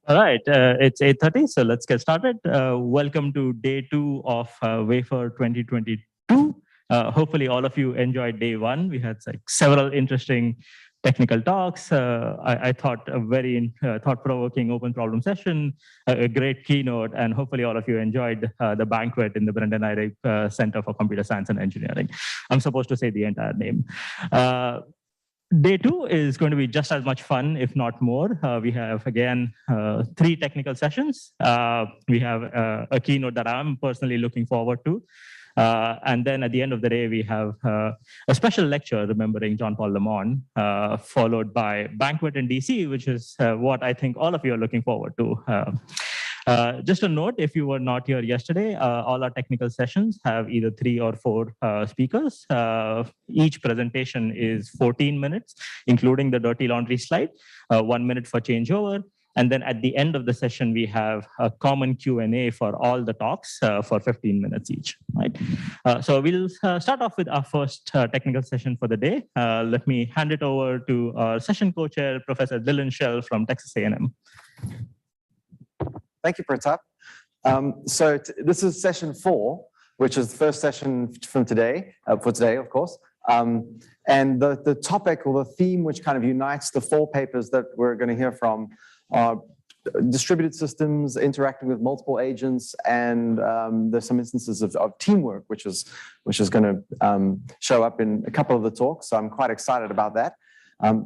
All right, it's 8:30, so let's get started. Welcome to day 2 of WAFR 2022. Hopefully all of you enjoyed day 1. We had several interesting technical talks. I thought a very thought-provoking open problem session, a great keynote, and hopefully all of you enjoyed the banquet in the Brendan Eyre Center for Computer Science and Engineering. I'm supposed to say the entire name. Day 2 is going to be just as much fun, if not more. We have, again, 3 technical sessions. We have a keynote that I'm personally looking forward to. And then at the end of the day, we have a special lecture remembering John Paul Lemon, followed by banquet in DC, which is what I think all of you are looking forward to. Just a note, if you were not here yesterday, all our technical sessions have either 3 or 4 speakers. Each presentation is 14 minutes, including the dirty laundry slide, 1 minute for changeover. And then at the end of the session, we have a common Q&A for all the talks for 15 minutes each. Right? So we'll start off with our first technical session for the day. Let me hand it over to our session co-chair, Professor Dylan Schell from Texas A&M. Thank you, Pratap. This is session 4, which is the first session from today, for today, of course. And the topic or the theme which kind of unites the 4 papers that we're going to hear from are distributed systems interacting with multiple agents, and there's some instances of teamwork, which is going to show up in a couple of the talks. So I'm quite excited about that.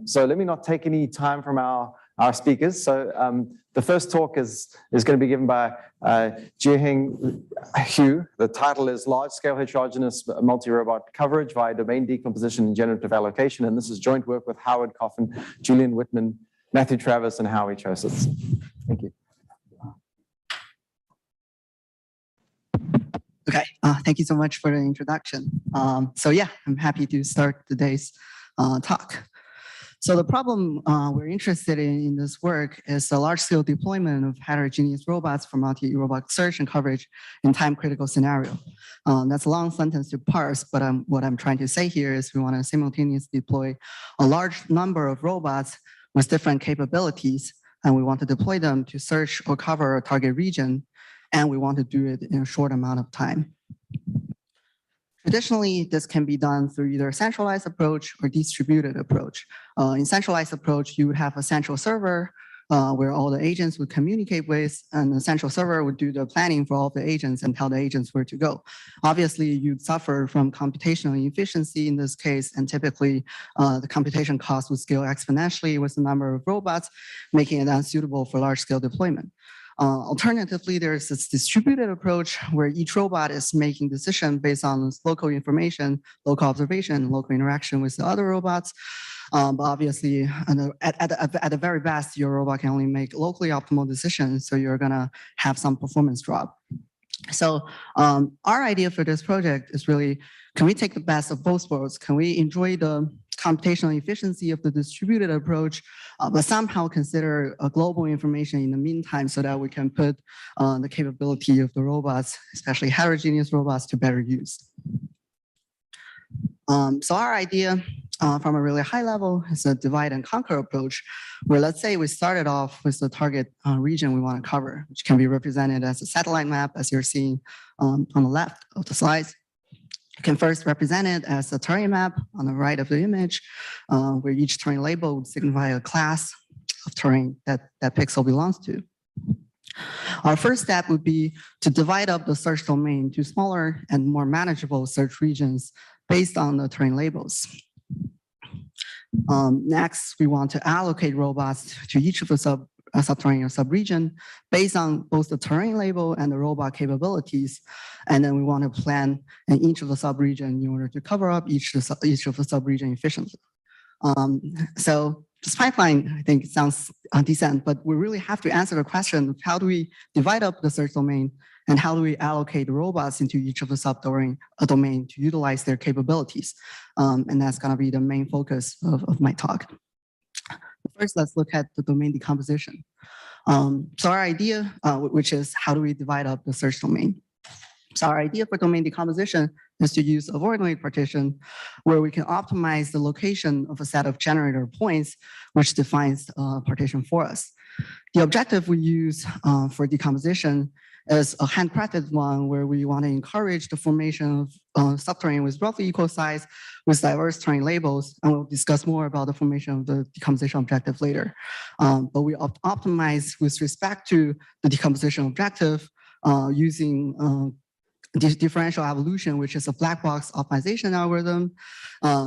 So let me not take any time from our speakers. So the first talk is going to be given by Jieheng Hu. The title is Large-Scale Heterogeneous Multi-Robot Coverage via Domain Decomposition and Generative Allocation. And this is joint work with Howard Coffin, Julian Whitman, Matthew Travis, and Howie Chositz. Thank you. Okay, thank you so much for the introduction. So yeah, I'm happy to start today's talk. So the problem we're interested in this work is the large-scale deployment of heterogeneous robots for multi-robot search and coverage in time-critical scenario. That's a long sentence to parse, but what I'm trying to say here is we want to simultaneously deploy a large number of robots with different capabilities, and we want to deploy them to search or cover a target region, and we want to do it in a short amount of time. Traditionally, this can be done through either a centralized approach or distributed approach. In centralized approach, you would have a central server where all the agents would communicate with, and the central server would do the planning for all the agents and tell the agents where to go. Obviously, you'd suffer from computational inefficiency in this case, and typically the computation cost would scale exponentially with the number of robots, making it unsuitable for large-scale deployment. Alternatively, there's this distributed approach where each robot is making decisions based on local information, local observation, local interaction with the other robots. But obviously, at the very best, your robot can only make locally optimal decisions, so you're going to have some performance drop. So our idea for this project is really, can we take the best of both worlds? Can we enjoy the computational efficiency of the distributed approach, but somehow consider a global information in the meantime so that we can put the capability of the robots, especially heterogeneous robots, to better use? So our idea from a really high level is a divide and conquer approach, where let's say we started off with the target region we want to cover, which can be represented as a satellite map, as you're seeing on the left of the slides. You can first represent it as a terrain map on the right of the image, where each terrain label would signify a class of terrain that that pixel belongs to. Our first step would be to divide up the search domain to smaller and more manageable search regions based on the terrain labels. Next, we want to allocate robots to each of the subterrain or subregion based on both the terrain label and the robot capabilities. And then we want to plan in each of the subregion in order to cover up each of the subregion efficiently. So this pipeline, I think, sounds decent, but we really have to answer the question of how do we divide up the search domain and how do we allocate the robots into each of the subdomain to utilize their capabilities? And that's going to be the main focus of my talk. First, let's look at the domain decomposition. So our idea, which is how do we divide up the search domain? So our idea for domain decomposition is to use a void link partition where we can optimize the location of a set of generator points, which defines a partition for us. The objective we use for decomposition is a handcrafted one where we want to encourage the formation of subterranean with roughly equal size with diverse terrain labels. And we'll discuss more about the formation of the decomposition objective later. But we optimize with respect to the decomposition objective using differential evolution, which is a black box optimization algorithm,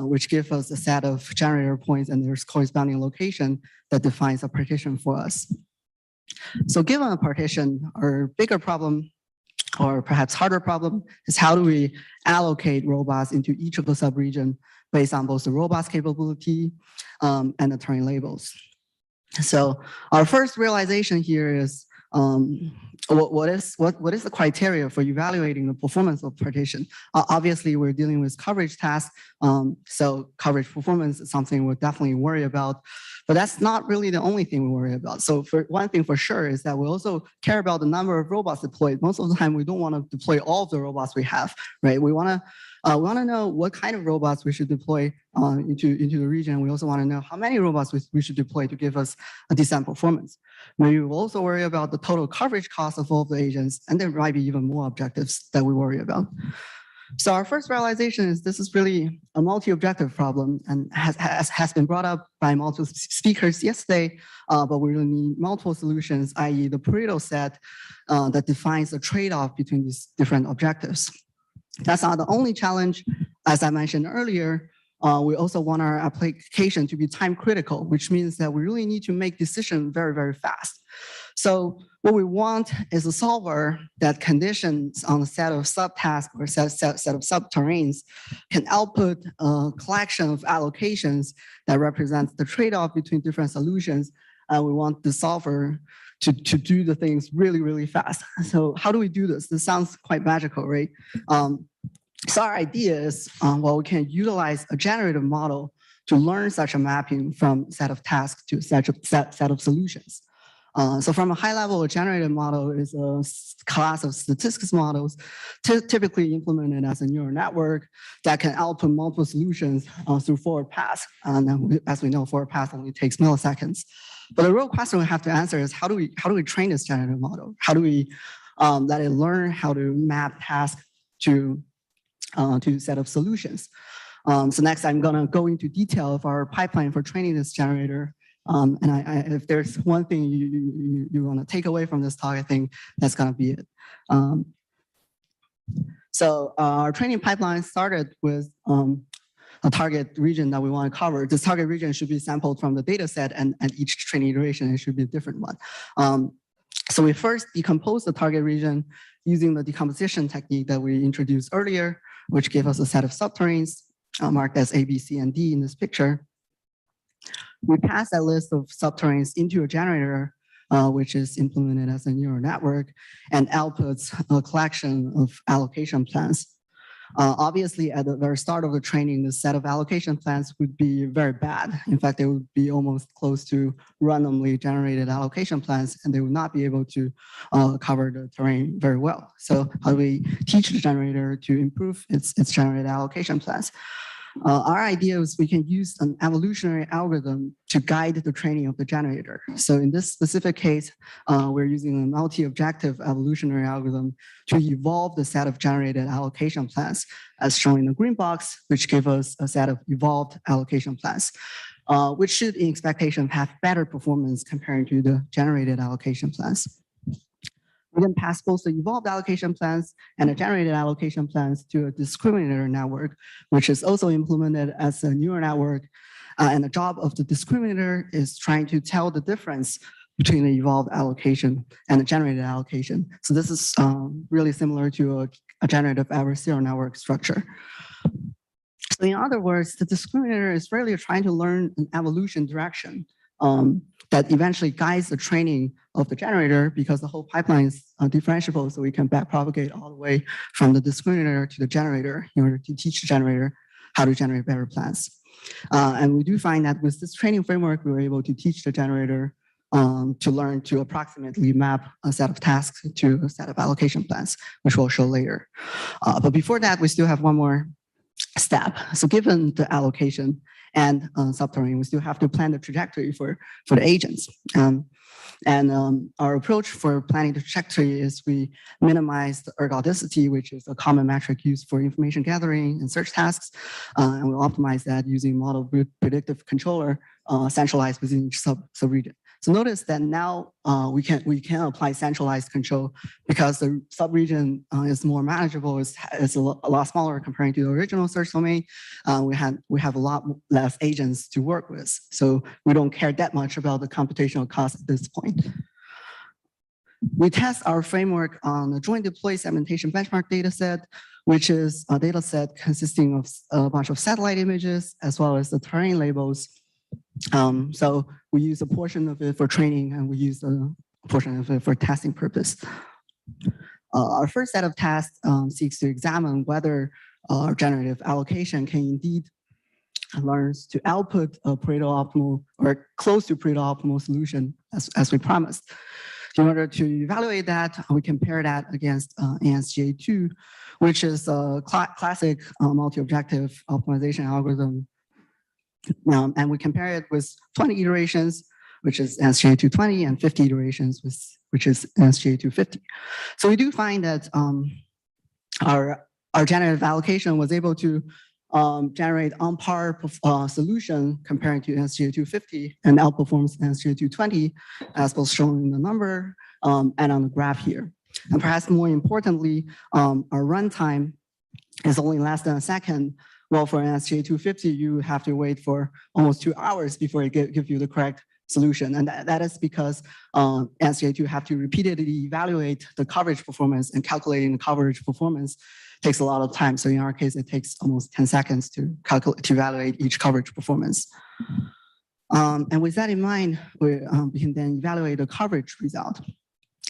which gives us a set of generator points and there's corresponding location that defines a partition for us. So given a partition, our bigger problem, or perhaps harder problem, is how do we allocate robots into each of the subregion based on both the robot's capability and the terrain labels. So our first realization here is what is the criteria for evaluating the performance of partition? Obviously, we're dealing with coverage tasks, so coverage performance is something we'll definitely worry about, but that's not really the only thing we worry about. So for one thing for sure is that we also care about the number of robots deployed. Most of the time, we don't want to deploy all of the robots we have, right? We want to know what kind of robots we should deploy into the region. We also want to know how many robots we should deploy to give us a decent performance. Maybe we'll also worry about the total coverage cost of all of the agents, and there might be even more objectives that we worry about. So our first realization is this is really a multi-objective problem and has been brought up by multiple speakers yesterday, but we really need multiple solutions, i.e. the Pareto set that defines the trade-off between these different objectives. That's not the only challenge. As I mentioned earlier, we also want our application to be time critical, which means that we really need to make decisions very, very fast. So what we want is a solver that conditions on a set of subtasks or set of subterrains can output a collection of allocations that represents the trade-off between different solutions. And we want the solver to do the things really, really fast. So how do we do this? This sounds quite magical, right? So our idea is, well, we can utilize a generative model to learn such a mapping from set of tasks to such a set of solutions. So from a high level, a generative model is a class of statistics models typically implemented as a neural network that can output multiple solutions through forward pass. And as we know, forward pass only takes milliseconds. But the real question we have to answer is how do we train this generative model? How do we let it learn how to map tasks to a set of solutions? So next, I'm going to go into detail of our pipeline for training this generator. And if there's one thing you want to take away from this talk, I think that's going to be it. So our training pipeline started with a target region that we want to cover. This target region should be sampled from the data set, and each training iteration it should be a different one. So we first decompose the target region using the decomposition technique that we introduced earlier, which gave us a set of subterranes marked as A, B, C, and D in this picture. We pass that list of subterranes into a generator, which is implemented as a neural network and outputs a collection of allocation plans. Obviously, at the very start of the training, the set of allocation plans would be very bad. In fact, they would be almost close to randomly generated allocation plans, and they would not be able to cover the terrain very well. So how do we teach the generator to improve its generated allocation plans? Our idea is we can use an evolutionary algorithm to guide the training of the generator. So in this specific case, we're using a multi-objective evolutionary algorithm to evolve the set of generated allocation plans, as shown in the green box, which give us a set of evolved allocation plans, which should, in expectation, have better performance compared to the generated allocation plans. We then pass both the evolved allocation plans and the generated allocation plans to a discriminator network, which is also implemented as a neural network. And the job of the discriminator is trying to tell the difference between the evolved allocation and the generated allocation. So this is really similar to a generative adversarial network structure. So in other words, the discriminator is really trying to learn an evolution direction that eventually guides the training of the generator, because the whole pipeline is differentiable, so we can backpropagate all the way from the discriminator to the generator in order to teach the generator how to generate better plans. And we do find that with this training framework, we were able to teach the generator to learn to approximately map a set of tasks to a set of allocation plans, which we'll show later. But before that, we still have one more step. So given the allocation and subterranean, we still have to plan the trajectory for the agents. Our approach for planning the trajectory is we minimize the ergodicity, which is a common metric used for information gathering and search tasks. And we'll optimize that using model predictive controller centralized within each subregion. So notice that now we can apply centralized control because the subregion is more manageable. It's a lot smaller compared to the original search domain. We have a lot less agents to work with, so we don't care that much about the computational cost at this point. We test our framework on the joint deploy segmentation benchmark dataset, which is a dataset consisting of a bunch of satellite images as well as the terrain labels. So we use a portion of it for training and we use a portion of it for testing purpose. Our first set of tests seeks to examine whether our generative allocation can indeed learns to output a Pareto optimal or close to Pareto optimal solution as we promised. In order to evaluate that, we compare that against ANSGA2, which is a classic multi-objective optimization algorithm. And we compare it with 20 iterations, which is ANSGA220, and 50 iterations, which is ANSGA250. So we do find that our generative allocation was able to generate on par solution comparing to ANSGA250 and outperforms ANSGA220, as was shown in the number and on the graph here. And perhaps more importantly, our runtime is only less than a second. Well, for ANSGA250, you have to wait for almost 2 hours before it gives you the correct solution. And that is because ANSGA2 have to repeatedly evaluate the coverage performance, and calculating the coverage performance takes a lot of time. So in our case, it takes almost 10 seconds to evaluate each coverage performance. And with that in mind, we can then evaluate the coverage result.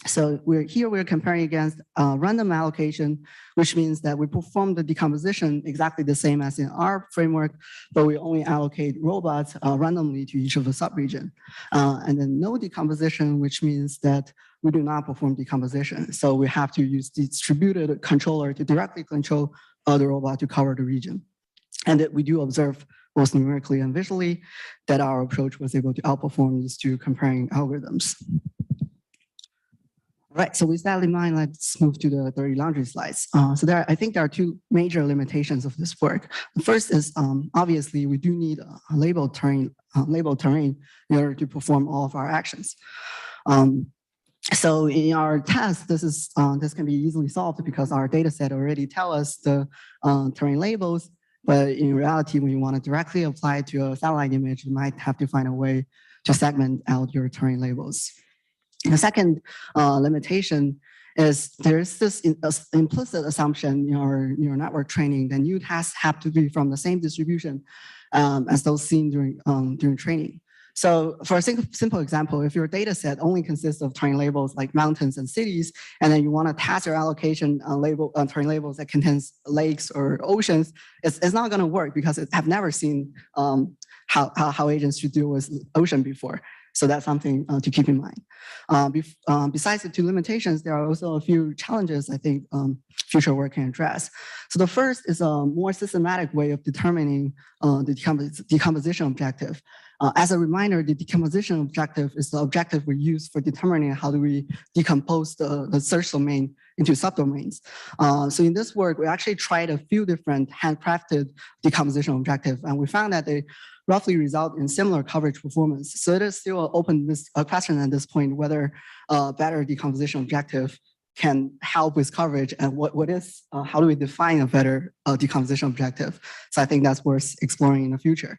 So we're comparing against random allocation, which means that we perform the decomposition exactly the same as in our framework, but we only allocate robots randomly to each of the subregion. And then no decomposition, which means that we do not perform decomposition. So we have to use distributed controller to directly control the robot to cover the region. And that we do observe both numerically and visually that our approach was able to outperform these two comparing algorithms. Right, so with that in mind, let's move to the dirty laundry slides. I think there are two major limitations of this work. The first is obviously we do need a labeled terrain in order to perform all of our actions. So in our test, this can be easily solved because our data set already tell us the terrain labels, but in reality, when you want to directly apply it to a satellite image, you might have to find a way to segment out your terrain labels. The second limitation is there's this implicit assumption in our neural network training that new tasks have to be from the same distribution as those seen during training. So for a simple example, if your data set only consists of terrain labels like mountains and cities, and then you want to task your allocation on terrain labels that contains lakes or oceans, it's not going to work because I've never seen how agents should deal with ocean before. So that's something to keep in mind. Besides the two limitations, there are also a few challenges I think future work can address. So the first is a more systematic way of determining the decomposition objective. As a reminder, the decomposition objective is the objective we use for determining how do we decompose the search domain into subdomains. So in this work, we actually tried a few different handcrafted decomposition objectives, and we found that they roughly result in similar coverage performance. So it is still an open question at this point whether a better decomposition objective can help with coverage, and how do we define a better decomposition objective? So I think that's worth exploring in the future.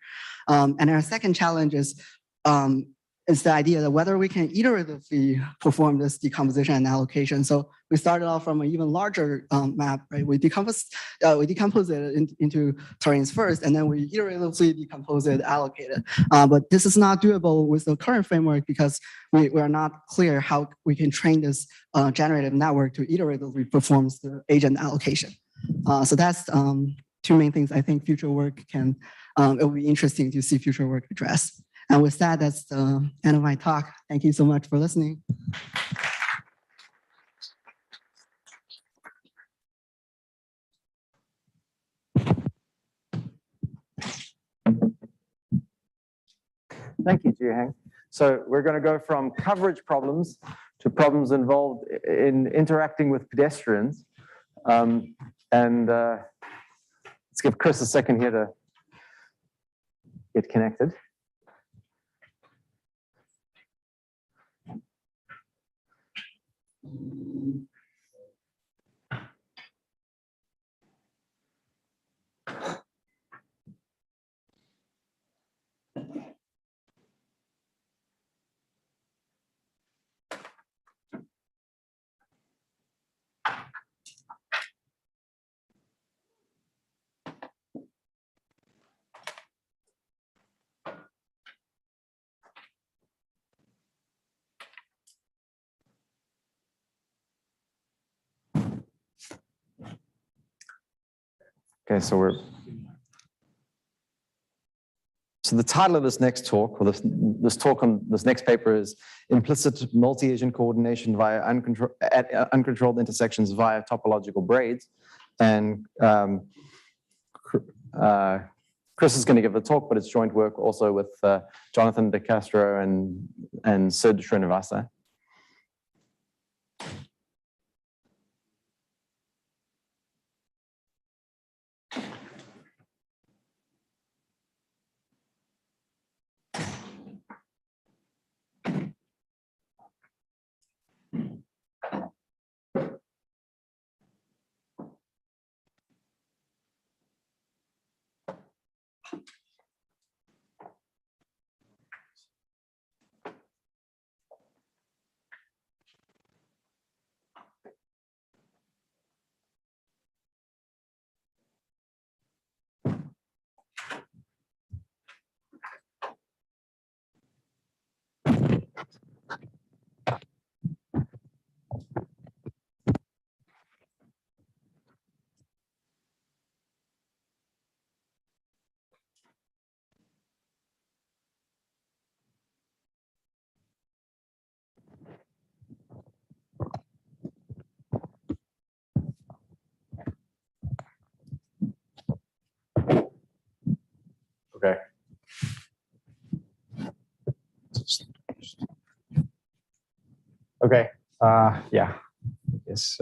And our second challenge is the idea that whether we can iteratively perform this decomposition and allocation. So we started off from an even larger map, right? We decompose it into terrains first, and then we iteratively decompose it, allocate it. But this is not doable with the current framework because we are not clear how we can train this generative network to iteratively perform the agent allocation. So that's two main things I think future work can, it will be interesting to see future work address. And with that, that's the end of my talk. Thank you so much for listening. Thank you, Jiaheng. So we're going to go from coverage problems to problems involved in interacting with pedestrians. Let's give Chris a second here to get connected. Okay, so the title of this next talk, or this talk on this next paper, is Implicit Multi-Agent Coordination via Uncontrolled Intersections via Topological Braids. And Chris is going to give the talk, but it's joint work also with Jonathan De Castro and Sid Srinivasa. Okay. Okay. Yeah. Yes.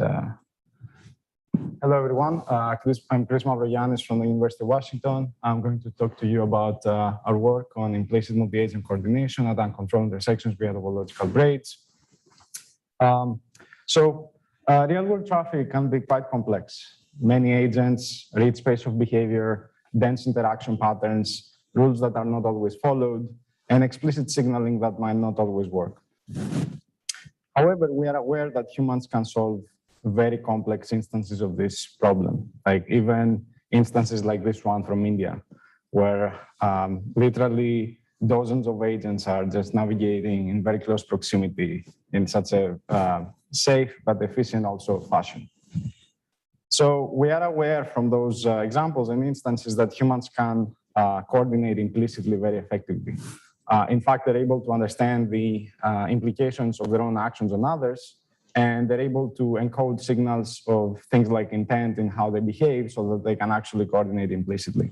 Hello, everyone. I'm Chris Mavrogiannis from the University of Washington. I'm going to talk to you about our work on implicit multi-agent coordination at uncontrolled intersections via topological braids. Real-world traffic can be quite complex. Many agents, rich space of behavior, dense interaction patterns, rules that are not always followed, and explicit signaling that might not always work. However, we are aware that humans can solve very complex instances of this problem, like even instances like this one from India, where literally dozens of agents are just navigating in very close proximity in such a safe but efficient also fashion. So we are aware from those examples and instances that humans can coordinate implicitly very effectively. In fact, they're able to understand the implications of their own actions on others, and they're able to encode signals of things like intent and how they behave so that they can actually coordinate implicitly.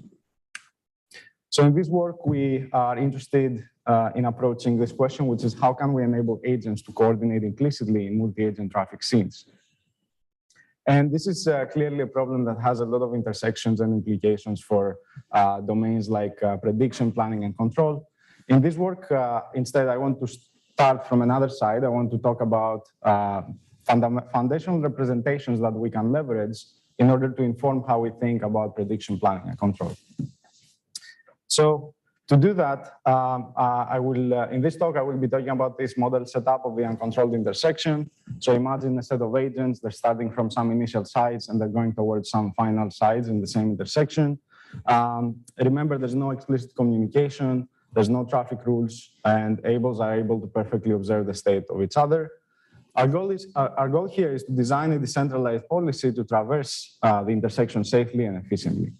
So in this work, we are interested in approaching this question, which is how can we enable agents to coordinate implicitly in multi-agent traffic scenes? And this is clearly a problem that has a lot of intersections and implications for domains like prediction, planning, and control. In this work, instead, I want to start from another side. I want to talk about foundational representations that we can leverage in order to inform how we think about prediction, planning, and control. So to do that, in this talk, I will be talking about this model setup of the uncontrolled intersection. So imagine a set of agents, they're starting from some initial sites and they're going towards some final sites in the same intersection. Remember, there's no explicit communication, there's no traffic rules, and ABLs are able to perfectly observe the state of each other. Our goal here is to design a decentralized policy to traverse the intersection safely and efficiently.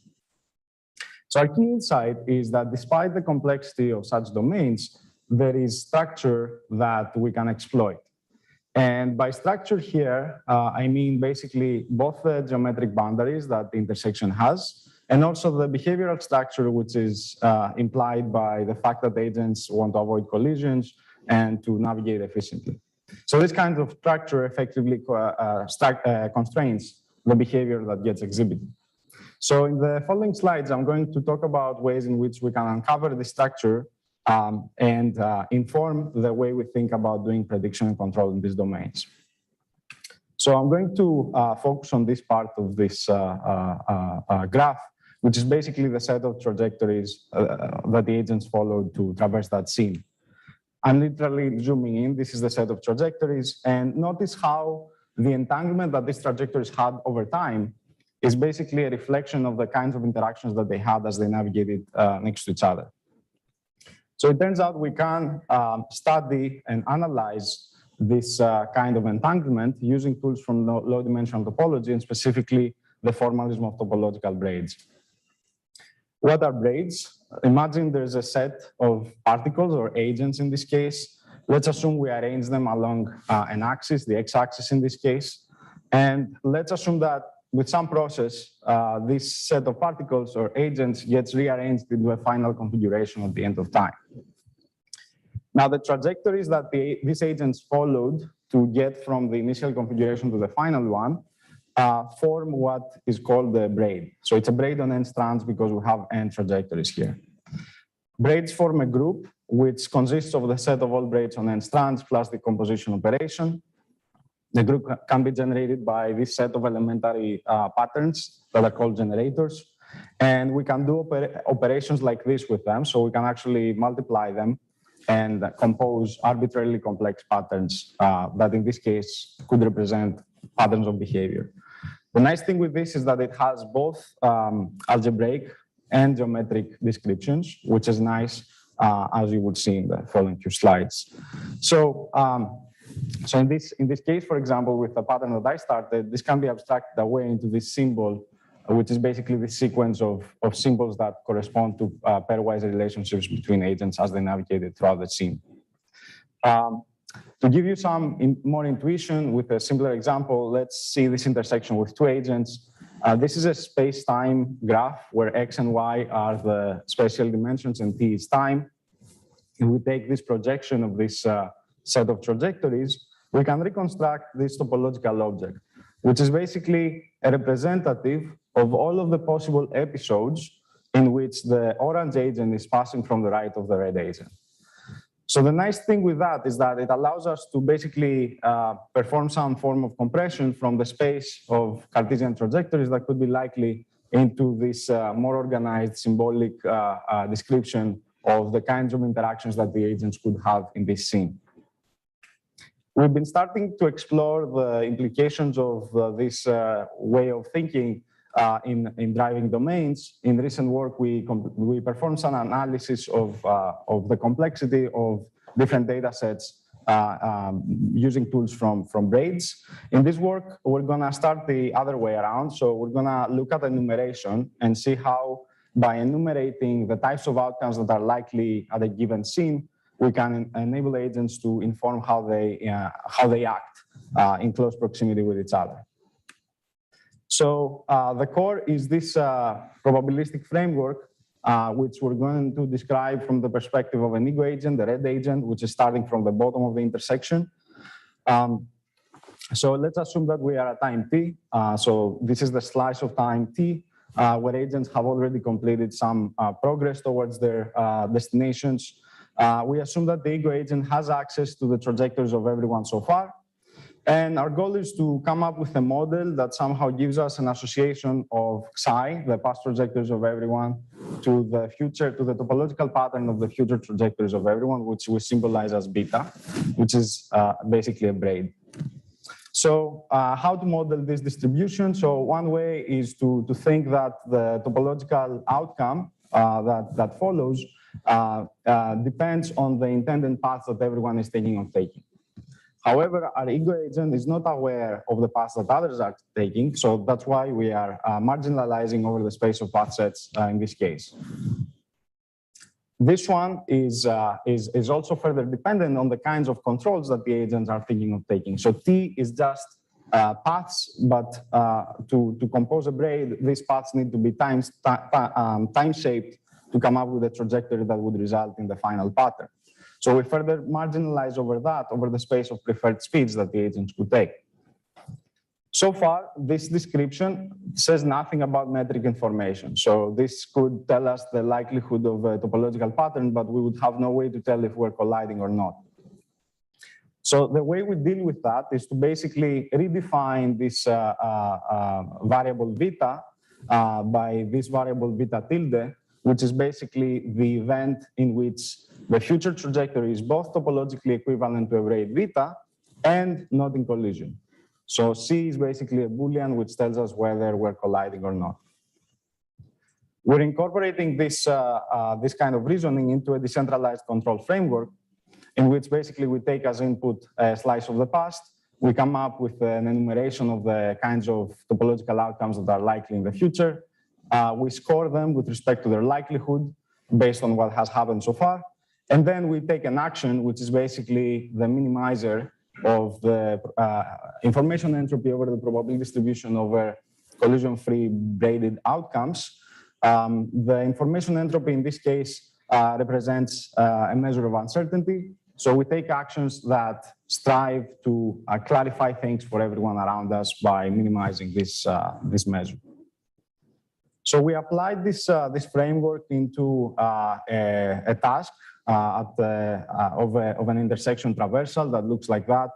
So our key insight is that despite the complexity of such domains, there is structure that we can exploit. And by structure here, I mean basically both the geometric boundaries that the intersection has, and also the behavioral structure, which is implied by the fact that agents want to avoid collisions and to navigate efficiently. So this kind of structure effectively constrains the behavior that gets exhibited. So in the following slides, I'm going to talk about ways in which we can uncover the structure and inform the way we think about doing prediction and control in these domains. So I'm going to focus on this part of this graph, which is basically the set of trajectories that the agents followed to traverse that scene. I'm literally zooming in. This is the set of trajectories. And notice how the entanglement that these trajectories had over time is basically a reflection of the kinds of interactions that they had as they navigated next to each other. So it turns out we can study and analyze this kind of entanglement using tools from low-dimensional topology, and specifically the formalism of topological braids. What are braids? Imagine there's a set of particles or agents in this case. Let's assume we arrange them along an axis, the x-axis in this case. And let's assume that with some process, this set of particles or agents gets rearranged into a final configuration at the end of time. Now, the trajectories that these agents followed to get from the initial configuration to the final one form what is called the braid. So it's a braid on n strands because we have n trajectories here. Braids form a group which consists of the set of all braids on n strands plus the composition operation. The group can be generated by this set of elementary patterns that are called generators. And we can do operations like this with them. So we can actually multiply them and compose arbitrarily complex patterns that in this case could represent patterns of behavior. The nice thing with this is that it has both algebraic and geometric descriptions, which is nice, as you would see in the following few slides. So in this case, for example, with the pattern that I started, this can be abstracted away into this symbol, which is basically the sequence of symbols that correspond to pairwise relationships between agents as they navigated throughout the scene. To give you some more intuition with a simpler example, let's see this intersection with two agents. This is a space-time graph where x and y are the spatial dimensions and t is time. If we take this projection of this set of trajectories, we can reconstruct this topological object, which is basically a representative of all of the possible episodes in which the orange agent is passing from the right of the red agent. So the nice thing with that is that it allows us to basically perform some form of compression from the space of Cartesian trajectories that could be likely into this more organized symbolic description of the kinds of interactions that the agents could have in this scene. We've been starting to explore the implications of this way of thinking in driving domains. In recent work, we performed some analysis of the complexity of different data sets using tools from braids. In this work, we're gonna start the other way around. So we're gonna look at enumeration and see how by enumerating the types of outcomes that are likely at a given scene, we can enable agents to inform how they act in close proximity with each other. So the core is this probabilistic framework, which we're going to describe from the perspective of an ego agent, the red agent, which is starting from the bottom of the intersection. So let's assume that we are at time t. So this is the slice of time t, where agents have already completed some progress towards their destinations. We assume that the ego agent has access to the trajectories of everyone so far. And our goal is to come up with a model that somehow gives us an association of psi, the past trajectories of everyone, to the future, to the topological pattern of the future trajectories of everyone, which we symbolize as beta, which is basically a braid. So how to model this distribution? So one way is to think that the topological outcome that follows depends on the intended path that everyone is taking. However, our ego agent is not aware of the paths that others are taking, so that's why we are marginalizing over the space of path sets in this case. This one is also further dependent on the kinds of controls that the agents are thinking of taking. So T is just paths, but to compose a braid, these paths need to be time-shaped to come up with a trajectory that would result in the final pattern. So we further marginalize over that, over the space of preferred speeds that the agents could take. So far, this description says nothing about metric information. So this could tell us the likelihood of a topological pattern, but we would have no way to tell if we're colliding or not. So the way we deal with that is to basically redefine this variable beta by this variable beta tilde, which is basically the event in which the future trajectory is both topologically equivalent to a braid beta and not in collision. So C is basically a Boolean which tells us whether we're colliding or not. We're incorporating this kind of reasoning into a decentralized control framework in which basically we take as input a slice of the past, we come up with an enumeration of the kinds of topological outcomes that are likely in the future. We score them with respect to their likelihood based on what has happened so far. And then we take an action, which is basically the minimizer of the information entropy over the probability distribution over collision-free braided outcomes. The information entropy in this case represents a measure of uncertainty. So we take actions that strive to clarify things for everyone around us by minimizing this measure. So we applied this framework into a task of an intersection traversal that looks like that.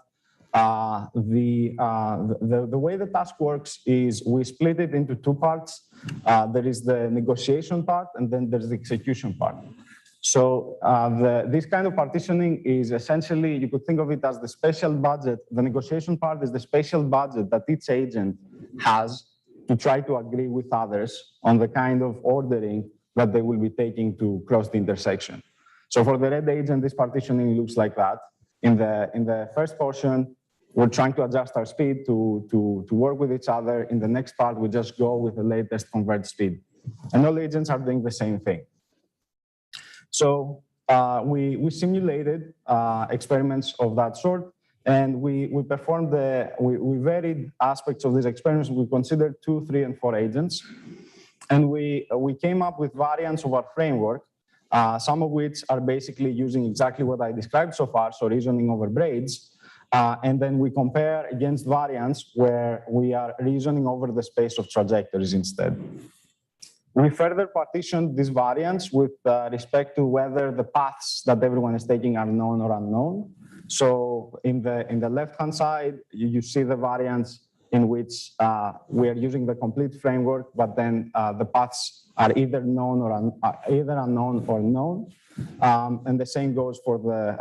The way the task works is we split it into two parts. There is the negotiation part, and then there's the execution part. So this kind of partitioning is essentially, you could think of it as the special budget. The negotiation part is the special budget that each agent has to try to agree with others on the kind of ordering that they will be taking to cross the intersection. So for the red agent, this partitioning looks like that. In the first portion, we're trying to adjust our speed to work with each other. In the next part, we just go with the latest converged speed. And all agents are doing the same thing. So we simulated experiments of that sort, and we performed we varied aspects of these experiments. We considered 2, 3, and 4 agents, and we came up with variants of our framework, some of which are basically using exactly what I described so far, so reasoning over braids, and then we compare against variants where we are reasoning over the space of trajectories instead. We further partitioned these variants with respect to whether the paths that everyone is taking are known or unknown. So in the left-hand side, you see the variants in which we are using the complete framework, but then the paths are either known or either unknown or known. And the same goes for the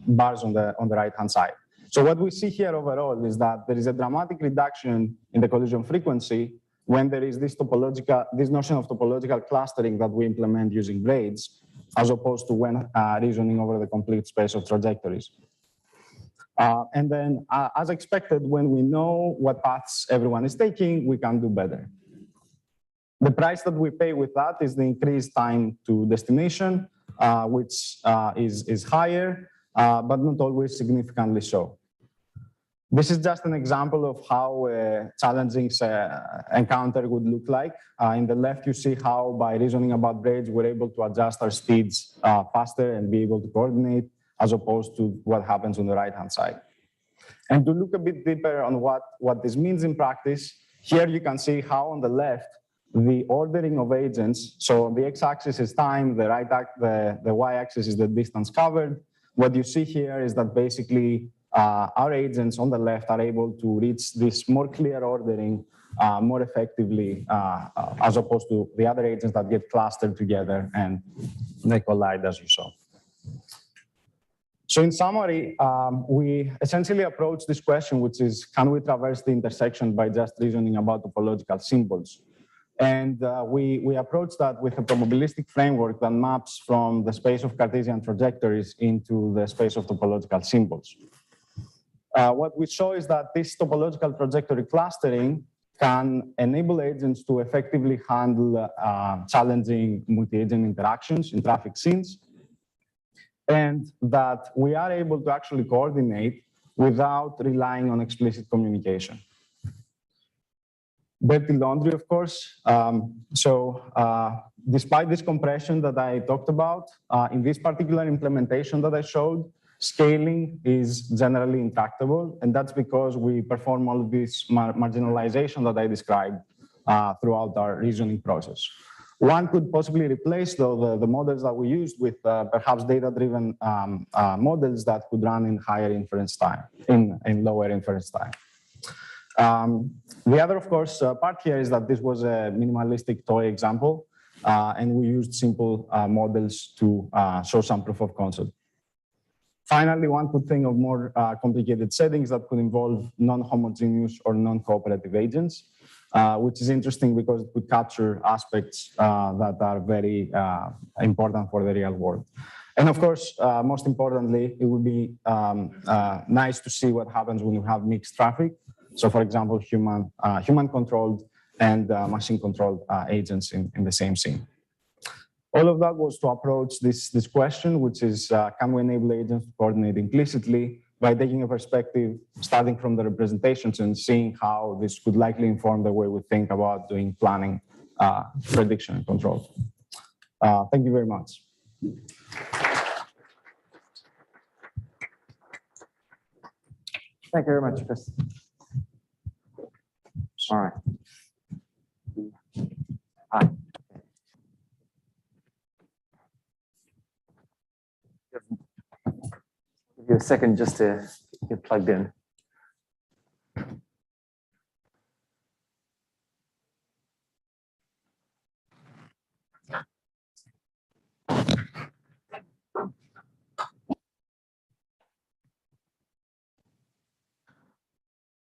bars on the right-hand side. So what we see here overall is that there is a dramatic reduction in the collision frequency when there is this notion of topological clustering that we implement using braids, as opposed to when reasoning over the complete space of trajectories. And then, as expected, when we know what paths everyone is taking, we can do better. The price that we pay with that is the increased time to destination, which is higher, but not always significantly so. This is just an example of how a challenging encounter would look like. In the left, you see how by reasoning about braids, we're able to adjust our speeds faster and be able to coordinate, as opposed to what happens on the right-hand side. And to look a bit deeper on what this means in practice, here you can see how on the left, the ordering of agents, so the x-axis is time, the y-axis is the distance covered. What you see here is that basically our agents on the left are able to reach this more clear ordering more effectively, as opposed to the other agents that get clustered together and they collide, as you saw. So in summary, we essentially approach this question, which is, can we traverse the intersection by just reasoning about topological symbols? And we approach that with a probabilistic framework that maps from the space of Cartesian trajectories into the space of topological symbols. what we show is that this topological trajectory clustering can enable agents to effectively handle challenging multi-agent interactions in traffic scenes, and that we are able to actually coordinate without relying on explicit communication. Dirty laundry, of course. Despite this compression that I talked about, in this particular implementation that I showed, scaling is generally intractable, and that's because we perform all of this marginalization that I described throughout our reasoning process. One could possibly replace the models that we used with perhaps data-driven models that could run in higher inference time, in lower inference time. The other, of course, part here is that this was a minimalistic toy example, and we used simple models to show some proof of concept. Finally, one could think of more complicated settings that could involve non-homogeneous or non-cooperative agents, which is interesting because it could capture aspects that are very important for the real world. And of course, most importantly, it would be nice to see what happens when you have mixed traffic. So for example, human-controlled and machine-controlled agents in the same scene. All of that was to approach this question, which is, can we enable agents to coordinate implicitly by taking a perspective, starting from the representations and seeing how this could likely inform the way we think about doing planning, prediction, and control. Thank you very much. Thank you very much, Chris. All right. Hi. Give you a second just to get plugged in.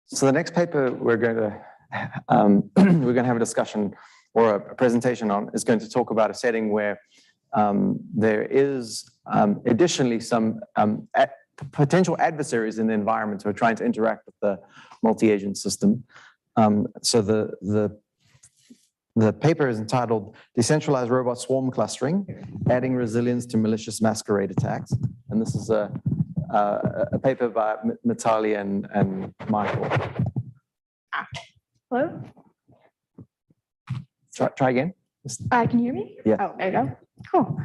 So the next paper we're going to have a discussion or a presentation on is going to talk about a setting where there is additionally some potential adversaries in the environment who are trying to interact with the multi-agent system. So the paper is entitled Decentralized Robot Swarm Clustering, Adding Resilience to Malicious Masquerade Attacks. And this is a paper by Mitali and Michael. Hello? Try again. Can you hear me? Yeah. Oh, there you go. Cool.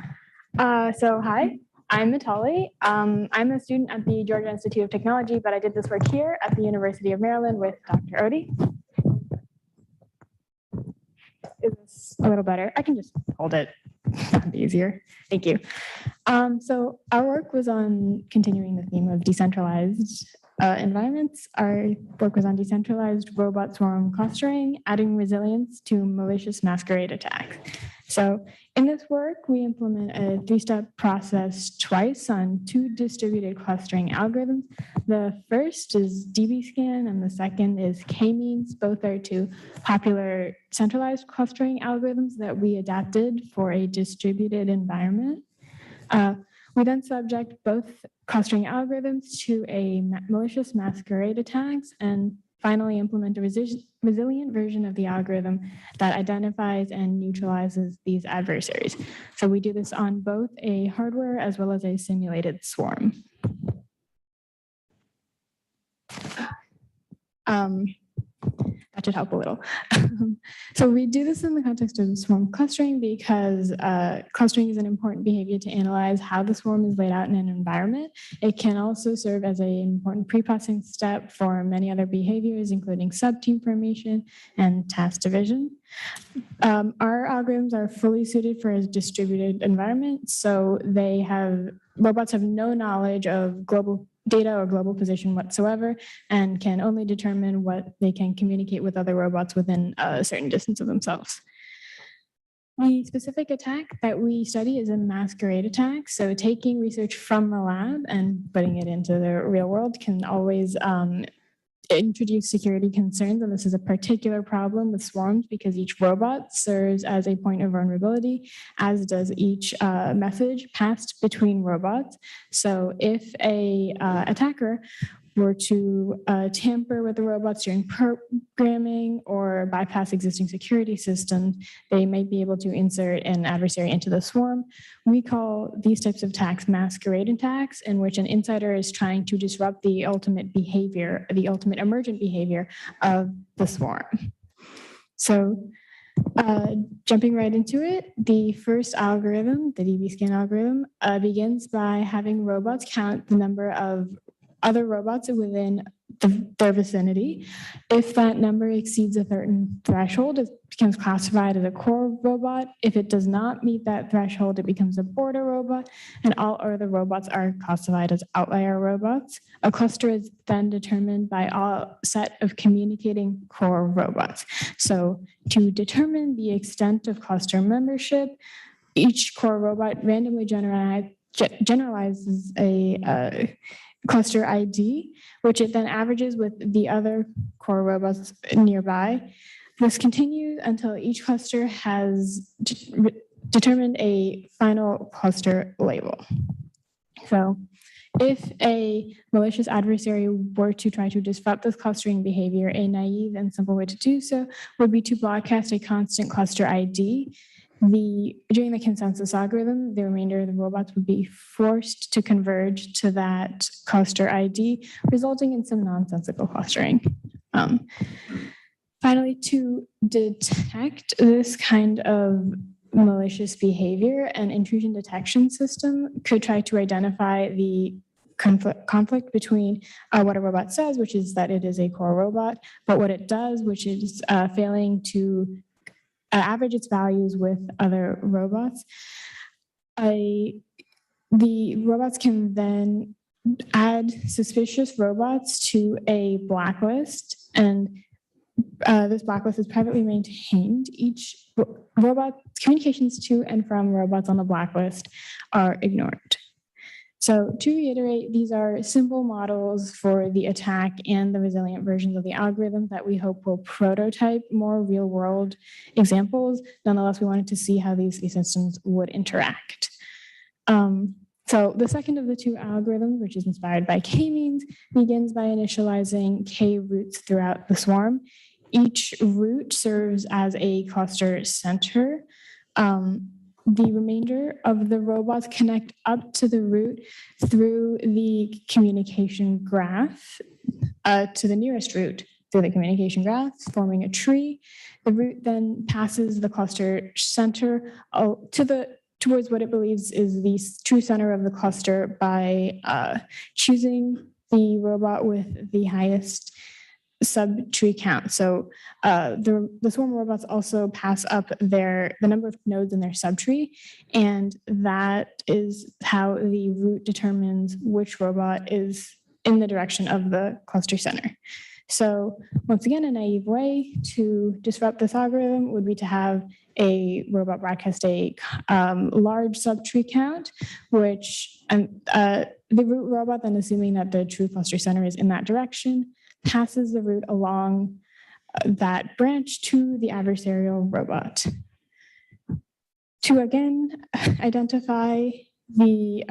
So hi, I'm Mitali. I'm a student at the Georgia Institute of Technology, but I did this work here at the University of Maryland with Dr. Odie. Is this a little better? I can just hold it. That'd be easier. Thank you. So our work was on continuing the theme of decentralized environments. Our work was on decentralized robot swarm clustering, adding resilience to malicious masquerade attacks. So in this work, we implement a three-step process twice on two distributed clustering algorithms. The first is dbScan and the second is k-means. Both are two popular centralized clustering algorithms that we adapted for a distributed environment. We then subject both clustering algorithms to a malicious masquerade attacks and finally implement a resilient version of the algorithm that identifies and neutralizes these adversaries. So we do this on both a hardware as well as a simulated swarm. That should help a little. So we do this in the context of swarm clustering because clustering is an important behavior to analyze how the swarm is laid out in an environment. It can also serve as an important pre-processing step for many other behaviors, including subteam formation and task division. Our algorithms are fully suited for a distributed environment, so robots have no knowledge of global data or global position whatsoever and can only determine what they can communicate with other robots within a certain distance of themselves. The specific attack that we study is a masquerade attack. So taking research from the lab and putting it into the real world can always introduce security concerns, and this is a particular problem with swarms because each robot serves as a point of vulnerability, as does each message passed between robots. So if a attacker were to tamper with the robots during programming or bypass existing security systems, they might be able to insert an adversary into the swarm. We call these types of attacks masquerade attacks, in which an insider is trying to disrupt the ultimate behavior, the ultimate emergent behavior of the swarm. So jumping right into it, the first algorithm, the DB-scan algorithm, begins by having robots count the number of other robots within their vicinity. If that number exceeds a certain threshold, it becomes classified as a core robot. If it does not meet that threshold, it becomes a border robot, and all other robots are classified as outlier robots. A cluster is then determined by a set of communicating core robots. So to determine the extent of cluster membership, each core robot randomly generalizes a cluster ID, which it then averages with the other core robots nearby. This continues until each cluster has determined a final cluster label. So if a malicious adversary were to try to disrupt this clustering behavior, a naive and simple way to do so would be to broadcast a constant cluster ID. During the consensus algorithm, the remainder of the robots would be forced to converge to that cluster ID, resulting in some nonsensical clustering. Finally, to detect this kind of malicious behavior, an intrusion detection system could try to identify the conflict between what a robot says, which is that it is a core robot, but what it does, which is failing to average its values with other robots. The robots can then add suspicious robots to a blacklist, and this blacklist is privately maintained. Each robot communications to and from robots on the blacklist are ignored. So to reiterate, these are simple models for the attack and the resilient versions of the algorithm that we hope will prototype more real world examples. Nonetheless, we wanted to see how these systems would interact. So the second of the two algorithms, which is inspired by k-means, begins by initializing k roots throughout the swarm. Each root serves as a cluster center. The remainder of the robots connect up to the root through the communication graph to the nearest root through the communication graph, forming a tree. The root then passes the cluster center towards what it believes is the true center of the cluster by choosing the robot with the highest sub-tree count. So the swarm robots also pass up the number of nodes in their subtree, and that is how the root determines which robot is in the direction of the cluster center. So once again, a naive way to disrupt this algorithm would be to have a robot broadcast a large subtree count, which the root robot, then assuming that the true cluster center is in that direction, passes the root along that branch to the adversarial robot. To again identify the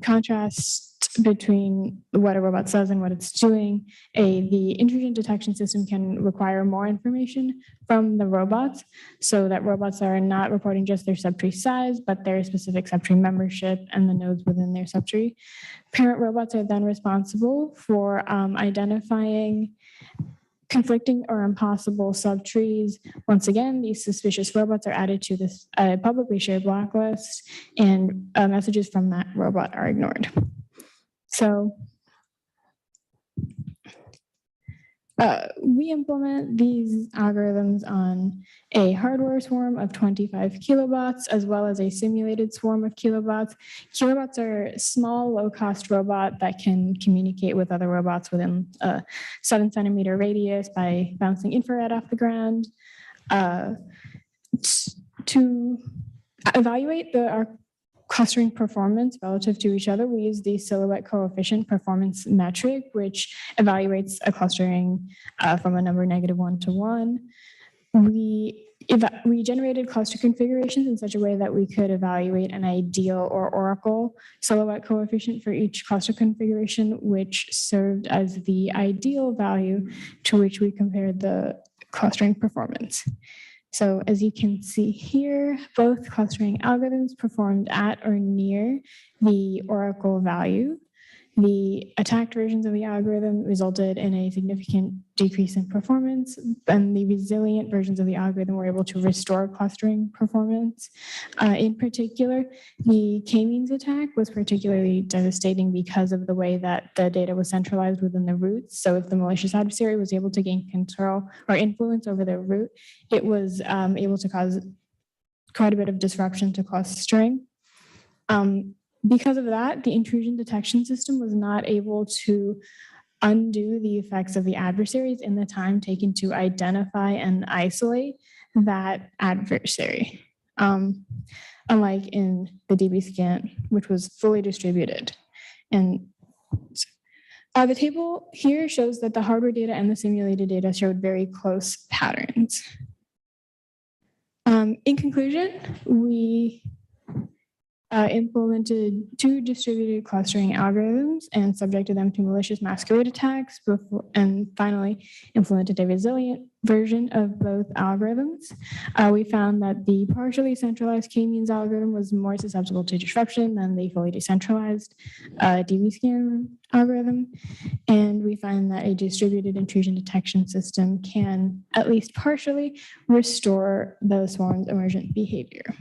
contrast between what a robot says and what it's doing, the intrusion detection system can require more information from the robots, so that robots are not reporting just their subtree size, but their specific subtree membership and the nodes within their subtree. Parent robots are then responsible for identifying conflicting or impossible subtrees. Once again, these suspicious robots are added to this publicly shared blacklist, and messages from that robot are ignored. So we implement these algorithms on a hardware swarm of 25 kilobots, as well as a simulated swarm of kilobots. Kilobots are a small, low-cost robot that can communicate with other robots within a 7-centimeter radius by bouncing infrared off the ground. To evaluate our clustering performance relative to each other, we use the silhouette coefficient performance metric, which evaluates a clustering from a number -1 to 1. we generated cluster configurations in such a way that we could evaluate an ideal or oracle silhouette coefficient for each cluster configuration, which served as the ideal value to which we compared the clustering performance. So as you can see here, both clustering algorithms performed at or near the oracle value. The attacked versions of the algorithm resulted in a significant decrease in performance, and the resilient versions of the algorithm were able to restore clustering performance. In particular, the k-means attack was particularly devastating because of the way that the data was centralized within the roots. So if the malicious adversary was able to gain control or influence over the root, it was able to cause quite a bit of disruption to clustering. Because of that, the intrusion detection system was not able to undo the effects of the adversaries in the time taken to identify and isolate that adversary, unlike in the DB scan, which was fully distributed. And the table here shows that the hardware data and the simulated data showed very close patterns. In conclusion, we implemented 2 distributed clustering algorithms and subjected them to malicious masquerade attacks before, and finally implemented a resilient version of both algorithms. We found that the partially centralized k-means algorithm was more susceptible to disruption than the fully decentralized DB scan algorithm. And we find that a distributed intrusion detection system can at least partially restore the swarm's emergent behavior.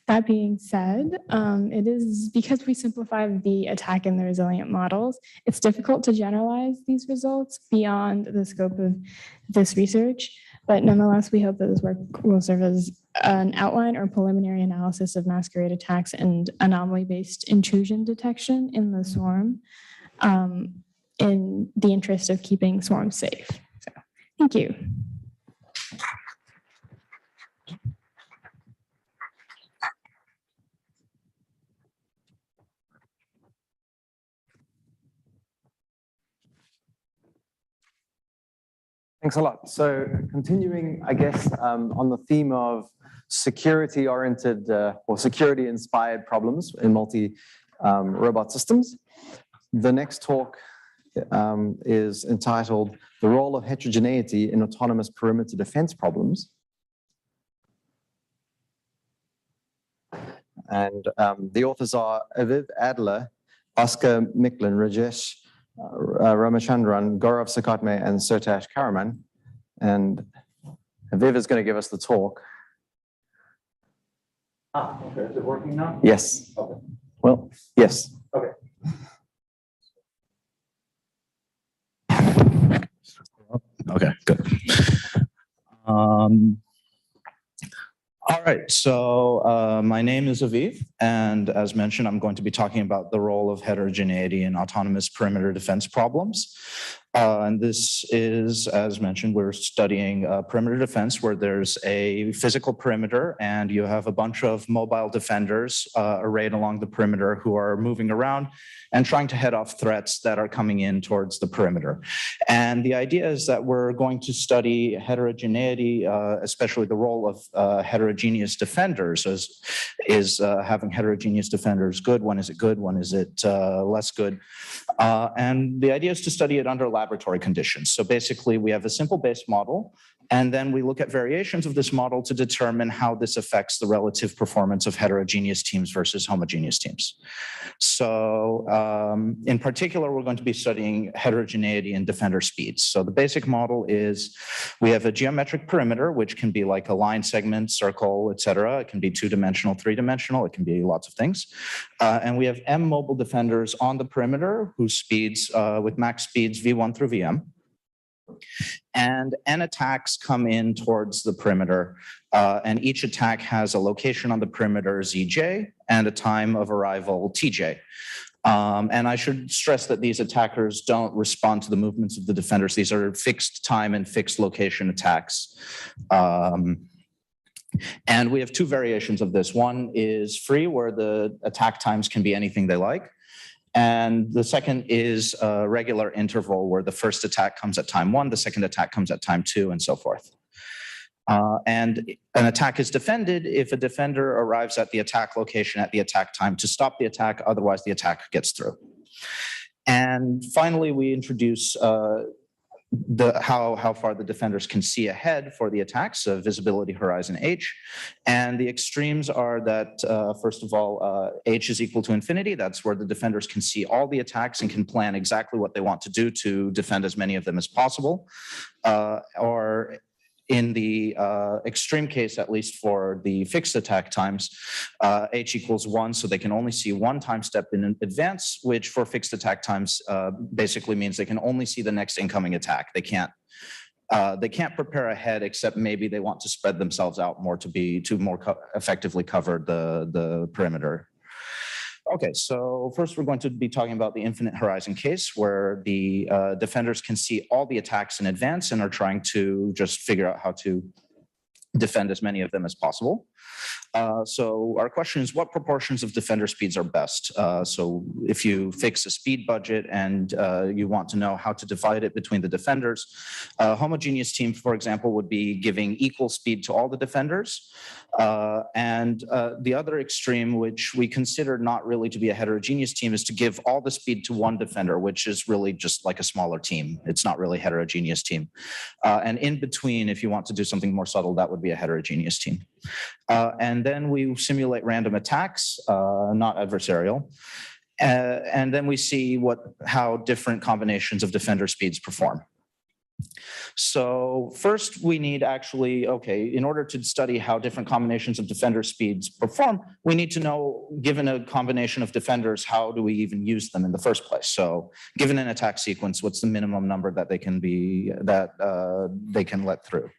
That being said, it is because we simplified the attack and the resilient models, it's difficult to generalize these results beyond the scope of this research. But nonetheless, we hope that this work will serve as an outline or preliminary analysis of masquerade attacks and anomaly-based intrusion detection in the swarm in the interest of keeping swarms safe. So, thank you. Thanks a lot. So continuing, I guess, on the theme of security-oriented or security-inspired problems in multi-robot systems, the next talk is entitled The Role of Heterogeneity in Autonomous Perimeter Defense Problems. And the authors are Aviv Adler, Oscar Miklin, Rajesh Ramachandran, Gaurav Sakatme, and Sertash Karaman. And Aviv is going to give us the talk. Okay. Is it working now? Yes. Okay. Well, yes. Okay. Okay, good. All right, so my name is Aviv, and as mentioned, I'm going to be talking about the role of heterogeneity in autonomous perimeter defense problems. And this is, as mentioned, we're studying perimeter defense where there's a physical perimeter and you have a bunch of mobile defenders arrayed along the perimeter who are moving around and trying to head off threats that are coming in towards the perimeter. And the idea is that we're going to study heterogeneity, especially the role of heterogeneous defenders. Is having heterogeneous defenders good? When is it good? When is it less good? And the idea is to study it under laboratory conditions. So basically, we have a simple base model, and then we look at variations of this model to determine how this affects the relative performance of heterogeneous teams versus homogeneous teams. So in particular, we're going to be studying heterogeneity in defender speeds. So the basic model is we have a geometric perimeter, which can be like a line segment, circle, et cetera. It can be 2-dimensional, 3-dimensional. It can be lots of things. And we have M mobile defenders on the perimeter whose speeds with max speeds V1 through VM. And N attacks come in towards the perimeter, and each attack has a location on the perimeter, ZJ, and a time of arrival, TJ. And I should stress that these attackers don't respond to the movements of the defenders. These are fixed time and fixed location attacks. And we have 2 variations of this. One is free, where the attack times can be anything they like. And the second is a regular interval where the first attack comes at time 1, the second attack comes at time 2, and so forth. And an attack is defended if a defender arrives at the attack location at the attack time to stop the attack, otherwise the attack gets through. And finally, we introduce how far the defenders can see ahead for the attacks, so visibility horizon H. And the extremes are that, first of all, H is equal to infinity. That's where the defenders can see all the attacks and can plan exactly what they want to do to defend as many of them as possible. Or in the extreme case, at least for the fixed attack times, H equals 1, so they can only see one time step in advance, which for fixed attack times basically means they can only see the next incoming attack. They can't prepare ahead, except maybe they want to spread themselves out more to more effectively cover the perimeter. Okay, so first we're going to be talking about the infinite horizon case, where the defenders can see all the attacks in advance and are trying to just figure out how to defend as many of them as possible. So our question is, what proportions of defender speeds are best? So if you fix a speed budget and you want to know how to divide it between the defenders, a homogeneous team, for example, would be giving equal speed to all the defenders. And the other extreme, which we consider not really to be a heterogeneous team, is to give all the speed to one defender, which is really just like a smaller team. It's not really a heterogeneous team. And in between, if you want to do something more subtle, that would be a heterogeneous team. And then we simulate random attacks, not adversarial. And then we see how different combinations of defender speeds perform. So first we need in order to study how different combinations of defender speeds perform, we need to know, given a combination of defenders, how do we even use them in the first place? So given an attack sequence, what's the minimum number that they can let through?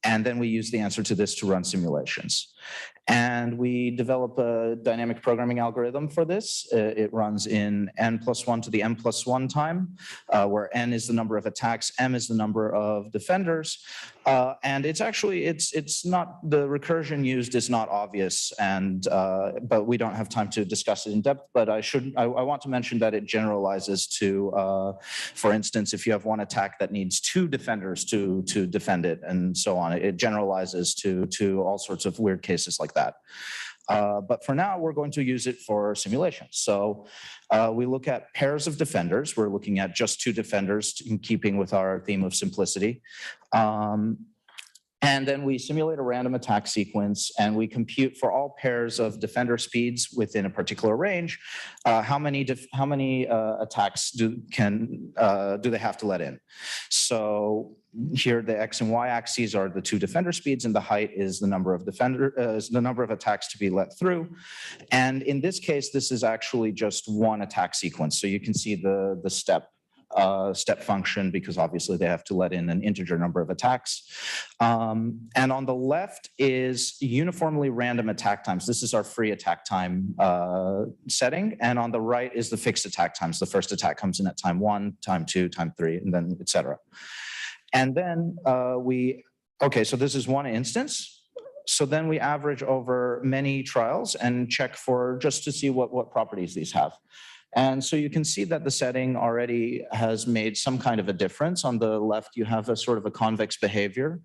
And then we use the answer to this to run simulations. And we develop a dynamic programming algorithm for this. It runs in n+1 to the m+1 time, where n is the number of attacks, m is the number of defenders. And it's not, the recursion used is not obvious, but we don't have time to discuss it in depth. But I want to mention that it generalizes to, for instance, if you have one attack that needs two defenders to defend it and so on, it generalizes to all sorts of weird cases like that. But for now, we're going to use it for simulations. So we look at pairs of defenders. We're looking at just two defenders in keeping with our theme of simplicity. And then we simulate a random attack sequence, and we compute for all pairs of defender speeds within a particular range, how many attacks do they have to let in. So here the X and Y axes are the two defender speeds, and the height is the number of attacks to be let through. And in this case, this is actually just one attack sequence. So you can see the step function, because obviously they have to let in an integer number of attacks. And on the left is uniformly random attack times. This is our free attack time setting. And on the right is the fixed attack times. The first attack comes in at time 1, time 2, time 3, and then et cetera. And then so this is one instance. So then we average over many trials and check just to see what properties these have. And so you can see that the setting already has made some kind of a difference. On the left, you have a sort of a convex behavior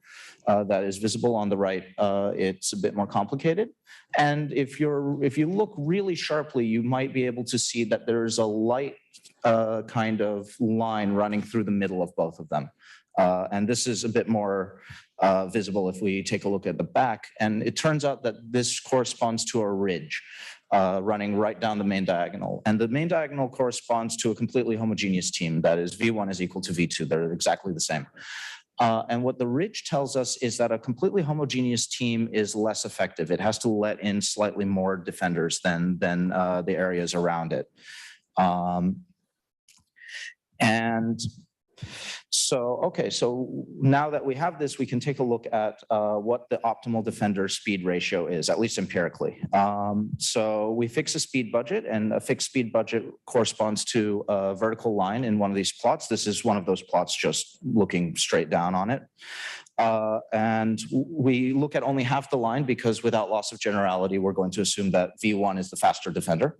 that is visible. On the right, it's a bit more complicated. And if you look really sharply, you might be able to see that there's a light kind of line running through the middle of both of them. And this is a bit more visible if we take a look at the back. And it turns out that this corresponds to a ridge running right down the main diagonal. And the main diagonal corresponds to a completely homogeneous team. That is, V1 is equal to V2. They're exactly the same. And what the ridge tells us is that a completely homogeneous team is less effective. It has to let in slightly more defenders than the areas around it. So now that we have this, we can take a look at what the optimal defender speed ratio is, at least empirically. So we fix a speed budget, and a fixed speed budget corresponds to a vertical line in one of these plots. This is one of those plots just looking straight down on it. And we look at only half the line because without loss of generality, we're going to assume that V1 is the faster defender.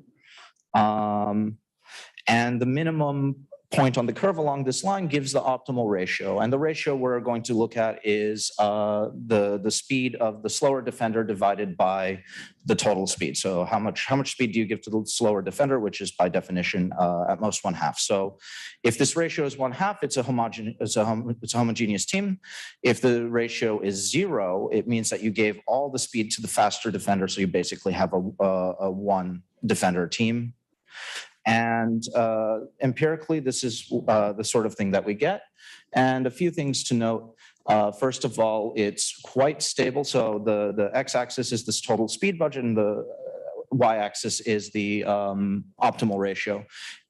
And the minimum point on the curve along this line gives the optimal ratio. And the ratio we're going to look at is the speed of the slower defender divided by the total speed. So how much speed do you give to the slower defender, which is by definition at most 1/2. So if this ratio is 1/2, it's a homogeneous team. If the ratio is 0, it means that you gave all the speed to the faster defender. So you basically have a one defender team. And empirically, this is the sort of thing that we get. And a few things to note. First of all, it's quite stable. So the x-axis is this total speed budget, and the y-axis is the optimal ratio.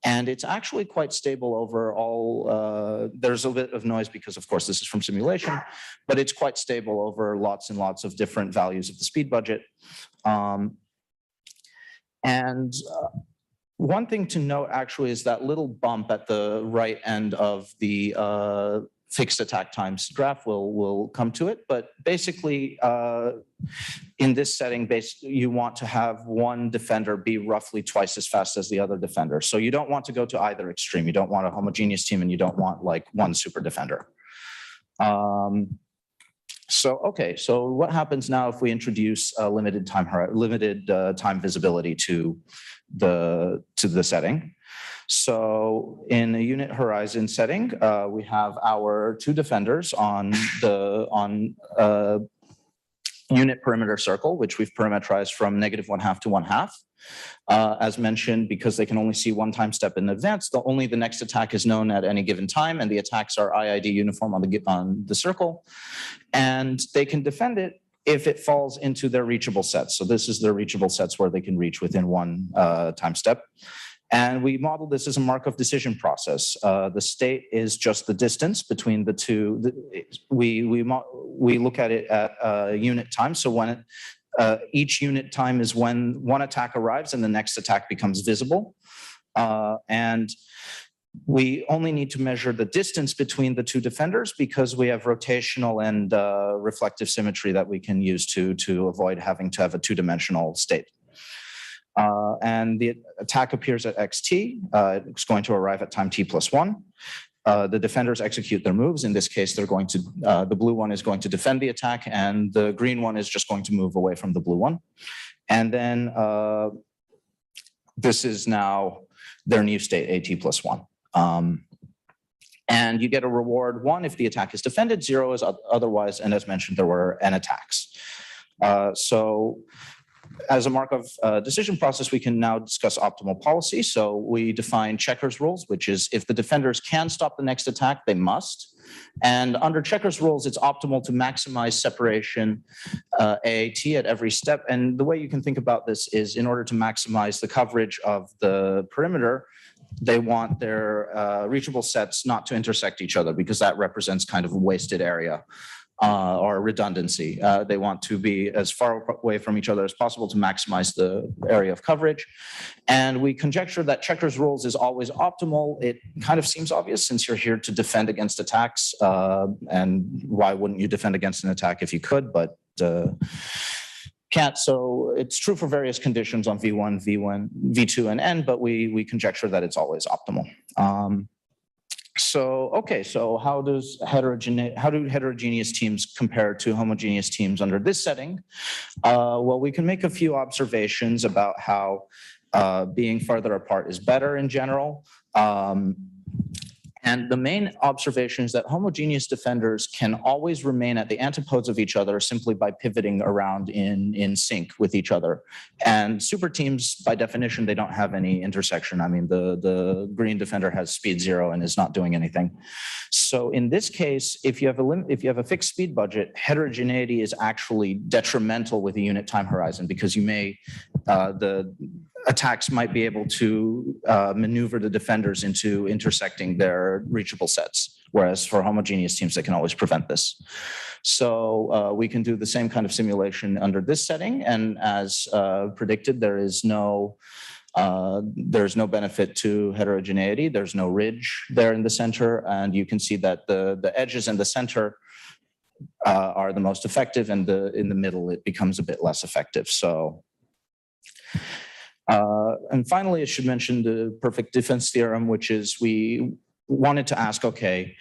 And it's actually quite stable over all. There's a bit of noise because, of course, this is from simulation, but it's quite stable over lots and lots of different values of the speed budget. One thing to note actually is that little bump at the right end of the fixed attack times graph. We'll come to it, but basically in this setting, you want to have one defender be roughly twice as fast as the other defender. So you don't want to go to either extreme. You don't want a homogeneous team, and you don't want like one super defender. So what happens now if we introduce a limited time visibility to the setting? So in a unit horizon setting, we have our two defenders on unit perimeter circle, which we've parameterized from -1/2 to 1/2. As mentioned, because they can only see one time step in advance, only the next attack is known at any given time, and the attacks are IID uniform on the circle. And they can defend it if it falls into their reachable sets. So this is their reachable sets where they can reach within one time step. And we model this as a Markov decision process. The state is just the distance between the two. We look at it at unit time. So when each unit time is when one attack arrives and the next attack becomes visible. And we only need to measure the distance between the two defenders because we have rotational and reflective symmetry that we can use to avoid having to have a two-dimensional state. And the attack appears at xt. It's going to arrive at time t+1. The defenders execute their moves. In this case, they're going to, the blue one is going to defend the attack, and the green one is just going to move away from the blue one. And then this is now their new state, at+1. And you get a reward 1 if the attack is defended, 0 is otherwise, and as mentioned, there were n attacks. So as a Markov decision process, we can now discuss optimal policy. So we define checkers rules, which is if the defenders can stop the next attack, they must. And under checkers rules, it's optimal to maximize separation AAT at every step. And the way you can think about this is in order to maximize the coverage of the perimeter, they want their reachable sets not to intersect each other because that represents kind of a wasted area. Or redundancy. They want to be as far away from each other as possible to maximize the area of coverage. And we conjecture that checkers rules is always optimal. It kind of seems obvious since you're here to defend against attacks. And why wouldn't you defend against an attack if you could, but can't. So it's true for various conditions on V1, V2, and N, but we conjecture that it's always optimal. So how do heterogeneous teams compare to homogeneous teams under this setting? Well, we can make a few observations about how being farther apart is better in general. And the main observation is that homogeneous defenders can always remain at the antipodes of each other simply by pivoting around in sync with each other. And super teams, by definition, they don't have any intersection. I mean, the green defender has speed 0 and is not doing anything. So in this case, if you have a fixed speed budget, heterogeneity is actually detrimental with a unit time horizon because you may the attacks might be able to maneuver the defenders into intersecting their reachable sets, whereas for homogeneous teams, they can always prevent this. So we can do the same kind of simulation under this setting, and as predicted, there's no benefit to heterogeneity. There's no ridge there in the center, and you can see that the edges in the center are the most effective, and in the middle, it becomes a bit less effective. So. And finally, I should mention the perfect defense theorem, which is we wanted to ask, okay,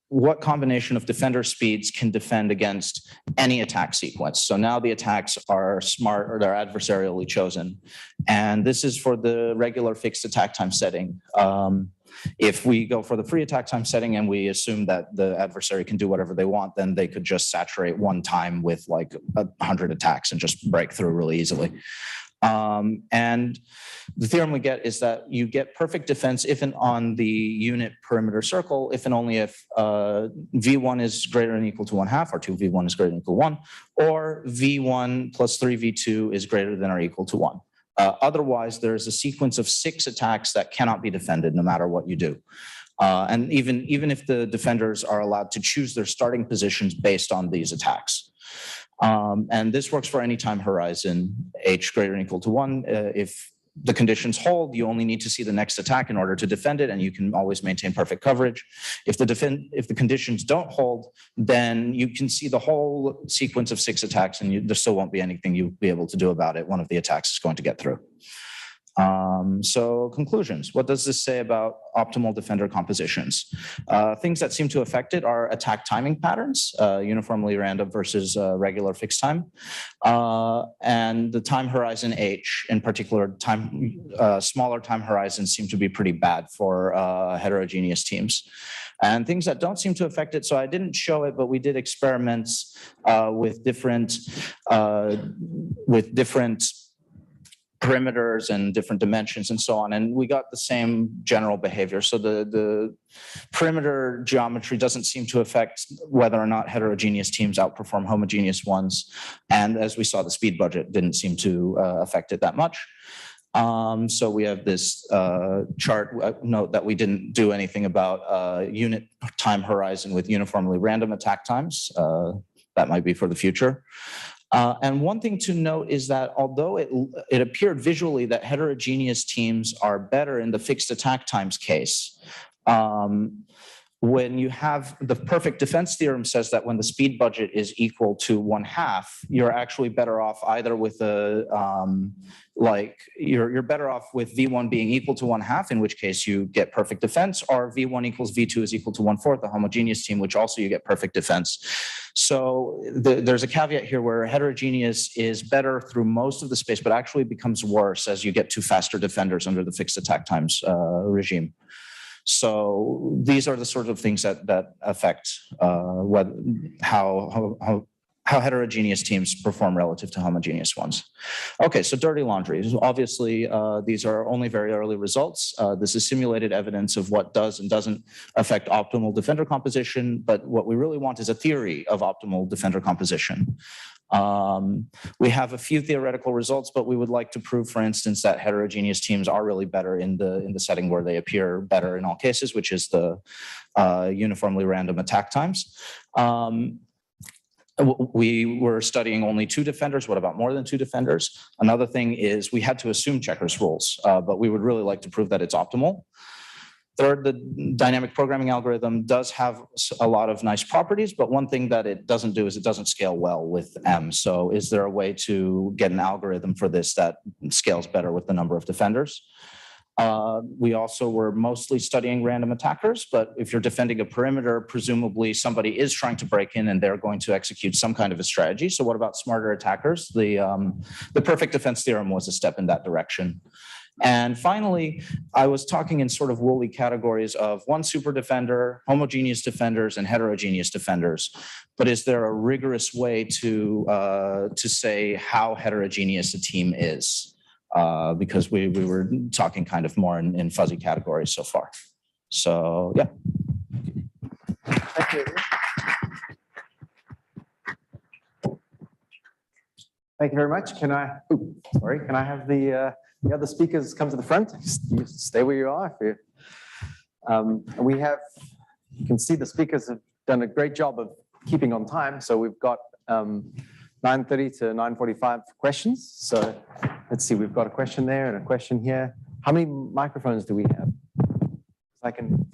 what combination of defender speeds can defend against any attack sequence? So now the attacks are smart, or they're adversarially chosen. And this is for the regular fixed attack time setting. If we go for the free attack time setting and we assume that the adversary can do whatever they want, then they could just saturate one time with like 100 attacks and just break through really easily. And the theorem we get is that you get perfect defense if and on the unit perimeter circle, if and only if V1 is greater than or equal to 1/2, or 2V1 is greater than or equal to 1, or V1 plus 3V2 is greater than or equal to 1. Otherwise, there's a sequence of 6 attacks that cannot be defended no matter what you do. And even if the defenders are allowed to choose their starting positions based on these attacks. And this works for any time horizon, h greater than or equal to 1. If the conditions hold, you only need to see the next attack in order to defend it, and you can always maintain perfect coverage. If the conditions don't hold, then you can see the whole sequence of 6 attacks, and there still won't be anything you'll be able to do about it. One of the attacks is going to get through. So conclusions, what does this say about optimal defender compositions? Things that seem to affect it are attack timing patterns, uniformly random versus regular fixed time, and the time horizon H, in particular, smaller time horizons seem to be pretty bad for heterogeneous teams. And things that don't seem to affect it, so I didn't show it, but we did experiments with different perimeters and different dimensions and so on, and we got the same general behavior. So the perimeter geometry doesn't seem to affect whether or not heterogeneous teams outperform homogeneous ones, and as we saw, the speed budget didn't seem to affect it that much. So we have this chart. Note that we didn't do anything about unit time horizon with uniformly random attack times. That might be for the future. And one thing to note is that although it appeared visually that heterogeneous teams are better in the fixed attack times case, when you have the perfect defense theorem says that when the speed budget is equal to 1/2, you're actually better off either with you're better off with V1 being equal to 1/2, in which case you get perfect defense, or V1 equals V2 is equal to 1/4, a homogeneous team, which also you get perfect defense. So there's a caveat here where heterogeneous is better through most of the space, but actually becomes worse as you get to faster defenders under the fixed attack times regime. So these are the sort of things that affect how heterogeneous teams perform relative to homogeneous ones. Okay, so dirty laundry. Obviously, these are only very early results. This is simulated evidence of what does and doesn't affect optimal defender composition, but what we really want is a theory of optimal defender composition. We have a few theoretical results, but we would like to prove, for instance, that heterogeneous teams are really better in the setting where they appear better in all cases, which is the uniformly random attack times. We were studying only 2 defenders. What about more than 2 defenders? Another thing is we had to assume checkers rules, but we would really like to prove that it's optimal. Third, the dynamic programming algorithm does have a lot of nice properties, but one thing that it doesn't do is it doesn't scale well with M. So is there a way to get an algorithm for this that scales better with the number of defenders? We also were mostly studying random attackers, but if you're defending a perimeter, presumably somebody is trying to break in and they're going to execute some kind of a strategy. So what about smarter attackers? The perfect defense theorem was a step in that direction. And finally, I was talking in sort of woolly categories of one super defender, homogeneous defenders, and heterogeneous defenders. But is there a rigorous way to say how heterogeneous a team is? Because we were talking kind of more in fuzzy categories so far. So, yeah. Thank you. Thank you very much. Can I have the other speakers come to the front? You stay where you are. You can see the speakers have done a great job of keeping on time. So we've got 9:30 to 9:45 questions. So let's see, we've got a question there and a question here. How many microphones do we have? I can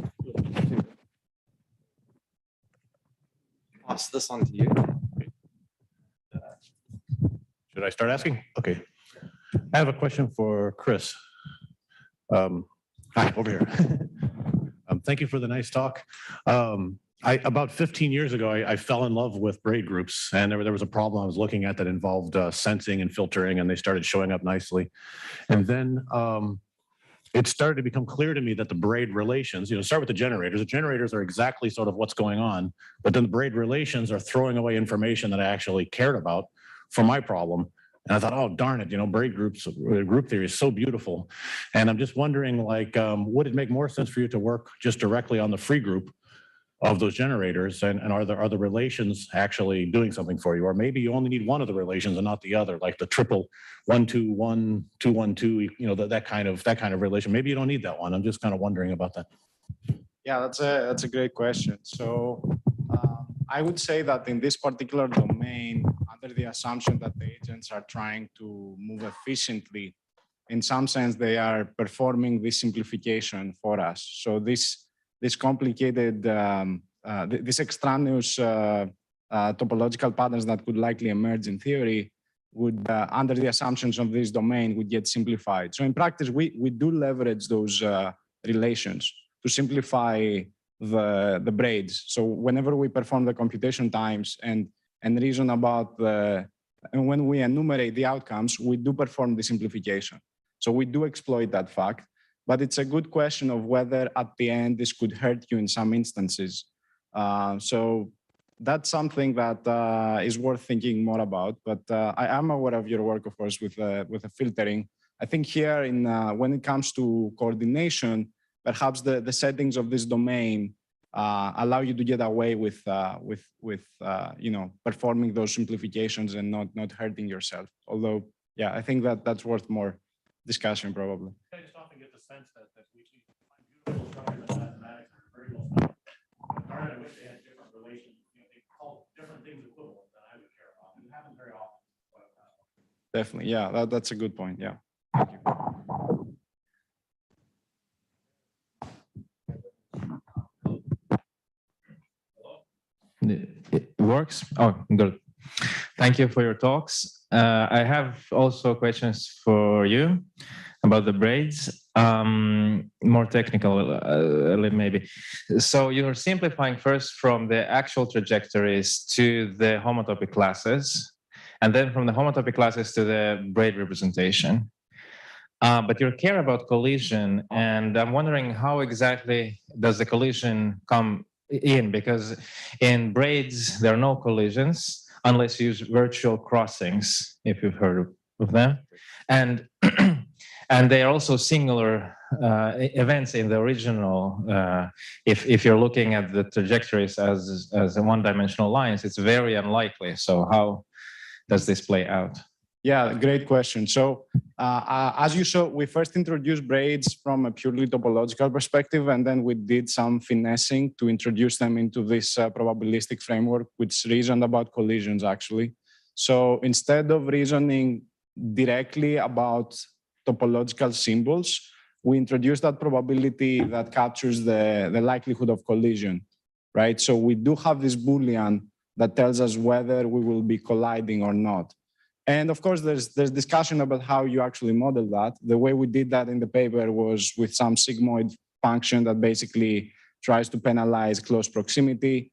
pass this on to you. Should I start asking? Okay. I have a question for Chris. Hi, over here. Thank you for the nice talk. About 15 years ago, I fell in love with braid groups, and there was a problem I was looking at that involved sensing and filtering, and they started showing up nicely. And then it started to become clear to me that the braid relations, start with the generators. The generators are exactly sort of what's going on, but then the braid relations are throwing away information that I actually cared about for my problem. And I thought, oh, darn it, braid groups, group theory is so beautiful. And I'm just wondering, would it make more sense for you to work just directly on the free group of those generators? And are the relations actually doing something for you? Or maybe you only need one of the relations and not the other, like the triple 1, 2, 1, 2, 1, 2, that kind of relation. Maybe you don't need that one. I'm just kind of wondering about that. Yeah, that's a great question. So I would say that in this particular domain, under the assumption that the agents are trying to move efficiently, in some sense, they are performing this simplification for us. So this complicated, this extraneous topological patterns that could likely emerge in theory would, under the assumptions of this domain, would get simplified. So in practice, we do leverage those relations to simplify the braids. So whenever we perform the computation times and reason about and when we enumerate the outcomes, we do perform the simplification. So we do exploit that fact, but it's a good question of whether at the end this could hurt you in some instances. So that's something that is worth thinking more about, but I am aware of your work, of course, with the filtering. I think here when it comes to coordination, perhaps the settings of this domain allow you to get away with performing those simplifications and not hurting yourself. Although, yeah, I think that's worth more discussion probably. I just often get the sense that we find beautiful structures in mathematics and very well studied. I wish they had different relations. They call different things equivalent than I would care about. It happens very often. But, definitely, yeah, that's a good point. Yeah, thank you. It works? Oh, good. Thank you for your talks. I have also questions for you about the braids, more technical maybe. So you're simplifying first from the actual trajectories to the homotopy classes, and then from the homotopy classes to the braid representation. But you care about collision, and I'm wondering how exactly does the collision come in, because in braids there are no collisions unless you use virtual crossings, if you've heard of them, and and they are also singular events in the original. If you're looking at the trajectories as one-dimensional lines, it's very unlikely. So how does this play out? Yeah, great question. So as you saw, we first introduced braids from a purely topological perspective, and then we did some finessing to introduce them into this probabilistic framework, which reasoned about collisions, actually. So instead of reasoning directly about topological symbols, we introduced that probability that captures the likelihood of collision, right? So we do have this Boolean that tells us whether we will be colliding or not. And of course, there's discussion about how you actually model that. The way we did that in the paper was with some sigmoid function that basically tries to penalize close proximity.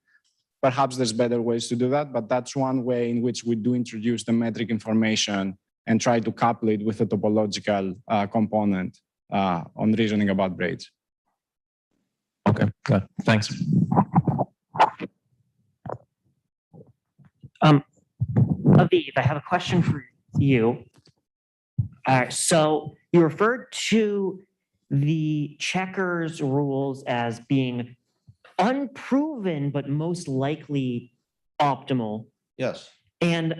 Perhaps there's better ways to do that, but that's one way in which we do introduce the metric information and try to couple it with a topological component on reasoning about braids. Okay, good. Thanks. Aviv, I have a question for you. So you referred to the checkers rules as being unproven, but most likely optimal. Yes. And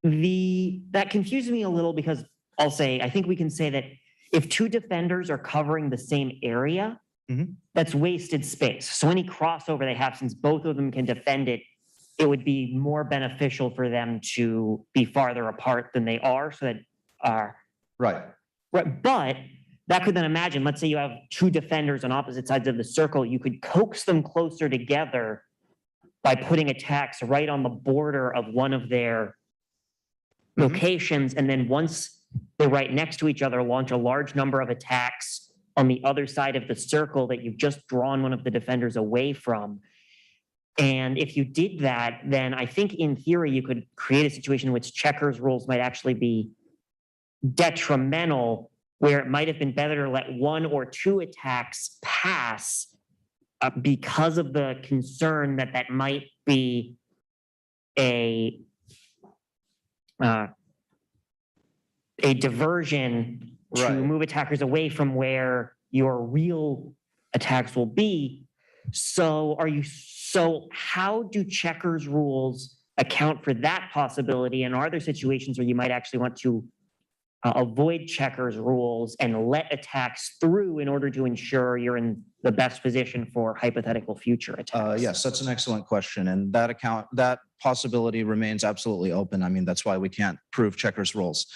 that confuses me a little because I'll say, I think we can say that if two defenders are covering the same area, that's wasted space. So any crossover they have, since both of them can defend it, it would be more beneficial for them to be farther apart than they are, so that Right. But that could then imagine, let's say you have two defenders on opposite sides of the circle, you could coax them closer together by putting attacks right on the border of one of their locations, and then once they're right next to each other, launch a large number of attacks on the other side of the circle that you've just drawn one of the defenders away from. And if you did that, then I think in theory, you could create a situation in which checkers rules might actually be detrimental, where it might have been better to let one or two attacks pass because of the concern that that might be a diversion to Right. move attackers away from where your real attacks will be. So how do checkers rules account for that possibility? And are there situations where you might actually want to avoid checkers rules and let attacks through in order to ensure you're in the best position for hypothetical future attacks? Yes, that's an excellent question. And that possibility remains absolutely open. I mean, that's why we can't prove checkers rules.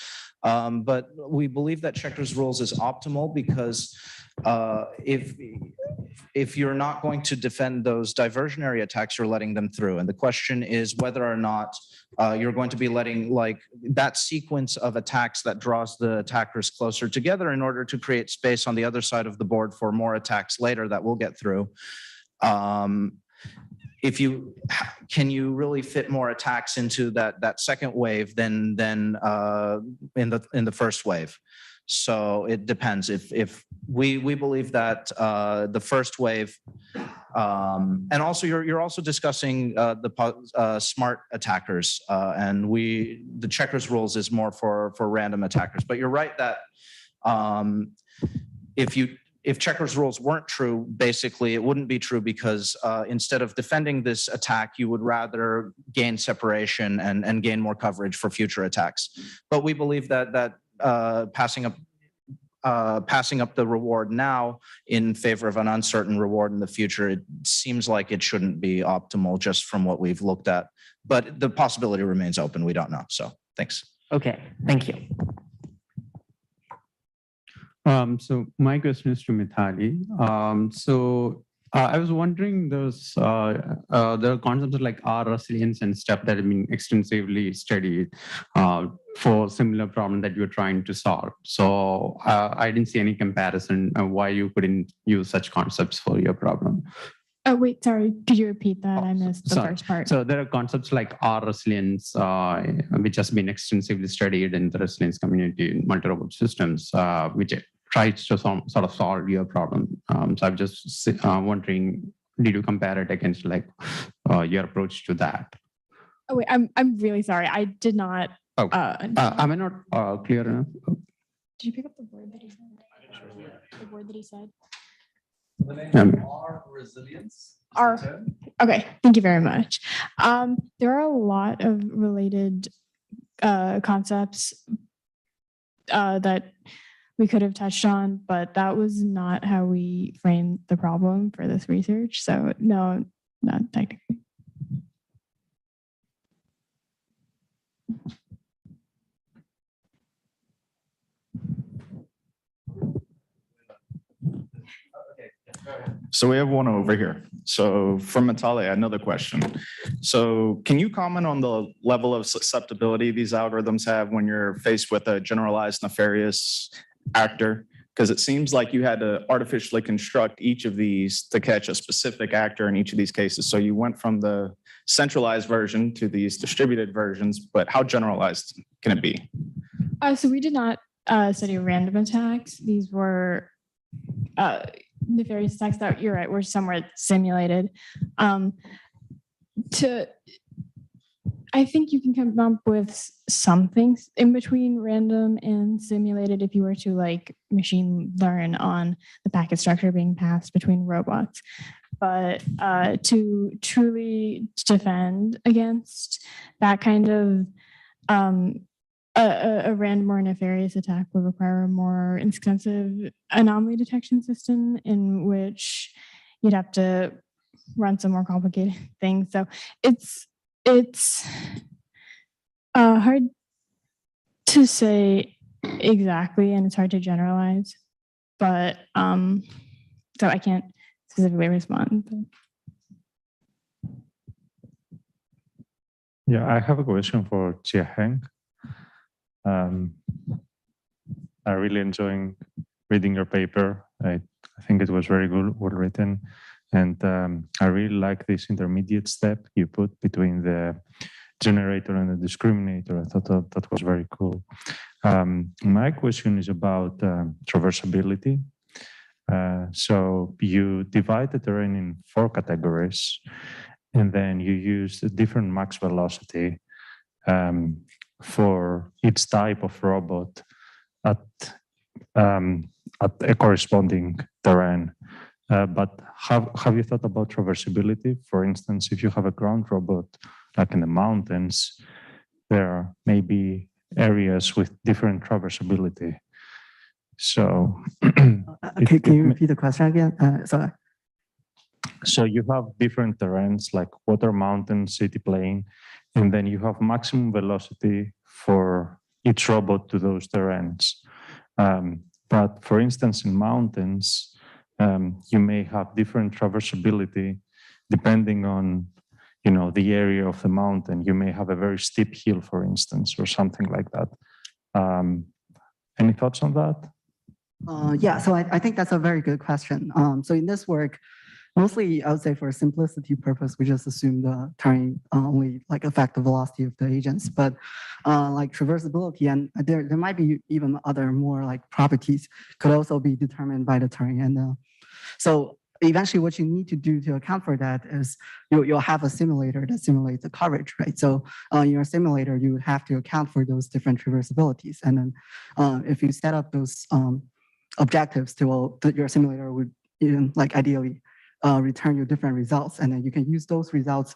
But we believe that checkers rules is optimal because if you're not going to defend those diversionary attacks, you're letting them through. And the question is whether or not you're going to be letting like that sequence of attacks that draws the attackers closer together in order to create space on the other side of the board for more attacks later that will get through. Can you really fit more attacks into that second wave than in the first wave? So it depends. If we believe that the first wave, and also you're also discussing the smart attackers, and the checkers rules is more for random attackers. But you're right that if checkers rules weren't true, basically it wouldn't be true because instead of defending this attack, you would rather gain separation and gain more coverage for future attacks. But we believe that passing up the reward now in favor of an uncertain reward in the future, it seems like it shouldn't be optimal just from what we've looked at. But the possibility remains open. We don't know. So thanks. Okay, thank you. So my question is to Mithali. I was wondering, there are concepts like R resilience and stuff that have been extensively studied for similar problem that you're trying to solve. So I didn't see any comparison of why you couldn't use such concepts for your problem. Oh, wait, sorry. Could you repeat that? I missed the first part. So there are concepts like R resilience, which has been extensively studied in the resilience community in multi-robot systems, which tries to sort of solve your problem. So I'm just wondering, did you compare it against like your approach to that? Oh, wait, I'm really sorry. I did not. Am I not clear enough? Did you pick up the word that he said? The word that he said? R resilience. Okay, thank you very much. There are a lot of related concepts that we could have touched on, but that was not how we framed the problem for this research. So no, not technically. So we have one over here. So from Mithali, another question. So can you comment on the level of susceptibility these algorithms have when you're faced with a generalized nefarious actor? Because it seems like you had to artificially construct each of these to catch a specific actor in each of these cases. So you went from the centralized version to these distributed versions, but how generalized can it be? So we did not study random attacks. These were nefarious attacks that, you're right, were somewhat simulated. I think you can come up with some things in between random and simulated if you were to like machine learn on the packet structure being passed between robots. But to truly defend against that kind of a random or nefarious attack would require a more extensive anomaly detection system in which you'd have to run some more complicated things. So it's hard to say exactly, and it's hard to generalize, but so I can't specifically respond. But. Yeah, I have a question for Jiaheng. I really enjoying reading your paper I think it was very good, well written. And I really like this intermediate step you put between the generator and the discriminator. I thought that was very cool. My question is about traversability. So you divide the terrain in 4 categories, and then you use a different max velocity for each type of robot at a corresponding terrain. But have you thought about traversability? For instance, if you have a ground robot, like in the mountains, there may be areas with different traversability. So, can you repeat the question again? Sorry. So you have different terrains like water, mountain, city, plain, and then you have maximum velocity for each robot to those terrains. But for instance, in mountains, you may have different traversability depending on, the area of the mountain. You may have a very steep hill, for instance, or something like that. Any thoughts on that? Yeah, so I think that's a very good question. So in this work, mostly I would say for simplicity purpose, we just assume the terrain only like affect the velocity of the agents, but like traversability, and there might be even other more like properties could also be determined by the terrain. And so eventually what you need to do to account for that is you'll have a simulator that simulates the coverage, right? So in your simulator, you would have to account for those different traversabilities. And then if you set up those objectives your simulator would like ideally return you different results, and then you can use those results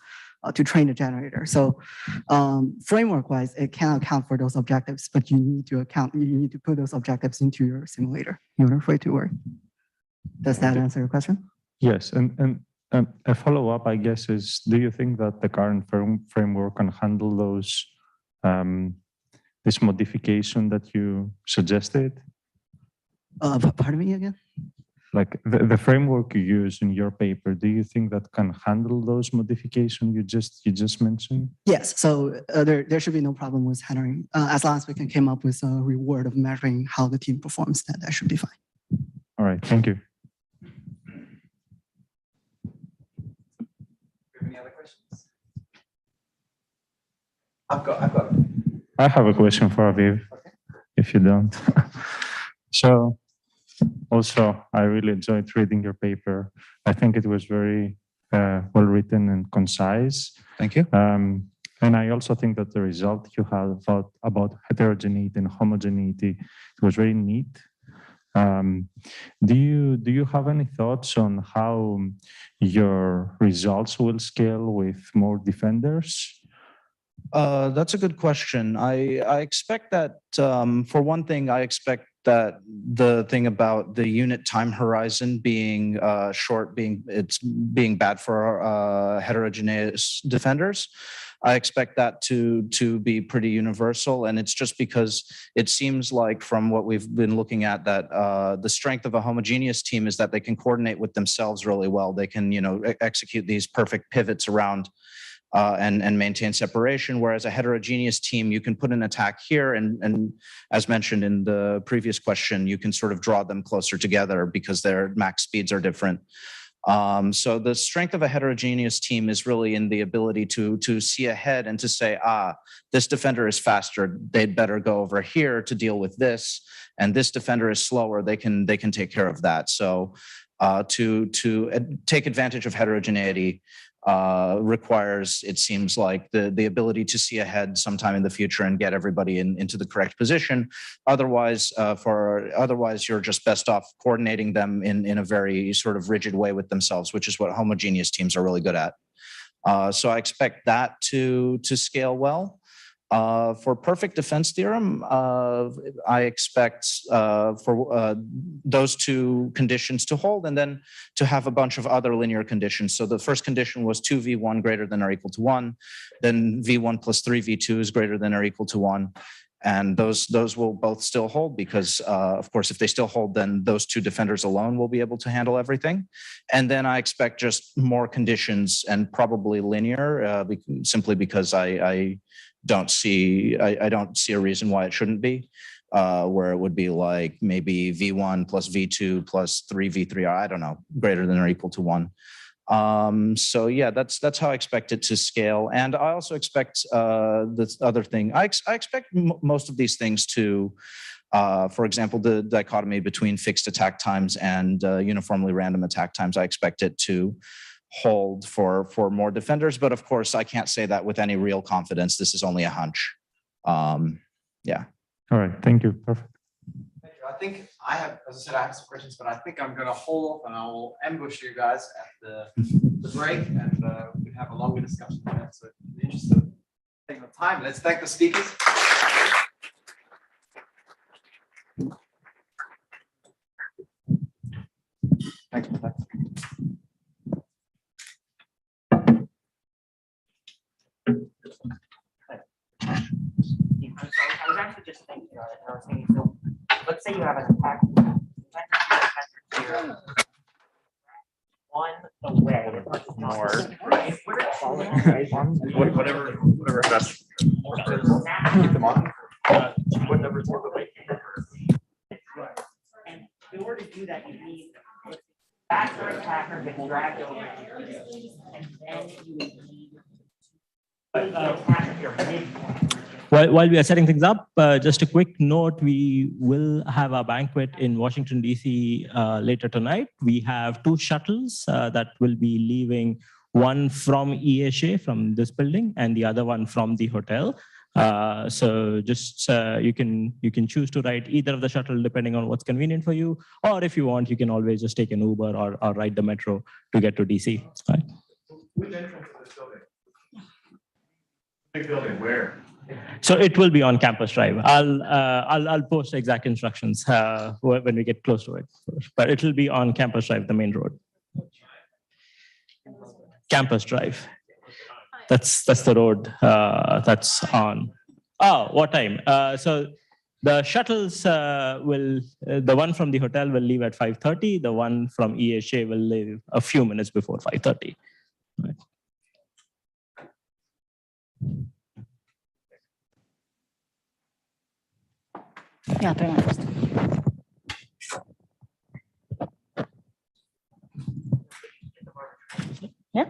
to train the generator. So framework-wise, it can account for those objectives, but you need to put those objectives into your simulator in order for it to work. Does that answer your question? Yes, and a follow-up, I guess, is: do you think that the current framework can handle those this modification that you suggested? Pardon me again? Like the framework you use in your paper, do you think that can handle those modifications you just mentioned? Yes. So there should be no problem with handling as long as we can come up with a reward of measuring how the team performs. That should be fine. All right. Thank you. Any other questions? I have a question for Aviv, okay, if you don't. So also, I really enjoyed reading your paper. I think it was very well written and concise. Thank you. And I also think that the result you had about heterogeneity and homogeneity was very neat. Do you have any thoughts on how your results will scale with more defenders? That's a good question. I expect that, for one thing, I expect that the thing about the unit time horizon being short, being bad for heterogeneous defenders. I expect that to be pretty universal, and it's just because it seems like from what we've been looking at that the strength of a homogeneous team is that they can coordinate with themselves really well. They can execute these perfect pivots around and maintain separation. Whereas a heterogeneous team, you can put an attack here, and as mentioned in the previous question, you can sort of draw them closer together because their max speeds are different. So the strength of a heterogeneous team is really in the ability to see ahead and to say, this defender is faster, they'd better go over here to deal with this, and this defender is slower, they can take care of that. So to take advantage of heterogeneity requires, it seems like, the ability to see ahead sometime in the future and get everybody into the correct position. Otherwise, you're just best off coordinating them in a very sort of rigid way with themselves, which is what homogeneous teams are really good at. So I expect that to scale well. For perfect defense theorem, I expect for those two conditions to hold, and then to have a bunch of other linear conditions. So the first condition was 2v1 greater than or equal to 1. Then v1 plus 3v2 is greater than or equal to 1. And those will both still hold because, of course, if they still hold, then those two defenders alone will be able to handle everything. And then I expect just more conditions and probably linear, simply because I don't see a reason why it shouldn't be. where it would be like maybe V1 plus V2 plus 3V3, I don't know, greater than or equal to 1. So yeah, that's how I expect it to scale. And I also expect this other thing. I expect most of these things to, for example, the dichotomy between fixed attack times and uniformly random attack times, I expect it to hold for more defenders. But of course, I can't say that with any real confidence. This is only a hunch. Yeah. All right, thank you. Perfect. Thank you. I think I have, as I said, I have some questions, but I think I'm going to hold off and I will ambush you guys at the break, and we have a longer discussion there. So in the interest of taking the time, let's thank the speakers. Thanks, thanks. I was actually just thinking about it, and I was thinking, so let's say you have an attack. One away. Right? Whatever best. Keep them on. And in order to do that, you need backer attacker gets dragged over here, and then you need attack your midpoint. While we are setting things up, just a quick note, we will have a banquet in Washington, D.C. Later tonight. We have 2 shuttles that will be leaving, one from ESA from this building and the other one from the hotel. So just you can choose to ride either of the shuttle depending on what's convenient for you, or if you want, you can always just take an Uber or ride the metro to get to DC. Right? Which entrance to this building? Big building, where? So it will be on Campus Drive. I'll post exact instructions when we get close to it, but it will be on Campus Drive, the main road. Campus Drive. That's the road that's on. Oh, what time? So the shuttles the one from the hotel will leave at 5:30. The one from ESA will leave a few minutes before 5:30. Right. Yeah, 3 minutes. Yeah.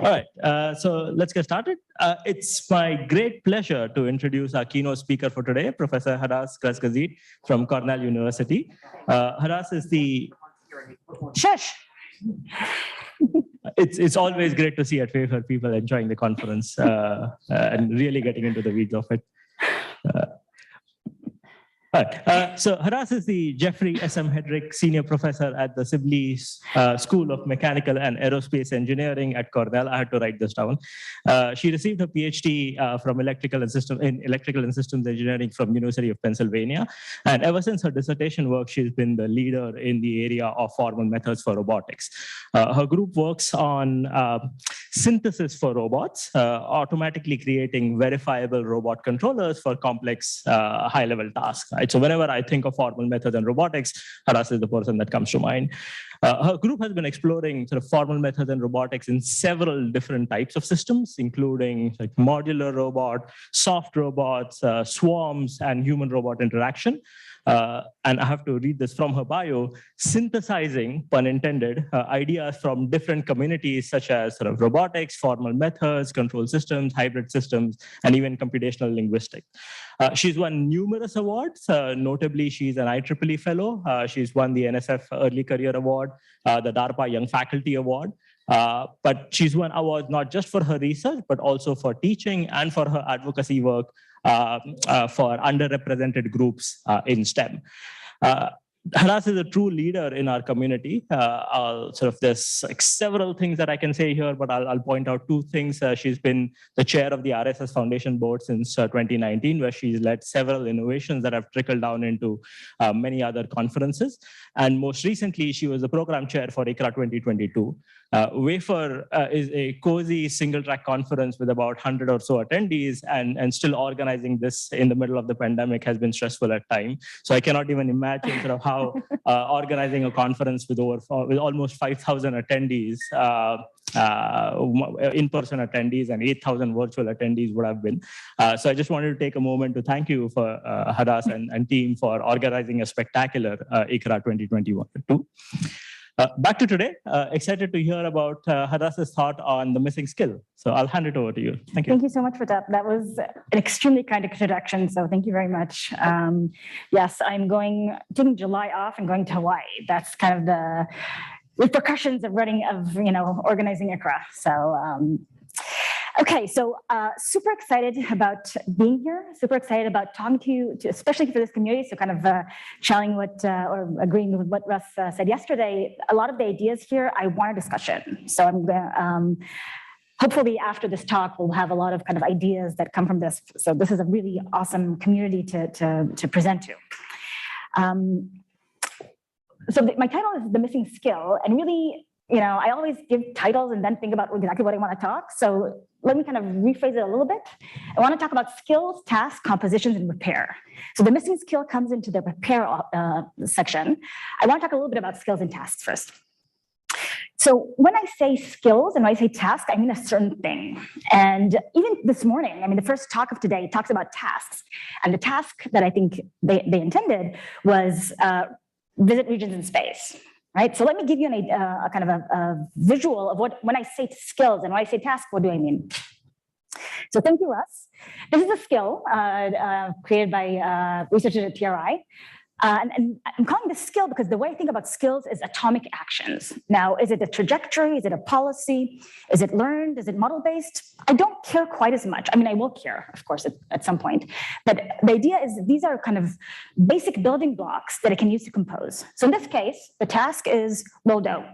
All right, so let's get started. It's my great pleasure to introduce our keynote speaker for today, Professor Haras Krazgazit from Cornell University. Haras is the... Shush! It's always great to see at WAFR people enjoying the conference and really getting into the weeds of it. So Haras is the Jeffrey S.M. Hedrick Senior Professor at the Sibley School of Mechanical and Aerospace Engineering at Cornell. I had to write this down. She received her PhD from Electrical and Systems Engineering from University of Pennsylvania. And ever since her dissertation work, she's been the leader in the area of formal methods for robotics. Her group works on synthesis for robots, automatically creating verifiable robot controllers for complex high-level tasks. Right? So whenever I think of formal methods and robotics, Haras is the person that comes to mind. Her group has been exploring sort of formal methods and robotics in several different types of systems, including like modular robot, soft robots, swarms, and human-robot interaction. And I have to read this from her bio, synthesizing, pun intended, ideas from different communities such as sort of robotics, formal methods, control systems, hybrid systems, and even computational linguistics. She's won numerous awards. Notably, she's an IEEE fellow. She's won the NSF Early Career Award, the DARPA Young Faculty Award. But she's won awards not just for her research, but also for teaching and for her advocacy work for underrepresented groups in STEM. Haras is a true leader in our community. There's like several things that I can say here, but I'll point out 2 things. She's been the chair of the RSS Foundation Board since 2019, where she's led several innovations that have trickled down into many other conferences. And most recently, she was the program chair for ICRA 2022. WAFR is a cozy single-track conference with about 100 or so attendees, and still organizing this in the middle of the pandemic has been stressful at times. So I cannot even imagine sort of how organizing a conference with almost 5,000 attendees in-person attendees and 8,000 virtual attendees would have been. So I just wanted to take a moment to thank you for Hadas and team for organizing a spectacular ICRA 2021-2. Back to today, excited to hear about Hadas's thought on the missing skill. So I'll hand it over to you. Thank you. Thank you so much for that. That was an extremely kind introduction. So thank you very much. Yes, I'm taking July off and going to Hawaii. That's kind of the repercussions of organizing ICRA. So okay, so super excited about being here, super excited about talking to you, especially for this community. So kind of challenging or agreeing with what Russ said yesterday. A lot of the ideas here, I want a discussion. So I'm going to, hopefully after this talk, we'll have a lot of kind of ideas that come from this. So this is a really awesome community to present to. So my title is The Missing Skill, and really, I always give titles and then think about exactly what I want to talk. So let me kind of rephrase it a little bit. I want to talk about skills, tasks, compositions, and repair. So the missing skill comes into the repair section. I want to talk a little bit about skills and tasks first. So when I say skills and when I say task, I mean a certain thing. And even this morning, the first talk of today talks about tasks. And the task that I think they intended was visit regions in space. Right, so let me give you a kind of a visual of when I say skills and when I say task, what do I mean? So thank you, Russ. This is a skill created by researchers at TRI. And I'm calling this skill because the way I think about skills is atomic actions. Now, is it a trajectory? Is it a policy? Is it learned? Is it model-based? I don't care quite as much. I will care, of course, at some point. But the idea is that these are kind of basic building blocks that I can use to compose. So in this case, the task is roll dough,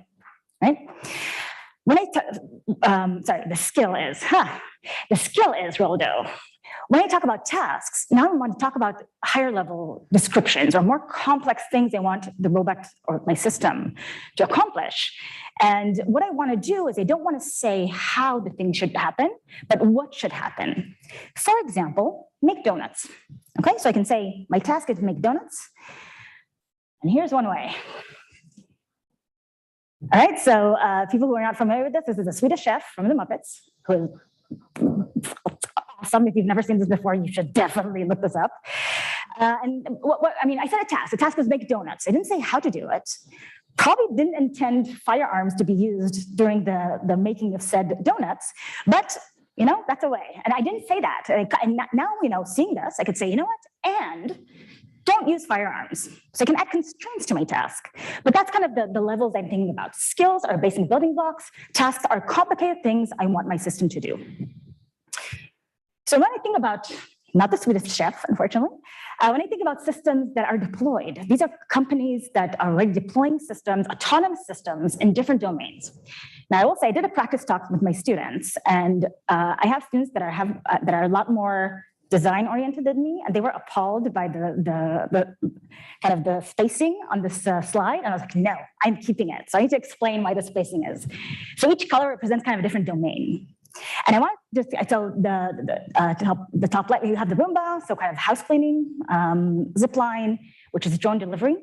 right? When the skill is roll dough. When I talk about tasks, now I want to talk about higher level descriptions or more complex things I want the robot or my system to accomplish. And what I want to do is I don't want to say how the thing should happen, but what should happen. For example, make donuts. Okay, so I can say my task is to make donuts. And here's one way. All right, so people who are not familiar with this is a Swedish chef from the Muppets who awesome. If you've never seen this before, you should definitely look this up. And I said a task. The task was make donuts. I didn't say how to do it. Probably didn't intend firearms to be used during the making of said donuts, but that's a way. And I didn't say that. And now, seeing this, I could say, and don't use firearms. So I can add constraints to my task. But that's kind of the levels I'm thinking about. Skills are basic building blocks. Tasks are complicated things I want my system to do. So when I think about, not the Swedish chef, unfortunately, when I think about systems that are deployed, these are companies that are already deploying systems, autonomous systems in different domains. Now, I will say I did a practice talk with my students, and I have students that are a lot more design-oriented than me, and they were appalled by the kind of the spacing on this slide. And I was like, no, I'm keeping it. So I need to explain why the spacing is. So each color represents kind of a different domain. And I want to to help the top left, you have the Roomba, so kind of house cleaning, Zipline, which is drone delivery.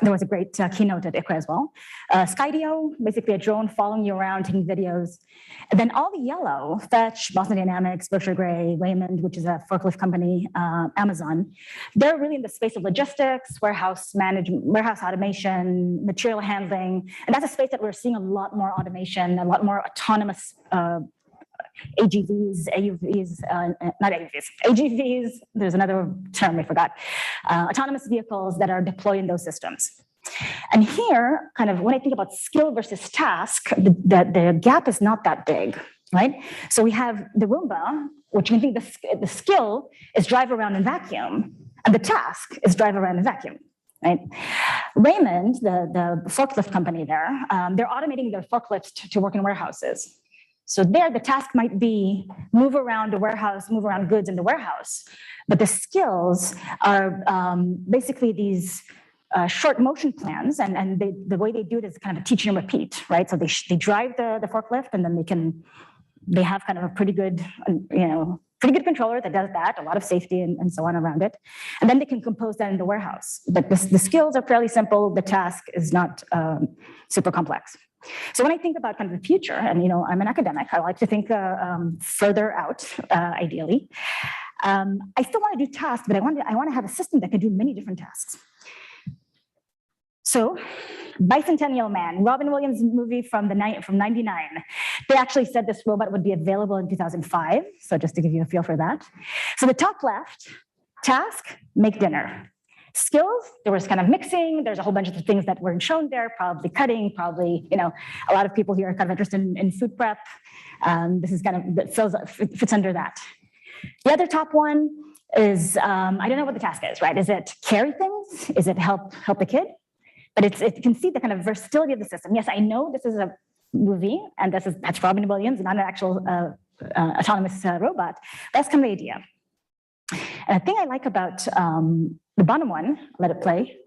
There was a great keynote at ICRA as well. Skydio, basically a drone following you around, taking videos. And then all the yellow, Fetch, Boston Dynamics, Berkshire Grey, Raymond, which is a forklift company, Amazon, they're really in the space of logistics, warehouse management, warehouse automation, material handling. And that's a space that we're seeing a lot more automation, a lot more autonomous AGVs, AUVs, not AUVs, AGVs, there's another term I forgot, autonomous vehicles that are deployed in those systems. And here, kind of when I think about skill versus task, the gap is not that big, right? So we have the Roomba, which you can think the skill is drive around and vacuum, and the task is drive around and vacuum. Right? Raymond, the forklift company there, they're automating their forklifts to work in warehouses. So there, the task might be move around the warehouse, move around goods in the warehouse. But the skills are basically these short motion plans, and the way they do it is kind of a teach and repeat, right? So they drive the forklift, and then they have kind of a pretty good, pretty good controller that does that, a lot of safety and so on around it. And then they can compose that in the warehouse. But the skills are fairly simple. The task is not super complex. So when I think about kind of the future, and I'm an academic, I like to think further out, ideally. I still want to do tasks, but I want to have a system that can do many different tasks. So, Bicentennial Man, Robin Williams movie from 99. They actually said this robot would be available in 2005. So just to give you a feel for that. So the top left, task, make dinner. Skills, there was kind of mixing. There's a whole bunch of things that weren't shown there, probably cutting, probably, a lot of people here are kind of interested in food prep. This is kind of, that fits under that. The other top one is, I don't know what the task is, right? Is it carry things? Is it help the kid? But it can see the kind of versatility of the system. Yes, I know this is a movie, and that's Robin Williams, not an actual autonomous robot. That's kind of the idea. And the thing I like about the bottom one, let it play.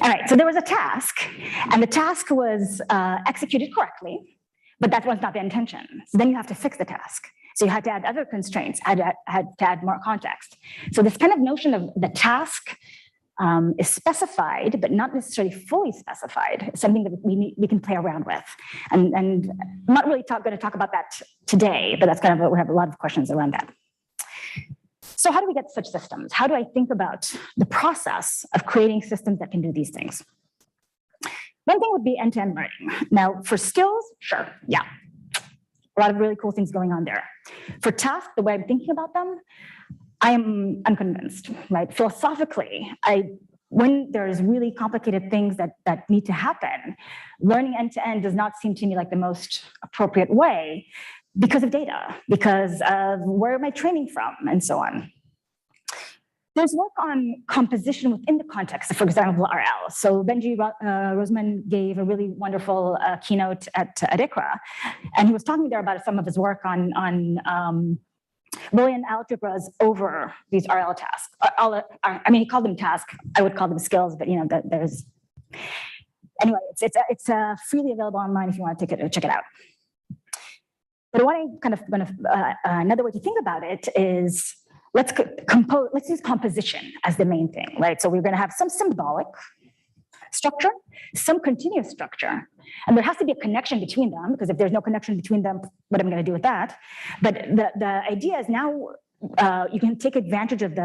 All right, so there was a task, and the task was executed correctly, but that was not the intention. So then you have to fix the task. So you had to add other constraints, had to add more context. So this kind of notion of the task is specified, but not necessarily fully specified, is something that we can play around with. And I'm not really going to talk about that today, but that's kind of what we have a lot of questions around that. So how do we get such systems? How do I think about the process of creating systems that can do these things? One thing would be end-to-end learning. Now, for skills, sure, yeah. A lot of really cool things going on there. For tasks, the way I'm thinking about them, I am unconvinced, right? Philosophically, when there's really complicated things that need to happen, learning end-to-end does not seem to me like the most appropriate way because of data, because of where am I training from, and so on. There's work on composition within the context, for example, RL. So Benji Roseman gave a really wonderful keynote at ICRA, and he was talking there about some of his work on Boolean algebras over these RL tasks. I mean, he called them tasks. I would call them skills, but there's anyway. It's freely available online if you want to check it out. But what I kind of another way to think about it is let's use composition as the main thing, right? So we're going to have some symbolic structure, some continuous structure, and there has to be a connection between them, because if there's no connection between them, what am I going to do with that? But the idea is now you can take advantage of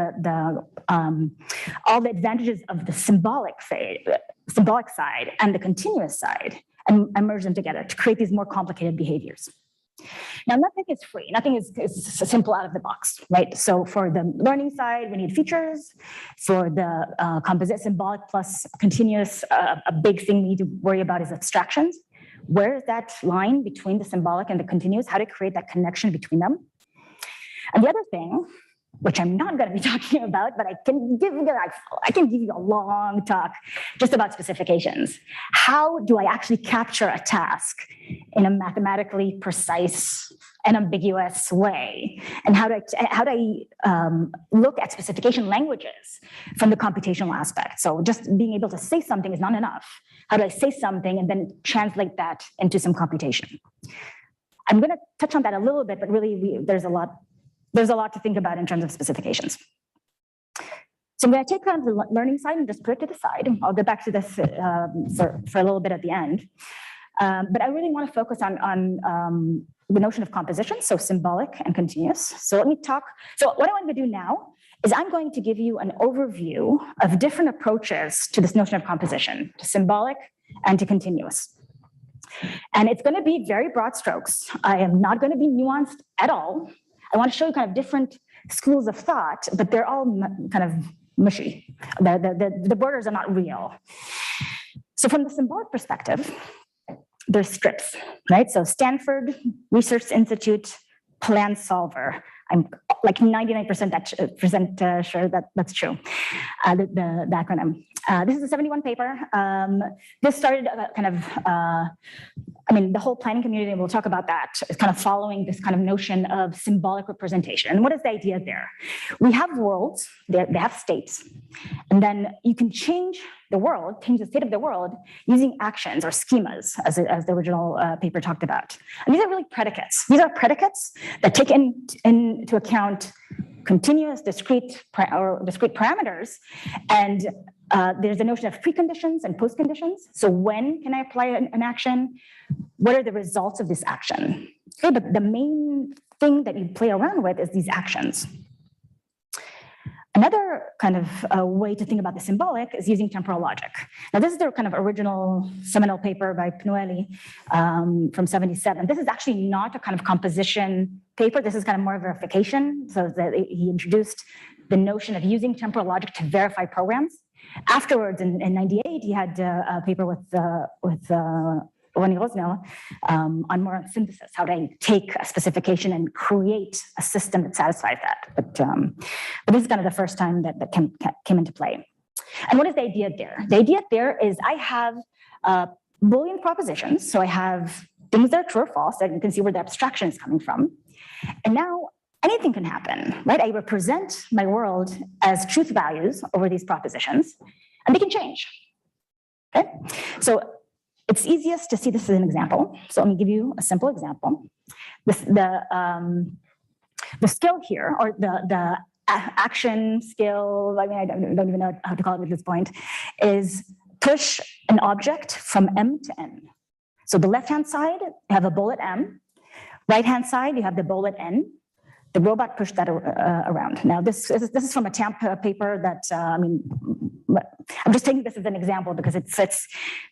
all the advantages of the symbolic side and the continuous side, and merge them together to create these more complicated behaviors. Now, nothing is free. Nothing is simple out of the box, right? So for the learning side, we need features. For the composite, symbolic plus continuous, a big thing we need to worry about is abstractions. Where is that line between the symbolic and the continuous? How to create that connection between them? And the other thing, which I'm not going to be talking about, but I can give you a long talk just about specifications. How do I actually capture a task in a mathematically precise and ambiguous way? And how do I look at specification languages from the computational aspect? So just being able to say something is not enough. How do I say something and then translate that into some computation? I'm going to touch on that a little bit, but really there's a lot to think about in terms of specifications. So I'm going to take on the learning side and just put it to the side. I'll get back to this for a little bit at the end. But I really want to focus on the notion of composition, so symbolic and continuous. So let me talk. So what I want to do now is I'm going to give you an overview of different approaches to this notion of composition, to symbolic and to continuous. And it's going to be very broad strokes. I am not going to be nuanced at all. I want to show you kind of different schools of thought, but they're all kind of mushy. The borders are not real. So from the symbolic perspective, there's strips, right? So Stanford Research Institute Plan Solver. I'm like 99% sure that that's true, the acronym. This is a 71 paper. This started kind of, the whole planning community, and we'll talk about that, is kind of following this kind of notion of symbolic representation. And what is the idea there? We have worlds, they have states, and And then you can change the world, change the state of the world using actions or schemas, as the original paper talked about. And these are really predicates. These are predicates that take into account continuous, discrete parameters. And there's the notion of preconditions and postconditions. So when can I apply an action? What are the results of this action? Okay, but the main thing that you play around with is these actions. Another kind of way to think about the symbolic is using temporal logic. Now, this is the kind of original seminal paper by Pnueli from '77. This is actually not a kind of composition paper. This is kind of more verification. So that he introduced the notion of using temporal logic to verify programs. Afterwards, in '98, he had a paper with Ronnie Rosnell on more on synthesis, how to take a specification and create a system that satisfies that. But this is kind of the first time that came into play. And what is the idea there? The idea there is I have Boolean propositions. So I have things that are true or false, that you can see where the abstraction is coming from. And now anything can happen, right? I represent my world as truth values over these propositions, and they can change. Okay? So it's easiest to see this as an example. So let me give you a simple example. The skill here, or the action skill, I mean, I don't even know how to call it at this point, is push an object from M to N. So the left-hand side, you have a bullet M. Right-hand side, you have the bullet N. The robot pushed that around. Now, this is from a TAMP paper that, I mean, I'm just taking this as an example because it fits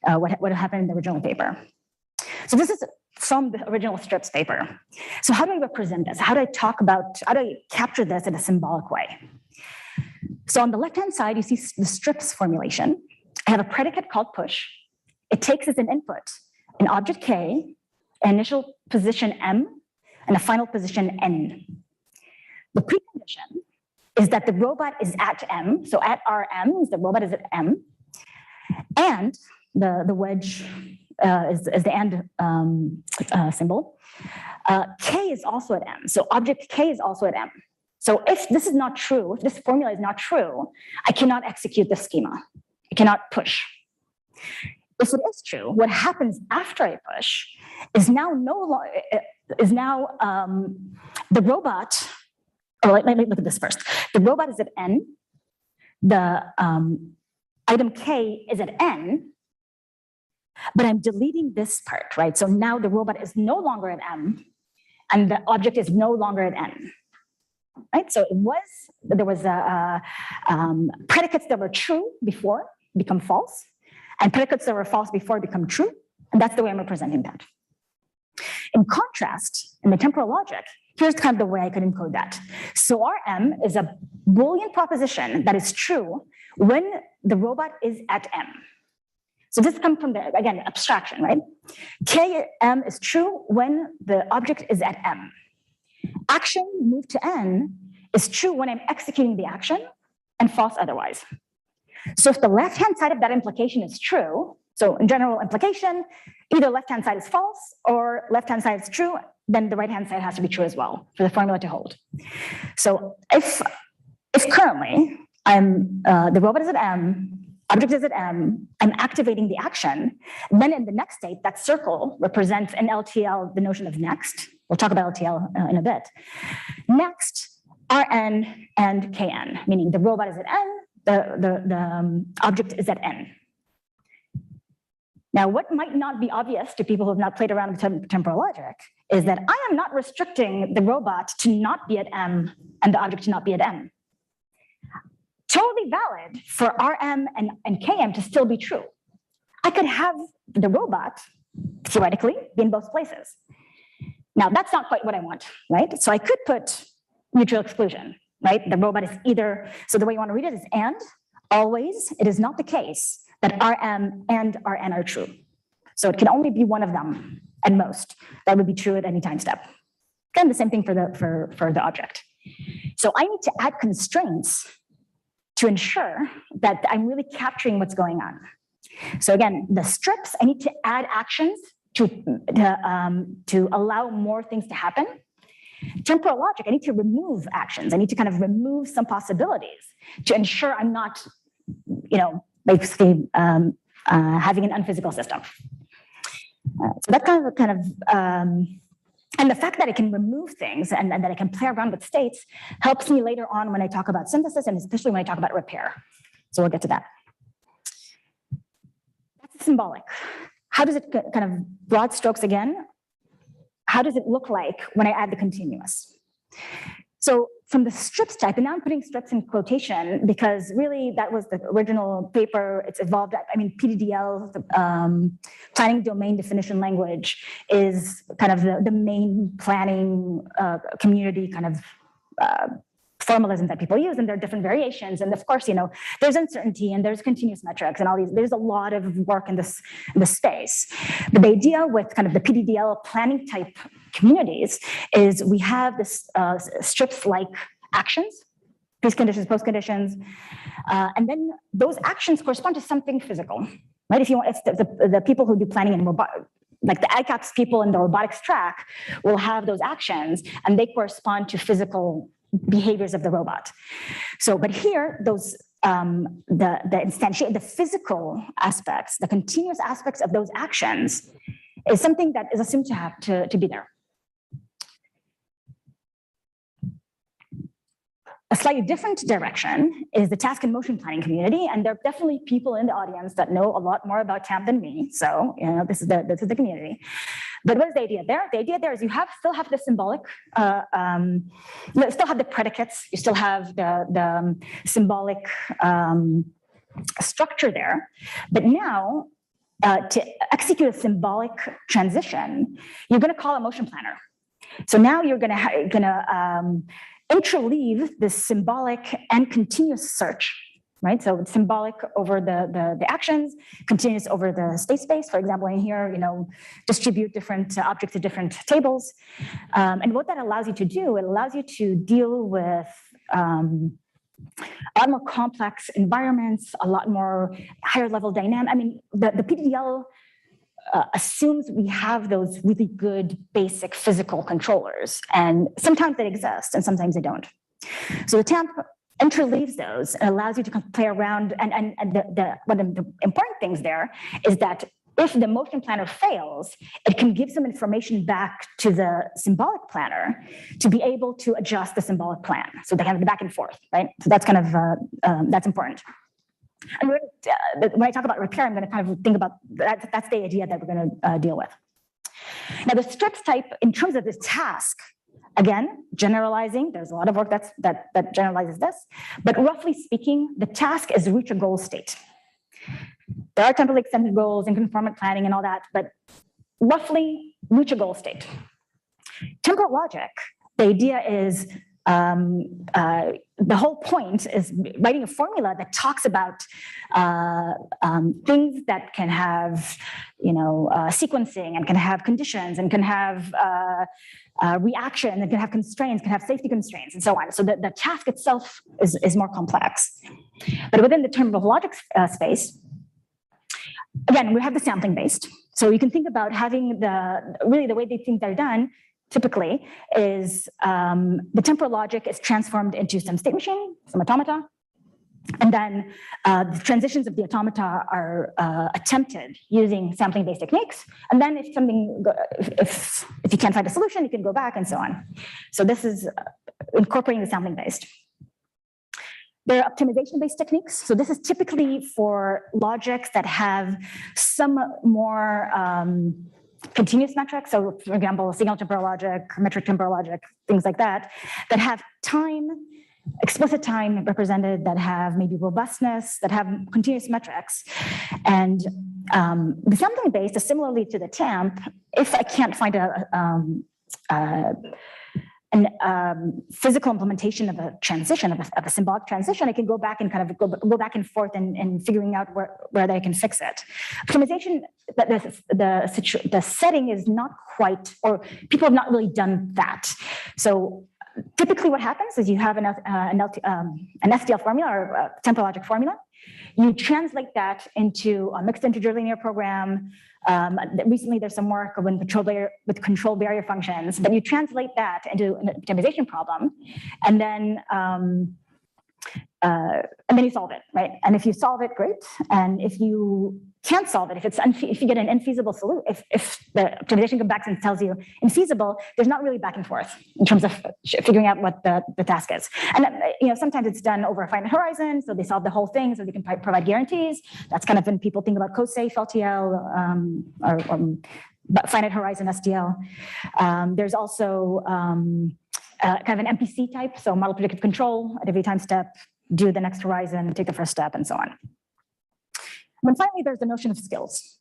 what happened in the original paper. So this is from the original strips paper. So how do I represent this? How do I capture this in a symbolic way? So on the left-hand side, you see the strips formulation. I have a predicate called push. It takes as an input an object K, an initial position M, and a final position N. The precondition is that the robot is at M, so at Rm, the robot is at M, and the wedge is the and symbol. K is also at M, so object K is also at M. So if this is not true, if this formula is not true, I cannot execute the schema. I cannot push. If it is true, what happens after I push is now the robot. Oh, let me look at this first. The robot is at N. The item K is at N, but I'm deleting this part, right? So now the robot is no longer at M, and the object is no longer at N, right? So there was predicates that were true before become false, and predicates that were false before become true, and that's the way I'm representing that. In contrast, in the temporal logic, here's kind of the way I could encode that. So Rm is a Boolean proposition that is true when the robot is at M. So this comes from the, again, abstraction, right? Km is true when the object is at M. Action move to N is true when I'm executing the action and false otherwise. So if the left-hand side of that implication is true, so in general implication, either left-hand side is false or left-hand side is true, then the right-hand side has to be true as well for the formula to hold. So if currently the robot is at M, object is at M, I'm activating the action, then in the next state, that circle represents an LTL, the notion of next. We'll talk about LTL in a bit. Next, Rn and Kn, meaning the robot is at N, the object is at N. Now, what might not be obvious to people who have not played around with temporal logic is that I am not restricting the robot to not be at M and the object to not be at M. Totally valid for Rm and Km to still be true. I could have the robot, theoretically, be in both places. Now, that's not quite what I want, right? So I could put mutual exclusion, right? The robot is either, so the way you want to read it is and, always, it is not the case that Rm and Rn are true. So it can only be one of them at most. That would be true at any time step. Again, the same thing for the object. So I need to add constraints to ensure that I'm really capturing what's going on. So again, the strips, I need to add actions to allow more things to happen. Temporal logic, I need to remove actions. I need to kind of remove some possibilities to ensure I'm not basically having an unphysical system. So that and the fact that it can remove things and that it can play around with states helps me later on when I talk about synthesis and especially when I talk about repair. So we'll get to that. That's symbolic. How does it kind of broad strokes again? How does it look like when I add the continuous? So from the strips type, and now I'm putting strips in quotation because really that was the original paper. It's evolved. I mean, PDDL, the planning domain definition language, is kind of the main planning community kind of formalism that people use, and there are different variations. And of course, there's uncertainty and there's continuous metrics and all these. There's a lot of work in this space. But the idea with kind of the PDDL planning type communities is we have this strips like actions, preconditions, postconditions, and then those actions correspond to something physical, right? If the people who do planning in like the ICAPS people in the robotics track will have those actions, and they correspond to physical behaviors of the robot. So, but here, those the physical aspects, the continuous aspects of those actions, is something that is assumed to have to be there. A slightly different direction is the task and motion planning community, and there are definitely people in the audience that know a lot more about TAMP than me. So, this is the community. But what is the idea there? The idea there is you still have the symbolic, you still have the predicates, you still have the symbolic structure there. But now, to execute a symbolic transition, you're going to call a motion planner. So now you're going to interleave this symbolic and continuous search. Right, so it's symbolic over the actions, continuous over the state space. For example, in here, distribute different objects to different tables. And what that allows you to do, it allows you to deal with a lot more complex environments, a lot more higher level dynamic. I mean, the PDDL assumes we have those really good basic physical controllers, and sometimes they exist and sometimes they don't. So the TAMP interleaves those and allows you to play around. And one of the important things there is that if the motion planner fails, it can give some information back to the symbolic planner to be able to adjust the symbolic plan. So they have the back and forth, right? So that's kind of, that's important. And when I talk about repair, I'm going to kind of think about that. That's the idea that we're going to deal with. Now, the strips type, in terms of this task, again, generalizing, there's a lot of work that generalizes this, but roughly speaking, the task is reach a goal state. There are temporally extended goals and conformant planning and all that, but roughly reach a goal state. Temporal logic, the idea is the whole point is writing a formula that talks about things that can have, sequencing and can have conditions and can have reaction and can have constraints, can have safety constraints and so on. So the task itself is more complex. But within the temporal logic space, again, we have the sampling based. So you can think about having the way these things are done typically is the temporal logic is transformed into some state machine, some automata, and then the transitions of the automata are attempted using sampling-based techniques. And then if you can't find a solution, you can go back and so on. So this is incorporating the sampling-based. There are optimization-based techniques. So this is typically for logics that have some more continuous metrics. So for example, signal temporal logic, metric temporal logic, things like that, that have time, explicit time represented, that have maybe robustness, that have continuous metrics. And the sampling based is similarly to the TAMP. If I can't find a physical implementation of a transition, of a symbolic transition, I can go back and kind of go back and forth and figuring out where I can fix it. Optimization, the setting is not quite, or people have not really done that. So typically what happens is you have an STL formula or a temporal logic formula. You translate that into a mixed integer linear program. Recently, there's some work with control barrier functions, but you translate that into an optimization problem, and then and then you solve it, right? And if you solve it, great. And if you can't solve it, if you get an infeasible solution, if the optimization comes back and tells you infeasible, there's not really back and forth in terms of figuring out what the task is. And sometimes it's done over a finite horizon, so they solve the whole thing, so they can provide guarantees. That's kind of when people think about code-safe LTL or finite horizon STL. There's also kind of an MPC type, so model predictive control at every time step, do the next horizon, take the first step, and so on. And then finally, there's the notion of skills.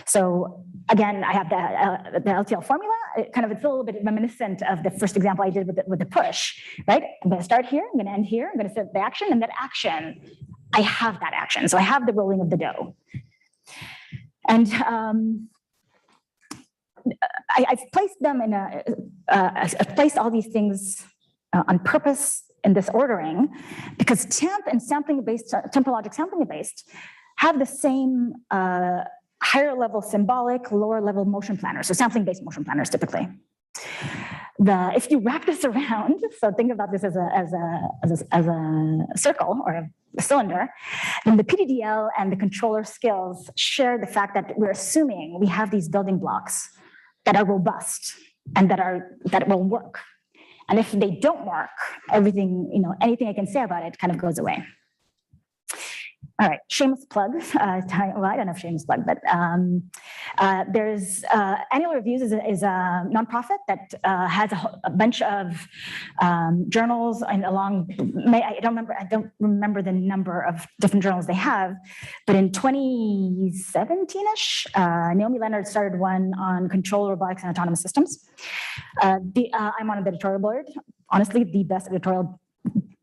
So again, I have the LTL formula. It's a little bit reminiscent of the first example I did with the push, right? I'm going to start here, I'm going to end here, I'm going to set the action, and that action, I have that action. So I have the rolling of the dough. And I've placed them in I've placed all these things on purpose in this ordering because TAMP and temporal logic sampling based have the same higher level symbolic, lower level motion planners, so sampling based motion planners typically. If you wrap this around, so think about this as a circle or a cylinder, then the PDDL and the controller skills share the fact that we're assuming we have these building blocks that are robust and that will work. And if they don't work, everything, anything I can say about it kind of goes away. All right, shameless plug. Well, I don't know if shameless plug, but there's Annual Reviews is a nonprofit that has a bunch of journals and I don't remember the number of different journals they have, but in 2017-ish, Naomi Leonard started one on control robotics and autonomous systems. I'm on the editorial board. Honestly, the best editorial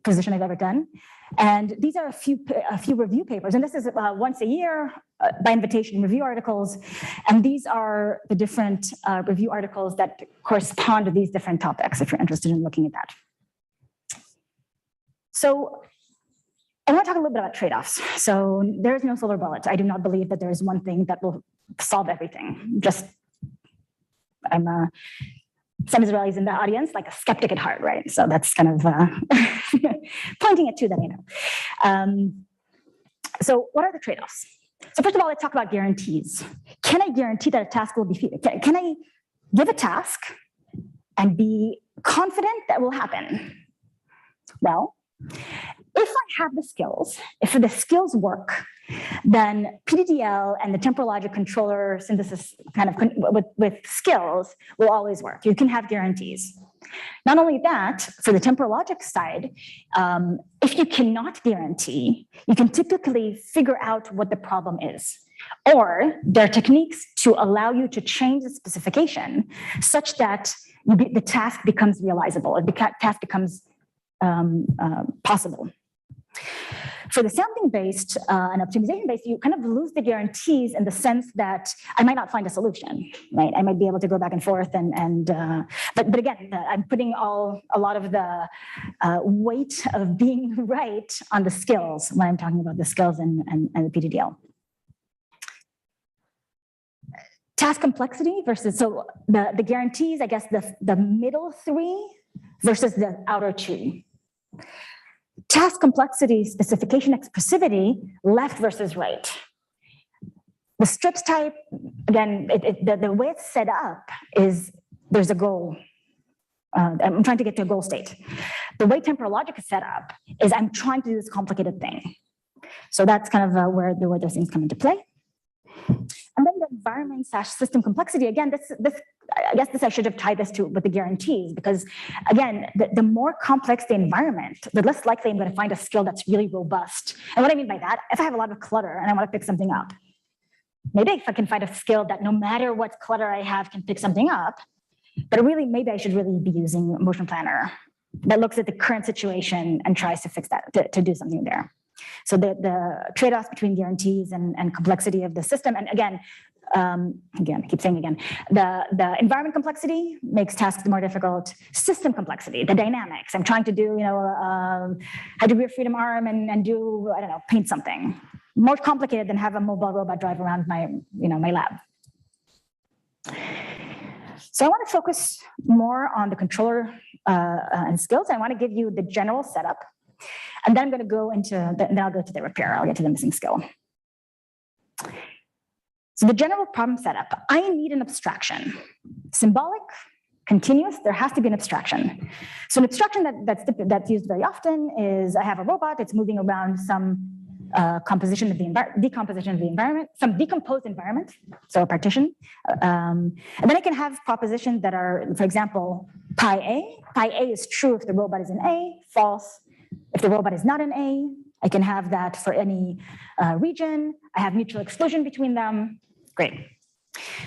position I've ever done. And these are a few review papers, and this is once a year by invitation review articles. And these are the different review articles that correspond to these different topics, if you're interested in looking at that. So I want to talk a little bit about trade-offs. So there is no silver bullet. I do not believe that there is one thing that will solve everything. Some Israelis in the audience, like a skeptic at heart, right? So that's kind of pointing at two that I know. So what are the trade-offs? So first of all, let's talk about guarantees. Can I guarantee that a task will be feasible? Can I give a task and be confident that will happen? Well, if I have the skills, if the skills work, then PDDL and the temporal logic controller synthesis kind of with skills will always work. You can have guarantees. Not only that, for the temporal logic side, if you cannot guarantee, you can typically figure out what the problem is. Or there are techniques to allow you to change the specification such that the task becomes realizable, or the task becomes possible. For the sampling-based and optimization-based, you kind of lose the guarantees in the sense that I might not find a solution, right? I might be able to go back and forth, but again, I'm putting a lot of the weight of being right on the skills when I'm talking about the skills and the PDDL. Task complexity versus, so the guarantees, I guess the middle three versus the outer two. Task complexity, specification expressivity, left versus right. The strips type, again, the way it's set up is there's a goal. I'm trying to get to a goal state. The way temporal logic is set up is I'm trying to do this complicated thing. So that's kind of where those things come into play. And then the environment/system complexity, again, I guess I should have tied this with the guarantees, because again, the more complex the environment, the less likely I'm going to find a skill that's really robust. And what I mean by that, if I have a lot of clutter and I want to pick something up, maybe if I can find a skill that no matter what clutter I have can pick something up, but really maybe I should really be using a motion planner that looks at the current situation and tries to fix that, to do something there. So the trade-offs between guarantees and complexity of the system, and again, I keep saying again, the environment complexity makes tasks more difficult. System complexity, the dynamics. I'm trying to do, a degree of freedom arm and do, I don't know, paint something. More complicated than have a mobile robot drive around my lab. So I want to focus more on the controller and skills. I want to give you the general setup And then I'm going to go into, then I'll go to the repair. I'll get to the missing skill. So the general problem setup, I need an abstraction. Symbolic, continuous, there has to be an abstraction. So an abstraction that's used very often is I have a robot, it's moving around some decomposition of the environment, some decomposed environment, so a partition. And then I can have propositions that are, for example, pi A is true if the robot is in A, false if the robot is not in A. I can have that for any region. I have mutual exclusion between them. Great.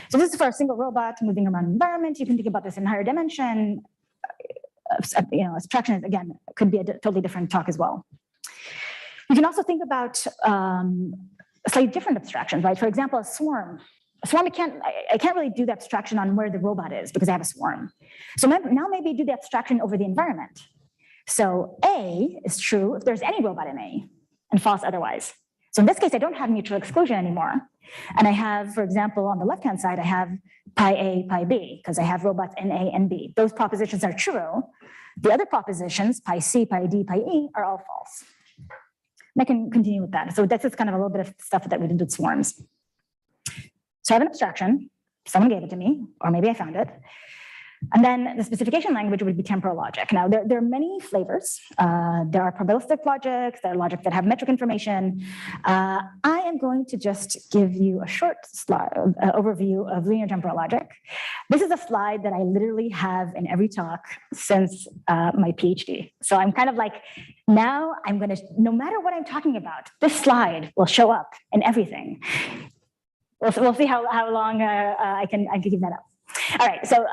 So this is for a single robot moving around an environment. You can think about this in higher dimension. Abstraction is, again, could be a totally different talk as well. You can also think about slightly different abstractions, right? For example, a swarm. A swarm, I can't really do the abstraction on where the robot is because I have a swarm. So now maybe do the abstraction over the environment. So A is true if there's any robot in A, and false otherwise. So in this case, I don't have mutual exclusion anymore. And I have, for example, on the left-hand side, I have pi A, pi B, because I have robots in A and B. Those propositions are true. The other propositions, pi C, pi D, pi E, are all false. And I can continue with that. So that's just kind of a little bit of stuff that we did with swarms. So I have an abstraction. Someone gave it to me, or maybe I found it. And then the specification language would be temporal logic. Now, there are many flavors. There are probabilistic logics, there are logic that have metric information. I am going to just give you a short slide, overview of linear temporal logic. This is a slide that I literally have in every talk since my PhD. So I'm kind of like, now I'm going to, no matter what I'm talking about, this slide will show up in everything. We'll see how long I can keep that up. All right, so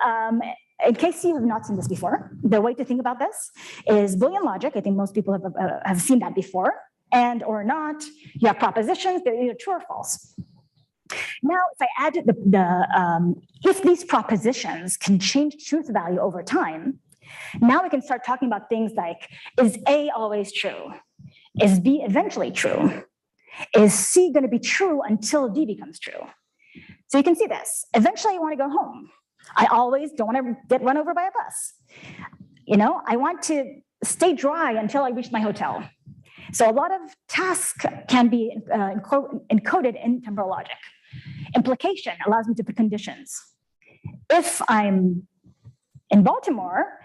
in case you have not seen this before, the way to think about this is Boolean logic. I think most people have seen that before, and or not. You have propositions, they're either true or false. Now, if I add if these propositions can change truth value over time, now we can start talking about things like, is A always true? Is B eventually true? Is C going to be true until D becomes true? So you can see this. Eventually, you want to go home. I always don't want to get run over by a bus. I want to stay dry until I reach my hotel. So a lot of tasks can be encoded in temporal logic. Implication allows me to put conditions. If I'm in Baltimore,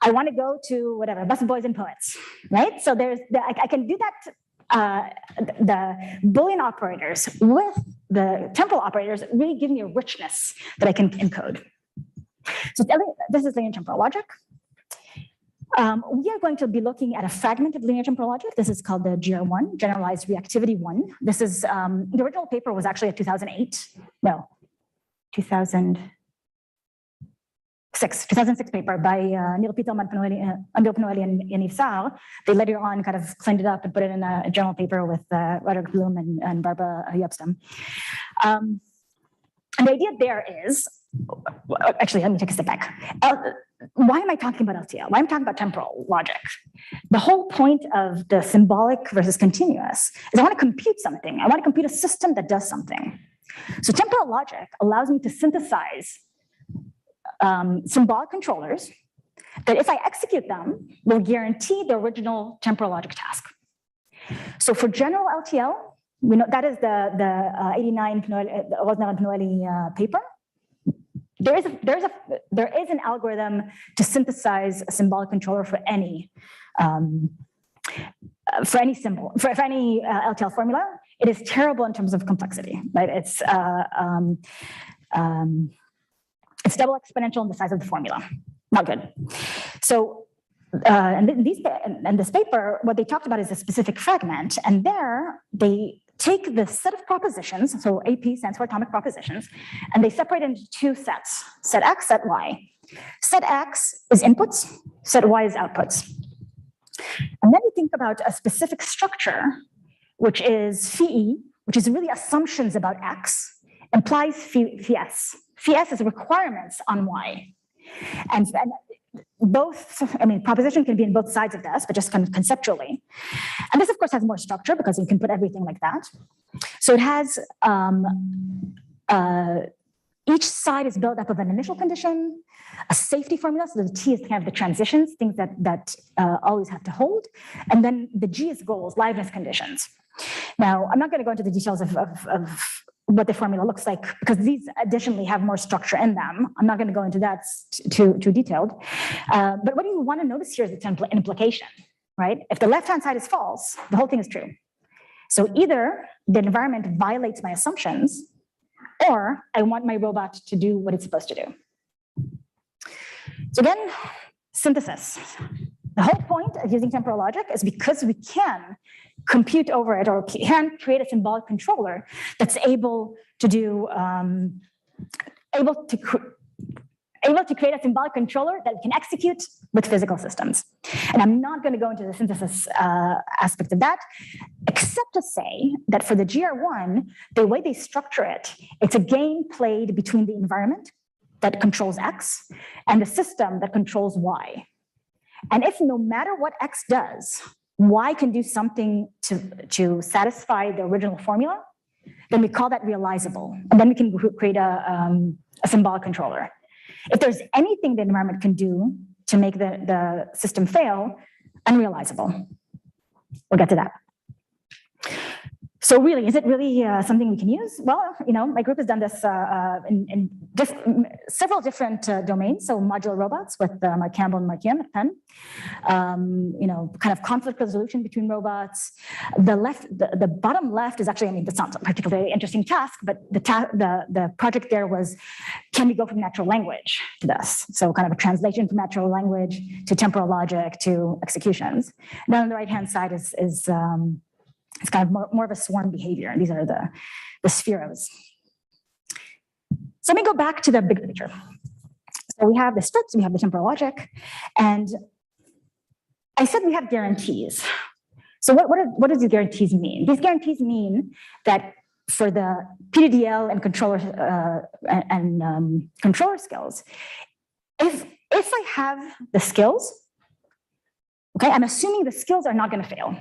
I want to go to whatever, Bus Boys and Poets, right? So I can do that. The Boolean operators with the temporal operators really give me a richness that I can encode. So this is linear temporal logic. We are going to be looking at a fragment of linear temporal logic. This is called the GR1, Generalized Reactivity 1. This is, the original paper was actually a 2006 paper by Neil Pito, Ambil Panoeli, and Yaniv Sar. They later on kind of cleaned it up and put it in a journal paper with Roderick Bloom and Barbara Yepstam. And the idea there is, actually, let me take a step back. Why am I talking about LTL? Why am I talking about temporal logic? The whole point of the symbolic versus continuous is I want to compute something. I want to compute a system that does something. So temporal logic allows me to synthesize symbolic controllers that if I execute them, will guarantee the original temporal logic task. So for general LTL, we know that is the 89 Rosner and Panoeli paper. There is an algorithm to synthesize a symbolic controller for any symbol, for any LTL formula. It is terrible in terms of complexity, right? It's double exponential in the size of the formula. Not good. So, and this paper, what they talked about is a specific fragment, and there they take the set of propositions, so AP stands for atomic propositions, and they separate into two sets, set X, set Y. Set X is inputs, set Y is outputs. And then you think about a specific structure, which is phi E, which is really assumptions about X, implies phi S. Phi S is requirements on Y. And both, proposition can be in both sides of this, but just kind of conceptually. And this, of course, has more structure because you can put everything like that. So it has Each side is built up of an initial condition, a safety formula, so the T is kind of the transitions, things that always have to hold, and then the G is goals, liveness conditions. Now, I'm not going to go into the details of what the formula looks like, because these additionally have more structure in them. I'm not going to go into that too detailed. But what you want to notice here is its implication, right? If the left-hand side is false, the whole thing is true. So either the environment violates my assumptions, or I want my robot to do what it's supposed to do. So again, synthesis. The whole point of using temporal logic is because we can compute over it, or can create a symbolic controller that's able to do, able to create a symbolic controller that can execute with physical systems. And I'm not going to go into the synthesis aspect of that, except to say that for the GR1, the way they structure it, it's a game played between the environment that controls X and the system that controls Y. And if no matter what X does, Y can do something to satisfy the original formula, then we call that realizable. And then we can create a symbolic controller. If there's anything the environment can do to make the system fail, unrealizable. We'll get to that. So really, is it really something we can use? Well, my group has done this in several different domains. So modular robots with Mark Campbell and Mark Yim at Penn. Kind of conflict resolution between robots. The bottom left is actually, that's not a particularly interesting task, but the project there was, can we go from natural language to this? So kind of a translation from natural language to temporal logic to executions. Then on the right-hand side is it's kind of more of a swarm behavior. And these are the spheros. So let me go back to the big picture. So we have the strips, we have the temporal logic, and I said we have guarantees. So what does these guarantees mean? These guarantees mean that for the PDDL and controller skills, if I have the skills, okay, I'm assuming the skills are not going to fail.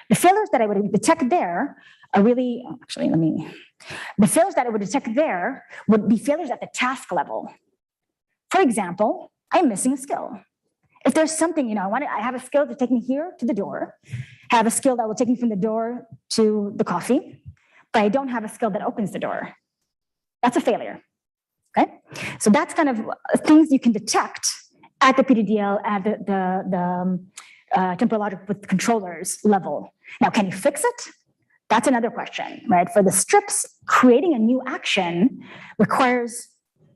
The failures that I would detect there are really, the failures that I would detect there would be failures at the task level. For example, I'm missing a skill. If there's something, I have a skill to take me here to the door, I have a skill that will take me from the door to the coffee, but I don't have a skill that opens the door. That's a failure, okay? So that's kind of things you can detect at the PDDL, at the temporal logic with controllers level. Now, can you fix it? That's another question, right? For the strips, creating a new action requires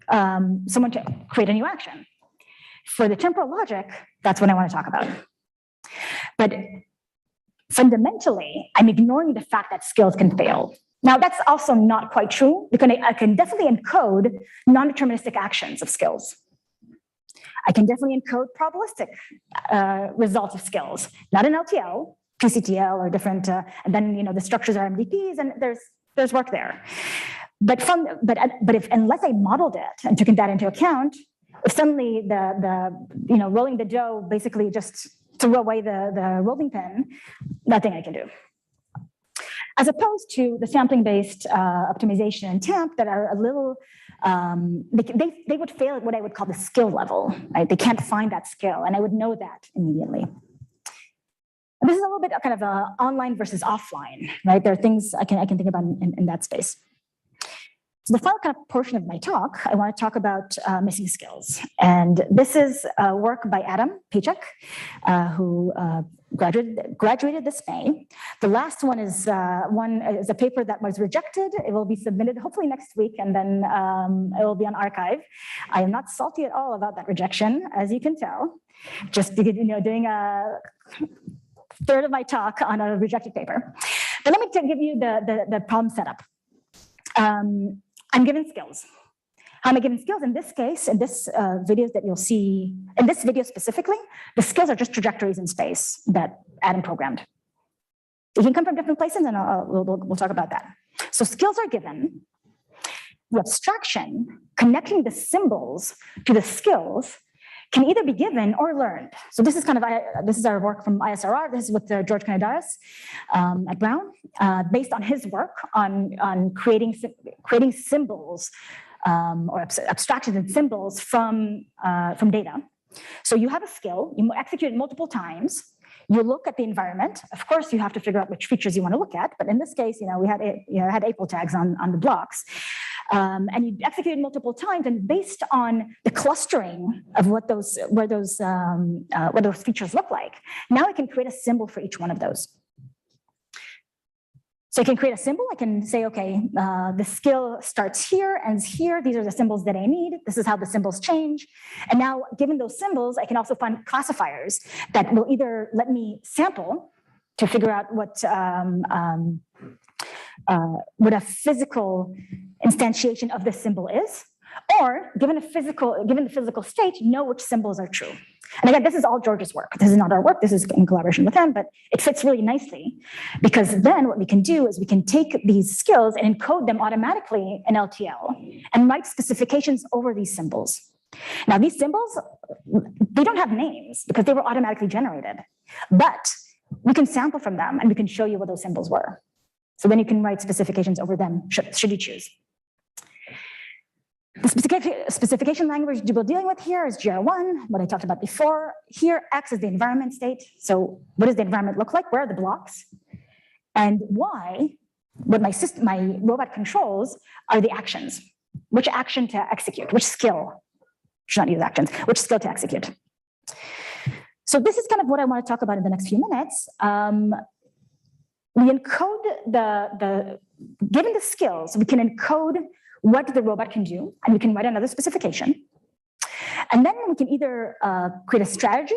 someone to create a new action. For the temporal logic, that's what I want to talk about. But fundamentally, I'm ignoring the fact that skills can fail. Now, that's also not quite true, because I can definitely encode non-deterministic actions of skills. I can definitely encode probabilistic results of skills, not an LTL, PCTL, or different, and then the structures are MDPs, and there's work there. But if unless I modeled it and took that into account, if suddenly the rolling the dough basically just threw away the rolling pin, nothing I can do. As opposed to the sampling-based optimization and TAMP that are a little, they would fail at what I would call the skill level, right? They can't find that skill, and I would know that immediately. And this is a little bit kind of online versus offline, right? There are things I can think about in that space. So the final kind of portion of my talk, I want to talk about missing skills. And this is work by Adam Pachak, who graduated this May. The last one is a paper that was rejected. It will be submitted hopefully next week, and then it will be on archive. I am not salty at all about that rejection, as you can tell, just because, doing a third of my talk on a rejected paper. But let me give you the problem setup. I'm given skills. How am I given skills? In this case, in this videos that you'll see, in this video specifically, the skills are just trajectories in space that Adam programmed. They can come from different places, and we'll talk about that. So skills are given. The abstraction, connecting the symbols to the skills, can either be given or learned. So this is this is our work from ISRR. This is with George Kanadaris at Brown, based on his work on creating symbols or abstractions and symbols from data. So you have a skill, you execute it multiple times, you look at the environment. Of course, you have to figure out which features you want to look at. But in this case, we had April tags on the blocks. And you execute it multiple times, and based on the clustering of what those features look like, now I can create a symbol for each one of those. So I can create a symbol. I can say, okay, the skill starts here, ends here. These are the symbols that I need. This is how the symbols change. And now, given those symbols, I can also find classifiers that will either let me sample to figure out what a physical instantiation of the symbol is, or given the physical state, know which symbols are true. And again, this is all George's work. This is not our work. This is in collaboration with him, but it fits really nicely because then what we can do is we can take these skills and encode them automatically in LTL and write specifications over these symbols. Now, these symbols, they don't have names because they were automatically generated, but we can sample from them and we can show you what those symbols were. So then you can write specifications over them, should you choose. The specification language we're dealing with here is GR1, what I talked about before. Here, X is the environment state. So what does the environment look like? Where are the blocks? And Y, what my robot controls are the actions. Which action to execute, which skill, should not use actions, which skill to execute. So this is kind of what I want to talk about in the next few minutes. We encode given the skills, we can encode what the robot can do, and we can write another specification. And then we can either create a strategy,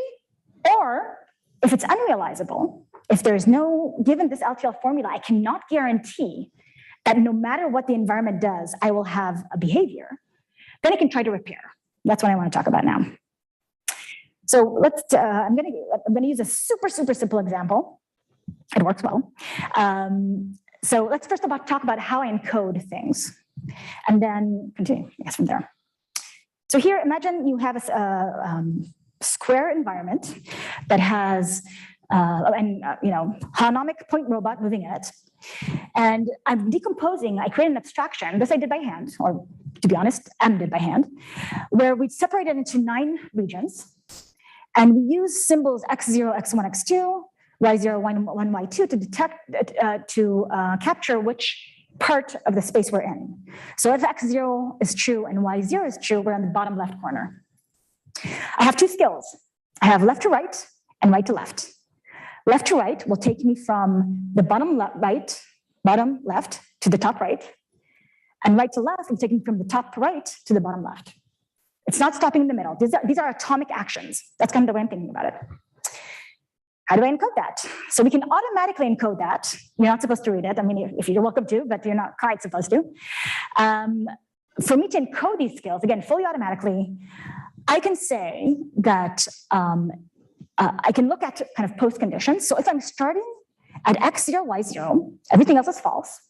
or if it's unrealizable, if there's no, given this LTL formula, I cannot guarantee that no matter what the environment does, I will have a behavior, then I can try to repair. That's what I want to talk about now. So I'm gonna use a super simple example. It works well. So let's first talk about how I encode things, and then continue, I guess, from there. So here, imagine you have a square environment that has holonomic point robot moving in it, and I'm decomposing. I create an abstraction. This I did by hand, or to be honest, Em did by hand, where we separate it into 9 regions, and we use symbols x0, x1, x2. Y0, Y1, Y2 to detect, capture which part of the space we're in. So if X0 is true and Y0 is true, we're on the bottom left corner. I have 2 skills. I have left to right and right to left. Left to right will take me from the bottom left to the top right. And right to left will take me from the top right to the bottom left. It's not stopping in the middle. These are atomic actions. That's kind of the way I'm thinking about it. How do I encode that? So we can automatically encode that. You're not supposed to read it. I mean, if you're welcome to, but you're not quite supposed to. For me to encode these skills, again, fully automatically, I can say that I can look at kind of post conditions. So if I'm starting at X0, Y0, everything else is false.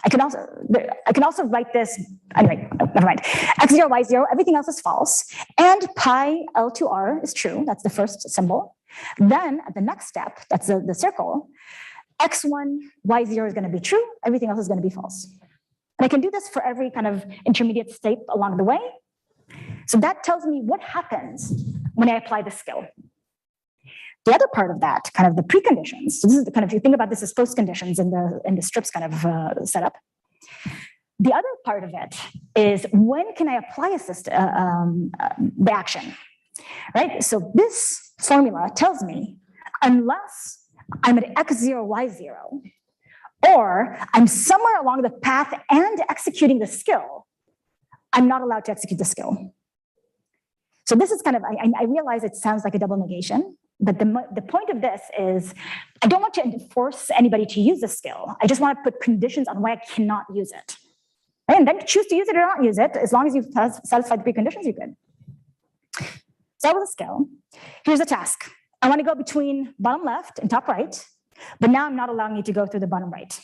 I can also write this, anyway, never mind. X0, Y0, everything else is false. And pi L2R is true. That's the first symbol. Then at the next step, that's the circle, X1, Y0 is going to be true. Everything else is going to be false. And I can do this for every kind of intermediate state along the way. So that tells me what happens when I apply the skill. The other part of that, kind of the preconditions, so this is the kind of, you think about this as post conditions in the strips kind of setup. The other part of it is when can I apply the action, right? So this formula tells me unless I'm at X0, Y0, or I'm somewhere along the path and executing the skill, I'm not allowed to execute the skill. So this is kind of, I realize it sounds like a double negation, but the point of this is I don't want to force anybody to use the skill. I just want to put conditions on why I cannot use it. Right? And then choose to use it or not use it. As long as you've satisfied the preconditions, you're good. So that was a skill. Here's a task. I want to go between bottom left and top right, but now I'm not allowing you to go through the bottom right.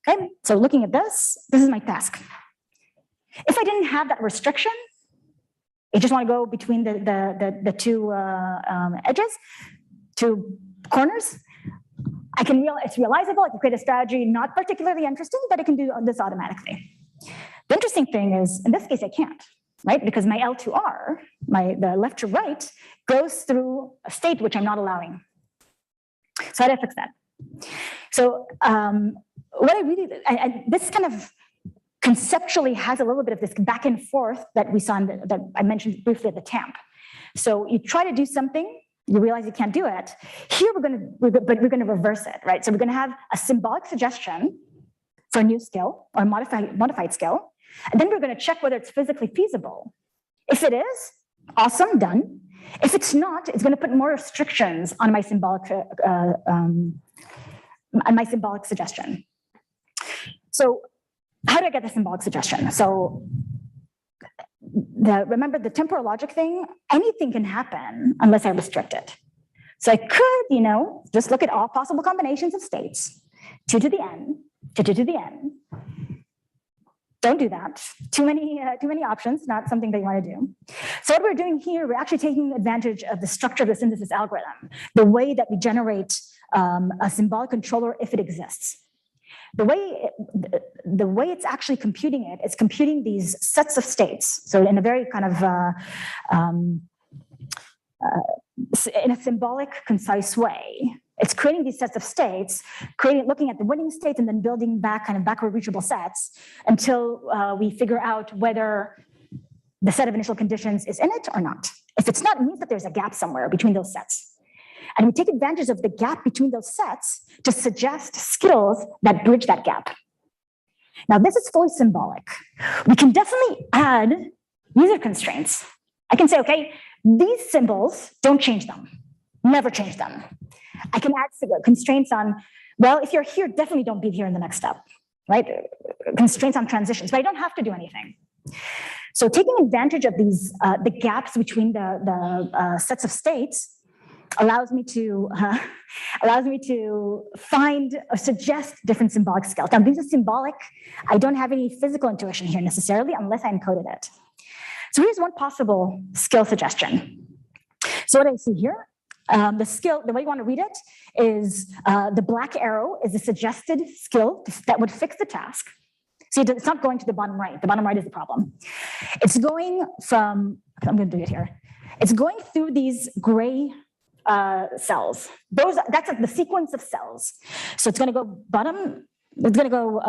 Okay, so looking at this is my task. If I didn't have that restriction, I just want to go between the two edges, 2 corners. It's realizable. I can create a strategy, not particularly interesting, but I can do this automatically. The interesting thing is, in this case, I can't, right? Because my L2R, the left to right, goes through a state which I'm not allowing. So how do I fix that? So what I really, and this kind of conceptually has a little bit of this back and forth that we saw in that I mentioned briefly at the TAMP. So you try to do something, you realize you can't do it. Here we're going to reverse it, right? So we're going to have a symbolic suggestion for a new skill or modified skill, and then we're going to check whether it's physically feasible. If it is, awesome, done. If it's not, it's going to put more restrictions on my symbolic suggestion. So how do I get the symbolic suggestion? So remember the temporal logic thing, anything can happen unless I restrict it. So I could, just look at all possible combinations of states, 2 to the n, to 2 to the n. Don't do that. Too many options, not something that you want to do. So what we're doing here, we're actually taking advantage of the structure of the synthesis algorithm, the way that we generate a symbolic controller if it exists. The way it's actually computing it is computing these sets of states. So in a very kind of in a symbolic, concise way, it's creating these sets of states, looking at the winning states and then building back kind of backward reachable sets until we figure out whether the set of initial conditions is in it or not. If it's not, it means that there's a gap somewhere between those sets. And we take advantage of the gap between those sets to suggest skills that bridge that gap. Now, this is fully symbolic. We can definitely add user constraints. I can say, okay, these symbols, don't change them. Never change them. I can add constraints on, well, if you're here, definitely don't be here in the next step, right? Constraints on transitions, but I don't have to do anything. So taking advantage of these, the gaps between the sets of states allows me to find or suggest different symbolic skills. Now, these are symbolic. I don't have any physical intuition here necessarily unless I encoded it. So here's one possible skill suggestion. So what I see here, the way you want to read it is the black arrow is a suggested skill that would fix the task. See, it's not going to the bottom right. The bottom right is the problem. It's going from, I'm going to do it here. It's going through these gray cells. That's the sequence of cells. So it's going to go bottom. It's going to go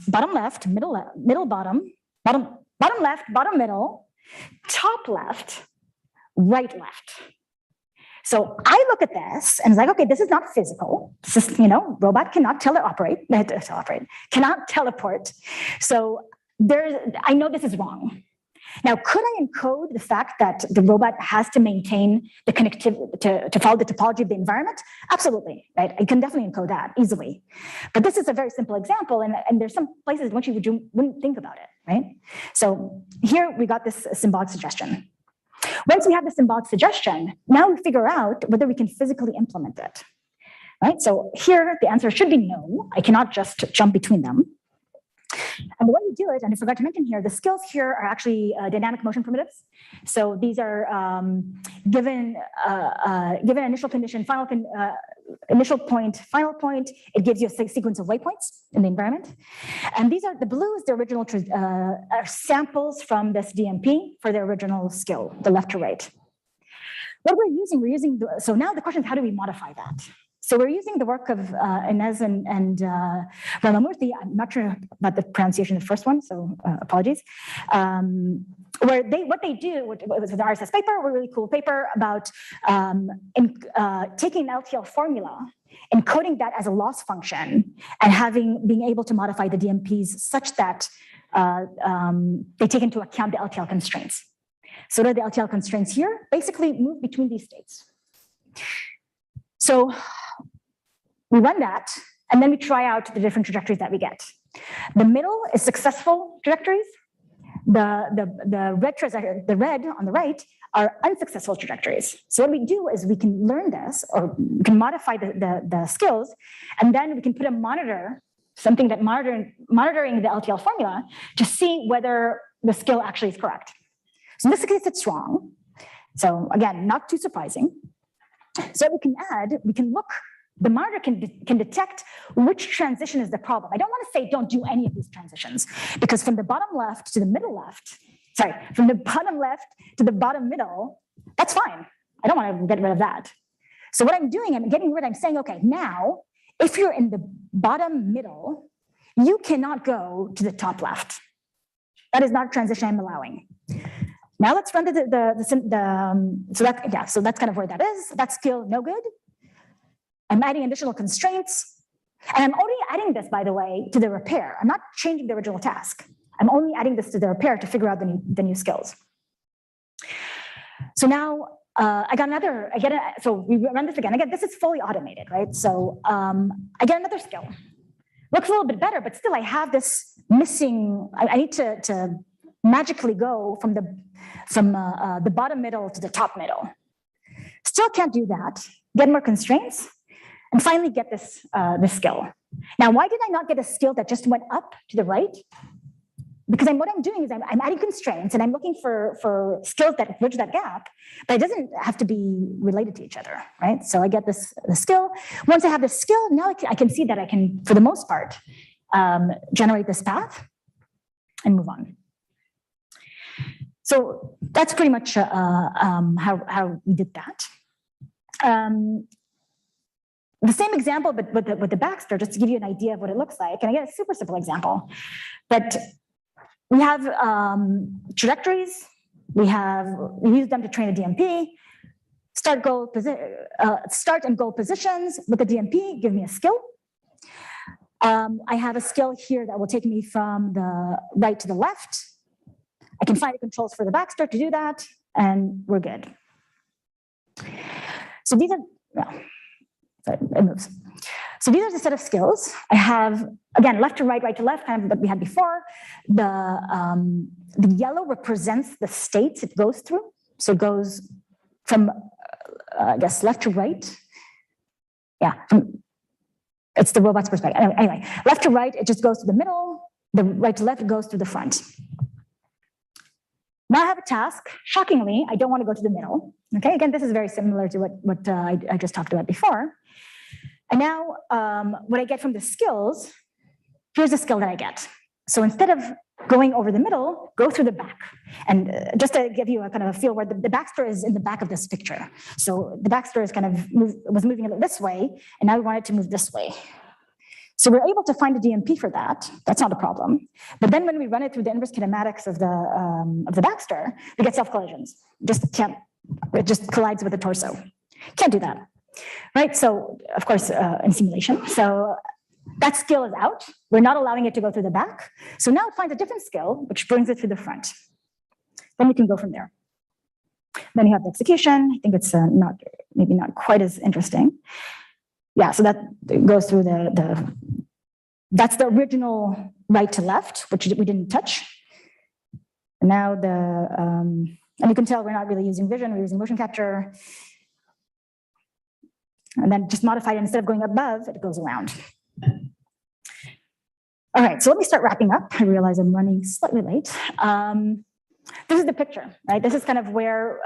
bottom left, middle bottom, bottom left, bottom middle, top left, right left. So I look at this and it's like, okay, this is not physical. This is, robot cannot cannot teleport. So I know this is wrong. Now, could I encode the fact that the robot has to maintain the connectivity to follow the topology of the environment? Absolutely, right? I can definitely encode that easily. But this is a very simple example, and there's some places in which you wouldn't think about it, right? So here we got this symbolic suggestion. Once we have the symbolic suggestion, now we figure out whether we can physically implement it, right? So here the answer should be no. I cannot just jump between them. And the way we do it, and I forgot to mention here, the skills here are actually dynamic motion primitives. So these are given initial condition, initial point, final point. It gives you a sequence of waypoints in the environment. And these are the blues, the original are samples from this DMP for the original skill, the left to right. What we're using, so now the question is, how do we modify that? So we're using the work of Inez and Ramamurthy. I'm not sure about the pronunciation of the first one, so apologies. What they do with the RSS paper, a really cool paper about taking an LTL formula, encoding that as a loss function, and being able to modify the DMPs such that they take into account the LTL constraints. So what are the LTL constraints here? Basically move between these states. So we run that, and then we try out the different trajectories that we get. The middle is successful trajectories. The red on the right are unsuccessful trajectories. So what we do is we can learn this, or we can modify the skills, and then we can put a monitor, something that monitoring the LTL formula to see whether the skill actually is correct. So in this case, it's wrong. So again, not too surprising. So we can look the monitor can detect which transition is the problem. I don't want to say don't do any of these transitions, because from the bottom left to the middle left, sorry, from the bottom left to the bottom middle, that's fine. I don't want to get rid of that. So what I'm doing, I'm saying, okay, now, if you're in the bottom middle, you cannot go to the top left. That is not a transition I'm allowing. Now let's run so that's kind of where that is. That skill, no good. I'm adding additional constraints. And I'm already adding this, by the way, to the repair. I'm not changing the original task. I'm only adding this to the repair to figure out the new skills. So now so we run this again. Again, this is fully automated, right? So I get another skill. Looks a little bit better, but still I have this missing, I need to magically go from the bottom middle to the top middle. Still can't do that. Get more constraints, and finally get this skill. Now, why did I not get a skill that just went up to the right? Because what I'm doing is I'm adding constraints and I'm looking for skills that bridge that gap, but it doesn't have to be related to each other, right? So I get the skill. Once I have the skill, now I can see that I can, for the most part, generate this path and move on. So that's pretty much how we did that. The same example, but with the Baxter, just to give you an idea of what it looks like. And again, a super simple example, but we have trajectories. We use them to train a DMP. Start and goal positions with the DMP give me a skill. I have a skill here that will take me from the right to the left. I can find the controls for the Baxter to do that, and we're good. So these are, it moves. So these are the set of skills. I have, again, left to right, right to left, kind of what we had before. The yellow represents the states it goes through. So it goes from, I guess, left to right. Yeah, it's the robot's perspective. Anyway, left to right, it just goes to the middle. The right to left, it goes to the front. Now I have a task. Shockingly, I don't want to go to the middle. Okay, again, this is very similar to what I just talked about before. And now what I get from the skills, here's the skill that I get. So instead of going over the middle, go through the back. And just to give you a kind of a feel where the Baxter is in the back of this picture. So the Baxter is kind of was moving this way, and now we want it to move this way. So we're able to find a DMP for that. That's not a problem. But then when we run it through the inverse kinematics of the Baxter, we get self-collisions. It just collides with the torso. Can't do that, right? So of course, in simulation. So that skill is out. We're not allowing it to go through the back. So now it finds a different skill, which brings it to the front. Then we can go from there. Then you have the execution. I think it's maybe not quite as interesting. Yeah, so that goes through that's the original right to left, which we didn't touch. And now and you can tell we're not really using vision, we're using motion capture. And then just modify it, instead of going above, it goes around. All right, so let me start wrapping up. I realize I'm running slightly late. This is the picture, right? This is kind of where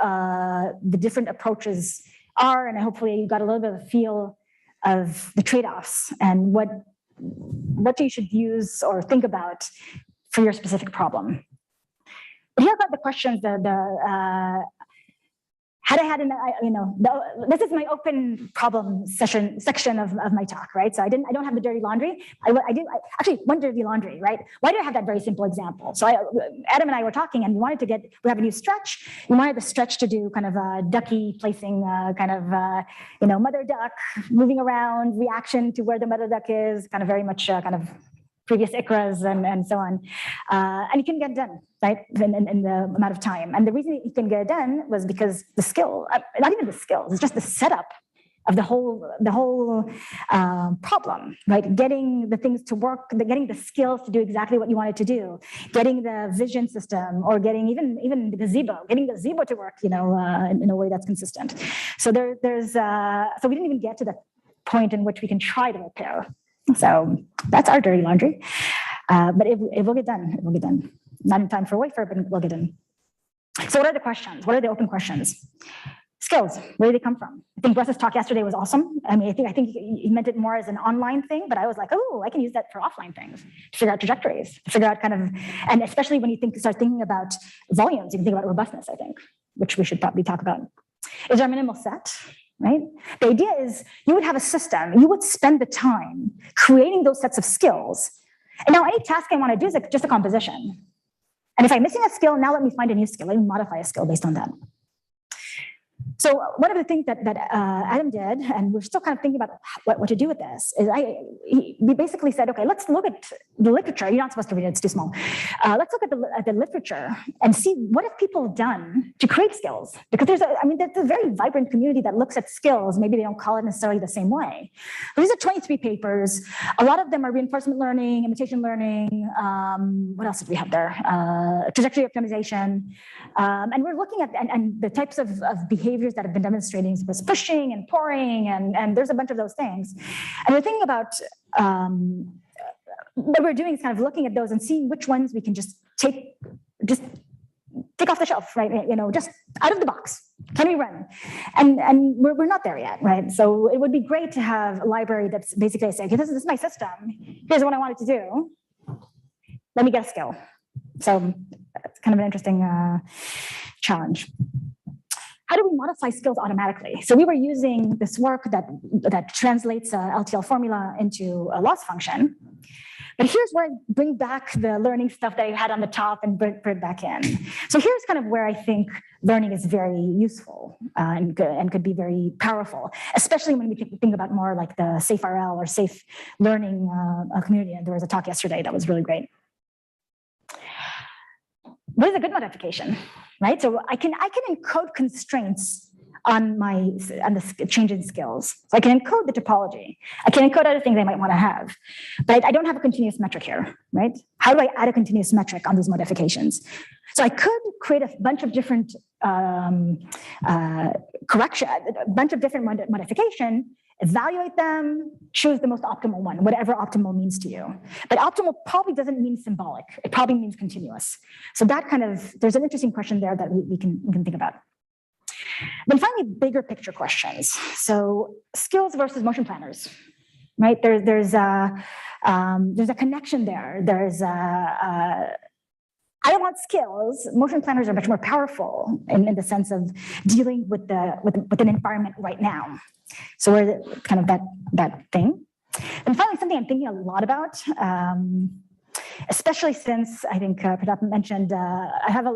the different approaches are, and hopefully you got a little bit of a feel of the trade-offs and what you should use or think about for your specific problem. But here are the questions had I had this is my open problem section of my talk, right? So I don't have the dirty laundry. I actually one dirty laundry, right? Why do I have that very simple example? So Adam and I were talking, and we have a new stretch. We wanted the stretch to do kind of a ducky placing, mother duck moving around, reaction to where the mother duck is, kind of very much kind of previous ICRAs and so on. And you can get it done, right, in the amount of time. And the reason you can get it done was because the skill, not even the skills, it's just the setup of the whole problem, right? Getting the things to work, getting the skills to do exactly what you wanted to do, getting the vision system, or getting even the gazebo, getting the gazebo to work, in a way that's consistent. So so we didn't even get to the point in which we can try to repair. So that's our dirty laundry. But it will get done. It will get done. Not in time for WAFR, but it will get done. So what are the questions? What are the open questions? Skills, where do they come from? I think Russ's talk yesterday was awesome. I mean, I think he meant it more as an online thing, but I was like, oh, I can use that for offline things, to figure out trajectories, to figure out kind of, and especially when you start thinking about volumes, you can think about robustness, I think, which we should probably talk about. Is there a minimal set, right? The idea is you would have a system, you would spend the time creating those sets of skills. And now any task I want to do is just a composition. And if I'm missing a skill, now let me find a new skill. Let me modify a skill based on that. So one of the things that Adam did, and we're still kind of thinking about what to do with this, is we basically said, okay, let's look at the literature. You're not supposed to read it, it's too small. Let's look at the literature and see what have people done to create skills. Because there's a very vibrant community that looks at skills. Maybe they don't call it necessarily the same way. But these are 23 papers. A lot of them are reinforcement learning, imitation learning. What else did we have there? Trajectory optimization. And we're looking at and the types of behaviors that have been demonstrating was pushing and pouring, and there's a bunch of those things. And we're thinking about what we're doing is kind of looking at those and seeing which ones we can just take off the shelf, right? You know, just out of the box. Can we run? And we're not there yet, right? So it would be great to have a library that's basically saying, okay, this is my system. Here's what I want it to do. Let me get a skill. So it's kind of an interesting challenge. How do we modify skills automatically? So we were using this work that translates a LTL formula into a loss function. But here's where I bring back the learning stuff that I had on the top and bring it back in. So here's kind of where I think learning is very useful and could be very powerful, especially when we think about more like the SafeRL or safe learning community. And there was a talk yesterday that was really great. What is a good modification, right? So I can encode constraints on the change in skills. So I can encode the topology. I can encode other things I might want to have, but I don't have a continuous metric here, right? How do I add a continuous metric on these modifications? So I could create a bunch of different modification, evaluate them, choose the most optimal one, whatever optimal means to you. But optimal probably doesn't mean symbolic. It probably means continuous. So that there's an interesting question there that we can think about. Then finally, bigger picture questions. So skills versus motion planners, right? There's a connection there. I want skills. Motion planners are much more powerful in the sense of dealing with an environment right now. So we're kind of that thing. And finally, something I'm thinking a lot about, especially since I think Pratap mentioned, I have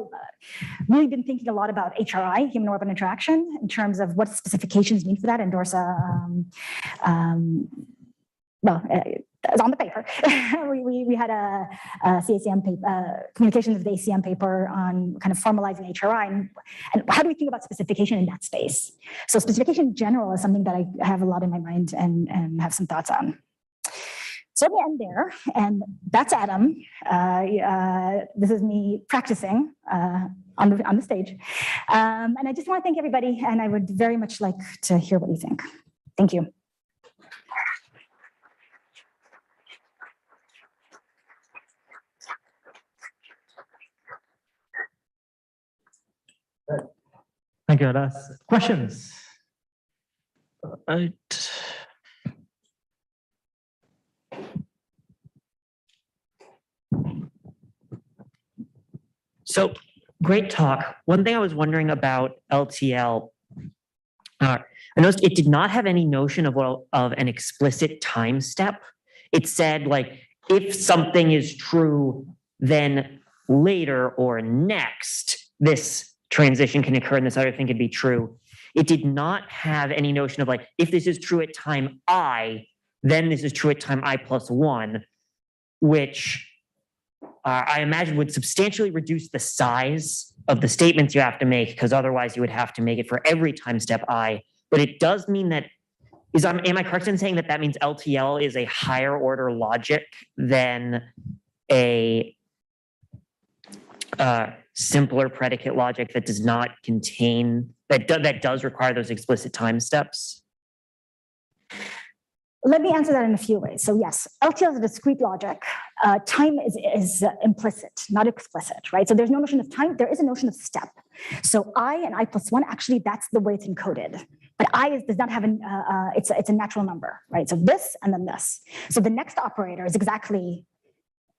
really been thinking a lot about HRI, human robot interaction, in terms of what specifications mean for that. Endorse it's on the paper. we had a CACM paper, communications of the ACM paper on kind of formalizing HRI and how do we think about specification in that space? So specification in general is something that I have a lot in my mind and have some thoughts on. So let me end there, and that's Adam. This is me practicing on the stage. And I just want to thank everybody, and I would very much like to hear what you think. Thank you. Thank you, Adas. Questions? Right. So great talk. One thing I was wondering about LTL, I noticed it did not have any notion of an explicit time step. It said like, if something is true, then later or next, this transition can occur and this other thing can be true. It did not have any notion of like, if this is true at time I, then this is true at time I plus one, which I imagine would substantially reduce the size of the statements you have to make, because otherwise you would have to make it for every time step I. But it does mean that, am I correct in saying that means LTL is a higher order logic than a simpler predicate logic that does not contain, that does require those explicit time steps? Let me answer that in a few ways. So yes, LTL is a discrete logic. Time is implicit, not explicit, right? So there's no notion of time. There is a notion of step. So I and I plus 1, actually, that's the way it's encoded. But does not have it's a natural number, right? So this and then this. So the next operator is exactly,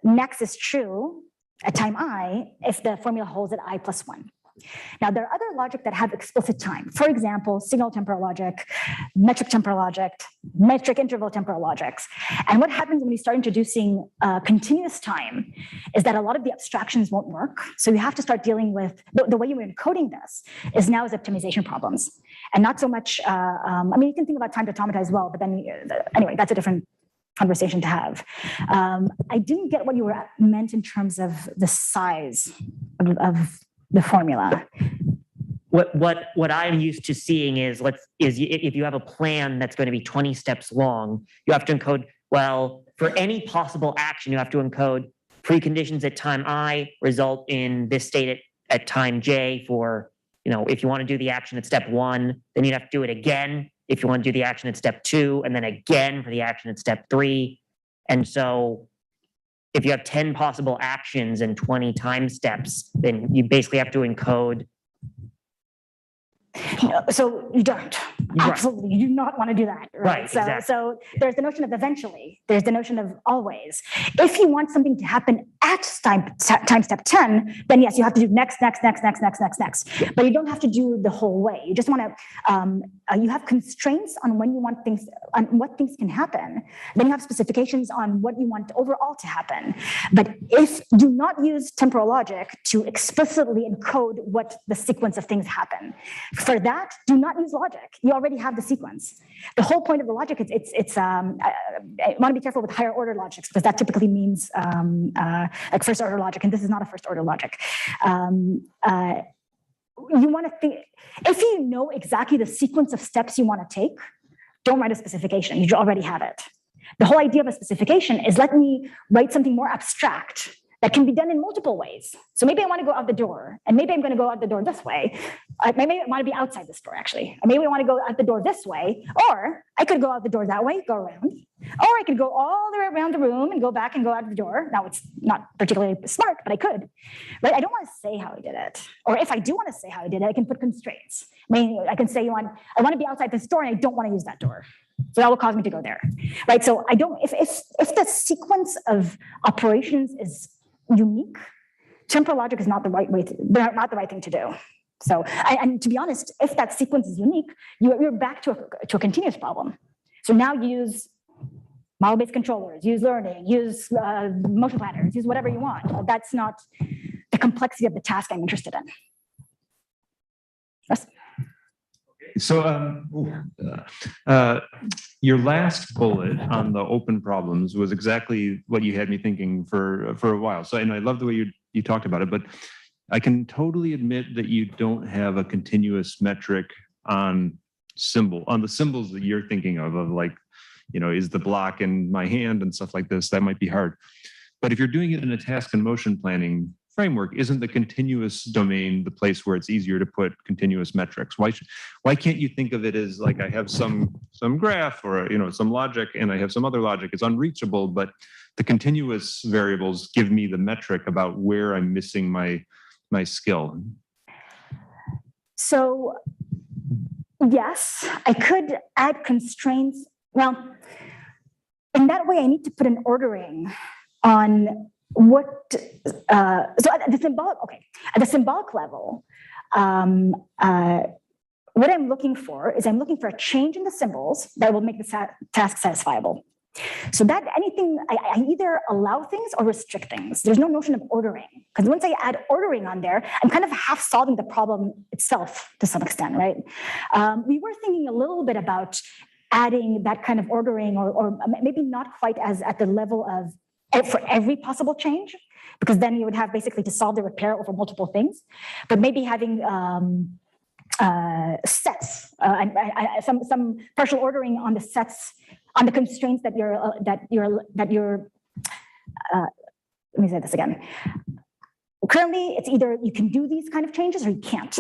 next is true at time I if the formula holds at I plus 1. Now, there are other logic that have explicit time. For example, signal temporal logic, metric temporal logic, metric interval temporal logics. And what happens when you start introducing continuous time is that a lot of the abstractions won't work. So you have to start dealing with, the way you're encoding this is now as optimization problems. And not so much, I mean, you can think about time to automata as well, but then anyway, that's a different conversation to have. I didn't get what you were meant in terms of the size of the formula. What I'm used to seeing is if you have a plan that's going to be 20 steps long, you have to encode, well, for any possible action, you have to encode preconditions at time I result in this state at time J for, if you want to do the action at step 1, then you'd have to do it again if you want to do the action at step 2, and then again for the action at step 3. And so if you have 10 possible actions and 20 time steps, then you basically have to encode. So you don't. Absolutely, you do not want to do that. Right. So, exactly. So there's the notion of eventually. There's the notion of always. If you want something to happen at time step 10, then yes, you have to do next. But you don't have to do the whole way. You just want to. You have constraints on when you want things, on what things can happen. Then you have specifications on what you want overall to happen. But if do not use temporal logic to explicitly encode what the sequence of things happen. For that, do not use logic. You already have the sequence. The whole point of the logic, I want to be careful with higher order logics because that typically means like first order logic, and this is not a first order logic. You want to think, if you know exactly the sequence of steps you want to take, don't write a specification. You already have it. The whole idea of a specification is let me write something more abstract that can be done in multiple ways. So maybe I want to go out the door, and maybe I'm going to go out the door this way. Maybe I want to be outside this door, actually. Or maybe I want to go out the door this way, or I could go out the door that way, go around. Or I could go all the way around the room and go back and go out the door. Now, it's not particularly smart, but I could. Right? I don't want to say how I did it. Or if I do want to say how I did it, I can put constraints. I mean, I can say I want to be outside this door, and I don't want to use that door. So that will cause me to go there. Right? So I don't, if the sequence of operations is unique, temporal logic is not the right way not the right thing to do. So, and to be honest, if that sequence is unique, you're back to a continuous problem. So now use model-based controllers, use learning, use motion planners, use whatever you want. That's not the complexity of the task I'm interested in. Yes. So your last bullet on the open problems was exactly what you had me thinking for a while. So, and I love the way you talked about it, but I can totally admit that you don't have a continuous metric on the symbols that you're thinking of like, is the block in my hand and stuff like this. That might be hard. But if you're doing it in a task and motion planning framework, isn't the continuous domain the place where it's easier to put continuous metrics? Why can't you think of it as like I have some graph or some logic and I have some other logic? It's unreachable, but the continuous variables give me the metric about where I'm missing my skill. So yes, I could add constraints. Well, in that way, I need to put an ordering on what, so at the symbolic level, what I'm looking for is I'm looking for a change in the symbols that will make the task satisfiable. So that anything, I either allow things or restrict things. There's no notion of ordering, because once I add ordering on there, I'm kind of half solving the problem itself to some extent, right? We were thinking a little bit about adding that kind of ordering, or maybe not quite as at the level of for every possible change, because then you would have basically to solve the repair over multiple things, but maybe having sets, some partial ordering on the sets, on the constraints that you're. Let me say this again. Currently, it's either you can do these kind of changes or you can't.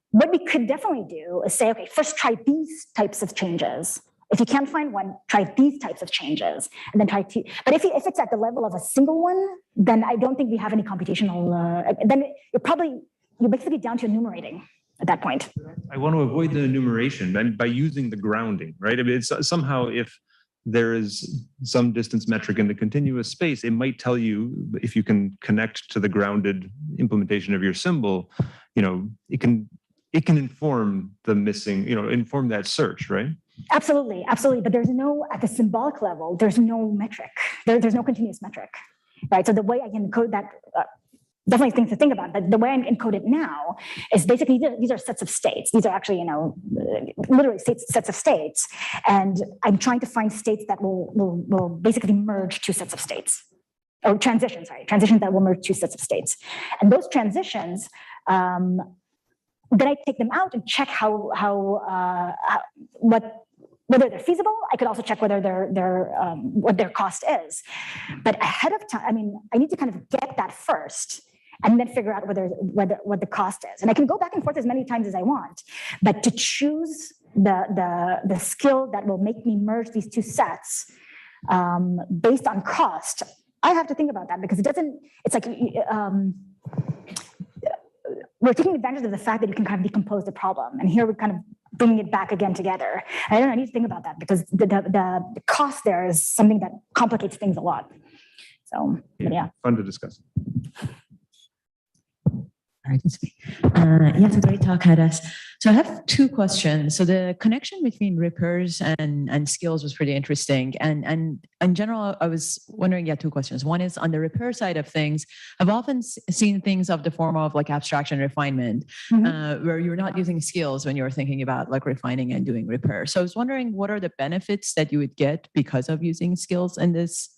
What we could definitely do is say, okay, first try these types of changes. If you can't find one, try these types of changes, and then try to. But if it's at the level of a single one, then I don't think we have any computational. Then you're basically down to enumerating at that point. I want to avoid the enumeration by using the grounding, right? I mean, it's somehow if there is some distance metric in the continuous space, it might tell you if you can connect to the grounded implementation of your symbol, it can inform the missing, inform that search, right? Absolutely. But there's no, at the symbolic level, there's no metric. There's no continuous metric, right? So the way I can encode that, definitely things to think about, but the way I encode it now is basically, these are sets of states. These are actually, literally sets of states. And I'm trying to find states that will basically merge two sets of states. Or transitions that will merge two sets of states. And those transitions, then I take them out and check whether they're feasible. I could also check whether what their cost is. But ahead of time, I need to kind of get that first and then figure out what the cost is. And I can go back and forth as many times as I want, but to choose the skill that will make me merge these two sets based on cost, I have to think about that because it's like, we're taking advantage of the fact that you can kind of decompose the problem. And here we're kind of bringing it back again together. And I need to think about that because the cost there is something that complicates things a lot. So, yeah. Fun to discuss. All right, that's me. It's a great talk, Hadas. So I have two questions. So the connection between rippers and skills was pretty interesting. And in general, I was wondering, two questions. One is on the repair side of things, I've often seen things of the form of like abstraction refinement, where you're not using skills when you're thinking about like refining and doing repair. So I was wondering, what are the benefits that you would get because of using skills in this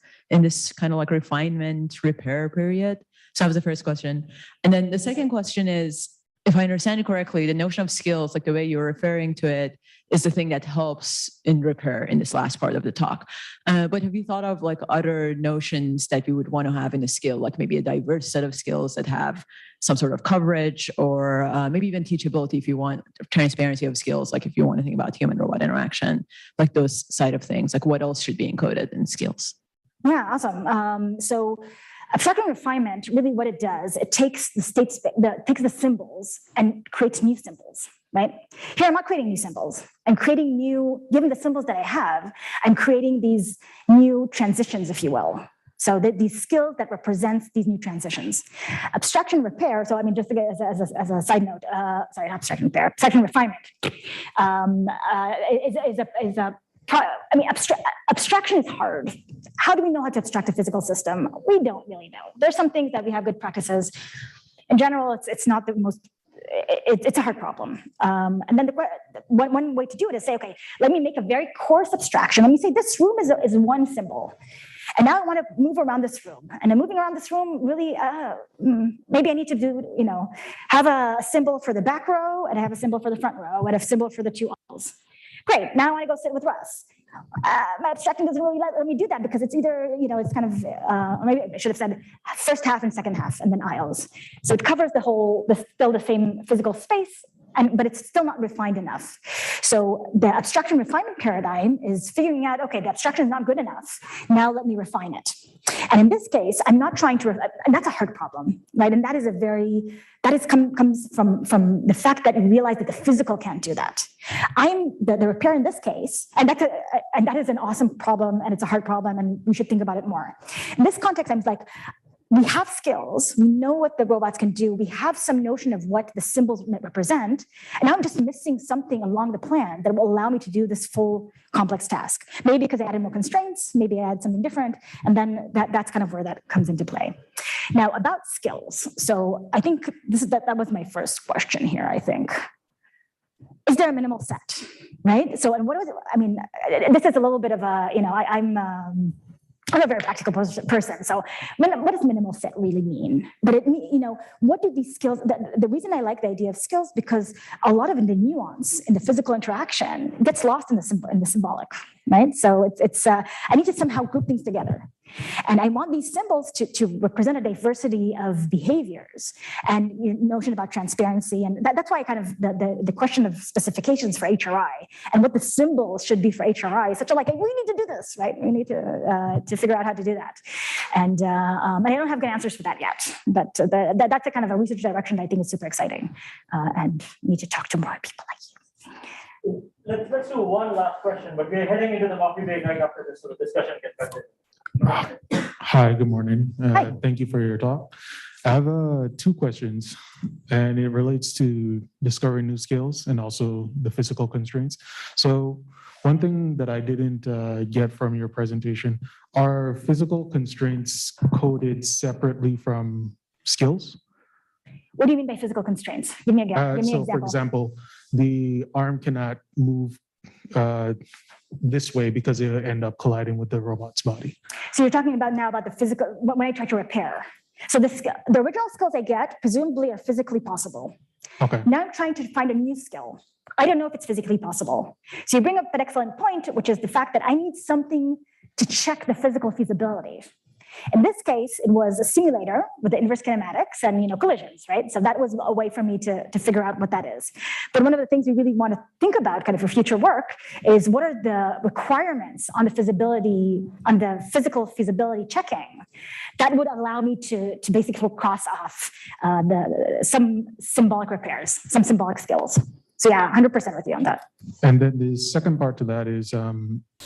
kind of like refinement repair period? So that was the first question. And then the second question is, if I understand it correctly, the notion of skills, like the way you're referring to it, is the thing that helps in repair in this last part of the talk. But have you thought of like other notions that you would want to have in a skill, like maybe a diverse set of skills that have some sort of coverage or maybe even teachability if you want, transparency of skills, like if you want to think about human-robot interaction, like those side of things, like what else should be encoded in skills? Yeah, awesome. So abstraction refinement, really what it does, it takes takes the symbols and creates new symbols, right? Here, I'm not creating new symbols. I'm creating given the symbols that I have, I'm creating these new transitions, if you will. So these skills that represents these new transitions. Abstraction repair, so just to get as a side note, sorry, not abstraction repair, abstraction refinement is a abstraction is hard. How do we know how to abstract a physical system? We don't really know. There's some things that we have good practices. In general, it's not the most, it's a hard problem. And then one way to do it is say, okay, let me make a very coarse abstraction. Let me say this room is one symbol. And now I want to move around this room. And I'm moving around this room, really, maybe I need to have a symbol for the back row, and I have a symbol for the front row, and a symbol for the two aisles. Great, now I want to go sit with Russ. My abstraction doesn't really let me do that because it's either, it's kind of, maybe I should have said first half and second half and then aisles. So it covers still the same physical space, but it's still not refined enough. So the abstraction refinement paradigm is figuring out, okay, the abstraction is not good enough. Now let me refine it. And in this case, I'm not trying to, and that's a hard problem, right? And that is comes from the fact that we realize that the physical can't do that. I'm the repair in this case, and that is an awesome problem, and it's a hard problem, and we should think about it more. In this context, I'm like, we have skills, we know what the robots can do, we have some notion of what the symbols represent, and now I'm just missing something along the plan that will allow me to do this full complex task. Maybe because I added more constraints, maybe I add something different, and then that's kind of where that comes into play. Now, about skills. So I think that was my first question here, I think. Is there a minimal set, right? So, and what was it? This is a little bit of a, I'm a very practical person. So what does minimal fit really mean? But what do these skills, the reason I like the idea of skills, because a lot of the nuance in the physical interaction gets lost in the symbolic, right? So I need to somehow group things together. And I want these symbols to represent a diversity of behaviors and your notion about transparency. And that's why kind of the question of specifications for HRI and what the symbols should be for HRI is such a we need to do this, right? We need to figure out how to do that. And I don't have good answers for that yet, but that's a kind of a research direction that I think is super exciting and need to talk to more people like you. Let's do one last question, but we're heading into the coffee break right after this, so the discussion gets better. Hi, good morning. Hi. Thank you for your talk. I have two questions, and it relates to discovering new skills and also the physical constraints. So one thing that I didn't get from your presentation, are physical constraints coded separately from skills? What do you mean by physical constraints? Give me an example. For example, the arm cannot move this way because it will end up colliding with the robot's body. So you're talking about now about the physical, when I try to repair. So the original skills I get presumably are physically possible. Okay. Now I'm trying to find a new skill. I don't know if it's physically possible. So you bring up that excellent point, which is the fact that I need something to check the physical feasibility. In this case, it was a simulator with the inverse kinematics and collisions, right? So that was a way for me to figure out what that is. But one of the things we really want to think about kind of for future work is what are the requirements on the feasibility, on the physical feasibility checking that would allow me to basically cross off some symbolic repairs, some symbolic skills. So yeah, 100% with you on that. And then the second part to that is,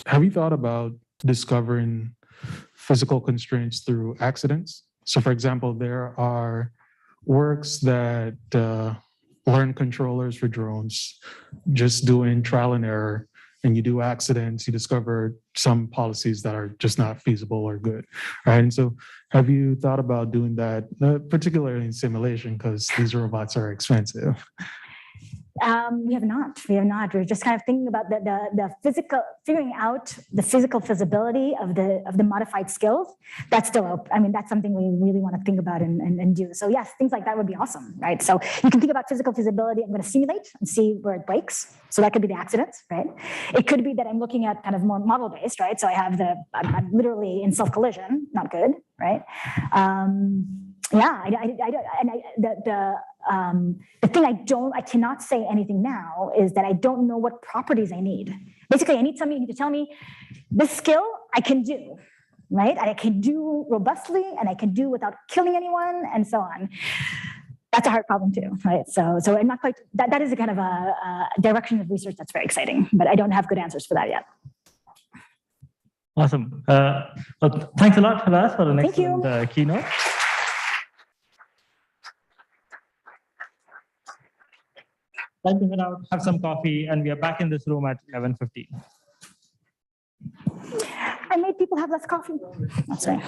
have you thought about discovering physical constraints through accidents? So for example, there are works that learn controllers for drones, just doing trial and error, and you do accidents, you discover some policies that are just not feasible or good, right? And so have you thought about doing that, particularly in simulation, because these robots are expensive? We have not. We're just kind of thinking about the physical, figuring out the physical feasibility of the modified skills. That's still open. I mean, that's something we really want to think about and do. So yes, things like that would be awesome, right? So you can think about physical feasibility. I'm going to simulate and see where it breaks. So that could be the accidents, right? It could be that I'm looking at kind of more model-based, right? So I'm literally in self-collision, not good, right? The thing I cannot say anything now is that I don't know what properties I need. Basically, I need somebody to tell me this skill I can do, right? I can do robustly and I can do without killing anyone and so on. That's a hard problem too, right? So I'm not quite, that is a kind of a direction of research that's very exciting, but I don't have good answers for that yet. Awesome. Well, thanks a lot, Halas, for an excellent keynote. Time to head out, have some coffee, and we are back in this room at 11:15. I made people have less coffee. That's right.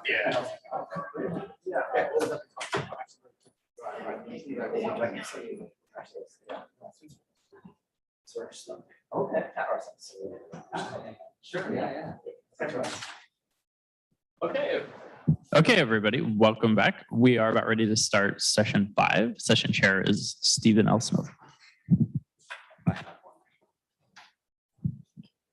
Okay, everybody, welcome back. We are about ready to start session 5. Session chair is Stephen L. Smith.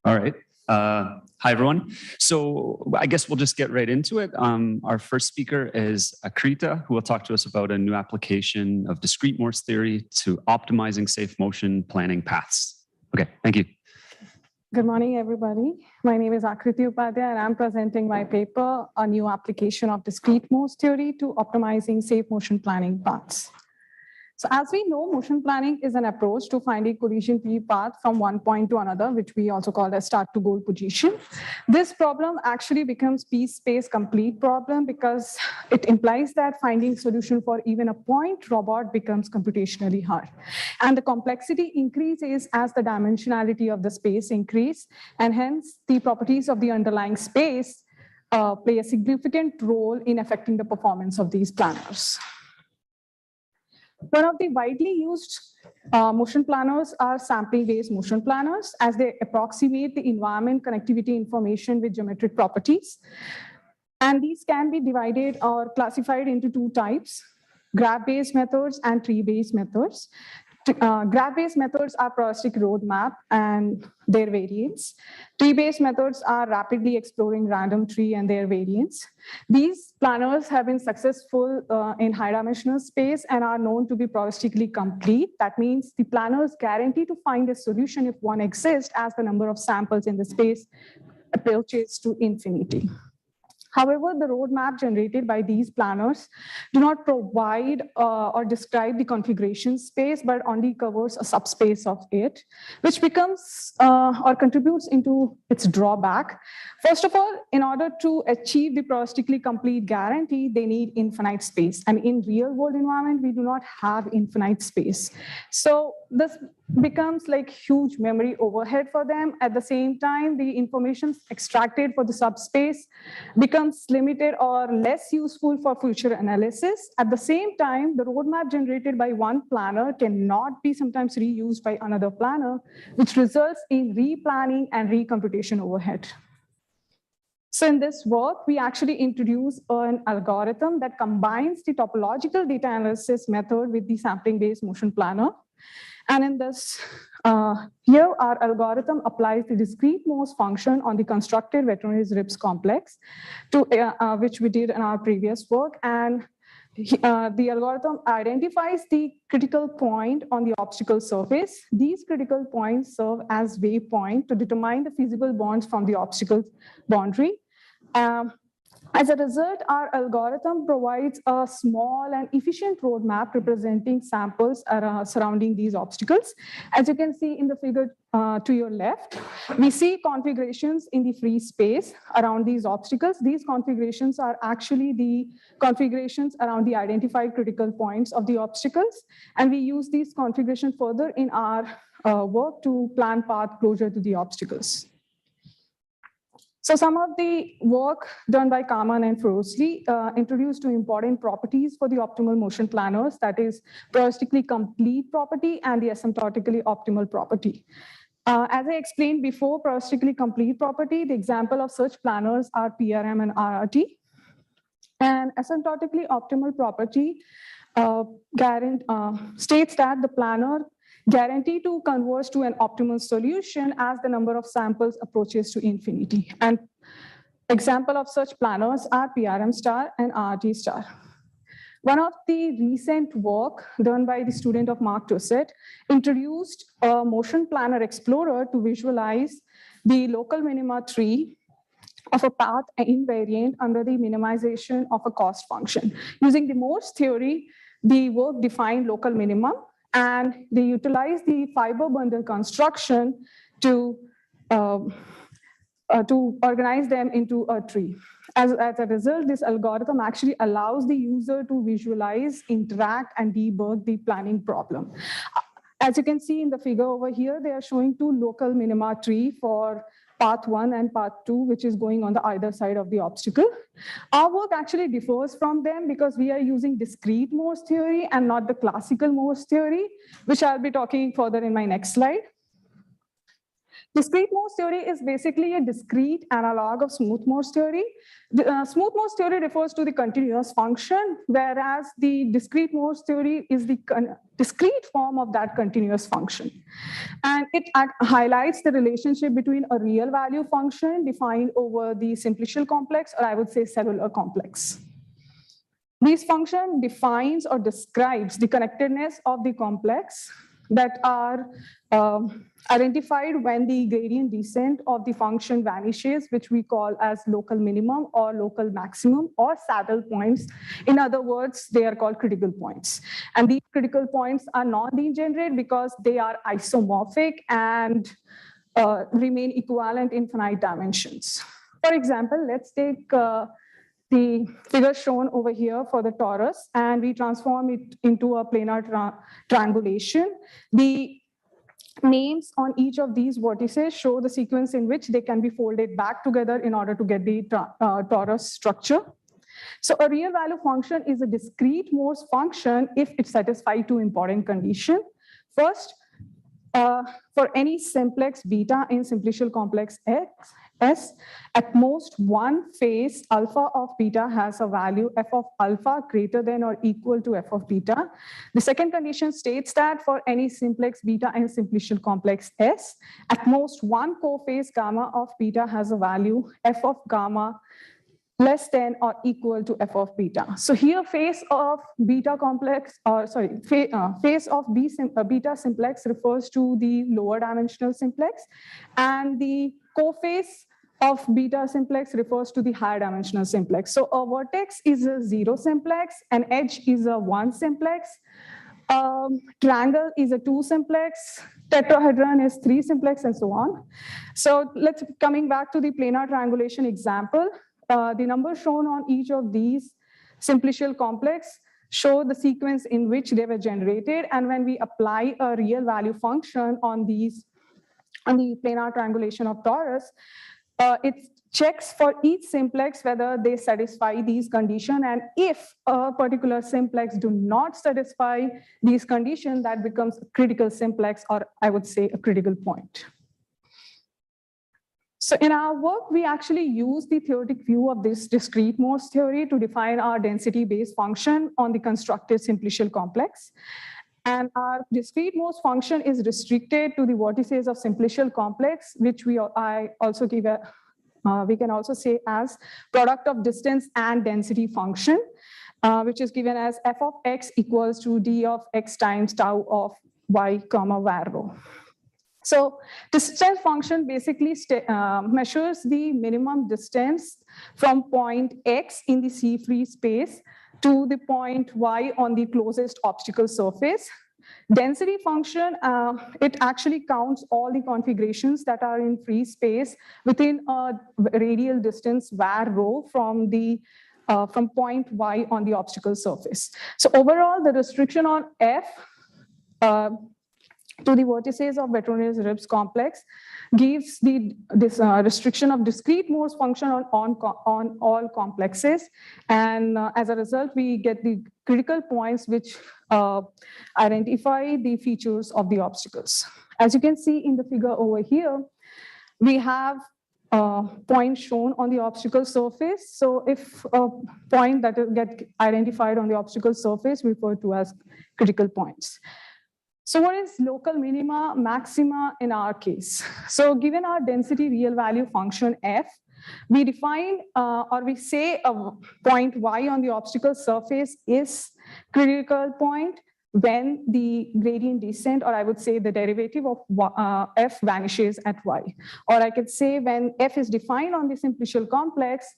All right. Hi, everyone. So I guess we'll just get right into it. Our first speaker is Akrita, who will talk to us about a new application of discrete Morse theory to optimizing safe motion planning paths. Okay, thank you. Good morning, everybody. My name is Akriti Upadhyay, and I'm presenting my paper, A New Application of Discrete Morse Theory to Optimizing Safe Motion Planning Paths. So as we know, motion planning is an approach to finding collision-free path from one point to another, which we also call as start to goal position. This problem actually becomes piece space complete problem because it implies that finding solution for even a point robot becomes computationally hard. And the complexity increases as the dimensionality of the space increase, and hence the properties of the underlying space play a significant role in affecting the performance of these planners. One of the widely used motion planners are sampling-based motion planners, as they approximate the environment connectivity information with geometric properties. And these can be divided or classified into two types: graph-based methods and tree-based methods. Graph-based methods are probabilistic roadmap and their variants. Tree-based methods are rapidly exploring random tree and their variants. These planners have been successful in high-dimensional space and are known to be probabilistically complete. That means the planners guarantee to find a solution if one exists as the number of samples in the space approaches to infinity. However, the roadmap generated by these planners do not provide or describe the configuration space, but only covers a subspace of it, which becomes or contributes into its drawback. First of all, in order to achieve the probabilistically complete guarantee, they need infinite space. And in real world environment, we do not have infinite space. So this becomes like huge memory overhead for them. At the same time, the information extracted for the subspace becomes limited or less useful for future analysis. At the same time, the roadmap generated by one planner cannot be sometimes reused by another planner, which results in replanning and recomputation overhead. So in this work, we actually introduce an algorithm that combines the topological data analysis method with the sampling-based motion planner. And in this, here our algorithm applies the discrete Morse function on the constructed Veronese Rips complex, to which we did in our previous work. And the algorithm identifies the critical point on the obstacle surface. These critical points serve as waypoint to determine the feasible bonds from the obstacle boundary. As a result, our algorithm provides a small and efficient roadmap representing samples surrounding these obstacles. As you can see in the figure to your left, we see configurations in the free space around these obstacles. These configurations are actually the configurations around the identified critical points of the obstacles. And we use these configurations further in our work to plan path closer to the obstacles. So some of the work done by Kaman and Frosley introduced two important properties for the optimal motion planners, that is probabilistically complete property and the asymptotically optimal property. As I explained before, probabilistically complete property, the example of such planners are PRM and RRT. And asymptotically optimal property states that the planner guarantee to converge to an optimal solution as the number of samples approaches to infinity. And example of such planners are PRM star and RT star. One of the recent work done by the student of Mark Tusset introduced a motion planner explorer to visualize the local minima tree of a path invariant under the minimization of a cost function. Using the Morse theory, the work defined local minimum, and they utilize the fiber bundle construction to organize them into a tree. As a result, this algorithm actually allows the user to visualize, interact, and debug the planning problem. As you can see in the figure over here, they are showing two local minima tree for path 1 and path 2, which is going on the either side of the obstacle. Our work actually differs from them because we are using discrete Morse theory and not the classical Morse theory, which I'll be talking further in my next slide. Discrete Morse theory is basically a discrete analog of smooth Morse theory. Smooth Morse theory refers to the continuous function, whereas the discrete Morse theory is the discrete form of that continuous function. And it highlights the relationship between a real value function defined over the simplicial complex, or I would say cellular complex. This function defines or describes the connectedness of the complex that are identified when the gradient descent of the function vanishes, which we call as local minimum or local maximum or saddle points. In other words, they are called critical points. And these critical points are non-degenerate because they are isomorphic and remain equivalent in finite dimensions. For example, let's take the figure shown over here for the torus, and we transform it into a planar triangulation. The names on each of these vertices show the sequence in which they can be folded back together in order to get the torus structure. So a real value function is a discrete Morse function if it satisfies two important conditions. First, for any simplex beta in simplicial complex S, at most one phase alpha of beta has a value f of alpha greater than or equal to f of beta. The second condition states that for any simplex beta in simplicial complex S, at most one cophase gamma of beta has a value f of gamma less than or equal to f of beta. So here phase of beta complex, or sorry, phase of beta simplex refers to the lower dimensional simplex, and the cophase of beta simplex refers to the higher dimensional simplex. So a vertex is a 0 simplex, an edge is a 1 simplex, triangle is a 2 simplex, tetrahedron is 3 simplex, and so on. So let's coming back to the planar triangulation example. The numbers shown on each of these simplicial complex show the sequence in which they were generated, and when we apply a real value function on the planar triangulation of torus, it checks for each simplex whether they satisfy these conditions, and if a particular simplex do not satisfy these conditions, that becomes a critical simplex, or I would say a critical point. So in our work, we actually use the theoretic view of this discrete Morse theory to define our density-based function on the constructed simplicial complex. And our discrete Morse function is restricted to the vertices of simplicial complex, which we can also say as product of distance and density function, which is given as f of x equals to d of x times tau of y comma var rho. So distance function basically measures the minimum distance from point x in the C-free space to the point y on the closest obstacle surface. Density function, it actually counts all the configurations that are in free space within a radial distance var rho from point y on the obstacle surface. So overall, the restriction on f to the vertices of Vetronius-Ribbs complex gives this restriction of discrete Morse function on all complexes. And as a result, we get the critical points which identify the features of the obstacles. As you can see in the figure over here, we have points shown on the obstacle surface. So if a point that get identified on the obstacle surface, we refer to as critical points. So what is local minima, maxima in our case? So given our density real value function f, we define or we say a point y on the obstacle surface is critical point when the gradient descent, or I would say the derivative of f vanishes at y. Or I could say when f is defined on the simplicial complex,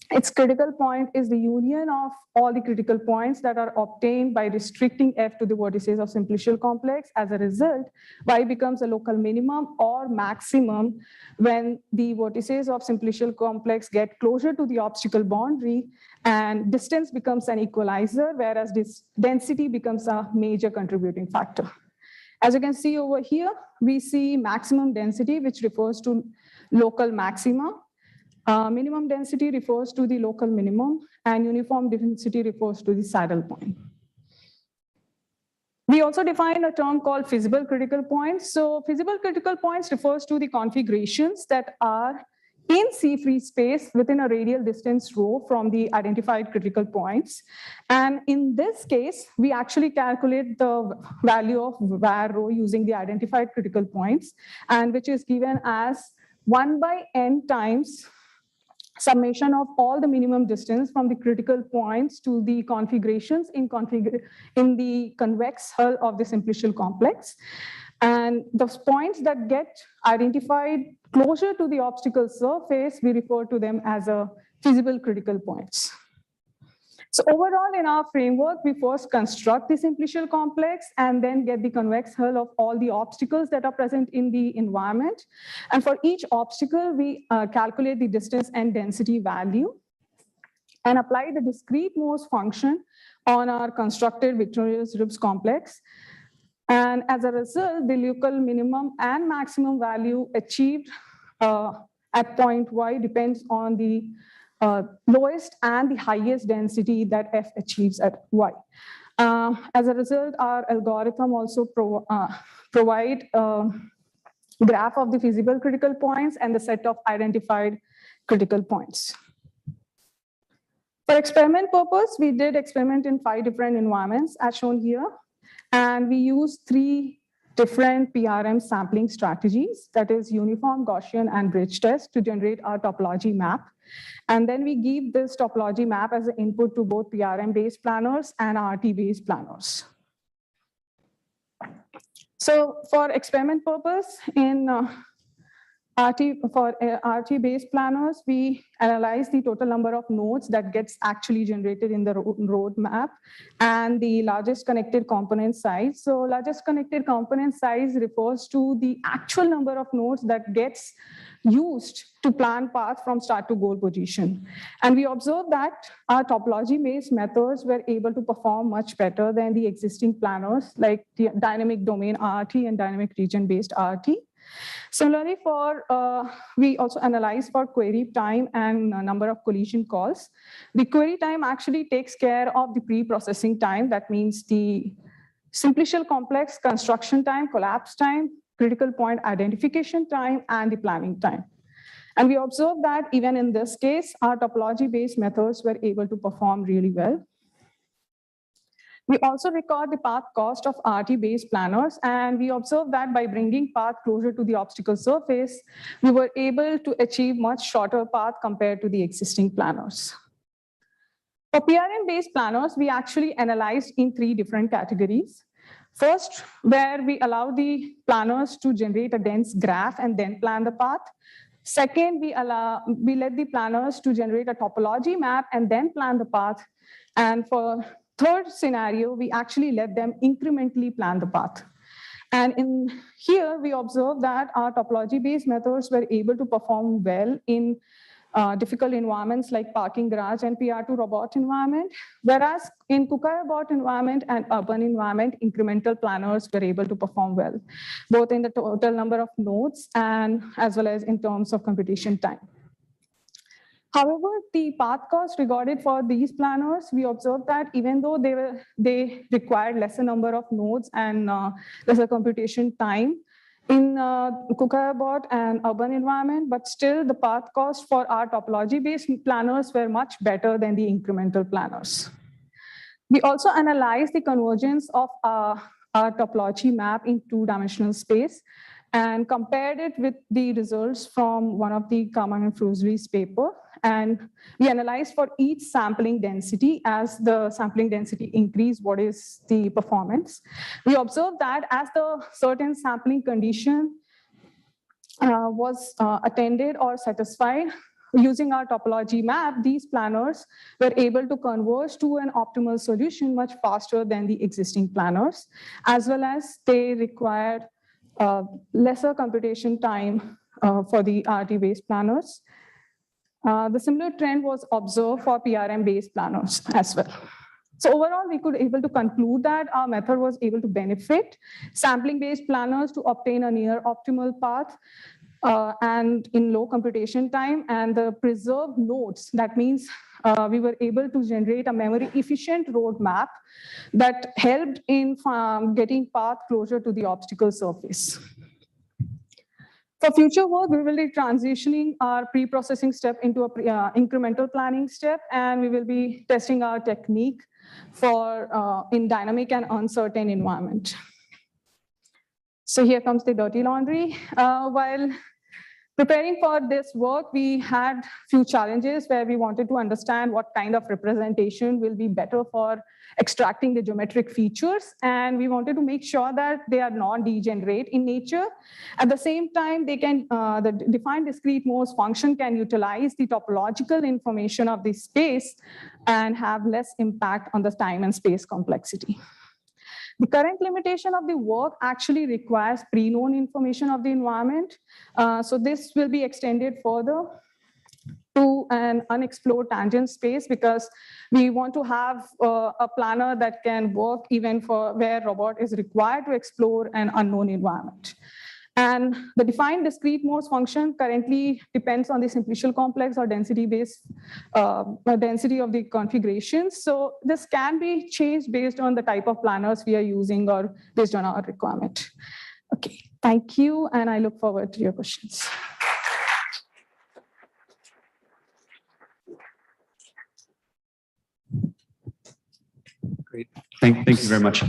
its critical point is the union of all the critical points that are obtained by restricting f to the vertices of simplicial complex. As a result, y becomes a local minimum or maximum when the vertices of simplicial complex get closer to the obstacle boundary, and distance becomes an equalizer, whereas this density becomes a major contributing factor. As you can see over here, we see maximum density, which refers to local maxima. Minimum density refers to the local minimum, and uniform density refers to the saddle point. We also define a term called feasible critical points. So feasible critical points refers to the configurations that are in C-free space within a radial distance rho from the identified critical points. And in this case, we actually calculate the value of var rho using the identified critical points, and which is given as 1 by n times summation of all the minimum distance from the critical points to the configurations in the convex hull of the simplicial complex. And the points that get identified closer to the obstacle surface, we refer to them as a feasible critical points. So overall, in our framework, we first construct the simplicial complex and then get the convex hull of all the obstacles that are present in the environment. And for each obstacle, we calculate the distance and density value and apply the discrete Morse function on our constructed victorious ribs complex. And as a result, the local minimum and maximum value achieved at point Y depends on the lowest and the highest density that F achieves at Y. As a result, our algorithm also provide a graph of the feasible critical points and the set of identified critical points. For experiment purpose, we did experiment in 5 different environments as shown here. And we use 3 different PRM sampling strategies, that is uniform, Gaussian, and bridge test to generate our topology map. And then we give this topology map as an input to both PRM-based planners and RT-based planners. So for experiment purpose, in RT-based planners, we analyze the total number of nodes that gets actually generated in the road map and the largest connected component size. So largest connected component size refers to the actual number of nodes that gets used to plan path from start to goal position. And we observed that our topology-based methods were able to perform much better than the existing planners like the dynamic domain RT and dynamic region-based RT. Similarly, we also analyze for query time and number of collision calls. The query time actually takes care of the pre-processing time. That means the simplicial complex construction time, collapse time, critical point identification time, and the planning time. And we observed that even in this case, our topology-based methods were able to perform really well. We also record the path cost of RT-based planners, and we observed that by bringing path closer to the obstacle surface, we were able to achieve much shorter path compared to the existing planners. For PRM-based planners, we actually analyzed in 3 different categories. First, where we allow the planners to generate a dense graph and then plan the path. Second, we let the planners to generate a topology map and then plan the path. And for third scenario, we actually let them incrementally plan the path. And in here, we observed that our topology-based methods were able to perform well in difficult environments like parking garage and PR2 robot environment, whereas in KUKA robot environment and urban environment, incremental planners were able to perform well, both in the total number of nodes and as well as in terms of computation time. However, the path cost recorded for these planners, we observed that even though they required lesser number of nodes and lesser computation time in KUKA and urban environment, but still the path cost for our topology-based planners were much better than the incremental planners. We also analyzed the convergence of our topology map in 2-dimensional space and compared it with the results from one of the Kaman and Frusri's paper. And we analyzed for each sampling density. As the sampling density increased, what is the performance? We observed that as the certain sampling condition was attended or satisfied, using our topology map, these planners were able to converge to an optimal solution much faster than the existing planners, as well as they required lesser computation time for the RT-based planners. The similar trend was observed for PRM-based planners as well. So overall, we could able to conclude that our method was able to benefit sampling-based planners to obtain a near optimal path and in low computation time, and the preserved nodes. That means we were able to generate a memory efficient roadmap that helped in getting path closer to the obstacle surface. For future work, we will be transitioning our pre-processing step into a incremental planning step, and we will be testing our technique for in dynamic and uncertain environment. So here comes the dirty laundry. While preparing for this work, we had few challenges where we wanted to understand what kind of representation will be better for extracting the geometric features. And we wanted to make sure that they are non-degenerate in nature. At the same time, they can, the defined discrete modes function can utilize the topological information of the space and have less impact on the time and space complexity. The current limitation of the work actually requires pre-known information of the environment. So this will be extended further to an unexplored tangent space because we want to have a planner that can work even for where robot is required to explore an unknown environment. And the defined discrete modes function currently depends on the simplicial complex or density-based density of the configurations. So this can be changed based on the type of planners we are using or based on our requirement. Okay, thank you, and I look forward to your questions. Great, thank you very much.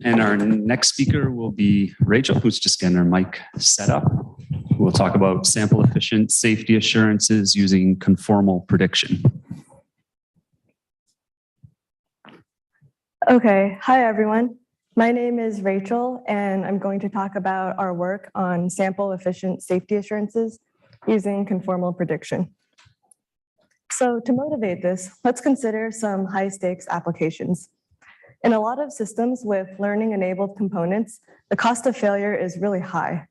And our next speaker will be Rachel, who's just getting her mic set up. We'll talk about sample efficient safety assurances using conformal prediction. Okay, hi everyone. My name is Rachel, and I'm going to talk about our work on sample efficient safety assurances using conformal prediction. So to motivate this, let's consider some high stakes applications. In a lot of systems with learning-enabled components, the cost of failure is really high.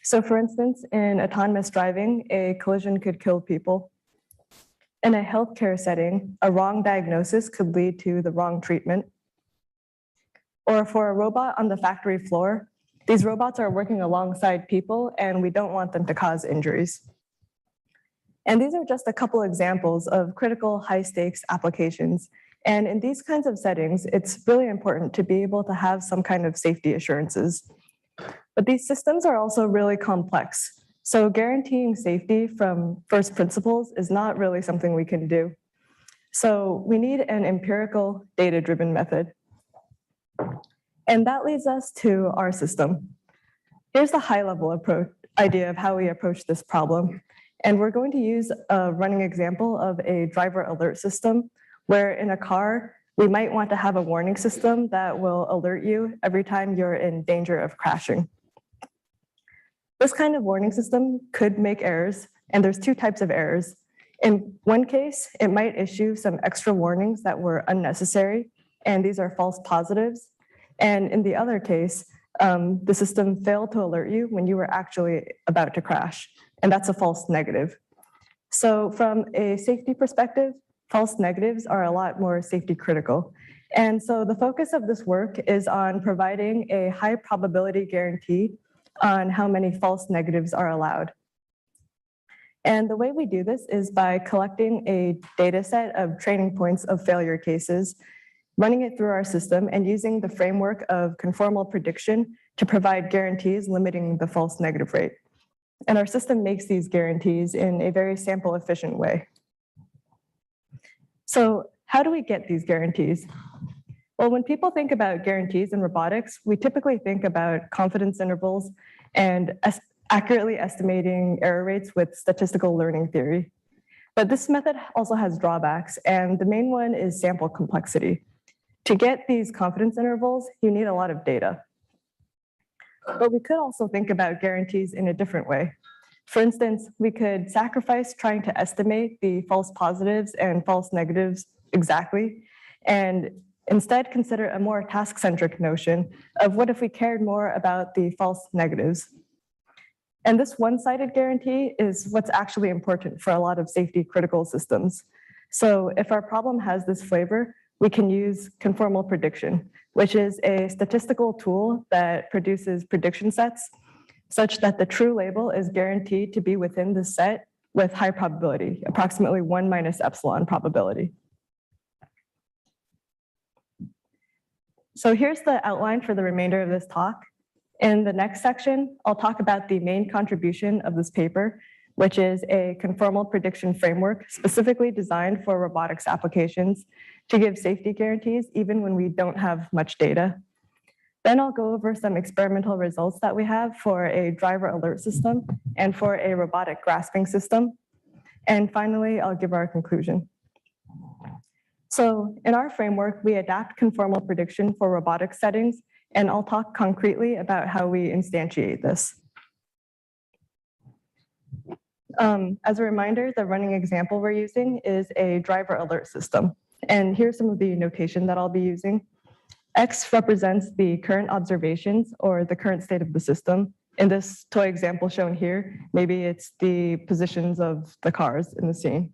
So for instance, in autonomous driving, a collision could kill people. In a healthcare setting, a wrong diagnosis could lead to the wrong treatment. Or for a robot on the factory floor, these robots are working alongside people and we don't want them to cause injuries. And these are just a couple examples of critical high-stakes applications. And in these kinds of settings, it's really important to be able to have some kind of safety assurances. But these systems are also really complex. So guaranteeing safety from first principles is not really something we can do. So we need an empirical data-driven method. And that leads us to our system. Here's the high-level idea of how we approach this problem. And we're going to use a running example of a driver alert system where in a car, we might want to have a warning system that will alert you every time you're in danger of crashing. This kind of warning system could make errors, and there's two types of errors. In one case, it might issue some extra warnings that were unnecessary, and these are false positives. And in the other case, the system failed to alert you when you were actually about to crash, and that's a false negative. So from a safety perspective, false negatives are a lot more safety critical. And so the focus of this work is on providing a high probability guarantee on how many false negatives are allowed. And the way we do this is by collecting a data set of training points of failure cases, running it through our system, and using the framework of conformal prediction to provide guarantees limiting the false negative rate. And our system makes these guarantees in a very sample efficient way. So how do we get these guarantees? Well, when people think about guarantees in robotics, we typically think about confidence intervals and accurately estimating error rates with statistical learning theory. But this method also has drawbacks, and the main one is sample complexity. To get these confidence intervals, you need a lot of data. But we could also think about guarantees in a different way. For instance, we could sacrifice trying to estimate the false positives and false negatives exactly, and instead consider a more task-centric notion of what if we cared more about the false negatives. And this one-sided guarantee is what's actually important for a lot of safety critical systems. So if our problem has this flavor, we can use conformal prediction, which is a statistical tool that produces prediction sets such that the true label is guaranteed to be within the set with high probability, approximately 1 minus epsilon probability. So here's the outline for the remainder of this talk. In the next section, I'll talk about the main contribution of this paper, which is a conformal prediction framework specifically designed for robotics applications to give safety guarantees even when we don't have much data. Then I'll go over some experimental results that we have for a driver alert system and for a robotic grasping system. And finally, I'll give our conclusion. So in our framework, we adapt conformal prediction for robotic settings, and I'll talk concretely about how we instantiate this. As a reminder, the running example we're using is a driver alert system. And here's some of the notation that I'll be using. X represents the current observations or the current state of the system. In this toy example shown here, maybe it's the positions of the cars in the scene.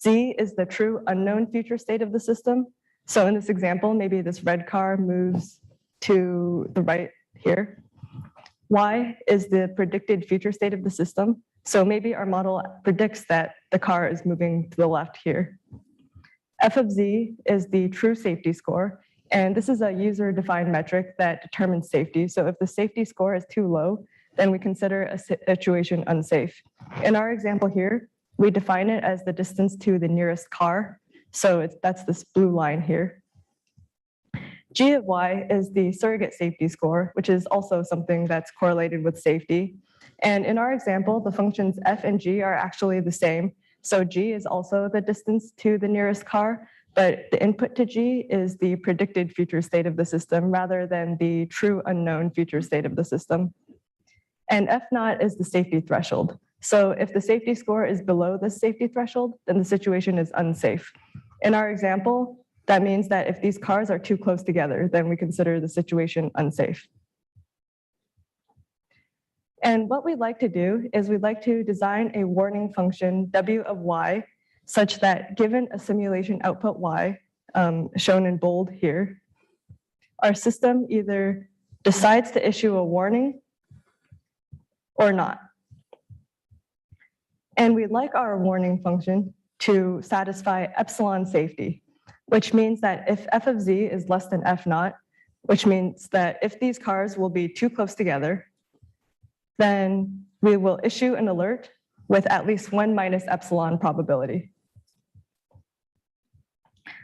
Z is the true unknown future state of the system. So in this example, maybe this red car moves to the right here. Y is the predicted future state of the system. So maybe our model predicts that the car is moving to the left here. F of Z is the true safety score. And this is a user-defined metric that determines safety. So if the safety score is too low, then we consider a situation unsafe. In our example here, we define it as the distance to the nearest car. So that's this blue line here. G of Y is the surrogate safety score, which is also something that's correlated with safety. And in our example, the functions F and G are actually the same. So G is also the distance to the nearest car, but the input to G is the predicted future state of the system rather than the true unknown future state of the system. And F naught is the safety threshold. So if the safety score is below the safety threshold, then the situation is unsafe. In our example, that means that if these cars are too close together, then we consider the situation unsafe. And what we'd like to do is we'd like to design a warning function W of Y such that given a simulation output Y, shown in bold here, our system either decides to issue a warning or not. And we'd like our warning function to satisfy epsilon safety, which means that if F of Z is less than F naught, which means that if these cars will be too close together, then we will issue an alert with at least 1 minus epsilon probability.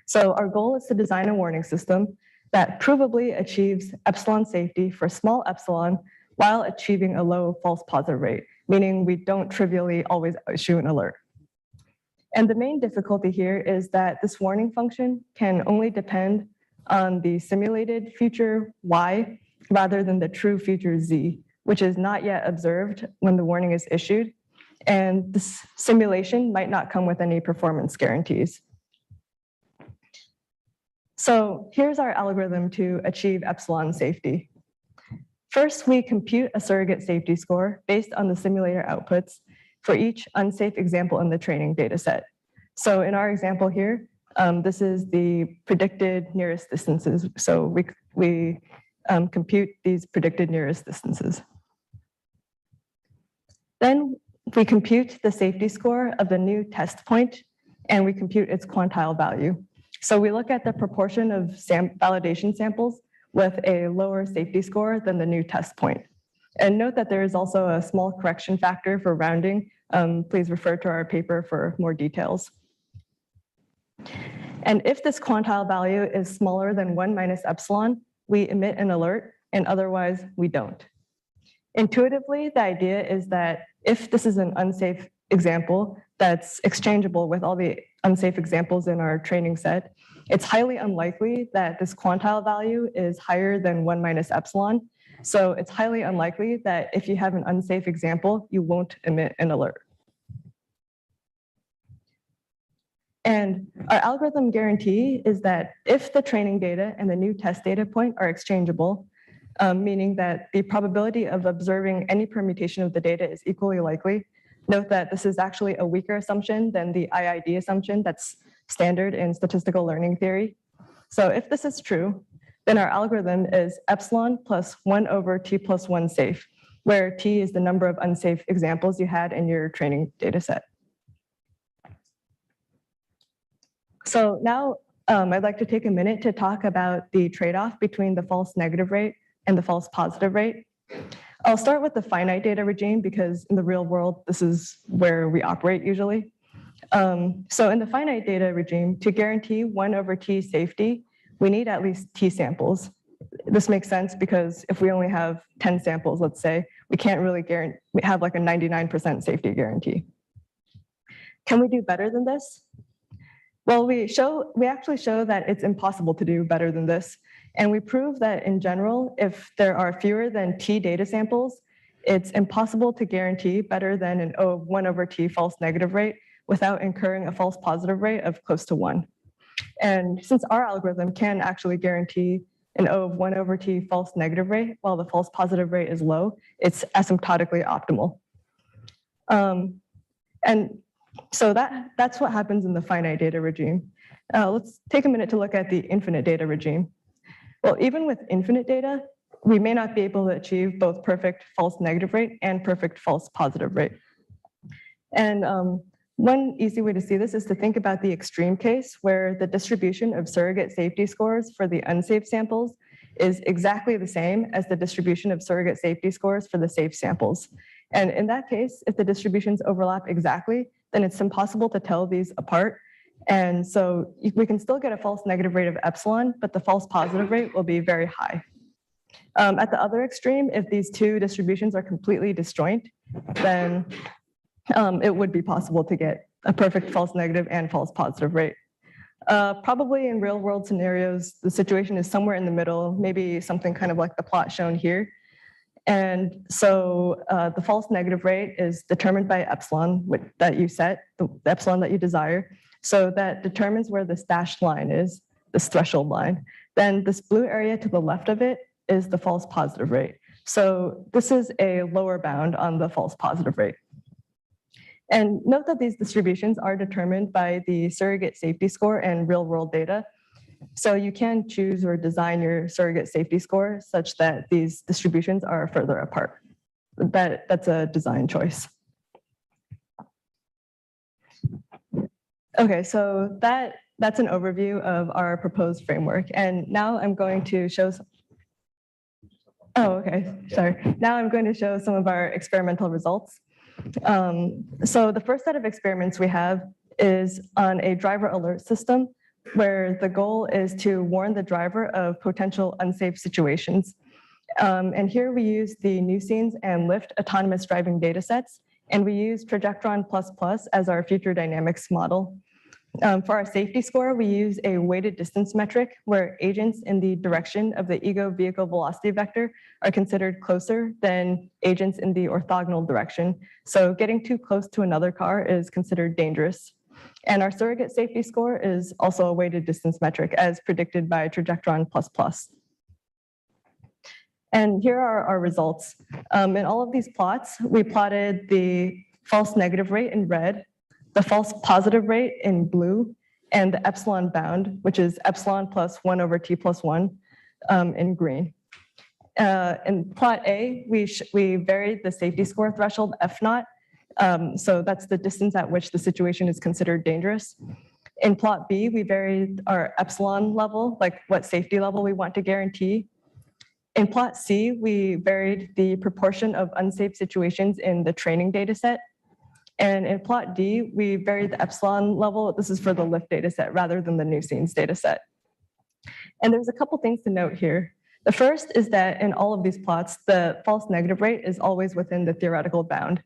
So our goal is to design a warning system that provably achieves epsilon safety for small epsilon while achieving a low false positive rate, meaning we don't trivially always issue an alert. And the main difficulty here is that this warning function can only depend on the simulated future Y rather than the true future Z, which is not yet observed when the warning is issued. And this simulation might not come with any performance guarantees. So here's our algorithm to achieve epsilon safety. First, we compute a surrogate safety score based on the simulator outputs for each unsafe example in the training data set. So in our example here, this is the predicted nearest distances. So we compute these predicted nearest distances. Then we compute the safety score of the new test point, and we compute its quantile value. So we look at the proportion of validation samples with a lower safety score than the new test point. And note that there is also a small correction factor for rounding. Please refer to our paper for more details. And if this quantile value is smaller than 1 minus epsilon, we emit an alert, and otherwise we don't. Intuitively, the idea is that if this is an unsafe example that's exchangeable with all the unsafe examples in our training set, it's highly unlikely that this quantile value is higher than 1 minus epsilon. So it's highly unlikely that if you have an unsafe example, you won't emit an alert. And our algorithm guarantee is that if the training data and the new test data point are exchangeable, meaning that the probability of observing any permutation of the data is equally likely. Note that this is actually a weaker assumption than the IID assumption that's standard in statistical learning theory. So if this is true, then our algorithm is epsilon plus 1 over t plus 1 safe, where t is the number of unsafe examples you had in your training data set. So now I'd like to take a minute to talk about the trade-off between the false negative rate and the false positive rate. I'll start with the finite data regime because in the real world, this is where we operate usually. So in the finite data regime, to guarantee 1 over t safety, we need at least t samples. This makes sense because if we only have 10 samples, let's say, we can't really have like a 99% safety guarantee. Can we do better than this? Well, we actually show that it's impossible to do better than this. And we prove that in general, if there are fewer than t data samples, it's impossible to guarantee better than an 1 over t false negative rate without incurring a false positive rate of close to 1. And since our algorithm can actually guarantee an O of 1 over t false negative rate while the false positive rate is low, it's asymptotically optimal. And so that's what happens in the finite data regime. Let's take a minute to look at the infinite data regime. Well, even with infinite data, we may not be able to achieve both perfect false negative rate and perfect false positive rate. And one easy way to see this is to think about the extreme case where the distribution of surrogate safety scores for the unsafe samples is exactly the same as the distribution of surrogate safety scores for the safe samples. And in that case, if the distributions overlap exactly, then it's impossible to tell these apart. And so we can still get a false negative rate of epsilon, but the false positive rate will be very high. At the other extreme, if these two distributions are completely disjoint, then it would be possible to get a perfect false negative and false positive rate. Probably in real world scenarios, the situation is somewhere in the middle, maybe something kind of like the plot shown here. And so the false negative rate is determined by epsilon that you set, the epsilon that you desire. So that determines where this dashed line is, this threshold line. Then this blue area to the left of it is the false positive rate. So this is a lower bound on the false positive rate. And note that these distributions are determined by the surrogate safety score and real world data. So you can choose or design your surrogate safety score such that these distributions are further apart. That's a design choice. Okay, so that's an overview of our proposed framework. And now I'm going to show Now I'm going to show some of our experimental results. So the first set of experiments we have is on a driver alert system where the goal is to warn the driver of potential unsafe situations. And here we use the NuScenes and Lyft autonomous driving data sets, and we use Trajectron++ as our future dynamics model. For our safety score, we use a weighted distance metric where agents in the direction of the ego vehicle velocity vector are considered closer than agents in the orthogonal direction. So getting too close to another car is considered dangerous. And our surrogate safety score is also a weighted distance metric as predicted by Trajectron++. And here are our results. In all of these plots, we plotted the false negative rate in red, the false positive rate in blue, and the epsilon bound, which is epsilon plus 1 over t plus 1 in green. In plot A, we varied the safety score threshold F naught. So that's the distance at which the situation is considered dangerous. In plot B, we varied our epsilon level, like what safety level we want to guarantee. In plot C, we varied the proportion of unsafe situations in the training data set. And in plot D, we varied the epsilon level. This is for the Lyft data set rather than the NuScenes data set. And there's a couple things to note here. The first is that in all of these plots, the false negative rate is always within the theoretical bound.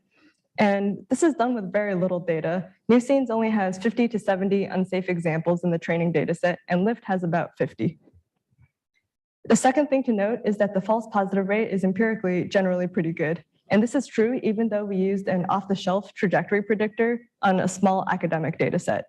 And this is done with very little data. New Scenes only has 50 to 70 unsafe examples in the training data set, and Lyft has about 50. The second thing to note is that the false positive rate is empirically generally pretty good. And this is true even though we used an off-the-shelf trajectory predictor on a small academic data set.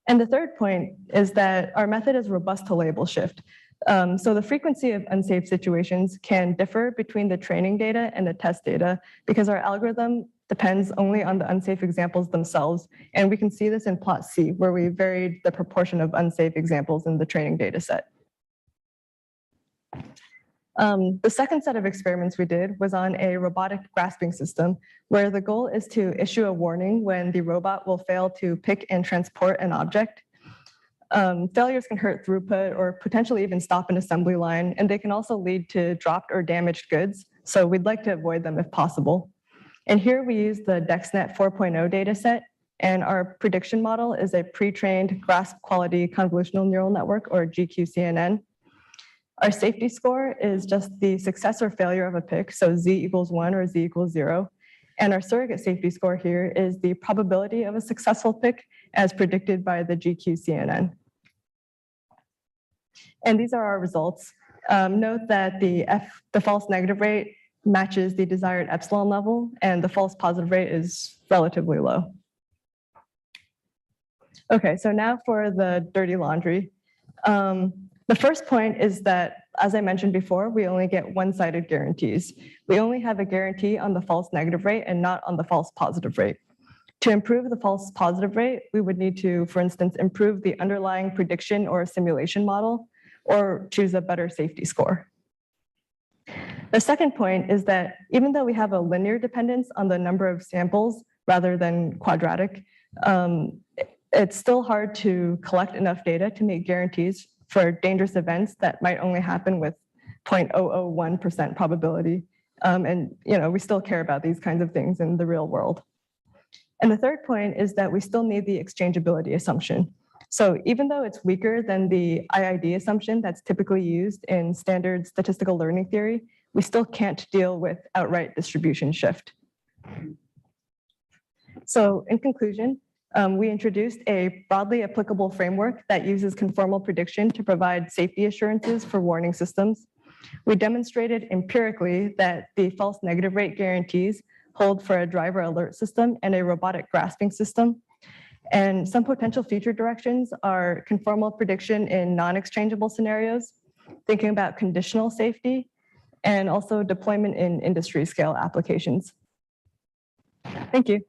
And the third point is that our method is robust to label shift. So the frequency of unsafe situations can differ between the training data and the test data because our algorithm depends only on the unsafe examples themselves. And we can see this in plot C, where we varied the proportion of unsafe examples in the training data set. The second set of experiments we did was on a robotic grasping system, where the goal is to issue a warning when the robot will fail to pick and transport an object. Failures can hurt throughput or potentially even stop an assembly line, and they can also lead to dropped or damaged goods, so we'd like to avoid them if possible. And here we use the DexNet 4.0 dataset, and our prediction model is a pre-trained grasp quality convolutional neural network, or GQCNN. Our safety score is just the success or failure of a pick, so Z equals 1 or Z equals 0. And our surrogate safety score here is the probability of a successful pick as predicted by the GQCNN. And these are our results. Note that the false negative rate matches the desired epsilon level, and the false positive rate is relatively low. Okay, so now for the dirty laundry. The first point is that, as I mentioned before, we only get one-sided guarantees. We only have a guarantee on the false negative rate and not on the false positive rate. To improve the false positive rate, we would need to, for instance, improve the underlying prediction or simulation model, or choose a better safety score. The second point is that even though we have a linear dependence on the number of samples rather than quadratic, it's still hard to collect enough data to make guarantees for dangerous events that might only happen with 0.001% probability. And we still care about these kinds of things in the real world. And the third point is that we still need the exchangeability assumption. So even though it's weaker than the IID assumption that's typically used in standard statistical learning theory, we still can't deal with outright distribution shift. So in conclusion, we introduced a broadly applicable framework that uses conformal prediction to provide safety assurances for warning systems. We demonstrated empirically that the false negative rate guarantees hold for a driver alert system and a robotic grasping system. And some potential future directions are conformal prediction in non-exchangeable scenarios, thinking about conditional safety, and also deployment in industry scale applications. Thank you.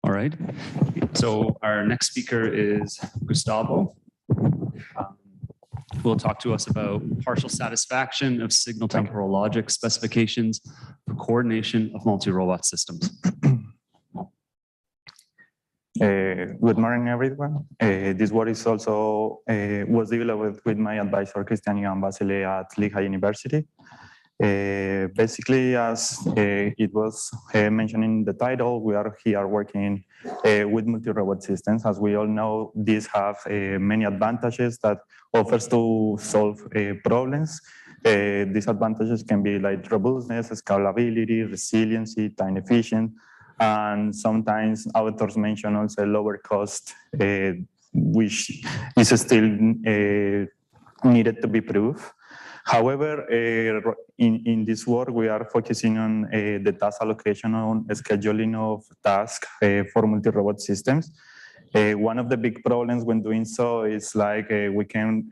All right. So our next speaker is Gustavo, who will talk to us about partial satisfaction of signal temporal logic specifications for coordination of multi-robot systems. Good morning, everyone. This work is also was developed with my advisor, Christian Ivan Basile at Lehigh University. Basically, as it was mentioned in the title, we are here working with multi-robot systems. As we all know, these have many advantages that offers to solve problems. These advantages can be like robustness, scalability, resiliency, time efficient, and sometimes authors mention also lower cost, which is still needed to be proved. However, in this work, we are focusing on the task allocation on scheduling of tasks for multi-robot systems. One of the big problems when doing so is like we can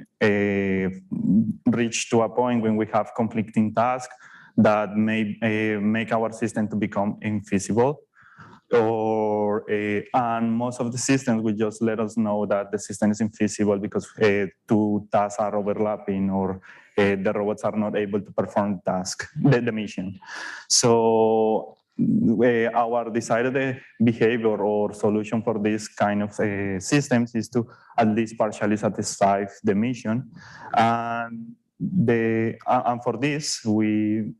reach to a point when we have conflicting tasks that may make our system to become infeasible. And most of the systems will just let us know that the system is infeasible because two tasks are overlapping or the robots are not able to perform the task, the mission. So our desired behavior or solution for this kind of systems is to at least partially satisfy the mission. And for this, we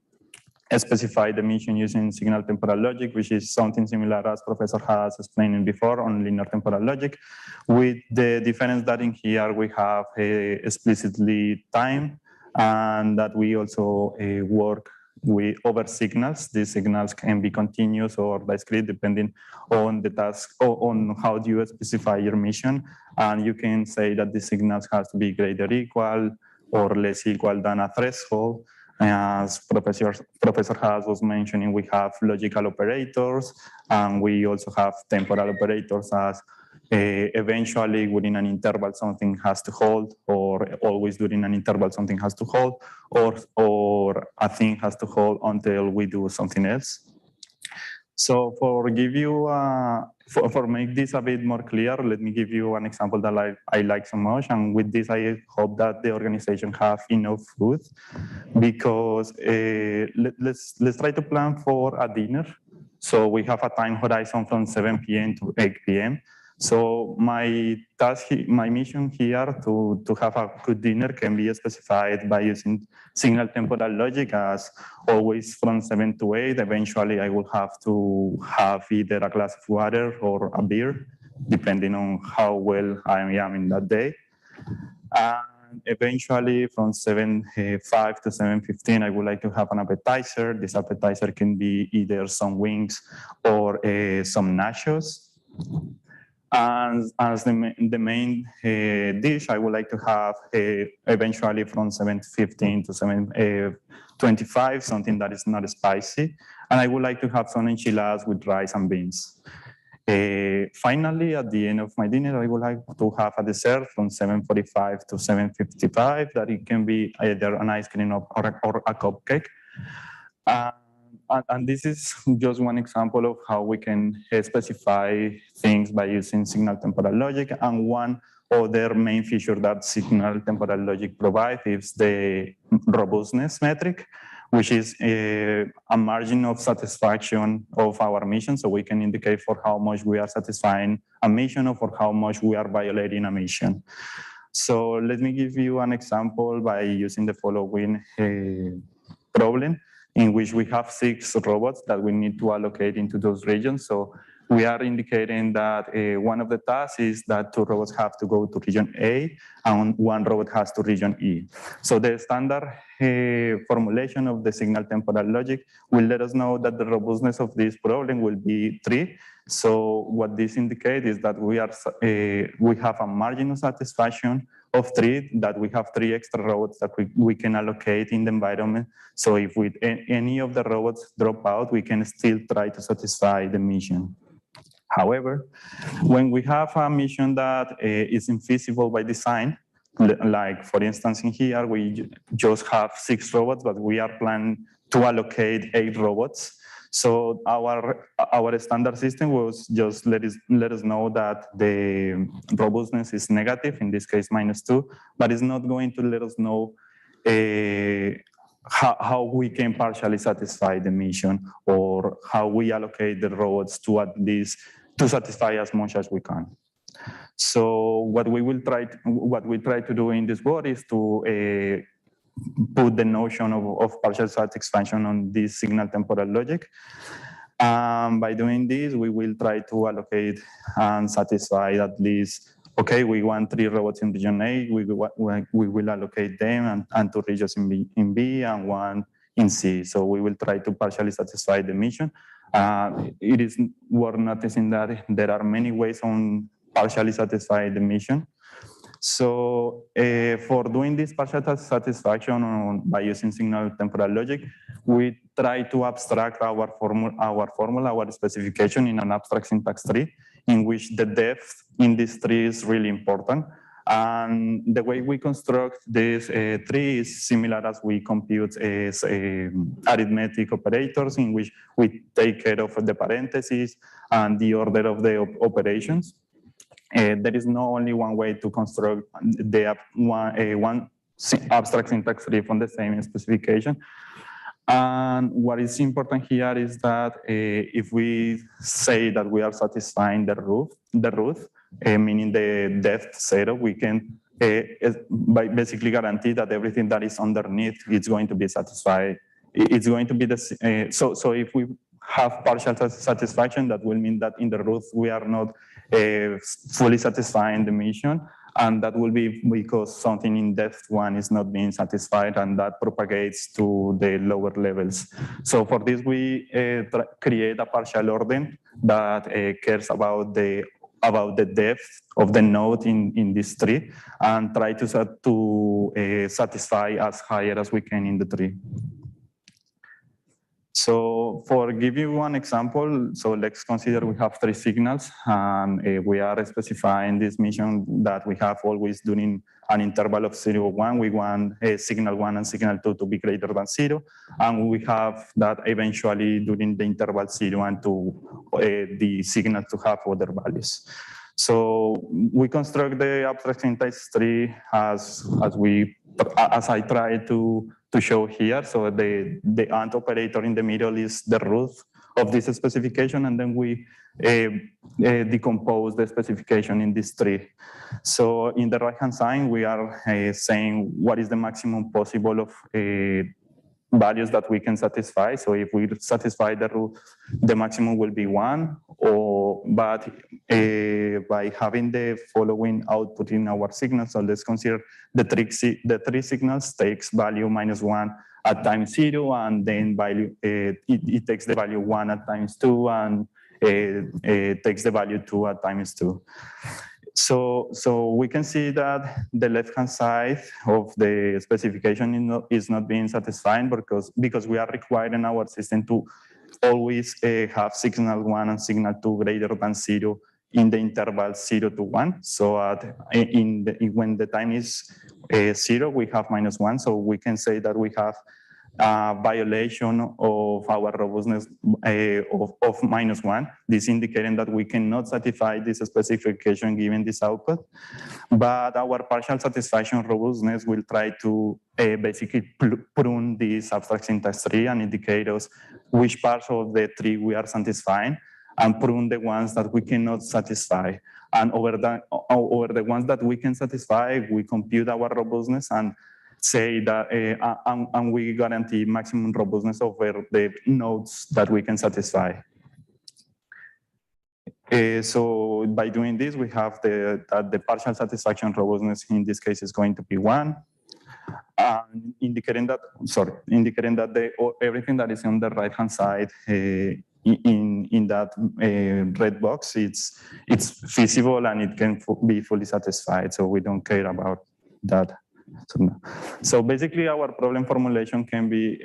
specify the mission using signal temporal logic, which is something similar as Professor has explained before on linear temporal logic, with the difference that in here we have explicitly time, and that we also work with over signals. These signals can be continuous or discrete depending on the task or on how do you specify your mission. And you can say that the signals has to be greater equal or less equal than a threshold. As Professor Haas was mentioning, we have logical operators, and we also have temporal operators as eventually within an interval something has to hold, or always during an interval something has to hold, or a thing has to hold until we do something else. So for make this a bit more clear, let me give you an example that I like so much. And with this, I hope that the organization have enough food, because let's try to plan for a dinner. So we have a time horizon from 7 p.m. to 8 p.m. So my mission here to have a good dinner can be specified by using signal temporal logic as always from 7 to 8. Eventually, I will have to have either a glass of water or a beer, depending on how well I am in that day. And eventually, from 7:05 to 7:15, I would like to have an appetizer. This appetizer can be either some wings or some nachos. And as the main dish, I would like to have eventually from 7:15 to 7:25, something that is not spicy. And I would like to have some enchiladas with rice and beans. Finally, at the end of my dinner, I would like to have a dessert from 7:45 to 7:55, that it can be either an ice cream or a cupcake. And this is just one example of how we can specify things by using signal temporal logic. And one other main feature that signal temporal logic provides is the robustness metric, which is a margin of satisfaction of our mission. So we can indicate for how much we are satisfying a mission or for how much we are violating a mission. So let me give you an example by using the following problem, in which we have 6 robots that we need to allocate into those regions. So we are indicating that one of the tasks is that 2 robots have to go to region A and 1 robot has to region E. So the standard formulation of the signal temporal logic will let us know that the robustness of this problem will be 3. So what this indicates is that we have a margin of satisfaction of 3, that we have 3 extra robots that we can allocate in the environment. So if any of the robots drop out, we can still try to satisfy the mission. However, when we have a mission that is infeasible by design, like for instance in here, we just have 6 robots, but we are planning to allocate 8 robots. So our standard system was just let us know that the robustness is negative, in this case -2, but it's not going to let us know how we can partially satisfy the mission or how we allocate the robots to at least to satisfy as much as we can. So what we try to do in this board is to put the notion of partial satisfaction on this signal temporal logic. By doing this, we will try to allocate and satisfy at least, okay, we want 3 robots in region A, we will allocate them and 2 regions in B and 1 in C. So we will try to partially satisfy the mission. It is worth noticing that there are many ways on partially satisfy the mission. So for doing this partial satisfaction by using signal temporal logic, we try to abstract our formula, our specification in an abstract syntax tree, in which the depth in this tree is really important. And the way we construct this tree is similar as we compute arithmetic operators, in which we take care of the parentheses and the order of the operations. There is not only one way to construct the one abstract syntax tree from the same specification. And what is important here is that if we say that we are satisfying the root, meaning the depth 0, we can basically guarantee that everything that is underneath is going to be satisfied. It's going to be the so if we have partial satisfaction, that will mean that in the root we are not fully satisfying the mission. And that will be because something in depth 1 is not being satisfied, and that propagates to the lower levels. So for this, we create a partial order that cares about the depth of the node in this tree, and try to satisfy as higher as we can in the tree. So for give you one example, so let's consider we have 3 signals, and we are specifying this mission that we have always during an interval of 0, 1. We want signal 1 and signal 2 to be greater than 0, and we have that eventually during the interval 0 and 2, the signal to have other values. So we construct the abstract syntax tree as I try to show here. So the AND operator in the middle is the root of this specification, and then we decompose the specification in this tree. So in the right-hand side, we are saying what is the maximum possible of values that we can satisfy. So if we satisfy the root, the maximum will be 1, but by having the following output in our signal, so let's consider the 3 signals takes value -1 at time 0, and then value it takes the value 1 at times 2, and it takes the value 2 at times 2. So we can see that the left-hand side of the specification is not being satisfied because we are requiring our system to always have signal 1 and signal 2 greater than 0 in the interval 0 to 1. So when the time is 0, we have -1. So we can say that we have a violation of our robustness of -1. This indicating that we cannot satisfy this specification given this output. But our partial satisfaction robustness will try to basically prune this abstract syntax tree and indicate us which parts of the tree we are satisfying, and prune the ones that we cannot satisfy. And over the ones that we can satisfy, we compute our robustness and say that, and we guarantee maximum robustness over the nodes that we can satisfy. So by doing this, we have the partial satisfaction robustness in this case is going to be 1, indicating that everything that is on the right-hand side in that red box, it's feasible and it can be fully satisfied. So we don't care about that. So basically, our problem formulation can be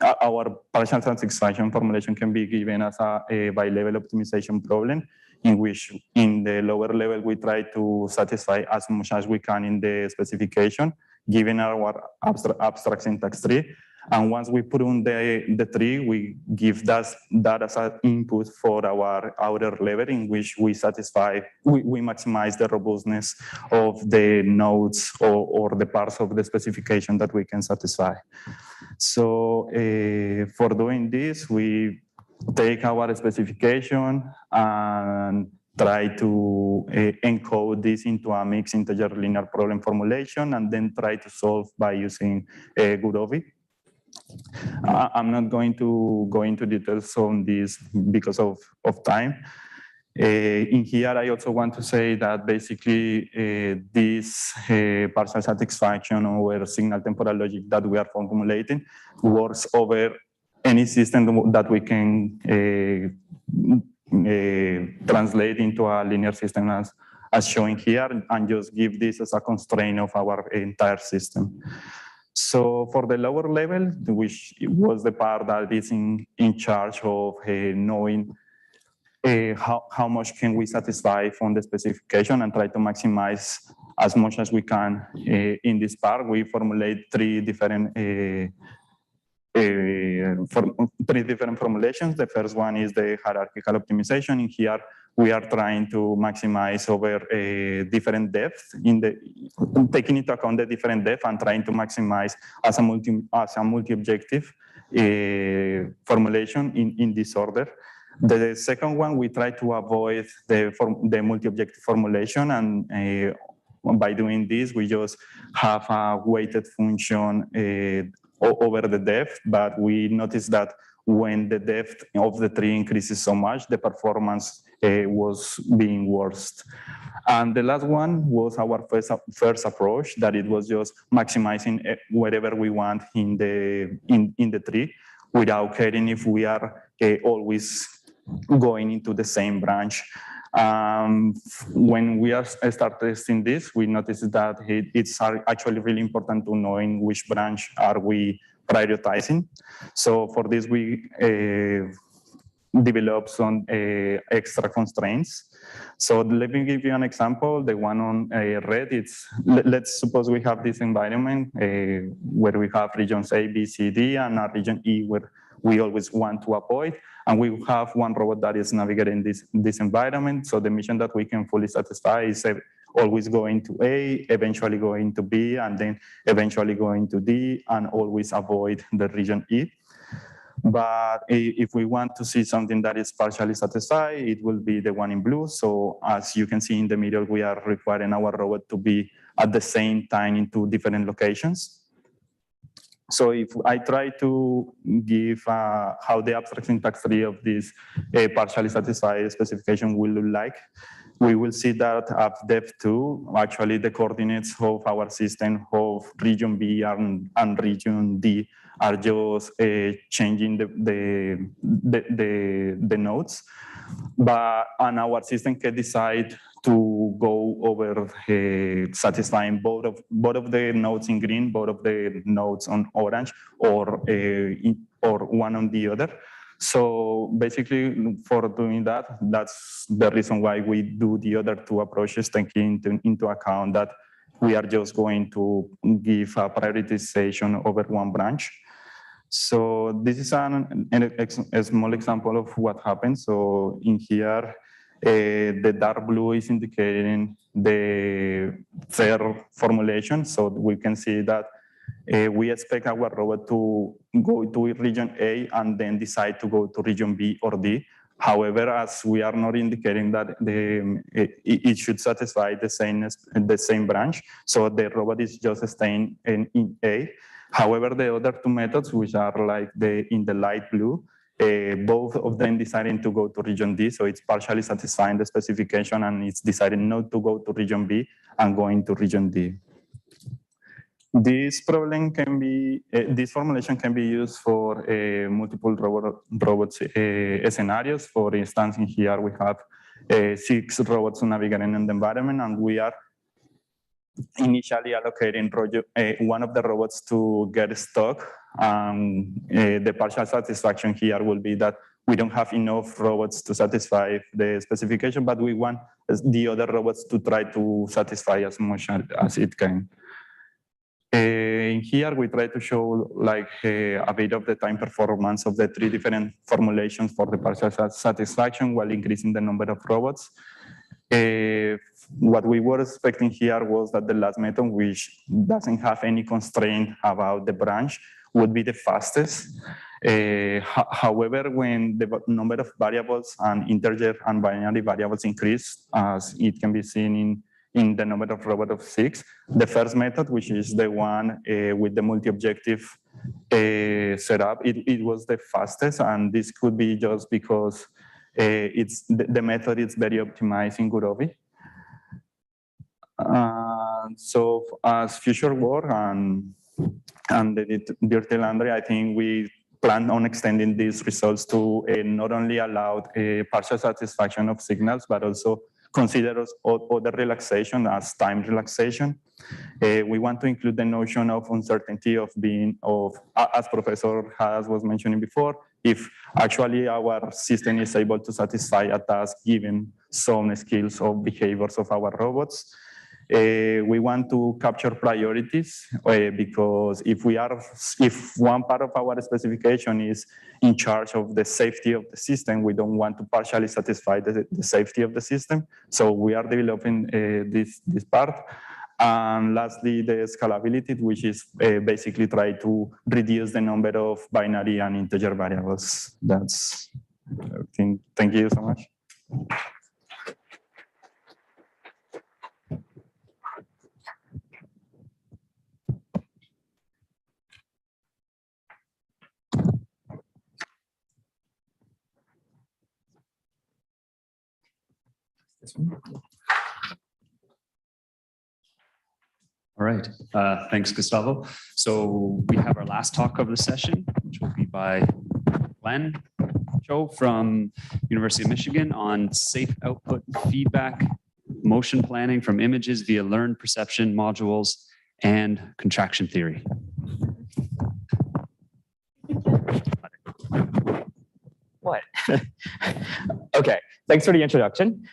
our partial satisfaction formulation can be given as a bi-level optimization problem, in which in the lower level we try to satisfy as much as we can in the specification, given our abstract syntax tree. And once we put on the tree, we give that as an input for our outer level, in which we maximize the robustness of the nodes or the parts of the specification that we can satisfy. So for doing this, we take our specification and try to encode this into a mixed integer linear problem formulation, and then try to solve by using Gurovi. I'm not going to go into details on this because of time. In here, I also want to say that basically this partial satisfaction over signal temporal logic that we are formulating works over any system that we can translate into a linear system as shown here, and just give this as a constraint of our entire system. So for the lower level, which was the part that is in charge of knowing how much can we satisfy from the specification and try to maximize as much as we can in this part, we formulate three different formulations. The first one is the hierarchical optimization. In here, we are trying to maximize over different depth taking into account the different depth and trying to maximize as a multi-objective formulation in this order. The second one, we try to avoid the multi-objective formulation, and by doing this, we just have a weighted function over the depth, but we noticed that when the depth of the tree increases so much, the performance was being worse. And the last one was our first approach, that it was just maximizing wherever we want in the tree, without caring if we are always going into the same branch. When we start testing this, we noticed that it's actually really important to know in which branch are we prioritizing. So for this, we develop some extra constraints. So let me give you an example. The one on red, let's suppose we have this environment where we have regions A, B, C, D, and a region E where we always want to avoid. And we have one robot that is navigating this environment. So the mission that we can fully satisfy is always going to A, eventually going to B, and then eventually going to D, and always avoid the region E. But if we want to see something that is partially satisfied, it will be the one in blue. So as you can see in the middle, we are requiring our robot to be at the same time in two different locations. So if I try to give how the abstract syntax tree of this partially satisfied specification will look like, we will see that at depth 2, actually the coordinates of our system of region B and region D are just changing the nodes. And our system can decide to go over satisfying both of the nodes in green, both of the nodes on orange, or one on the other. So basically, for doing that, that's the reason why we do the other two approaches, taking into account that we are just going to give a prioritization over one branch. So this is a small example of what happens. So in here, the dark blue is indicating the fair formulation. So we can see that we expect our robot to go to region A and then decide to go to region B or D. However, as we are not indicating that it should satisfy the same branch, so the robot is just staying in A. However, the other two methods, which are like in the light blue, both of them deciding to go to region D, so it's partially satisfying the specification, and it's deciding not to go to region B and going to region D. This problem can be, this formulation can be used for multiple robots scenarios. For instance, in here we have 6 robots navigating in the environment, and we are initially allocating one of the robots to get stuck. The partial satisfaction here will be that we don't have enough robots to satisfy the specification, but we want the other robots to try to satisfy as much as it can. Here we try to show like a bit of the time performance of the 3 different formulations for the partial satisfaction while increasing the number of robots. What we were expecting here was that the last method, which doesn't have any constraint about the branch, would be the fastest. However, when the number of variables and integer and binary variables increase, as it can be seen in the number of robots of 6, the first method, which is the one with the multi-objective setup, it was the fastest, and this could be just because the method is very optimized in Gurobi. So as future work and the dirty laundry, I think we plan on extending these results to not only allow a partial satisfaction of signals, but also consider other relaxation as time relaxation. We want to include the notion of uncertainty of as Professor Haas was mentioning before, if actually our system is able to satisfy a task given some skills or behaviors of our robots. We want to capture priorities because if one part of our specification is in charge of the safety of the system, we don't want to partially satisfy the safety of the system. So we are developing this part. And lastly, the scalability, which is basically try to reduce the number of binary and integer variables. That's everything. Thank you so much. All right, thanks, Gustavo. So we have our last talk of the session, which will be by Glenn Cho from University of Michigan on safe output feedback, motion planning from images via learned perception modules, and contraction theory. What? Okay, thanks for the introduction.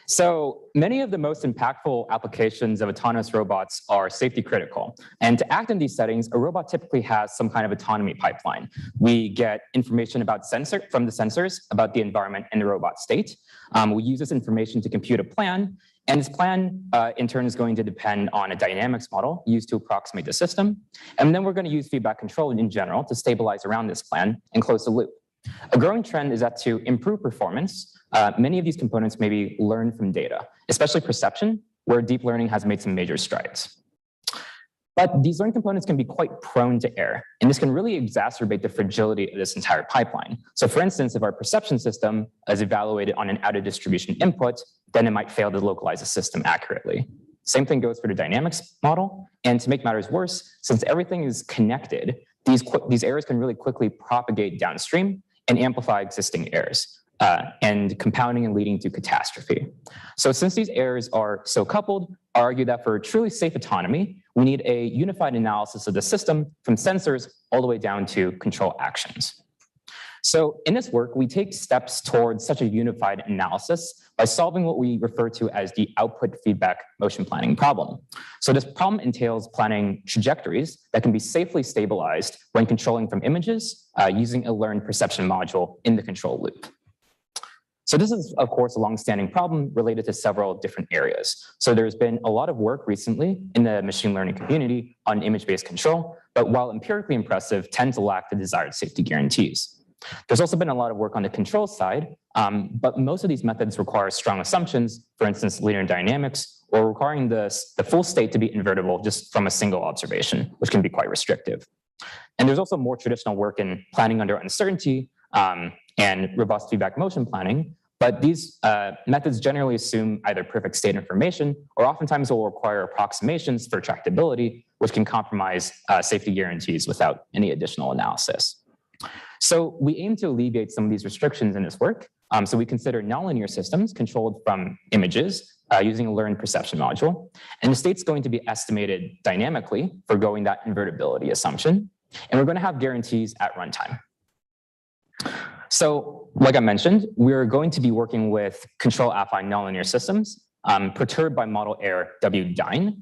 So many of the most impactful applications of autonomous robots are safety critical. And to act in these settings, a robot typically has some kind of autonomy pipeline. We get information about from the sensors about the environment and the robot state. We use this information to compute a plan. And this plan, in turn, is going to depend on a dynamics model used to approximate the system. And then we're going to use feedback control in general to stabilize around this plan and close the loop. A growing trend is that to improve performance, many of these components may be learned from data, especially perception, where deep learning has made some major strides. But these learned components can be quite prone to error, and this can really exacerbate the fragility of this entire pipeline. So for instance, if our perception system is evaluated on an out-of-distribution input, then it might fail to localize the system accurately. Same thing goes for the dynamics model. And to make matters worse, since everything is connected, these errors can really quickly propagate downstream and amplify existing errors, and compounding and leading to catastrophe. So since these errors are so coupled, I argue that for truly safe autonomy, we need a unified analysis of the system from sensors all the way down to control actions. So in this work, we take steps towards such a unified analysis by solving what we refer to as the output feedback motion planning problem. So this problem entails planning trajectories that can be safely stabilized when controlling from images using a learned perception module in the control loop. So this is, of course, a longstanding problem related to several different areas. So there's been a lot of work recently in the machine learning community on image-based control, but while empirically impressive, tend to lack the desired safety guarantees. There's also been a lot of work on the control side, but most of these methods require strong assumptions, for instance, linear dynamics, or requiring the full state to be invertible just from a single observation, which can be quite restrictive. And there's also more traditional work in planning under uncertainty and robust feedback motion planning, but these methods generally assume either perfect state information or oftentimes will require approximations for tractability, which can compromise safety guarantees without any additional analysis. So we aim to alleviate some of these restrictions in this work. So we consider nonlinear systems controlled from images using a learned perception module. And the state's going to be estimated dynamically, forgoing that invertibility assumption. And we're going to have guarantees at runtime. So like I mentioned, we're going to be working with control affine nonlinear systems perturbed by model error WDyn.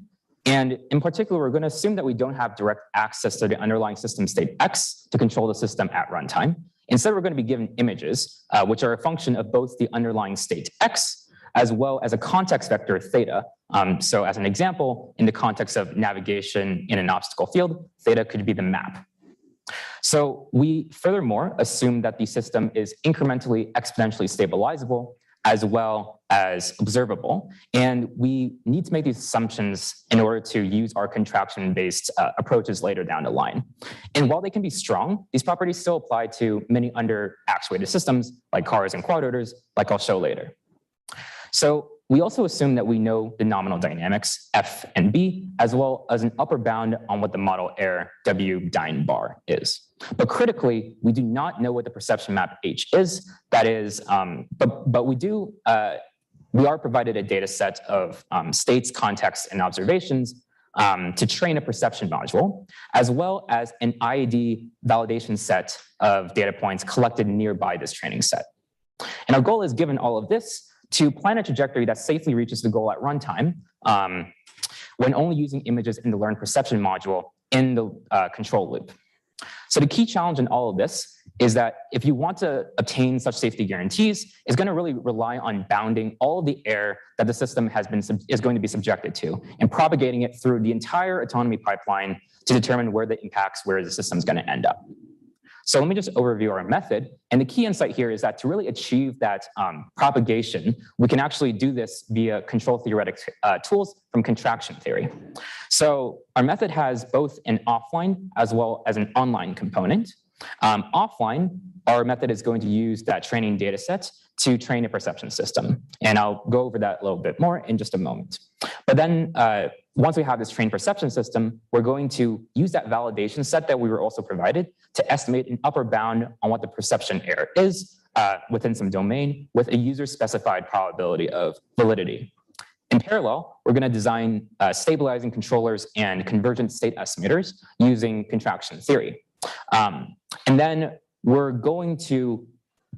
And in particular, we're going to assume that we don't have direct access to the underlying system state X to control the system at runtime. Instead, we're going to be given images, which are a function of both the underlying state X as well as a context vector theta. So as an example, in the context of navigation in an obstacle field, theta could be the map. So we furthermore assume that the system is incrementally exponentially stabilizable as well as observable. And we need to make these assumptions in order to use our contraction-based approaches later down the line. And while they can be strong, these properties still apply to many under-actuated systems like cars and quadrotors, like I'll show later. So we also assume that we know the nominal dynamics, F and B, as well as an upper bound on what the model error WDyn bar is. But critically, we do not know what the perception map H is. That is, but we are provided a data set of states, contexts, and observations to train a perception module, as well as an IAD validation set of data points collected nearby this training set. And our goal is, given all of this, to plan a trajectory that safely reaches the goal at runtime when only using images in the learned perception module in the control loop. So the key challenge in all of this is that if you want to obtain such safety guarantees, it's going to really rely on bounding all of the error that the system is going to be subjected to and propagating it through the entire autonomy pipeline to determine where the system is going to end up. So let me just overview our method. And the key insight here is that to really achieve that propagation, we can actually do this via control theoretic tools from contraction theory. So our method has both an offline as well as an online component. Offline, our method is going to use that training data set to train a perception system. And I'll go over that a little bit more in just a moment. But then once we have this trained perception system, we're going to use that validation set that we were also provided to estimate an upper bound on what the perception error is within some domain with a user-specified probability of validity. In parallel, we're going to design stabilizing controllers and convergent state estimators using contraction theory. And then we're going to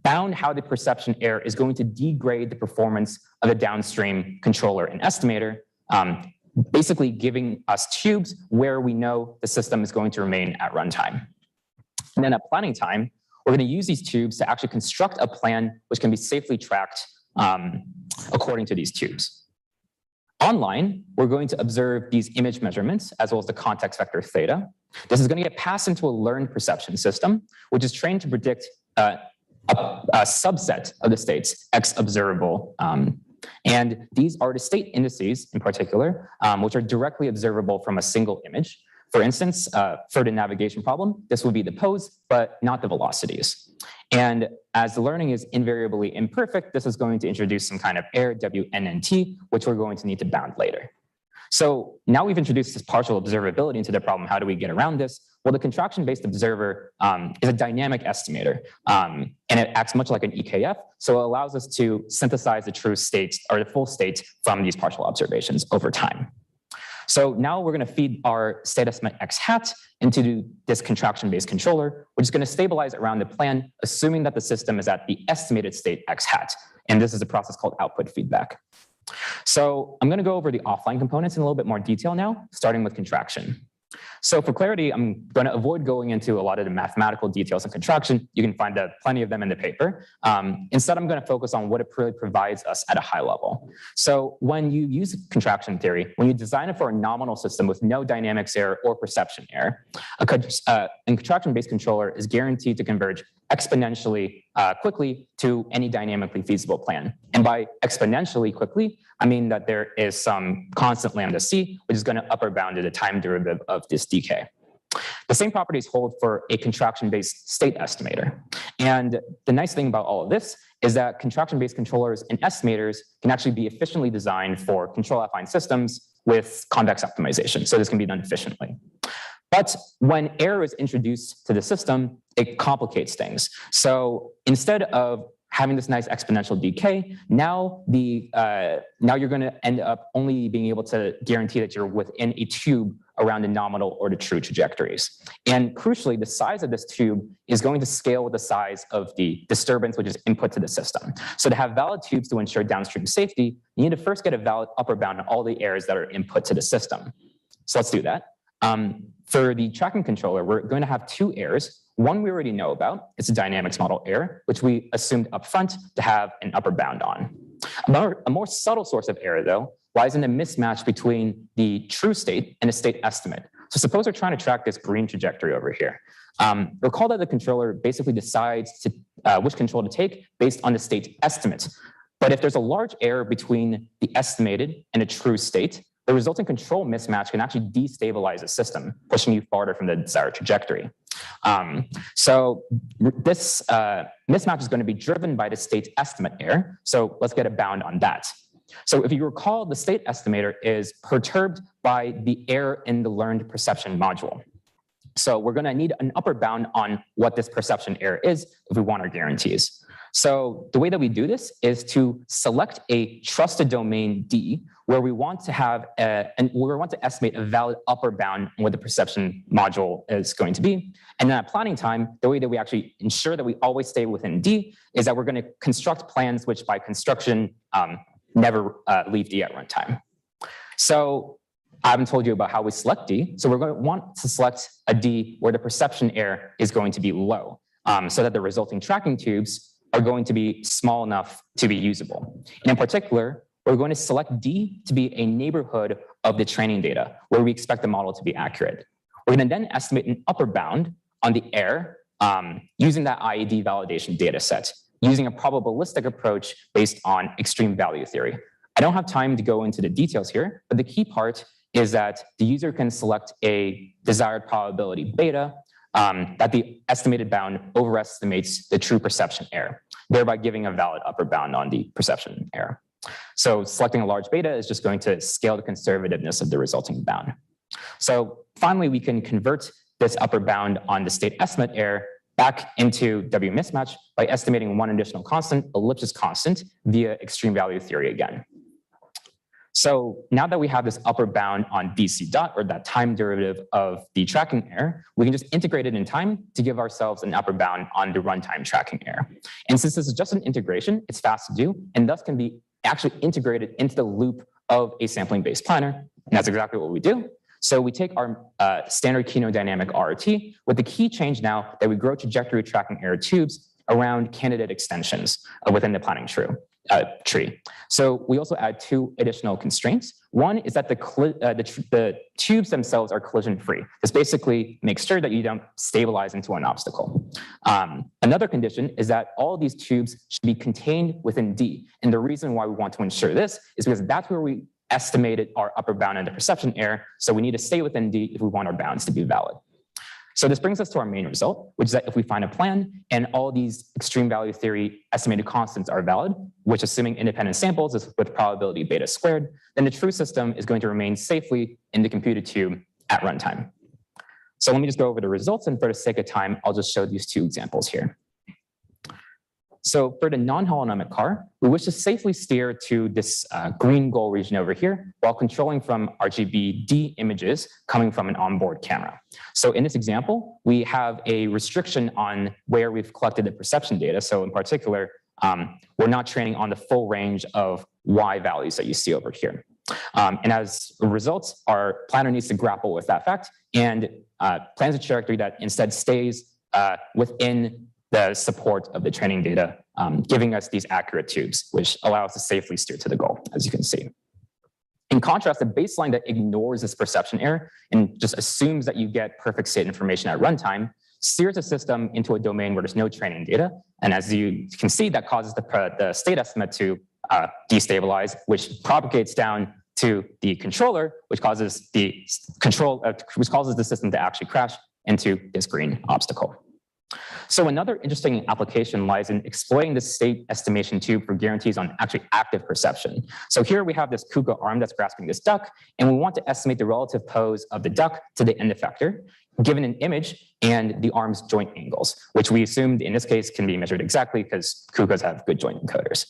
bound how the perception error is going to degrade the performance of the downstream controller and estimator, basically giving us tubes where we know the system is going to remain at runtime. And then at planning time, we're going to use these tubes to actually construct a plan which can be safely tracked according to these tubes. Online, we're going to observe these image measurements as well as the context vector theta. This is going to get passed into a learned perception system, which is trained to predict a subset of the states X observable. And these are the state indices in particular, which are directly observable from a single image. For instance, for the navigation problem, this would be the pose, but not the velocities. And as the learning is invariably imperfect, this is going to introduce some kind of error, WNNT, which we're going to need to bound later. So now we've introduced this partial observability into the problem. How do we get around this? Well, the contraction-based observer is a dynamic estimator, and it acts much like an EKF. So it allows us to synthesize the true states or the full states from these partial observations over time. So now we're going to feed our state estimate X hat into this contraction-based controller, which is going to stabilize around the plan, assuming that the system is at the estimated state X hat. And this is a process called output feedback. So I'm going to go over the offline components in a little bit more detail now, starting with contraction. So for clarity, I'm going to avoid going into a lot of the mathematical details of contraction. You can find plenty of them in the paper. Instead, I'm going to focus on what it really provides us at a high level. So when you use contraction theory, when you design it for a nominal system with no dynamics error or perception error, a contraction-based controller is guaranteed to converge exponentially quickly to any dynamically feasible plan. And by exponentially quickly, I mean that there is some constant lambda c, which is going to upper bound to the time derivative of this decay. The same properties hold for a contraction-based state estimator. And the nice thing about all of this is that contraction-based controllers and estimators can actually be efficiently designed for control-affine systems with convex optimization. So this can be done efficiently. But when error is introduced to the system, it complicates things. So instead of having this nice exponential decay, now you're going to end up only being able to guarantee that you're within a tube around the nominal or the true trajectories. And crucially, the size of this tube is going to scale with the size of the disturbance, which is input to the system. So to have valid tubes to ensure downstream safety, you need to first get a valid upper bound on all the errors that are input to the system. So let's do that. For the tracking controller, we're going to have two errors. One we already know about, it's a dynamics model error, which we assumed upfront to have an upper bound on. A more subtle source of error, though, lies in the mismatch between the true state and the state estimate. So suppose we're trying to track this green trajectory over here. Recall that the controller basically decides which control to take based on the state estimate. But if there's a large error between the estimated and the true state, the resulting control mismatch can actually destabilize the system, pushing you farther from the desired trajectory. So this mismatch is going to be driven by the state estimate error. So let's get a bound on that. So if you recall, the state estimator is perturbed by the error in the learned perception module. So we're going to need an upper bound on what this perception error is if we want our guarantees. So the way that we do this is to select a trusted domain D where we want to have estimate a valid upper bound on what the perception module is going to be. And then at planning time, the way that we actually ensure that we always stay within D is that we're going to construct plans which by construction never leave D at runtime. So I haven't told you about how we select D. So we're going to want to select a D where the perception error is going to be low. so that the resulting tracking tubes are going to be small enough to be usable. And in particular, we're going to select D to be a neighborhood of the training data where we expect the model to be accurate. We're going to then estimate an upper bound on the error using that IED validation data set, using a probabilistic approach based on extreme value theory. I don't have time to go into the details here, but the key part is that the user can select a desired probability beta that the estimated bound overestimates the true perception error, thereby giving a valid upper bound on the perception error. So selecting a large beta is just going to scale the conservativeness of the resulting bound. So finally, we can convert this upper bound on the state estimate error back into W mismatch by estimating one additional constant, ellipsis constant, via extreme value theory again. So now that we have this upper bound on DC dot, or that time derivative of the tracking error, we can just integrate it in time to give ourselves an upper bound on the runtime tracking error. And since this is just an integration, it's fast to do, and thus can be actually integrated into the loop of a sampling-based planner. And that's exactly what we do. So we take our standard Kino dynamic RRT with the key change now that we grow trajectory tracking error tubes around candidate extensions within the planning tree. So we also add two additional constraints. One is that the tubes themselves are collision free. This basically makes sure that you don't stabilize into an obstacle. Another condition is that all of these tubes should be contained within D. And the reason why we want to ensure this is because that's where we estimated our upper bound and the perception error. So we need to stay within D if we want our bounds to be valid. So this brings us to our main result, which is that if we find a plan and all these extreme value theory estimated constants are valid, which assuming independent samples is with probability beta squared, then the true system is going to remain safely in the computed tube at runtime. So let me just go over the results, and for the sake of time, I'll just show these two examples here. So for the non-holonomic car, we wish to safely steer to this green goal region over here while controlling from RGB D images coming from an onboard camera. So in this example, we have a restriction on where we've collected the perception data. So in particular, we're not training on the full range of Y values that you see over here. And as a result, our planner needs to grapple with that fact and plans a trajectory that instead stays within the support of the training data, giving us these accurate tubes, which allow us to safely steer to the goal, as you can see. In contrast, a baseline that ignores this perception error and just assumes that you get perfect state information at runtime steers the system into a domain where there's no training data. And as you can see, that causes the state estimate to destabilize, which propagates down to the controller, which causes the system to actually crash into this green obstacle. So another interesting application lies in exploiting the state estimation tube for guarantees on actually active perception. So here we have this KUKA arm that's grasping this duck, and we want to estimate the relative pose of the duck to the end effector, given an image and the arm's joint angles, which we assumed in this case can be measured exactly because KUKAs have good joint encoders.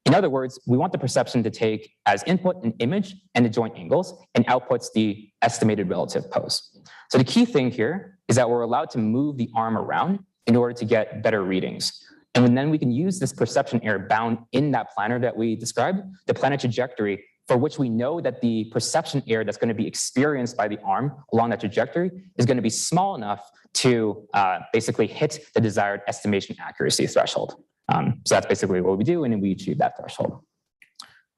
In other words, we want the perception to take as input an image and the joint angles and outputs the estimated relative pose. So the key thing here is that we're allowed to move the arm around in order to get better readings. And then we can use this perception error bound in that planner that we described, the planar trajectory, for which we know that the perception error that's going to be experienced by the arm along that trajectory is going to be small enough to basically hit the desired estimation accuracy threshold. So that's basically what we do, and then we achieve that threshold.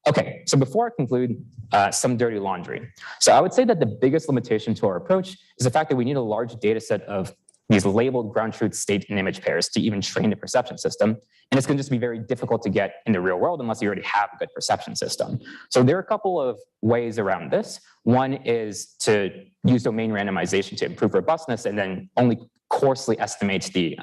Okay, so before I conclude, some dirty laundry. So I would say that the biggest limitation to our approach is the fact that we need a large data set of these labeled ground truth state and image pairs to even train the perception system. And it's going to just be very difficult to get in the real world unless you already have a good perception system. So there are a couple of ways around this. One is to use domain randomization to improve robustness and then only coarsely estimate the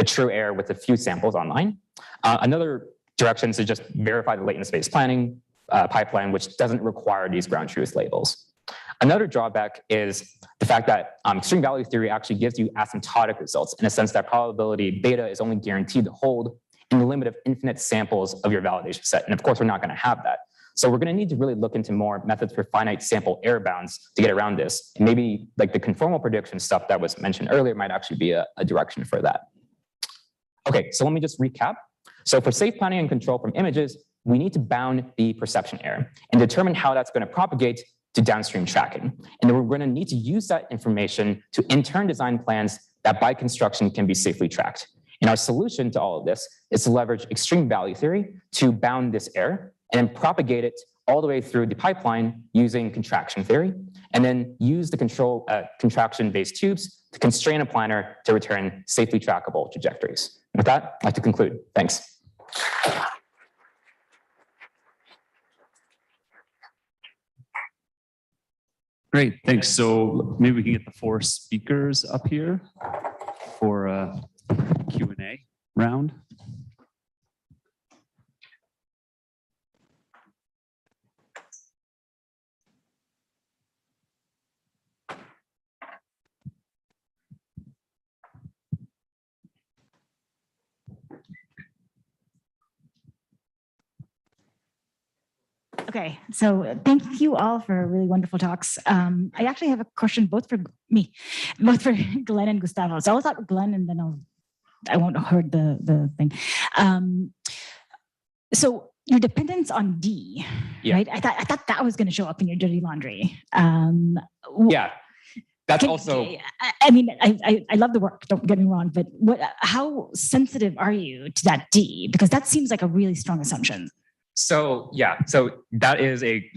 true error with a few samples online. Another direction is to just verify the latent space planning pipeline, which doesn't require these ground truth labels. Another drawback is the fact that extreme value theory actually gives you asymptotic results in a sense that probability beta is only guaranteed to hold in the limit of infinite samples of your validation set. And of course, we're not going to have that. So we're going to need to really look into more methods for finite sample error bounds to get around this. And maybe like the conformal prediction stuff that was mentioned earlier might actually be a direction for that. Okay, so let me just recap. So for safe planning and control from images, we need to bound the perception error and determine how that's going to propagate to downstream tracking. And then we're going to need to use that information to in turn design plans that by construction can be safely tracked. And our solution to all of this is to leverage extreme value theory to bound this error and then propagate it all the way through the pipeline using contraction theory, and then use the contraction-based tubes to constrain a planner to return safely trackable trajectories. With that, I'd like to conclude. Thanks. Great, thanks. So maybe we can get the 4 speakers up here for a Q&A round. Okay, so thank you all for really wonderful talks. I actually have a question both for Glenn and Gustavo. So I'll start with Glenn and then I won't hurt the thing. So your dependence on D, right? I thought that was going to show up in your dirty laundry. Yeah, that's also. I mean, I love the work. Don't get me wrong, but how sensitive are you to that D? Because that seems like a really strong assumption. So yeah, so that is a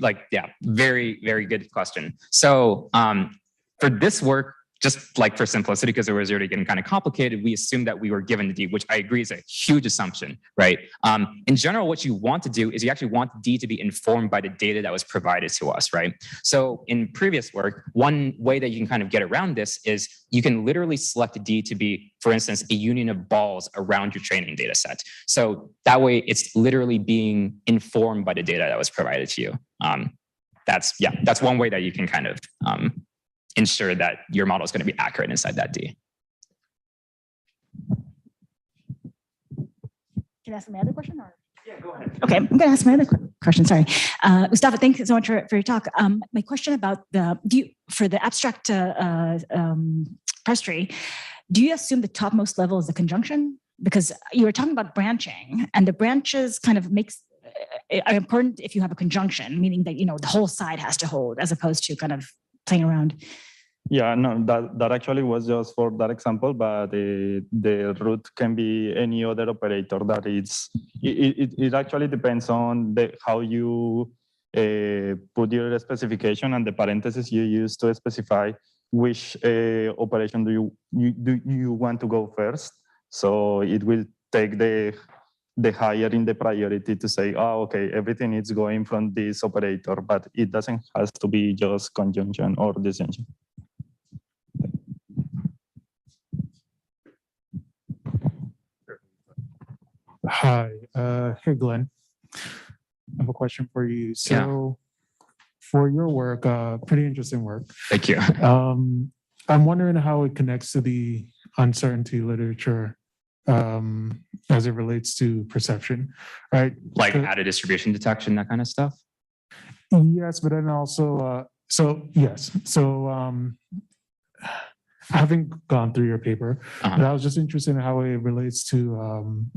very, very good question. So for this work, just like for simplicity, because it was already getting kind of complicated, we assumed that we were given the D, which I agree is a huge assumption, right? In general, what you want to do is you actually want D to be informed by the data that was provided to us, right? So in previous work, one way that you can kind of get around this is you can literally select D to be, for instance, a union of balls around your training data set. So that way it's literally being informed by the data that was provided to you. That's one way that you can kind of ensure that your model is going to be accurate inside that D. Can I ask my other question? Or? Yeah, go ahead. Okay, I'm going to ask my other question. Sorry. Gustavo, thank you so much for your talk. My question about for the abstract press tree, do you assume the topmost level is the conjunction? Because you were talking about branching, and the branches kind of are important if you have a conjunction, meaning that the whole side has to hold, as opposed to kind of playing around. Yeah, no, that actually was just for that example, but the root can be any other operator that it actually depends on how you put your specification and the parentheses you use to specify which operation do you want to go first. So it will take the higher in the priority to say, oh, okay, everything is going from this operator, but it doesn't have to be just conjunction or disjunction. Hi, hey Glenn. I have a question for you. So for your work, pretty interesting work. Thank you. I'm wondering how it connects to the uncertainty literature as it relates to perception, right? Like added distribution detection, that kind of stuff? Yes, but then also, having gone through your paper, but I was just interested in how it relates to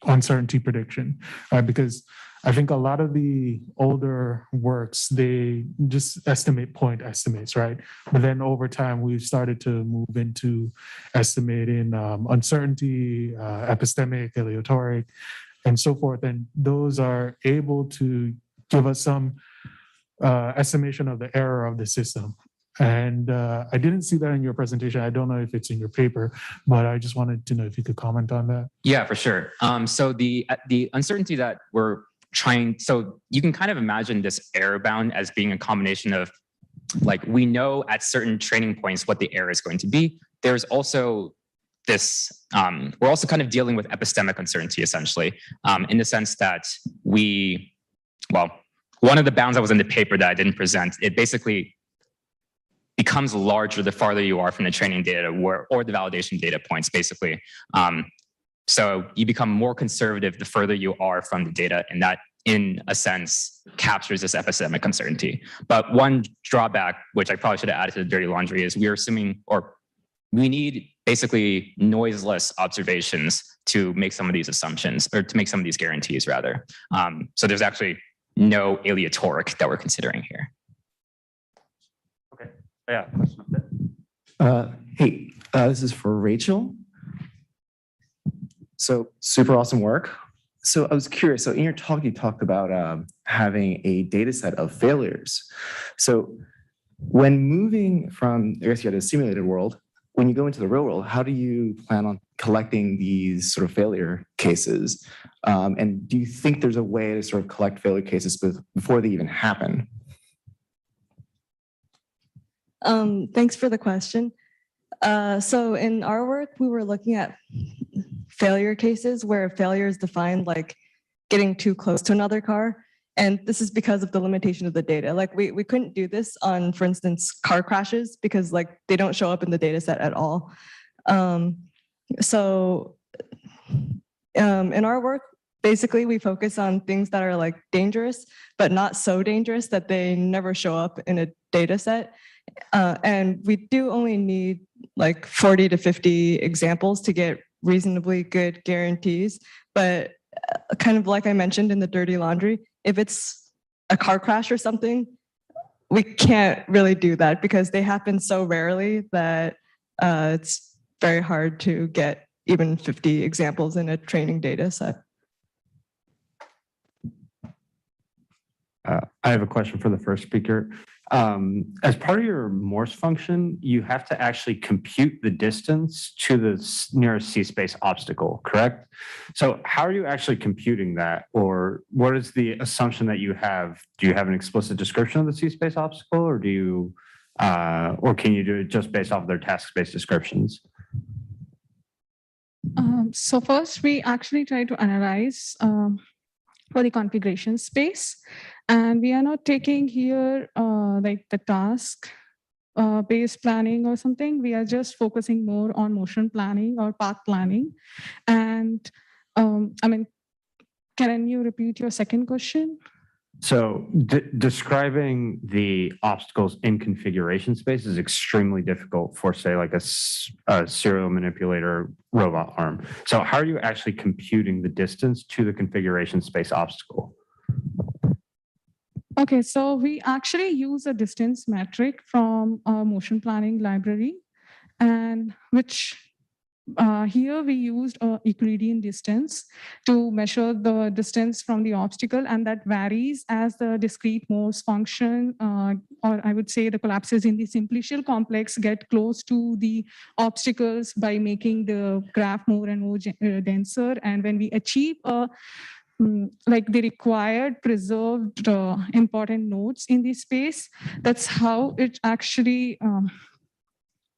uncertainty prediction, right? Because I think a lot of the older works, they just estimate point estimates, right? But then over time, we've started to move into estimating uncertainty, epistemic, aleatoric, and so forth. And those are able to give us some estimation of the error of the system. And I didn't see that in your presentation. I don't know if it's in your paper, but I just wanted to know if you could comment on that. Yeah, for sure. So the uncertainty that we're trying, so you can kind of imagine this error bound as being a combination of, like, we know at certain training points what the error is going to be. There's also this, we're also kind of dealing with epistemic uncertainty, essentially, in the sense that one of the bounds that was in the paper that I didn't present, it basically becomes larger the farther you are from the training data or the validation data points, basically. So you become more conservative the further you are from the data, and that, in a sense, captures this epistemic uncertainty. But one drawback, which I probably should have added to the dirty laundry, is we're assuming, or we need basically noiseless observations to make some of these assumptions, or to make some of these guarantees, rather. So there's actually no aleatoric that we're considering here. Yeah. Hey, This is for Rachel. So super awesome work. So I was curious. So in your talk, you talked about having a data set of failures. So when moving from, I guess you had a simulated world, when you go into the real world, how do you plan on collecting these sort of failure cases? And do you think there's a way to sort of collect failure cases before they even happen? Thanks for the question. So in our work, we were looking at failure cases where failure is defined like getting too close to another car. And this is because of the limitation of the data. Like we couldn't do this on, for instance, car crashes because like they don't show up in the data set at all. So in our work, basically we focus on things that are like dangerous, but not so dangerous that they never show up in a data set. And we do only need like 40 to 50 examples to get reasonably good guarantees. But kind of like I mentioned in the dirty laundry, if it's a car crash or something, we can't really do that because they happen so rarely that it's very hard to get even 50 examples in a training data set. I have a question for the first speaker. As part of your Morse function, you have to actually compute the distance to the nearest C-space obstacle, correct? So how are you actually computing that? Or what is the assumption that you have? Do you have an explicit description of the C-space obstacle, or do you, or can you do it just based off of their task space descriptions? So first, we actually try to analyze for the configuration space. And we are not taking here like the task based planning or something. We are just focusing more on motion planning or path planning. And I mean, can you repeat your second question? So describing the obstacles in configuration space is extremely difficult for, say, like a serial manipulator robot arm. So how are you actually computing the distance to the configuration space obstacle? Okay, so we actually use a distance metric from a motion planning library, and which here we used Euclidean distance to measure the distance from the obstacle, and that varies as the discrete Morse function, or I would say the collapses in the simplicial complex get close to the obstacles by making the graph more and more denser. And when we achieve like the required preserved important nodes in the space, that's how it actually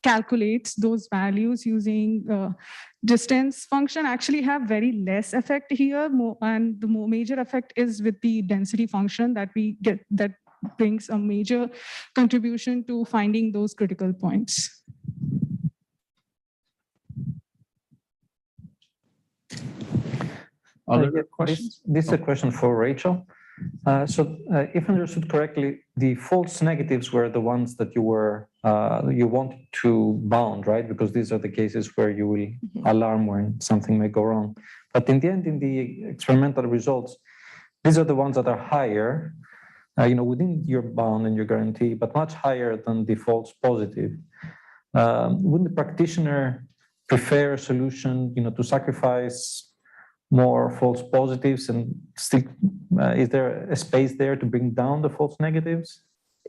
calculates those values using distance function. Actually have very less effect here, and the major effect is with the density function that we get, that brings a major contribution to finding those critical points. Other questions? This is a question for Rachel. If understood correctly, the false negatives were the ones that you wanted to bound, right? Because these are the cases where you will alarm when something may go wrong. But in the end, in the experimental results, these are the ones that are higher, within your bound and your guarantee, but much higher than the false positive. Wouldn't the practitioner prefer a solution, to sacrifice more false positives, and still, is there a space there to bring down the false negatives?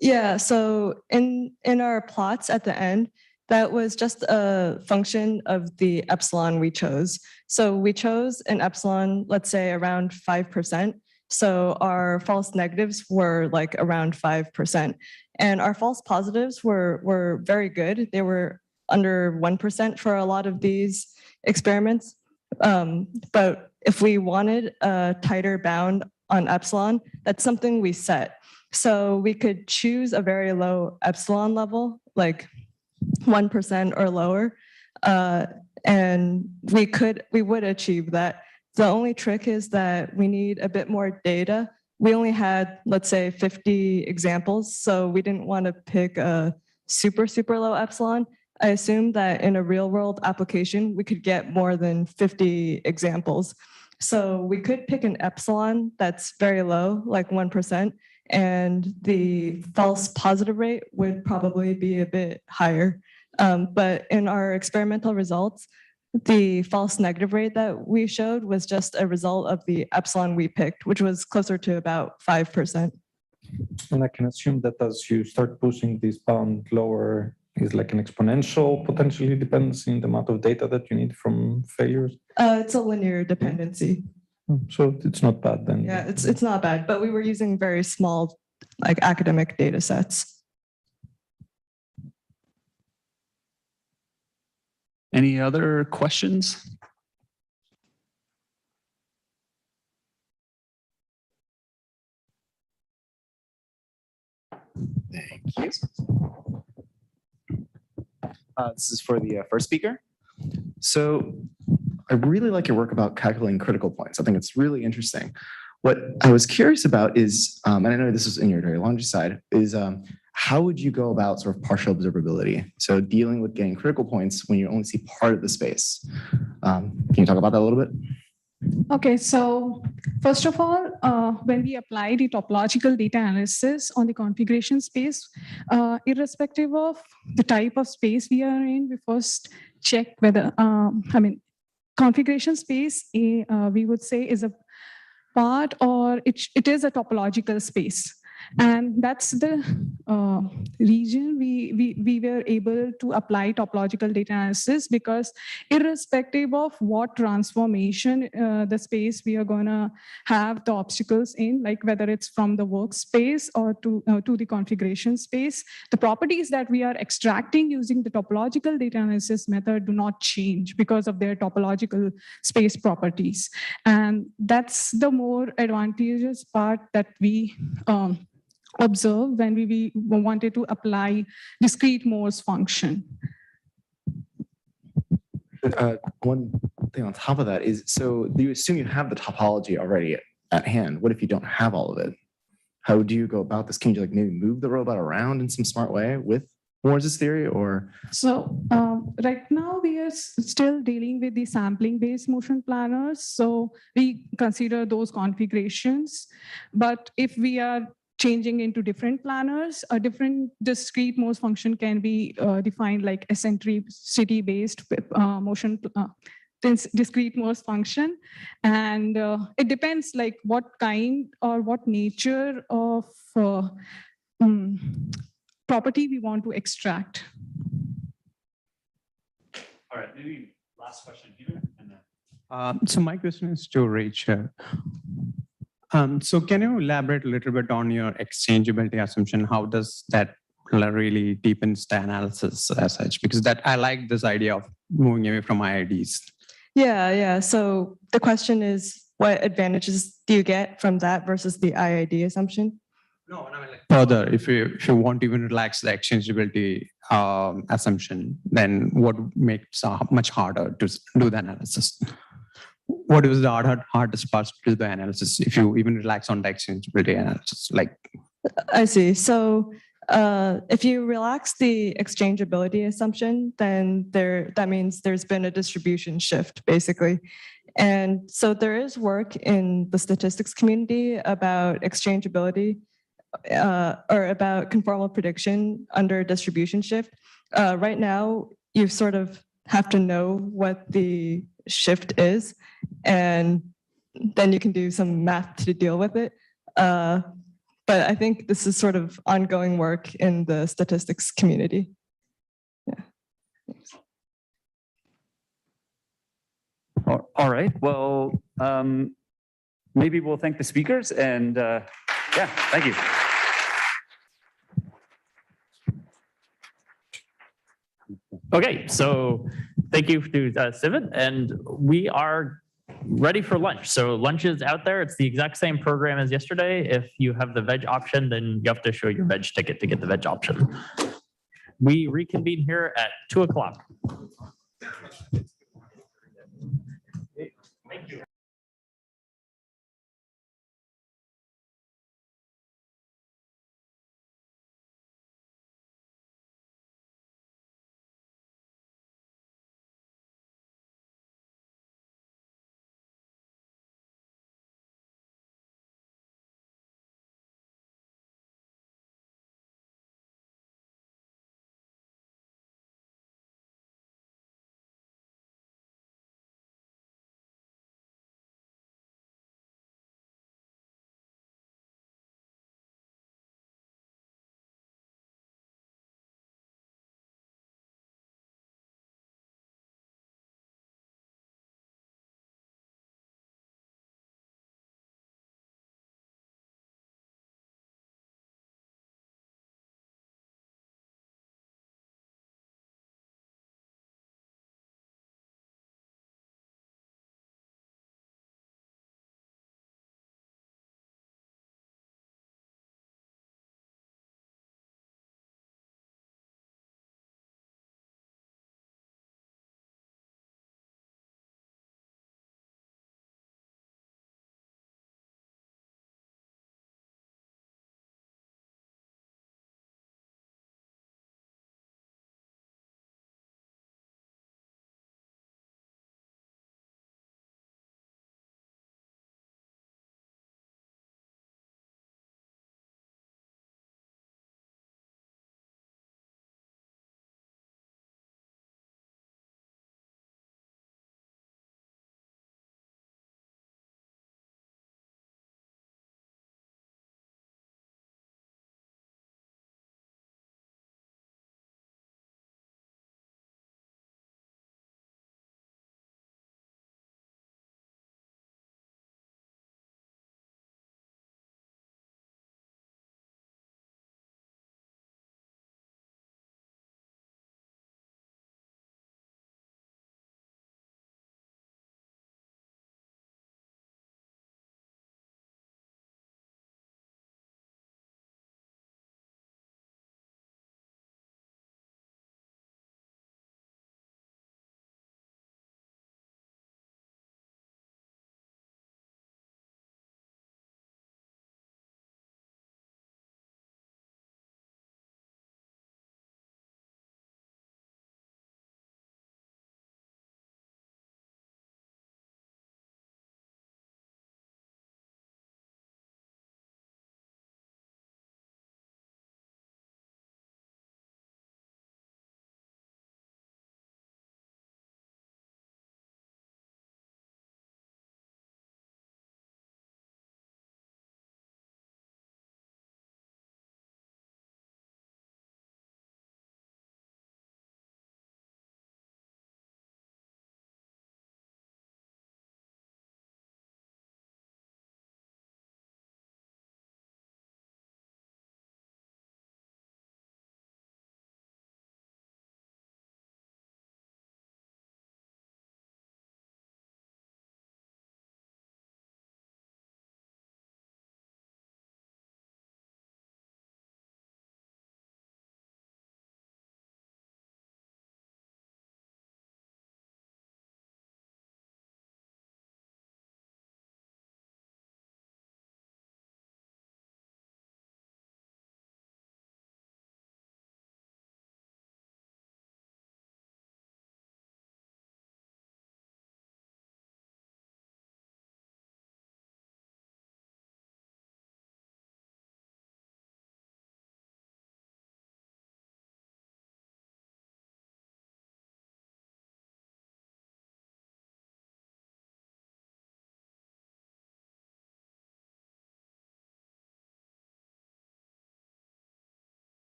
Yeah, so in our plots at the end, that was just a function of the epsilon we chose. So we chose an epsilon, let's say around 5%. So our false negatives were like around 5%. And our false positives were very good. They were under 1% for a lot of these experiments. But if we wanted a tighter bound on epsilon, that's something we set. So we could choose a very low epsilon level, like 1% or lower, and we would achieve that. The only trick is that we need a bit more data. We only had, let's say, 50 examples, so we didn't want to pick a super, super low epsilon. I assumed that in a real world application, we could get more than 50 examples. So we could pick an epsilon that's very low, like 1%, and the false positive rate would probably be a bit higher. But in our experimental results, the false negative rate that we showed was just a result of the epsilon we picked, which was closer to about 5%. And I can assume that as you start pushing this bound lower, is like an exponential potentially depends in the amount of data that you need from failures. It's a linear dependency. So it's not bad then. Yeah, it's not bad, but we were using very small, like academic data sets. Any other questions? Thank you. This is for the first speaker. So I really like your work about calculating critical points. I think it's really interesting. What I was curious about is, and I know this is in your radiology side, is how would you go about sort of partial observability? So dealing with getting critical points when you only see part of the space. Can you talk about that a little bit? Okay, so first of all, when we apply the topological data analysis on the configuration space, irrespective of the type of space we are in, we first check whether, configuration space, we would say is a part or it is a topological space. And that's the region we were able to apply topological data analysis, because irrespective of what transformation the space we are going to have the obstacles in, like whether it's from the workspace or to the configuration space, the properties that we are extracting using the topological data analysis method do not change because of their topological space properties. And that's the more advantageous part that we observe when we wanted to apply discrete Morse function. One thing on top of that is, so you assume you have the topology already at hand. What if you don't have all of it? How do you go about this? Can you like maybe move the robot around in some smart way with Morse's theory, or? So right now we are still dealing with the sampling-based motion planners. So we consider those configurations. But if we are changing into different planners, a different discrete Morse function can be defined like eccentricity-based motion discrete Morse function. And it depends like what kind or what nature of property we want to extract. All right, maybe last question here. And then. So my question is to Rachel. So can you elaborate a little bit on your exchangeability assumption? How does that really deepens the analysis as such? Because that I like this idea of moving away from IIDs. Yeah. So the question is, what advantages do you get from that versus the IID assumption? No, I mean like further, if you want to even relax the exchangeability assumption, then what makes much harder to do the analysis? What is the hardest part to do the analysis if you even relax on the exchangeability analysis? Like, I see. So if you relax the exchangeability assumption, then that means there's been a distribution shift, basically. And so there is work in the statistics community about exchangeability or about conformal prediction under distribution shift. Right now, you sort of have to know what the shift is, and then you can do some math to deal with it. But I think this is sort of ongoing work in the statistics community. Yeah. Thanks. All right. Well, maybe we'll thank the speakers, and yeah, thank you. Okay, so thank you to Sivan, and we are ready for lunch. So lunch is out there. It's the exact same program as yesterday. If you have the veg option, then you have to show your veg ticket to get the veg option. We reconvene here at 2 o'clock. Thank you.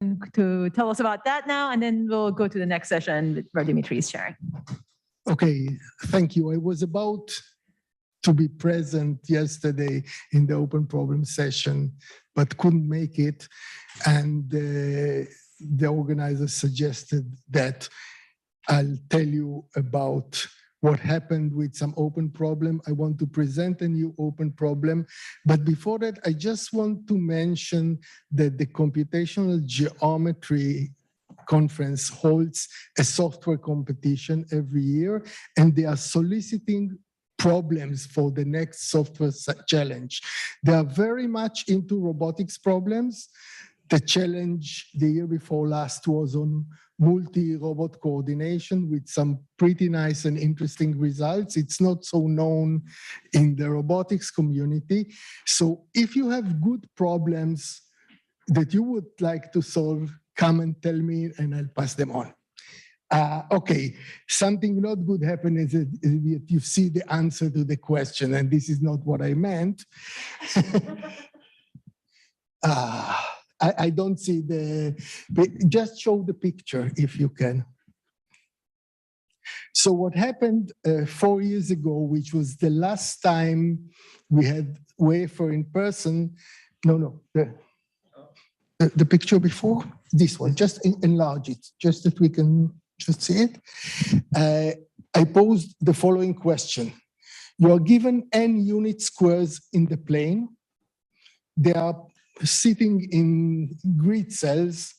to tell us about that now, and then we'll go to the next session where Dimitri is sharing. Okay, thank you. I was about to be present yesterday in the open problem session, but couldn't make it. And the organizers suggested that I'll tell you about what happened with some open problem. I want to present a new open problem. But before that, I just want to mention that the computational geometry conference holds a software competition every year, and they are soliciting problems for the next software challenge. They are very much into robotics problems. The challenge the year before last was on multi-robot coordination with some pretty nice and interesting results. It's not so known in the robotics community. So if you have good problems that you would like to solve, come and tell me and I'll pass them on. Okay, something not good happened is that you see the answer to the question, and this is not what I meant. I don't see just show the picture if you can. So what happened 4 years ago, which was the last time we had WAFR in person, the picture before, this one, just enlarge it, just that we can just see it. I posed the following question. You are given n unit squares in the plane. They are sitting in grid cells,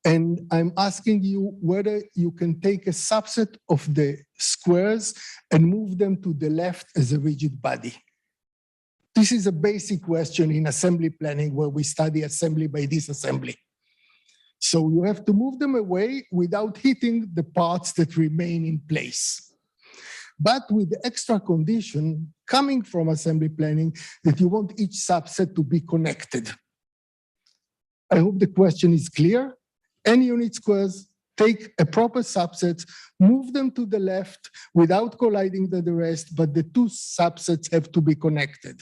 and I'm asking you whether you can take a subset of the squares and move them to the left as a rigid body. This is a basic question in assembly planning where we study assembly by disassembly. So you have to move them away without hitting the parts that remain in place. But with the extra condition coming from assembly planning that you want each subset to be connected. I hope the question is clear. N unit squares, take a proper subset, move them to the left without colliding with the rest, but the two subsets have to be connected.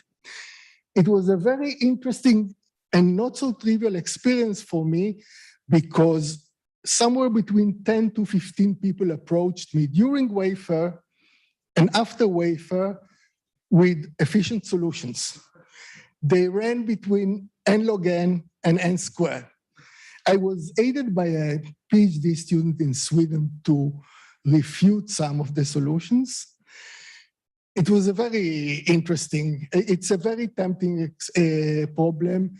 It was a very interesting and not so trivial experience for me because somewhere between 10 to 15 people approached me during WAFR and after WAFR with efficient solutions. They ran between n log n and n squared. I was aided by a PhD student in Sweden to refute some of the solutions. It was a very interesting, it's a very tempting problem.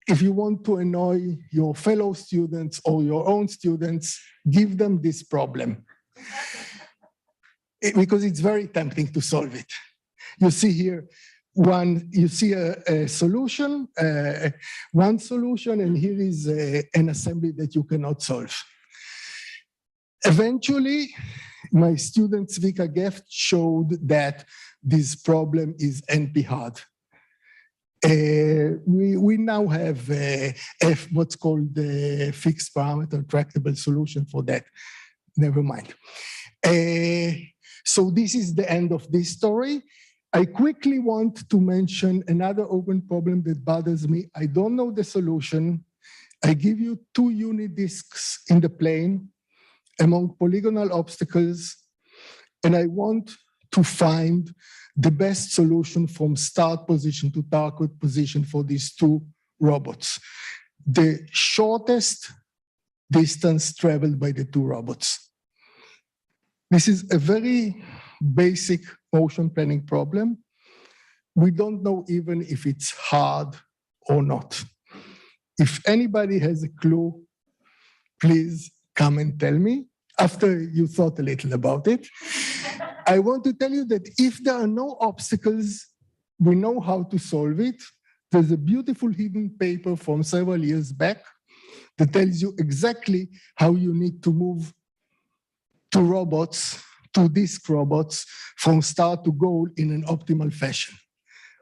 If you want to annoy your fellow students or your own students, give them this problem. Because it's very tempting to solve it. You see here, you see a solution, one solution, and here is an assembly that you cannot solve. Eventually, my student Zvika Geft showed that this problem is NP-hard. We now have what's called the fixed parameter tractable solution for that. Never mind. So this is the end of this story. I quickly want to mention another open problem that bothers me. I don't know the solution. I give you 2 unit disks in the plane among polygonal obstacles, and I want to find the best solution from start position to target position for these 2 robots. The shortest distance traveled by the 2 robots. This is a very basic motion planning problem. We don't know even if it's hard or not. If anybody has a clue, please come and tell me after you thought a little about it. I want to tell you that if there are no obstacles, we know how to solve it. There's a beautiful hidden paper from several years back that tells you exactly how you need to move 2 robots, 2 disk robots from start to goal in an optimal fashion.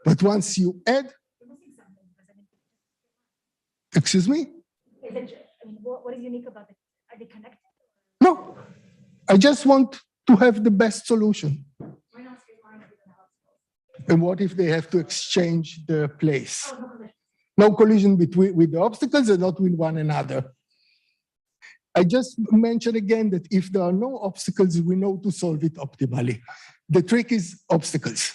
But once you add, excuse me? What is unique about it? Are they connected? No, I just want to have the best solution. And what if they have to exchange their place? No collision with the obstacles and not with one another. I just mentioned again that if there are no obstacles, we know to solve it optimally. The trick is obstacles.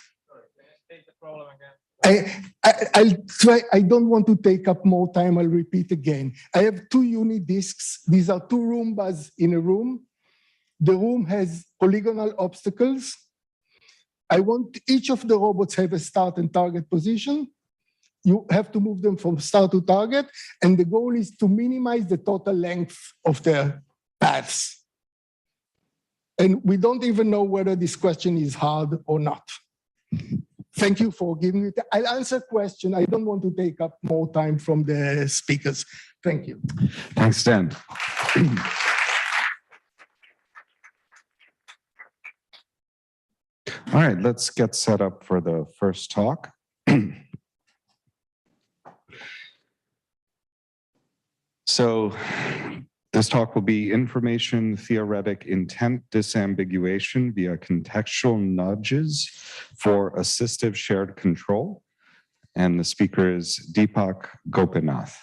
I'll try. I don't want to take up more time. I'll repeat again. I have 2 unit disks. These are 2 Roombas in a room. The room has polygonal obstacles. I want each of the robots have a start and target position. You have to move them from start to target, and the goal is to minimize the total length of their paths. And we don't even know whether this question is hard or not. Thank you for giving it. I'll answer question. I don't want to take up more time from the speakers. Thank you. Thanks, Dan. All right, let's get set up for the first talk. So this talk will be information theoretic intent disambiguation via contextual nudges for assistive shared control. And the speaker is Deepak Gopinath.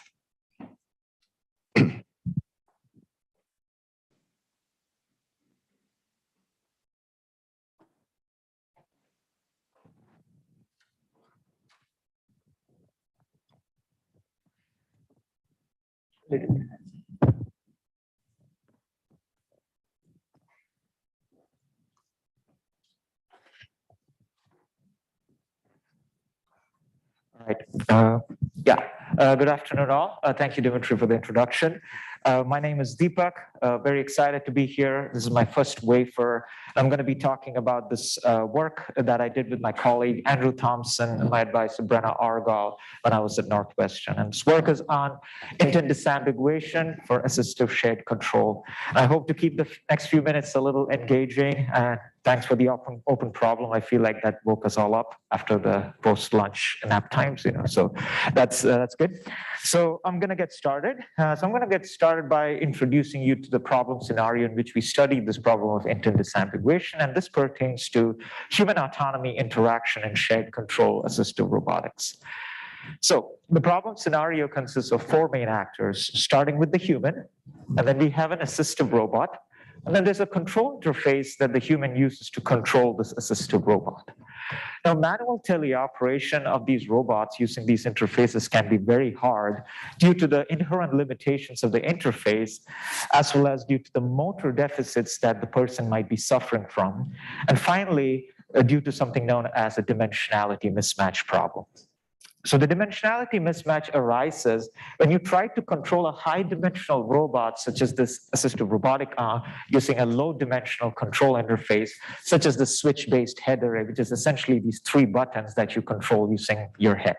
All right. Good afternoon, all. Thank you, Dimitri, for the introduction. My name is Deepak. Very excited to be here. This is my first WAFR. I'm going to be talking about this work that I did with my colleague Andrew Thompson and my advisor Brenna Argall when I was at Northwestern. And this work is on intent disambiguation for assistive shared control. And I hope to keep the next few minutes a little engaging. Thanks for the open problem. I feel like that woke us all up after the post-lunch nap times, so that's good. So I'm going to get started. By introducing you to the problem scenario in which we studied this problem of intent disambiguation, and this pertains to human autonomy, interaction, and shared control assistive robotics. So the problem scenario consists of 4 main actors, starting with the human, and then we have an assistive robot, and then there's a control interface that the human uses to control this assistive robot. Now, manual teleoperation of these robots using these interfaces can be very hard due to the inherent limitations of the interface, as well as due to the motor deficits that the person might be suffering from. And finally, due to something known as a dimensionality mismatch problem. So the dimensionality mismatch arises when you try to control a high-dimensional robot, such as this assistive robotic arm, using a low-dimensional control interface, such as the switch-based head array, which is essentially these 3 buttons that you control using your head.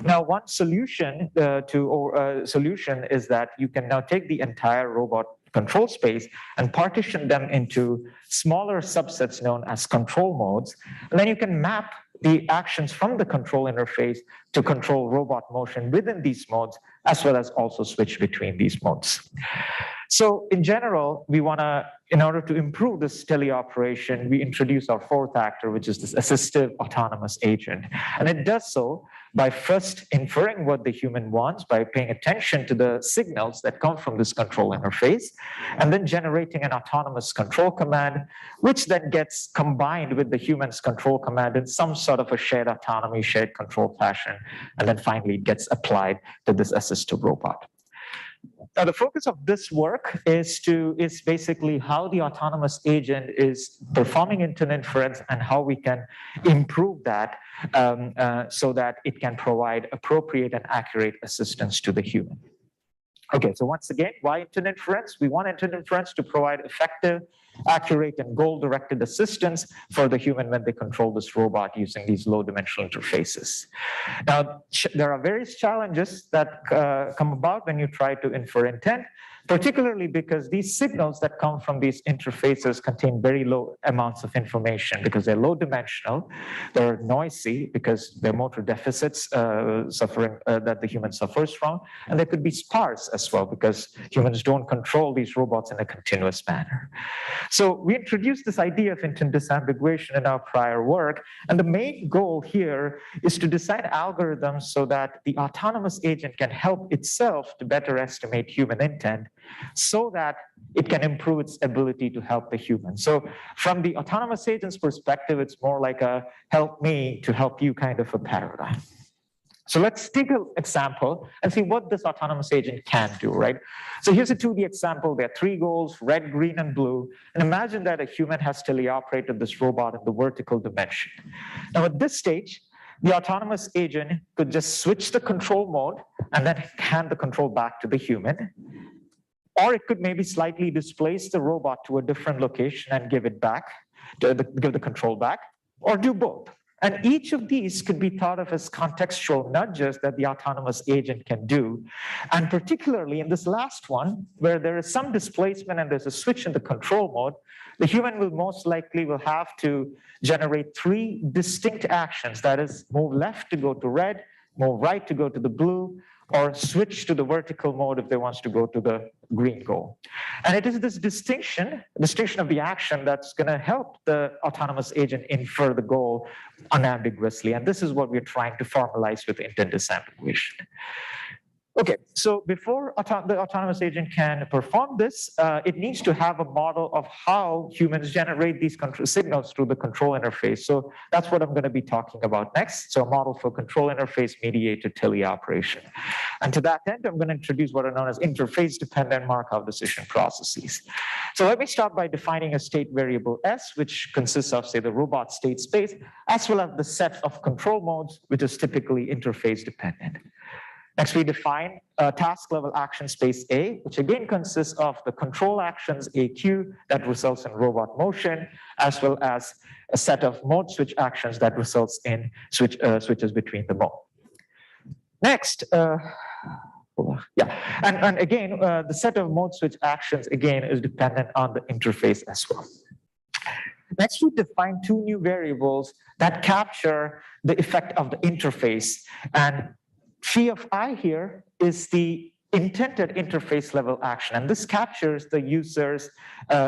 Now, one solution is that you can now take the entire robot control space and partition them into smaller subsets known as control modes, and then you can map the actions from the control interface to control robot motion within these modes, as well as also switch between these modes. So in general, we want to, in order to improve this teleoperation, we introduce our 4th actor, which is this assistive autonomous agent. And it does so by first inferring what the human wants by paying attention to the signals that come from this control interface, and then generating an autonomous control command, which then gets combined with the human's control command in some sort of a shared autonomy, shared control fashion, and then finally it gets applied to this assistive robot. Now, the focus of this work is basically how the autonomous agent is performing intent inference and how we can improve that so that it can provide appropriate and accurate assistance to the human. Okay, so once again, why intent inference? We want intent inference to provide effective, accurate, and goal-directed assistance for the human when they control this robot using these low-dimensional interfaces. Now, there are various challenges that come about when you try to infer intent, particularly because these signals that come from these interfaces contain very low amounts of information because they're low-dimensional, they're noisy because they're motor deficits that the human suffers from, and they could be sparse as well because humans don't control these robots in a continuous manner. So we introduced this idea of intent disambiguation in our prior work. And the main goal here is to design algorithms so that the autonomous agent can help itself to better estimate human intent so that it can improve its ability to help the human. So from the autonomous agent's perspective, it's more like a help me to help you kind of a paradigm. So let's take an example and see what this autonomous agent can do, right? So here's a 2D example. There are 3 goals, red, green, and blue. And imagine that a human has teleoperated this robot in the vertical dimension. Now at this stage, the autonomous agent could just switch the control mode and then hand the control back to the human. Or it could maybe slightly displace the robot to a different location and give it back, give the control back, or do both. And each of these could be thought of as contextual nudges that the autonomous agent can do. And particularly in this last one, where there is some displacement and there's a switch in the control mode, the human will most likely will have to generate 3 distinct actions. That is, move left to go to red, move right to go to the blue, or switch to the vertical mode if they want to go to the green goal. And it is this distinction of the action that's going to help the autonomous agent infer the goal unambiguously. And this is what we're trying to formalize with intent disambiguation. Okay, so before the autonomous agent can perform this, it needs to have a model of how humans generate these control signals through the control interface. So that's what I'm going to be talking about next. So a model for control interface mediated teleoperation. And to that end, I'm going to introduce what are known as interface-dependent Markov decision processes. So let me start by defining a state variable S, which consists of, say, the robot state space, as well as the set of control modes, which is typically interface-dependent. Next, we define a task level action space A, which again consists of the control actions AQ that results in robot motion, as well as a set of mode switch actions that results in switches between the mode. Next, and again, the set of mode switch actions again is dependent on the interface as well. Next, we define 2 new variables that capture the effect of the interface. And phi of I here is the intended interface level action. And this captures the user's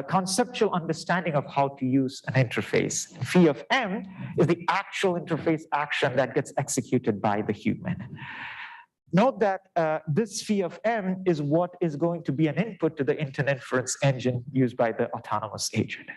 conceptual understanding of how to use an interface. And phi of M is the actual interface action that gets executed by the human. Note that this phi of M is what is going to be an input to the intent inference engine used by the autonomous agent.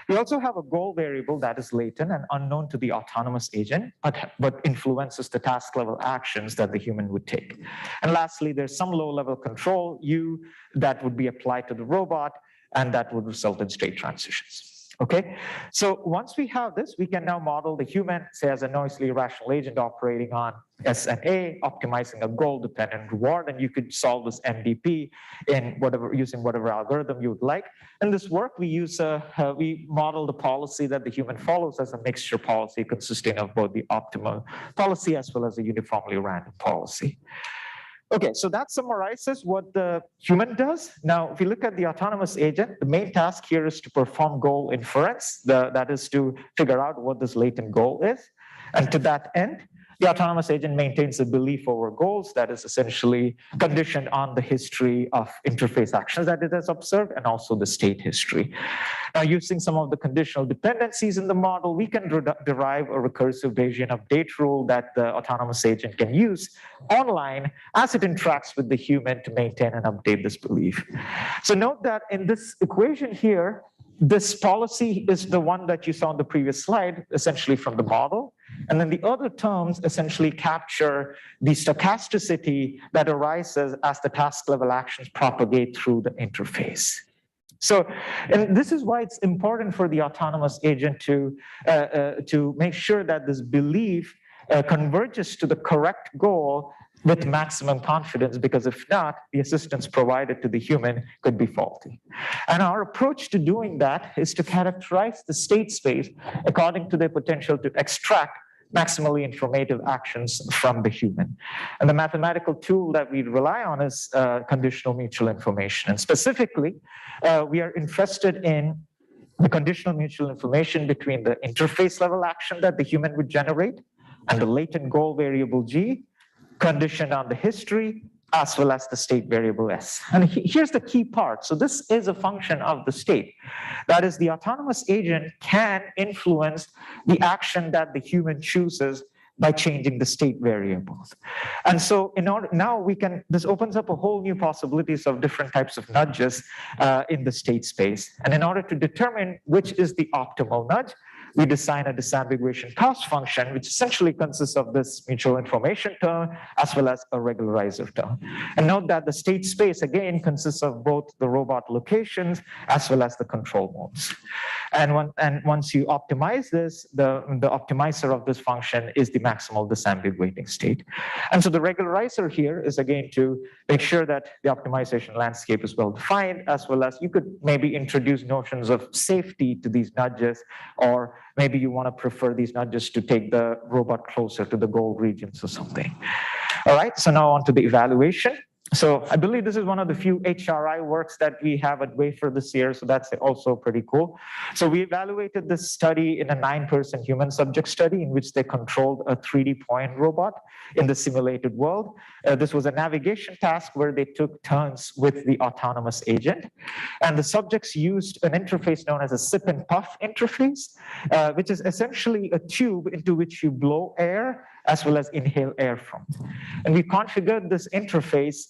We also have a goal variable that is latent and unknown to the autonomous agent, but influences the task level actions that the human would take. And lastly, there's some low level control U that would be applied to the robot, and that would result in state transitions. Okay, so once we have this, we can now model the human, say, as a noisily irrational agent operating on S and A, optimizing a goal-dependent reward, and you could solve this MDP in using whatever algorithm you would like. In this work, we model the policy that the human follows as a mixture policy consisting of both the optimal policy as well as a uniformly random policy. Okay, so that summarizes what the human does. Now, if you look at the autonomous agent, the main task here is to perform goal inference. That is to figure out what this latent goal is. And to that end, the autonomous agent maintains a belief over goals that is essentially conditioned on the history of interface actions that it has observed and also the state history. Now, using some of the conditional dependencies in the model, we can derive a recursive Bayesian update rule that the autonomous agent can use online as it interacts with the human to maintain and update this belief. So note that in this equation here, this policy is the one that you saw on the previous slide, essentially from the model. And then the other terms essentially capture the stochasticity that arises as the task level actions propagate through the interface. So, and this is why it's important for the autonomous agent to make sure that this belief converges to the correct goal with maximum confidence, because if not, the assistance provided to the human could be faulty. And our approach to doing that is to characterize the state space according to their potential to extract maximally informative actions from the human. And the mathematical tool that we rely on is conditional mutual information. And specifically, we are interested in the conditional mutual information between the interface level action that the human would generate and the latent goal variable G, conditioned on the history, as well as the state variable S. And here's the key part. So this is a function of the state. That is, the autonomous agent can influence the action that the human chooses by changing the state variables. And so in order, now we can, this opens up a whole new possibilities of different types of nudges in the state space. And in order to determine which is the optimal nudge, we design a disambiguation cost function, which essentially consists of this mutual information term as well as a regularizer term. And note that the state space, again, consists of both the robot locations as well as the control modes. And once you optimize this, the optimizer of this function is the maximal disambiguating state. And so the regularizer here is, again, to make sure that the optimization landscape is well defined, as well as you could maybe introduce notions of safety to these nudges, or maybe you want to prefer these nudges to take the robot closer to the goal regions or something. All right, so now on to the evaluation. So I believe this is one of the few HRI works that we have at WAFR this year, so that's also pretty cool. So we evaluated this study in a 9-person human subject study in which they controlled a 3D point robot in the simulated world. This was a navigation task where they took turns with the autonomous agent. And the subjects used an interface known as a sip and puff interface, which is essentially a tube into which you blow air as well as inhale air from. And we configured this interface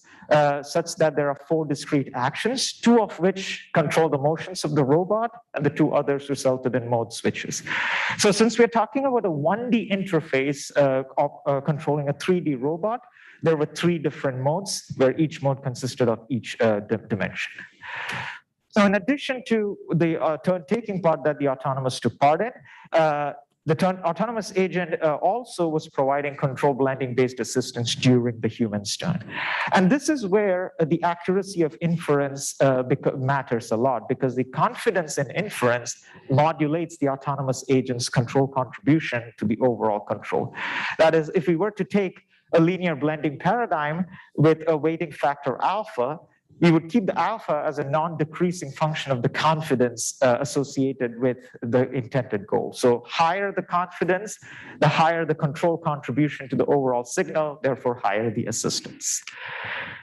such that there are 4 discrete actions, 2 of which control the motions of the robot, and the 2 others resulted in mode switches. So since we're talking about a 1D interface controlling a 3D robot, there were 3 different modes where each mode consisted of each dimension. So in addition to the turn-taking part that the autonomous took part in, the autonomous agent also was providing control blending-based assistance during the human's turn. And this is where the accuracy of inference matters a lot, because the confidence in inference modulates the autonomous agent's control contribution to the overall control. That is, if we were to take a linear blending paradigm with a weighting factor alpha, we would keep the alpha as a non-decreasing function of the confidence associated with the intended goal. So higher the confidence, the higher the control contribution to the overall signal, therefore higher the assistance.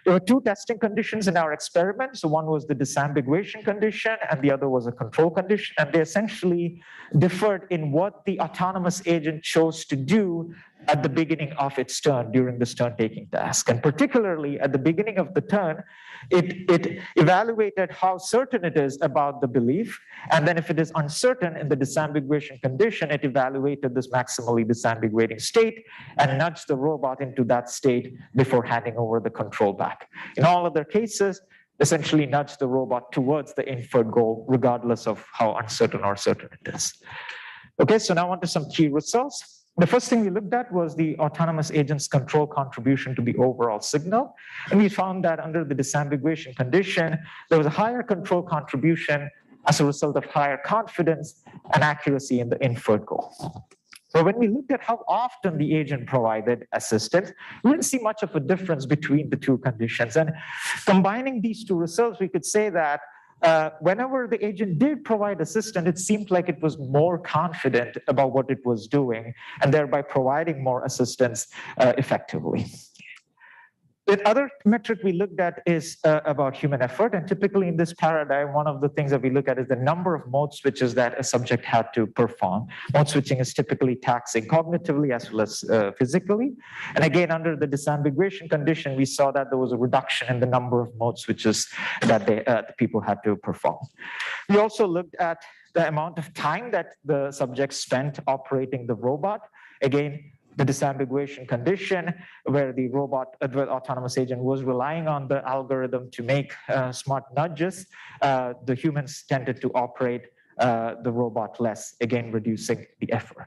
There were 2 testing conditions in our experiment. So one was the disambiguation condition and the other was a control condition. And they essentially differed in what the autonomous agent chose to do at the beginning of its turn during this turn-taking task. And particularly at the beginning of the turn, it evaluated how certain it is about the belief. And then if it is uncertain in the disambiguation condition, it evaluated this maximally disambiguating state and nudged the robot into that state before handing over the control back. In all other cases, essentially nudged the robot towards the inferred goal, regardless of how uncertain or certain it is. Okay, so now on to some key results. The first thing we looked at was the autonomous agent's control contribution to the overall signal. And we found that under the disambiguation condition, there was a higher control contribution as a result of higher confidence and accuracy in the inferred goal. So when we looked at how often the agent provided assistance, we didn't see much of a difference between the 2 conditions. And combining these 2 results, we could say that whenever the agent did provide assistance, it seemed like it was more confident about what it was doing and thereby providing more assistance effectively. The other metric we looked at is about human effort. And typically in this paradigm, one of the things that we look at is the number of mode switches that a subject had to perform. Mode switching is typically taxing cognitively as well as physically. And again, under the disambiguation condition, we saw that there was a reduction in the number of mode switches that the people had to perform. We also looked at the amount of time that the subject spent operating the robot. Again, the disambiguation condition where the autonomous agent was relying on the algorithm to make smart nudges, the humans tended to operate the robot less, again, reducing the effort.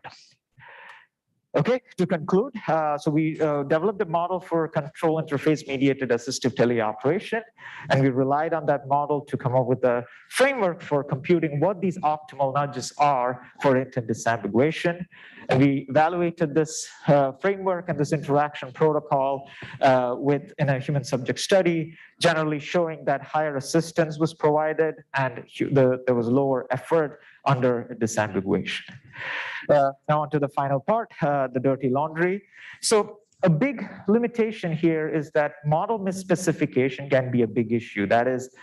Okay, to conclude, so we developed a model for control interface mediated assistive teleoperation, and we relied on that model to come up with a framework for computing what these optimal nudges are for intent disambiguation. And we evaluated this framework and this interaction protocol in a human subject study, generally showing that higher assistance was provided and there was lower effort under disambiguation. Now on to the final part, the dirty laundry. So a big limitation here is that model misspecification can be a big issue. That is,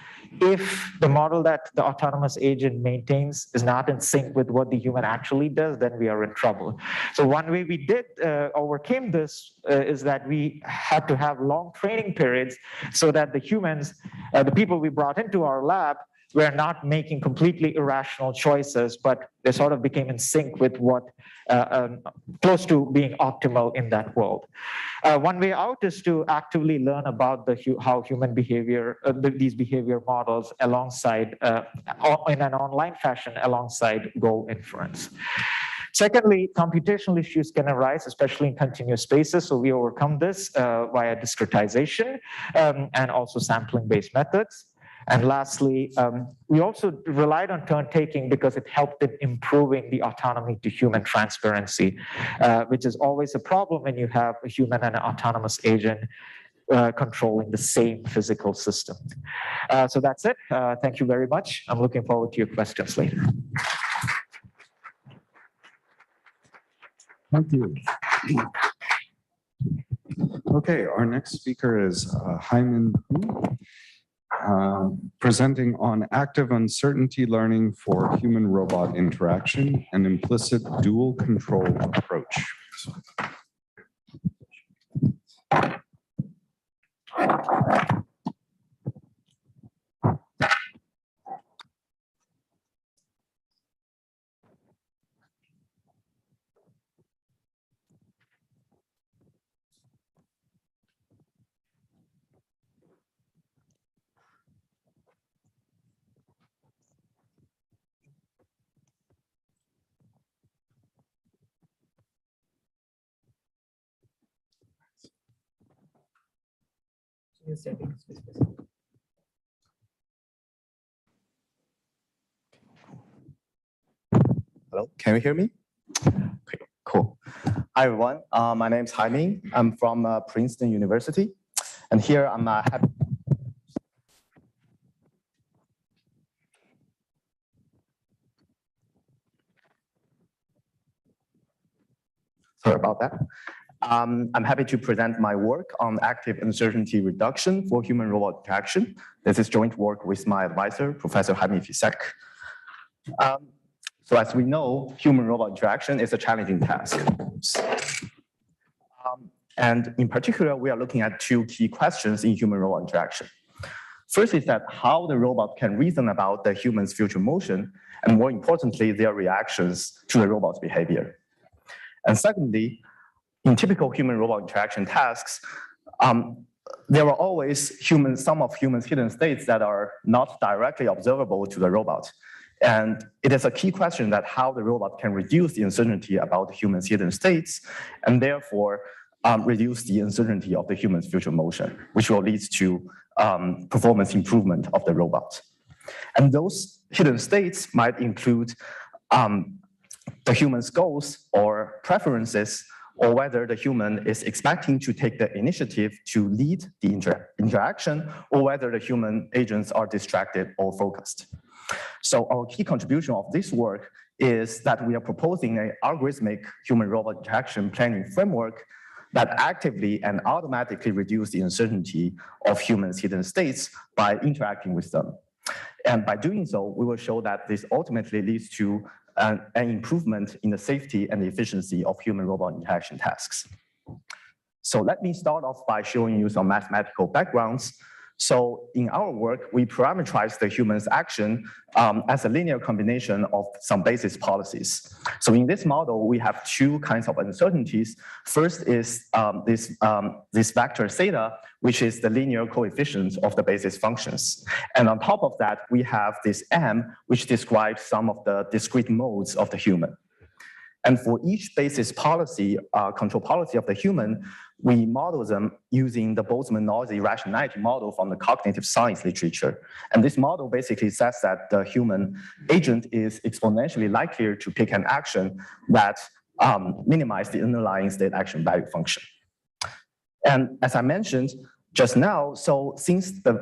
if the model that the autonomous agent maintains is not in sync with what the human actually does, then we are in trouble. So one way we did overcame this is that we had to have long training periods so that the humans, the people we brought into our lab, were not making completely irrational choices, but they sort of became in sync with what close to being optimal in that world. One way out is to actively learn about how human behavior, these behavior models alongside, in an online fashion alongside goal inference. Secondly, computational issues can arise, especially in continuous spaces. So we overcome this via discretization and also sampling-based methods. And lastly, we also relied on turn-taking because it helped in improving the autonomy to human transparency, which is always a problem when you have a human and an autonomous agent controlling the same physical system. So that's it. Thank you very much. I'm looking forward to your questions later. Thank you. Okay, our next speaker is Hyman Hu. Presenting on active uncertainty learning for human-robot interaction, an implicit dual control approach. Hello, can you hear me? Okay, cool. Hi, everyone. My name is Haiming. I'm from Princeton University. And here I'm happy. Sorry about that. I'm happy to present my work on active uncertainty reduction for human-robot interaction. This is joint work with my advisor, Professor Hami Fisek. So as we know, human-robot interaction is a challenging task. And in particular, we are looking at two key questions in human-robot interaction. First is that how the robot can reason about the human's future motion, and more importantly, their reactions to the robot's behavior. And secondly, in typical human-robot interaction tasks, there are always some of humans' hidden states that are not directly observable to the robot. And it is a key question that how the robot can reduce the uncertainty about the human's hidden states, and therefore reduce the uncertainty of the human's future motion, which will lead to performance improvement of the robot. And those hidden states might include the human's goals or preferences, or whether the human is expecting to take the initiative to lead the interaction, or whether the human agents are distracted or focused. So our key contribution of this work is that we are proposing an algorithmic human-robot interaction planning framework that actively and automatically reduce the uncertainty of humans' hidden states by interacting with them. And by doing so, we will show that this ultimately leads to an improvement in the safety and the efficiency of human-robot interaction tasks. So let me start off by showing you some mathematical backgrounds. So in our work, we parameterize the human's action as a linear combination of some basis policies. So in this model, we have two kinds of uncertainties. First is this vector theta, which is the linear coefficient of the basis functions. And on top of that, we have this m, which describes some of the discrete modes of the human. And for each basis policy, control policy of the human, we model them using the Boltzmann-Noisy rationality model from the cognitive science literature. And this model basically says that the human agent is exponentially likelier to pick an action that minimizes the underlying state action value function. And as I mentioned just now, so since the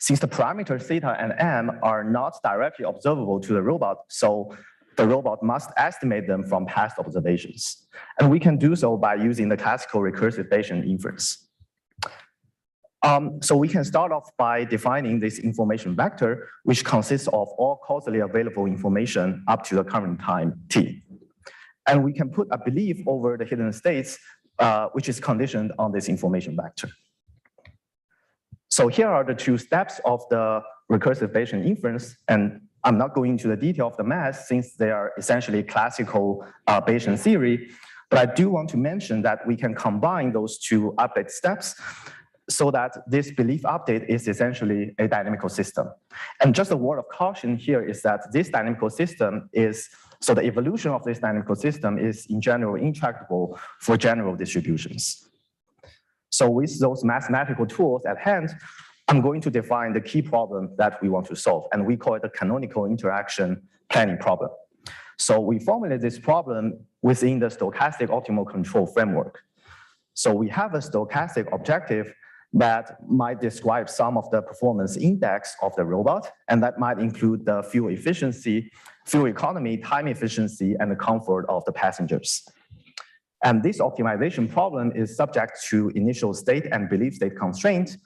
parameters theta and m are not directly observable to the robot, so the robot must estimate them from past observations. And we can do so by using the classical recursive Bayesian inference. So we can start off by defining this information vector, which consists of all causally available information up to the current time t. And we can put a belief over the hidden states, which is conditioned on this information vector. So here are the two steps of the recursive Bayesian inference, and I'm not going into the detail of the math since they are essentially classical Bayesian theory, but I do want to mention that we can combine those two update steps so that this belief update is essentially a dynamical system. And just a word of caution here is that this dynamical system is, so the evolution of this dynamical system is in general intractable for general distributions. So with those mathematical tools at hand, I'm going to define the key problem that we want to solve, and we call it the canonical interaction planning problem. So we formulate this problem within the stochastic optimal control framework. So we have a stochastic objective that might describe some of the performance index of the robot, and that might include the fuel efficiency, fuel economy, time efficiency, and the comfort of the passengers. And this optimization problem is subject to initial state and belief state constraints.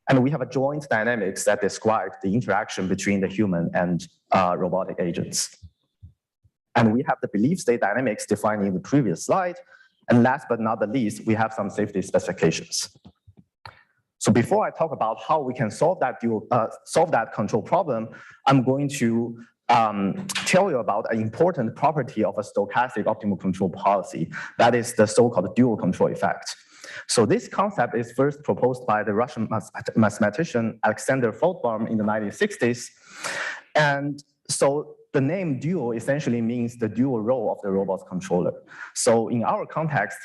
And we have a joint dynamics that describe the interaction between the human and robotic agents. And we have the belief state dynamics defined in the previous slide. And last but not the least, we have some safety specifications. So before I talk about how we can solve that control problem, I'm going to tell you about an important property of a stochastic optimal control policy. That is the so-called dual control effect. So this concept is first proposed by the Russian mathematician Alexander Feldbaum in the 1960s. And so the name dual essentially means the dual role of the robot's controller. So in our context,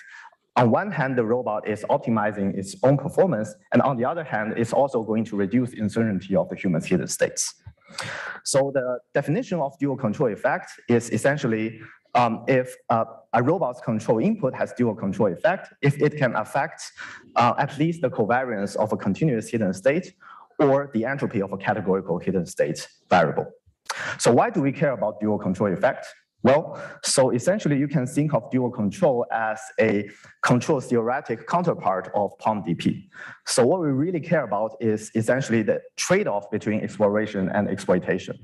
on one hand, the robot is optimizing its own performance, and on the other hand, it's also going to reduce uncertainty of the human's hidden states. So the definition of dual control effect is essentially if a robot's control input has dual control effect, if it can affect at least the covariance of a continuous hidden state or the entropy of a categorical hidden state variable. So why do we care about dual control effect? Well, so essentially you can think of dual control as a control theoretic counterpart of POM-DP. So what we really care about is essentially the trade-off between exploration and exploitation.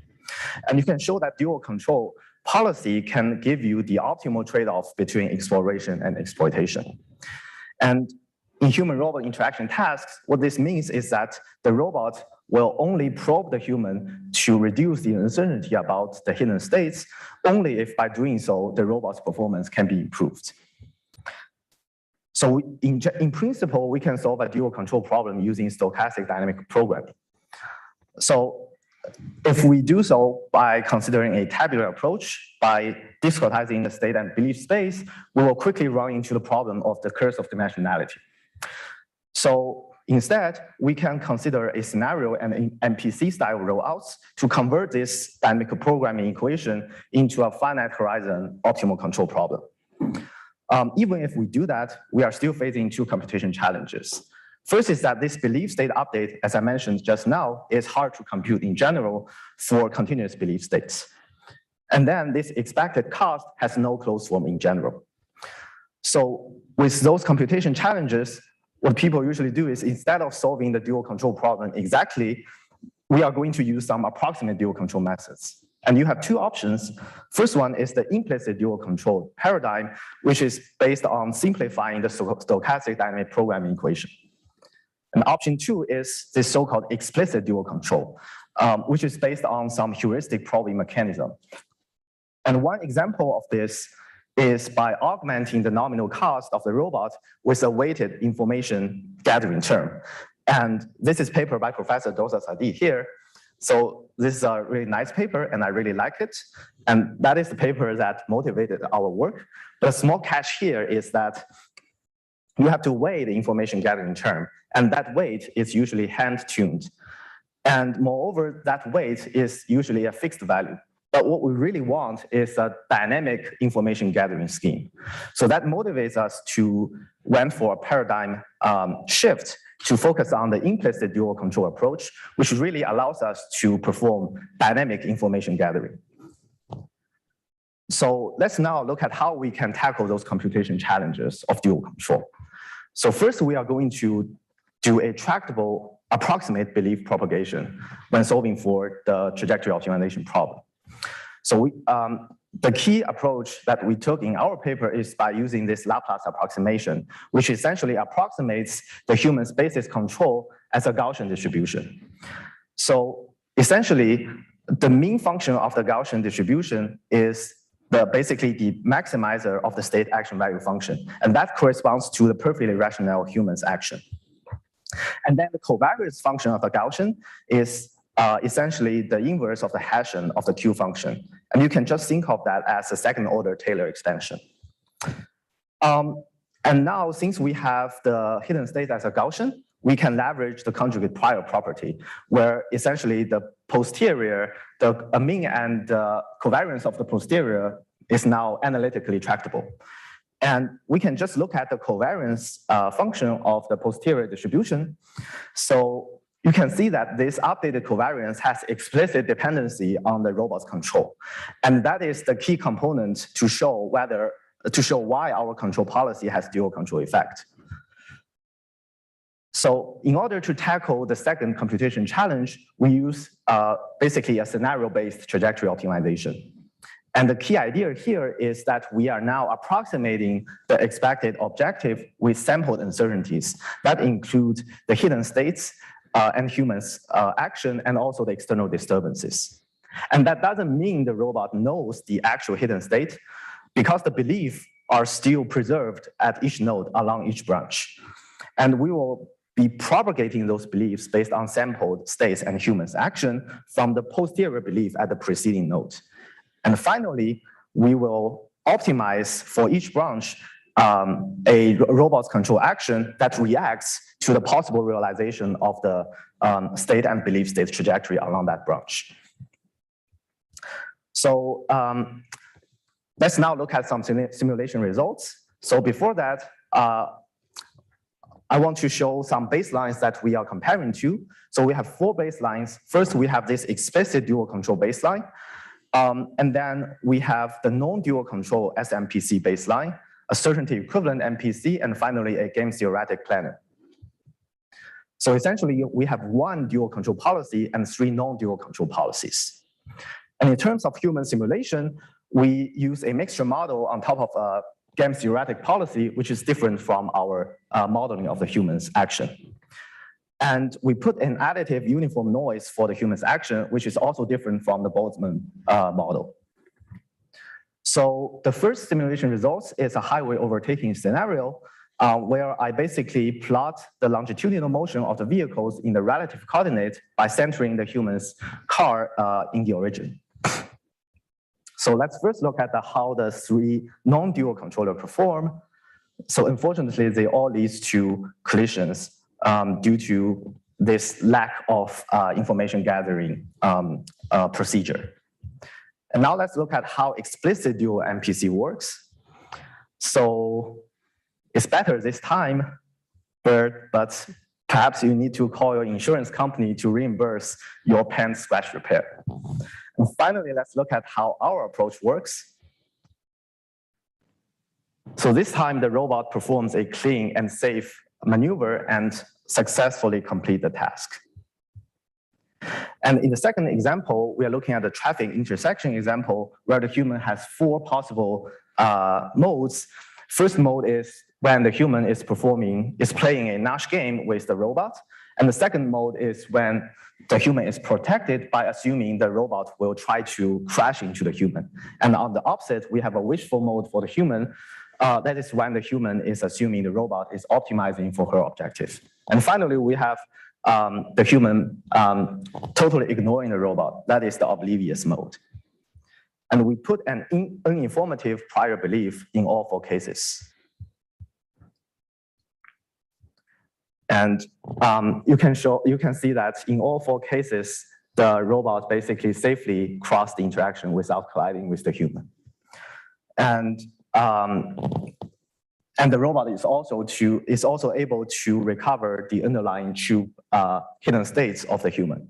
And you can show that dual control policy can give you the optimal trade-off between exploration and exploitation. And in human-robot interaction tasks, what this means is that the robot will only probe the human to reduce the uncertainty about the hidden states, only if by doing so, the robot's performance can be improved. So in principle, we can solve a dual control problem using stochastic dynamic programming. So if we do so by considering a tabular approach, by discretizing the state and belief space, we will quickly run into the problem of the curse of dimensionality. So instead, we can consider a scenario and MPC-style rollouts to convert this dynamic programming equation into a finite horizon optimal control problem. Even if we do that, we are still facing two computation challenges. First is that this belief state update, as I mentioned just now, is hard to compute in general for continuous belief states. And then this expected cost has no closed form in general. So with those computation challenges, what people usually do is instead of solving the dual control problem exactly, we are going to use some approximate dual control methods. And you have two options. First one is the implicit dual control paradigm, which is based on simplifying the stochastic dynamic programming equation. And option two is this so-called explicit dual control, which is based on some heuristic probing mechanism. And one example of this is by augmenting the nominal cost of the robot with a weighted information gathering term. And this is paper by Professor Dosa Sadi here. So this is a really nice paper and I really like it. And that is the paper that motivated our work. But a small catch here is that you have to weigh the information gathering term, and that weight is usually hand-tuned. And moreover, that weight is usually a fixed value. But what we really want is a dynamic information gathering scheme. So that motivates us to went for a paradigm shift to focus on the implicit dual control approach, which really allows us to perform dynamic information gathering. So let's now look at how we can tackle those computation challenges of dual control. So first, we are going to do a tractable approximate belief propagation when solving for the trajectory optimization problem. So the key approach that we took in our paper is by using this Laplace approximation, which essentially approximates the human's basis control as a Gaussian distribution. So essentially, the mean function of the Gaussian distribution is basically the maximizer of the state action value function. And that corresponds to the perfectly rational human's action. And then the covariance function of the Gaussian is essentially the inverse of the Hessian of the Q function. And you can just think of that as a second order Taylor extension. And now, since we have the hidden state as a Gaussian, we can leverage the conjugate prior property, where essentially the posterior, the mean and covariance of the posterior is now analytically tractable. And we can just look at the covariance function of the posterior distribution. So you can see that this updated covariance has explicit dependency on the robot's control. And that is the key component to show why our control policy has dual control effect. So in order to tackle the second computation challenge, we use basically a scenario-based trajectory optimization. And the key idea here is that we are now approximating the expected objective with sampled uncertainties that include the hidden states and humans' action and also the external disturbances. And that doesn't mean the robot knows the actual hidden state because the beliefs are still preserved at each node along each branch. And we will be propagating those beliefs based on sampled states and humans' action from the posterior belief at the preceding node. And finally, we will optimize for each branch a robot's control action that reacts to the possible realization of the state and belief state trajectory along that branch. So let's now look at some simulation results. So before that, I want to show some baselines that we are comparing to. So we have 4 baselines. First, we have this explicit dual control baseline. And then we have the non-dual control SMPC baseline, a certainty equivalent MPC, and finally a game theoretic planner. So essentially, we have 1 dual control policy and 3 non-dual control policies. And in terms of human simulation, we use a mixture model on top of a game theoretic policy, which is different from our modeling of the human's action. And we put an additive uniform noise for the human's action, which is also different from the Boltzmann model. So the first simulation results is a highway overtaking scenario where I basically plot the longitudinal motion of the vehicles in the relative coordinate by centering the human's car in the origin. So let's first look at how the 3 non-dual controllers perform. So unfortunately, they all lead to collisions due to this lack of information gathering procedure. And now let's look at how explicit dual MPC works. So it's better this time, but perhaps you need to call your insurance company to reimburse your pen scratch repair. And finally, let's look at how our approach works. So this time, the robot performs a clean and safe maneuver and successfully complete the task. And in the second example, we are looking at the traffic intersection example where the human has 4 possible modes. First mode is when the human is playing a Nash game with the robot. And the second mode is when the human is protected by assuming the robot will try to crash into the human. And on the opposite, we have a wishful mode for the human. That is when the human is assuming the robot is optimizing for her objective. And finally, we have the human totally ignoring the robot. That is the oblivious mode. And we put an uninformative prior belief in all 4 cases. And you can see that in all 4 cases, the robot basically safely crossed the interaction without colliding with the human. And the robot is also able to recover the underlying true hidden states of the human.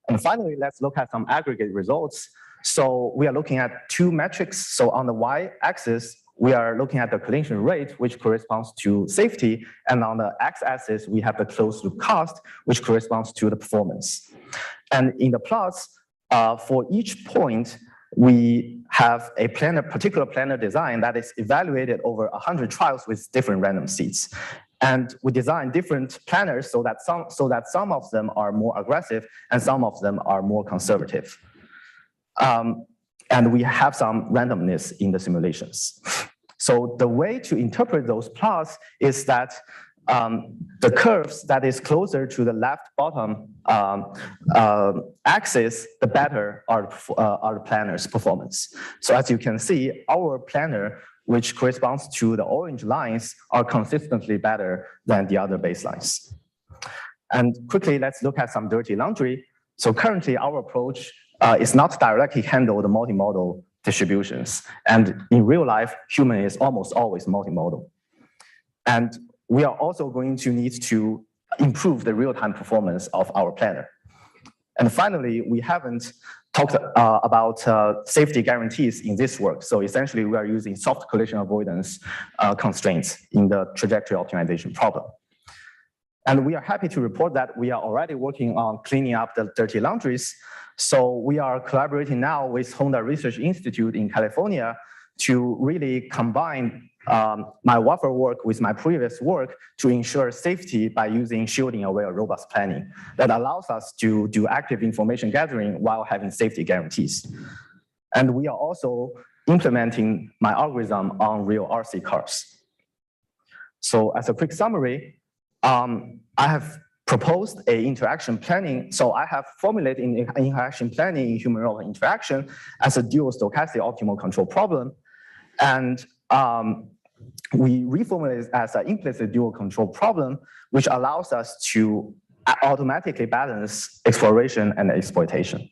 And finally, let's look at some aggregate results. So we are looking at two metrics. So on the y-axis, we are looking at the collision rate, which corresponds to safety. And on the x-axis, we have the closed loop cost, which corresponds to the performance. And in the plots, for each point, we have a particular planar design that is evaluated over 100 trials with different random seeds. And we design different planners so that some of them are more aggressive and some of them are more conservative. And we have some randomness in the simulations. So the way to interpret those plots is that the curves that is closer to the left bottom axis, the better are the planner's performance. So as you can see, our planner, which corresponds to the orange lines, are consistently better than the other baselines. And quickly, let's look at some dirty laundry. So currently, our approach is not directly handle the multimodal distributions. And in real life, human is almost always multimodal. And we are also going to need to improve the real-time performance of our planner. And finally, we haven't talked about safety guarantees in this work. So essentially, we are using soft collision avoidance constraints in the trajectory optimization problem. And we are happy to report that we are already working on cleaning up the dirty laundries. So we are collaborating now with Honda Research Institute in California to really combine my WAFR work with my previous work to ensure safety by using shielding-aware robust planning that allows us to do active information gathering while having safety guarantees. And we are also implementing my algorithm on real RC cars. So as a quick summary, I have proposed a interaction planning. So I have formulated interaction planning in human-robot interaction as a dual stochastic optimal control problem. And we reformulate it as an implicit dual control problem, which allows us to automatically balance exploration and exploitation.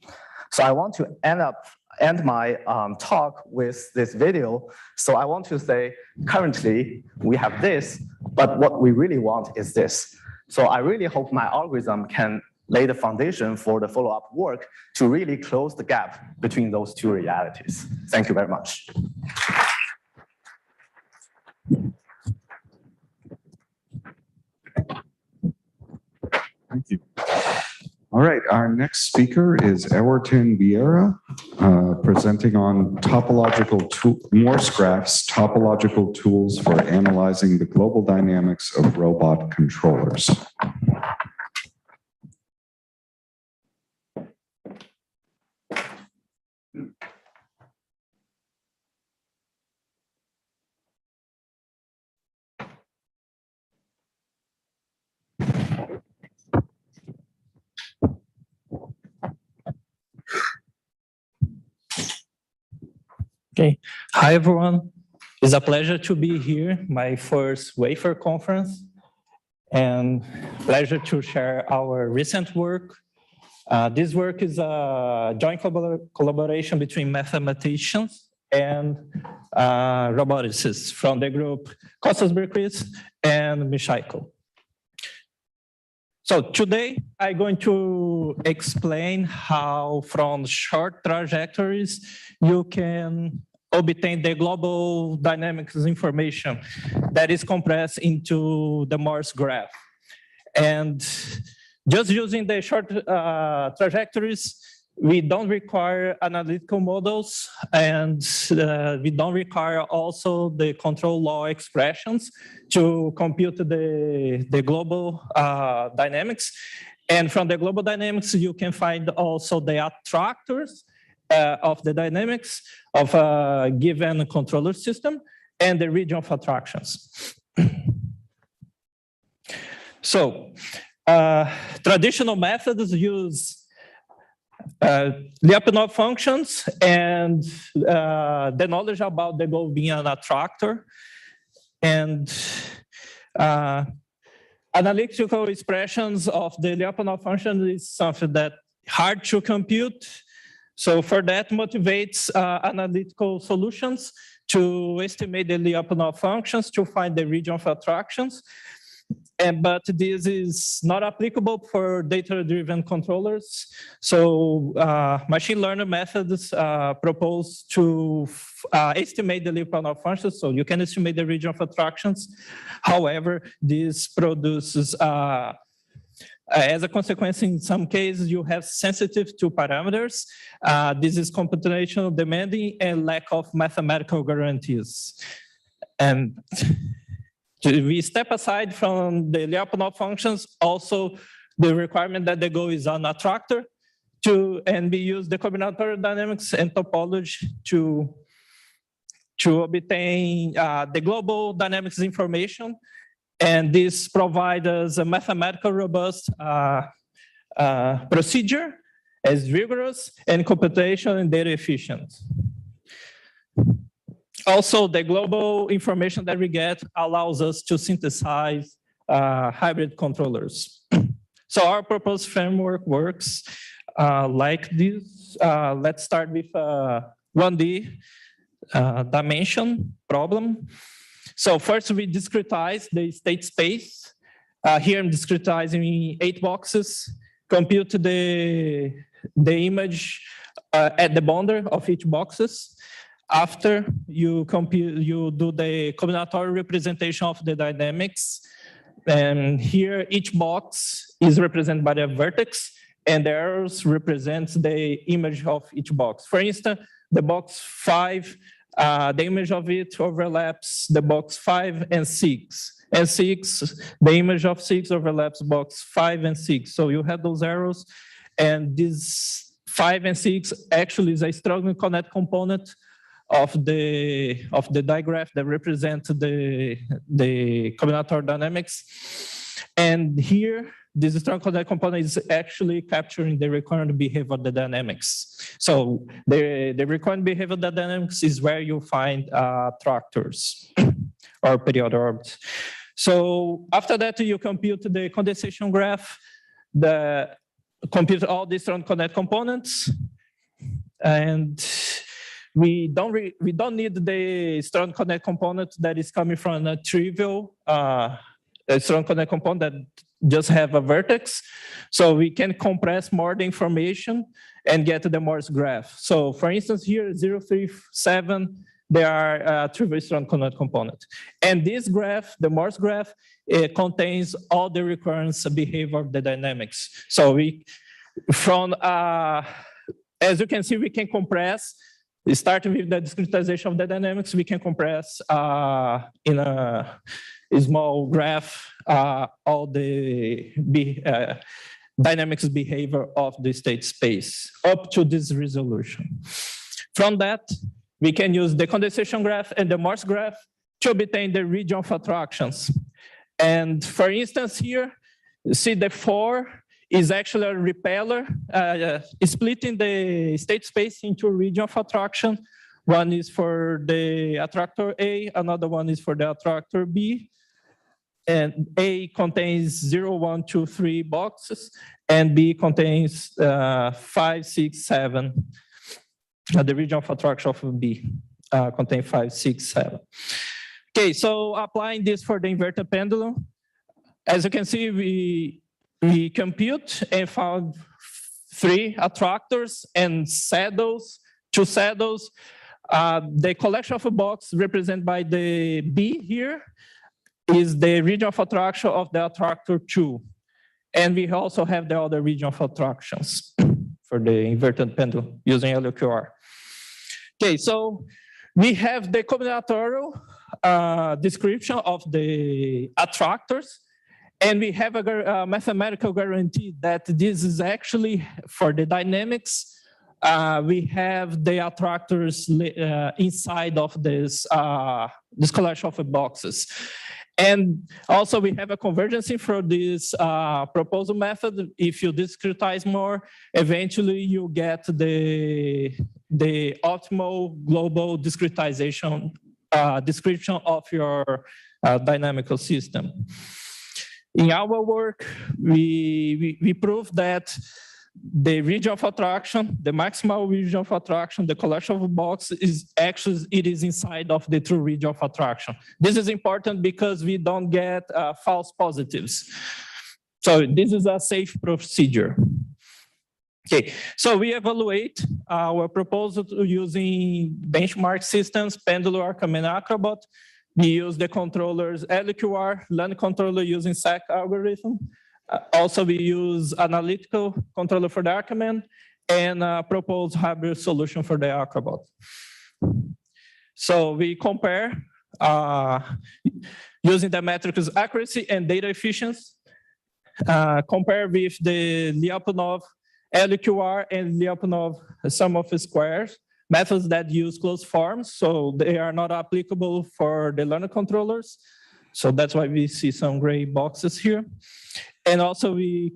So I want to end my talk with this video. So I want to say, currently we have this, but what we really want is this. So I really hope my algorithm can lay the foundation for the follow-up work to really close the gap between those two realities. Thank you very much. Thank you. All right, our next speaker is Ewerton Vieira, presenting on Morse graphs, topological tools for analyzing the global dynamics of robot controllers. Okay. Hi, everyone. It's a pleasure to be here, my first WAFR conference, and pleasure to share our recent work. This work is a joint collaboration between mathematicians and roboticists from the group Costas Berquist and Michael. So today, I'm going to explain how from short trajectories, you can obtain the global dynamics information that is compressed into the Morse graph. And just using the short trajectories, we don't require analytical models, and we don't require also the control law expressions to compute the global dynamics. And from the global dynamics, you can find also the attractors of the dynamics of a given controller system and the region of attractions. So traditional methods use Lyapunov functions and the knowledge about the goal being an attractor, and analytical expressions of the Lyapunov function is something that hard to compute. So for that motivates analytical solutions to estimate the Lyapunov functions to find the region of attractions. But this is not applicable for data-driven controllers. So machine learning methods propose to estimate the Lyapunov functions. So you can estimate the region of attractions. However, this produces, as a consequence, in some cases, you have sensitive to parameters. This is computational demanding and lack of mathematical guarantees. And we step aside from the Lyapunov functions, also the requirement that the goal is an attractor and we use the combinatorial dynamics and topology to obtain the global dynamics information. And this provides us a mathematical robust procedure as rigorous and computation and data efficient. Also, the global information that we get allows us to synthesize hybrid controllers. So our proposed framework works like this. Let's start with 1D dimension problem. So first we discretize the state space. Here I'm discretizing 8 boxes, compute the image at the boundary of each boxes. After you compute, you do the combinatorial representation of the dynamics. And here each box is represented by a vertex and the arrows represents the image of each box. For instance, the box 5, the image of it overlaps the box 5 and 6. And 6, the image of 6 overlaps box 5 and 6. So you have those arrows and this 5 and 6 actually is a strongly connected component of the digraph that represents the combinatorial dynamics. And here, this strong connected component is actually capturing the recurrent behavior of the dynamics. So the recurrent behavior of the dynamics is where you find tractors or periodic orbits. So after that, you compute the condensation graph, compute all these strong connected components, and we don't need the strong connect component that is coming from a trivial strong connect component that just have a vertex. So we can compress more the information and get the Morse graph. So for instance, here 0, 3, 7, they are trivial strong connect component. And this graph, the Morse graph, it contains all the recurrence behavior of the dynamics. So as you can see, we can compress. Starting with the discretization of the dynamics, we can compress in a small graph all the dynamics behavior of the state space up to this resolution. From that, we can use the condensation graph and the Morse graph to obtain the region of attractions. And for instance, here, you see the 4 is actually a repeller, splitting the state space into a region of attraction. One is for the attractor A, another one is for the attractor B. And A contains 0, 1, 2, 3 boxes, and B contains 5, 6, 7. The region of attraction of B contains 5, 6, 7. Okay, so applying this for the inverted pendulum, as you can see, we compute and found 3 attractors and saddles, 2 saddles. The collection of a box represented by the B here is the region of attraction of the attractor 2. And we also have the other region of attractions for the inverted pendulum using LQR. Okay, so we have the combinatorial description of the attractors. And we have a mathematical guarantee that this is actually, for the dynamics, we have the attractors inside of this collection of boxes. And also we have a convergence for this proposal method. If you discretize more, eventually you get the optimal global discretization description of your dynamical system. In our work, we prove that the region of attraction, the maximal region of attraction, the collection of box is actually, it is inside of the true region of attraction. This is important because we don't get false positives. So this is a safe procedure. Okay, so we evaluate our proposal using benchmark systems, Pendulum, Arkham, and Acrobat. We use the controllers LQR, learn controller using SAC algorithm. Also, we use analytical controller for the Arkham and proposed hybrid solution for the Acrobat. So we compare using the metrics accuracy and data efficiency. Compare with the Lyapunov LQR and Lyapunov sum of squares, methods that use closed forms, so they are not applicable for the learner controllers. So that's why we see some gray boxes here. And also we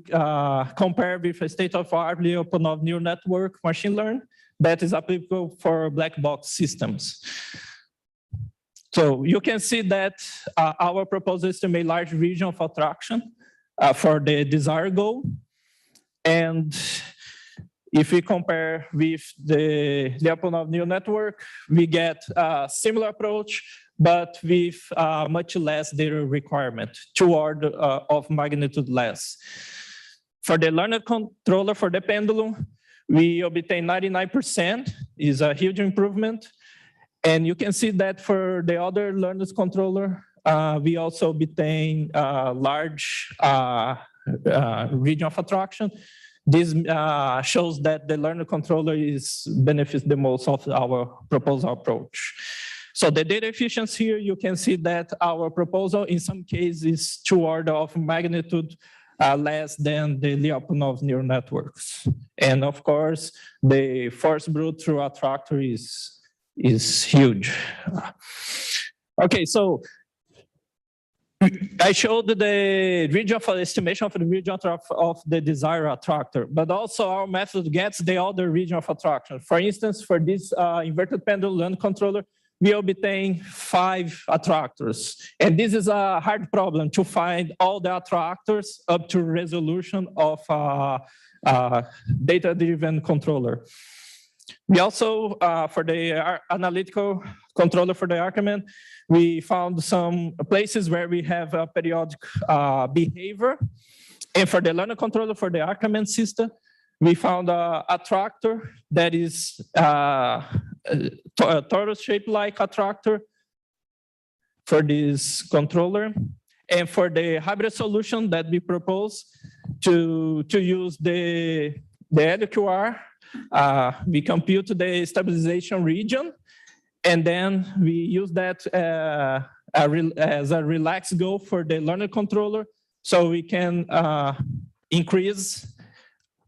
compare with a state-of-art Lyapunov neural network machine learn that is applicable for black box systems. So you can see that our proposal estimate large region of attraction for the desired goal. And if we compare with the Lyapunov neural network, we get a similar approach, but with much less data requirement, 2 orders of magnitude less. For the learner controller for the pendulum, we obtain 99%, is a huge improvement. And you can see that for the other learners controller, we also obtain large region of attraction. This shows that the learner controller benefits the most of our proposal approach. So the data efficiency here, you can see that our proposal in some cases is 2 orders of magnitude less than the Lyapunov neural networks. And of course, the force brute through attractor is huge. Okay, so I showed the region of estimation of the region of the desired attractor, but also our method gets the other region of attraction. For instance, for this inverted pendulum learner controller, we obtain 5 attractors. And this is a hard problem to find all the attractors up to resolution of data-driven controller. We also, for the analytical controller for the Arkham, we found some places where we have a periodic behavior. And for the learner controller for the Arkham system, we found a attractor that is a torus-shaped like attractor for this controller. And for the hybrid solution that we propose to use the LQR, we compute the stabilization region, and then we use that as a relaxed goal for the learner controller, so we can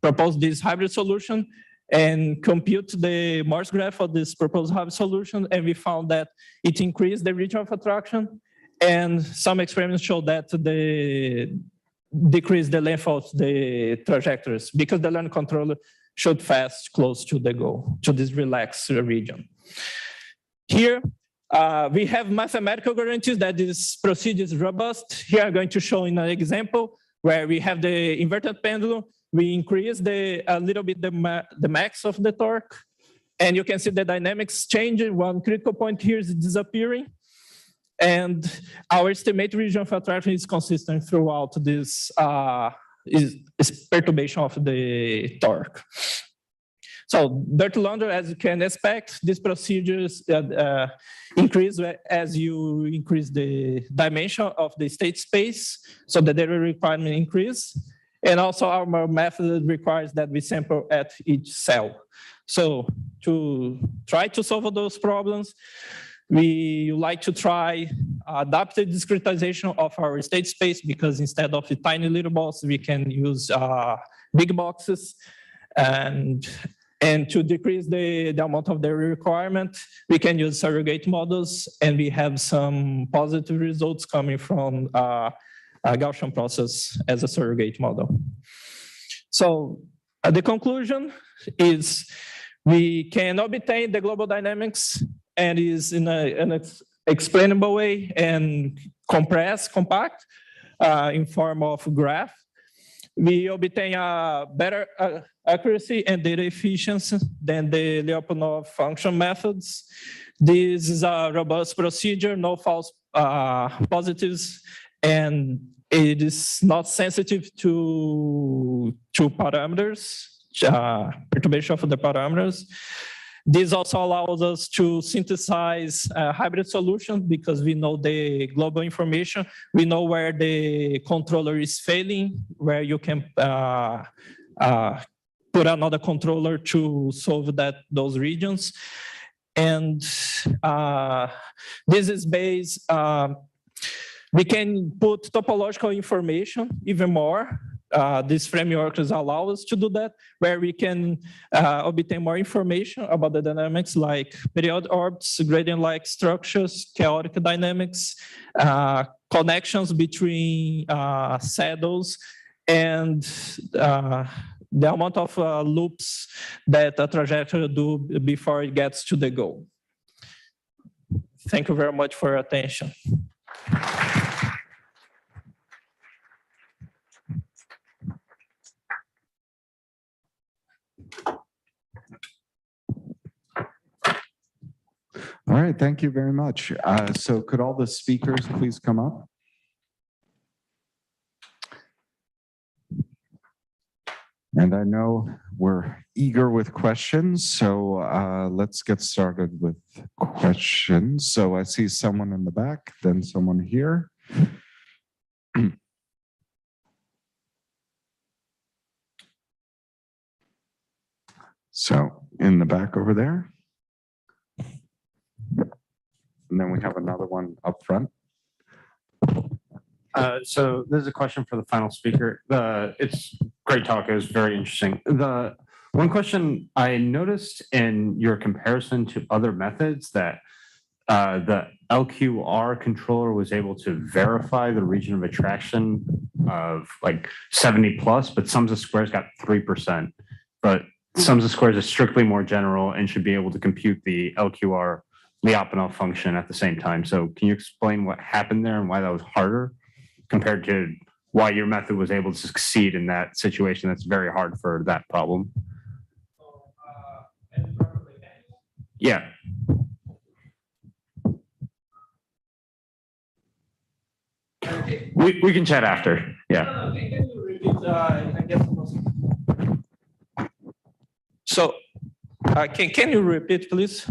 propose this hybrid solution and compute the Morse graph of this proposed hybrid solution, and we found that it increased the region of attraction, and some experiments show that they decrease the length of the trajectories because the learner controller should fast close to the goal, to this relaxed region. Here, we have mathematical guarantees that this procedure is robust. Here I'm going to show in an example where we have the inverted pendulum. We increase a little bit the max of the torque, and you can see the dynamics changing. One critical point here is disappearing. And our estimated region of attraction is consistent throughout this perturbation of the torque. So dirty laundry, as you can expect, these procedures increase as you increase the dimension of the state space, so the data requirement increase. And also our method requires that we sample at each cell. So to try to solve those problems, we like to try adaptive discretization of our state space, because instead of the tiny little boxes, we can use big boxes. And to decrease the amount of the requirement, we can use surrogate models, and we have some positive results coming from a Gaussian process as a surrogate model. So the conclusion is we can obtain the global dynamics and is in an explainable way and compact in form of graph. we obtain a better accuracy and data efficiency than the Lyapunov function methods. This is a robust procedure, no false positives, and it is not sensitive to parameters, perturbation of the parameters. This also allows us to synthesize hybrid solutions because we know the global information. We know where the controller is failing, where you can put another controller to solve those regions. And this is based, we can put topological information even more. These frameworks allow us to do that, where we can obtain more information about the dynamics like periodic orbits, gradient-like structures, chaotic dynamics, connections between saddles, and the amount of loops that a trajectory do before it gets to the goal. Thank you very much for your attention. All right, thank you very much. So could all the speakers please come up? And I know we're eager with questions, so let's get started with questions. So I see someone in the back, then someone here. So in the back over there. And then we have another one up front. So this is a question for the final speaker. It's great talk. It was very interesting. The one question I noticed in your comparison to other methods that the LQR controller was able to verify the region of attraction of like 70 plus, but sums of squares got 3%. But sums of squares is strictly more general and should be able to compute the LQR Lyapunov function at the same time. So can you explain what happened there and why that was harder compared to why your method was able to succeed in that situation that's very hard for that problem? Yeah. We can chat after. Yeah. So can you repeat, please?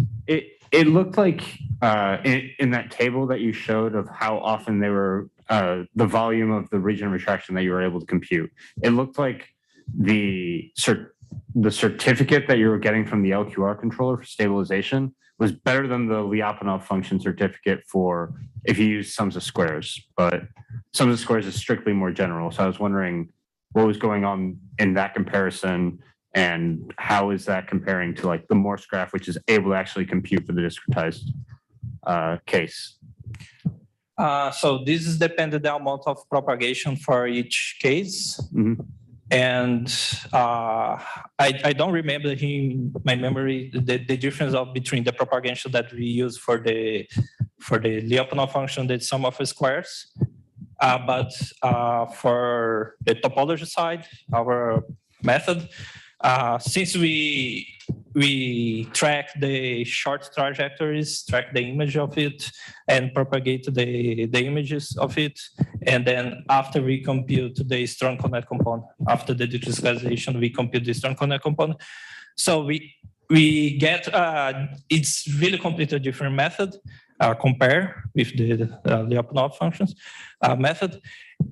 It looked like in that table that you showed of how often they were, the volume of the region of attraction that you were able to compute, it looked like the certificate that you were getting from the LQR controller for stabilization was better than the Lyapunov function certificate for if you use sums of squares, but sums of squares is strictly more general. So I was wondering what was going on in that comparison and how is that comparing to like the Morse graph, which is able to actually compute for the discretized case? So this is dependent the amount of propagation for each case. Mm-hmm. And I don't remember in my memory the difference between the propagation that we use for the Lyapunov function, the sum of squares. But for the topology side, our method, since we track the short trajectories, track the image of it, and propagate the images of it, and then after we compute the strong connect component, after the discretization, we compute the strong connect component. So we get it's really completely different method. Compare with the Lyapunov functions method.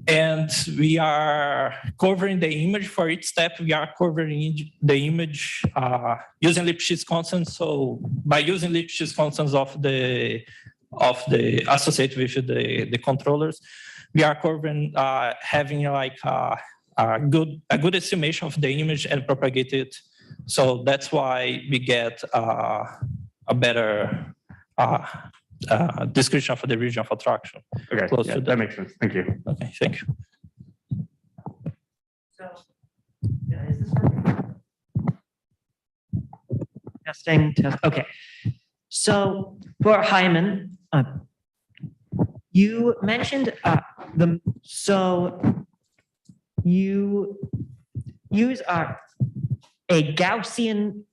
And we are covering the image for each step. We are covering the image using Lipschitz constants. So by using Lipschitz constants of the associated with the controllers, we are covering having like a good estimation of the image and propagate it. So that's why we get a better description for the region of attraction. Okay, yeah, that makes sense. Thank you. Okay, thank you. So, is this working? Testing, test. Okay. So for Hyman, you use a Gaussian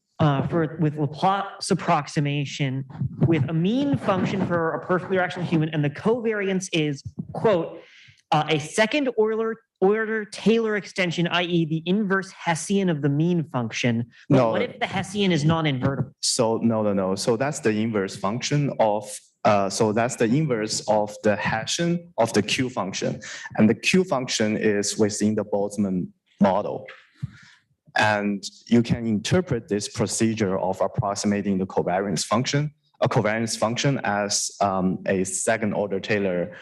with Laplace approximation with a mean function for a perfectly rational human, and the covariance is, quote, a second order Taylor extension, i.e. the inverse Hessian of the mean function. But No. what if the Hessian is non-invertible? So no. So that's the inverse function of the Hessian of the Q function. And the Q function is within the Boltzmann model. And you can interpret this procedure of approximating the covariance function as a second order Taylor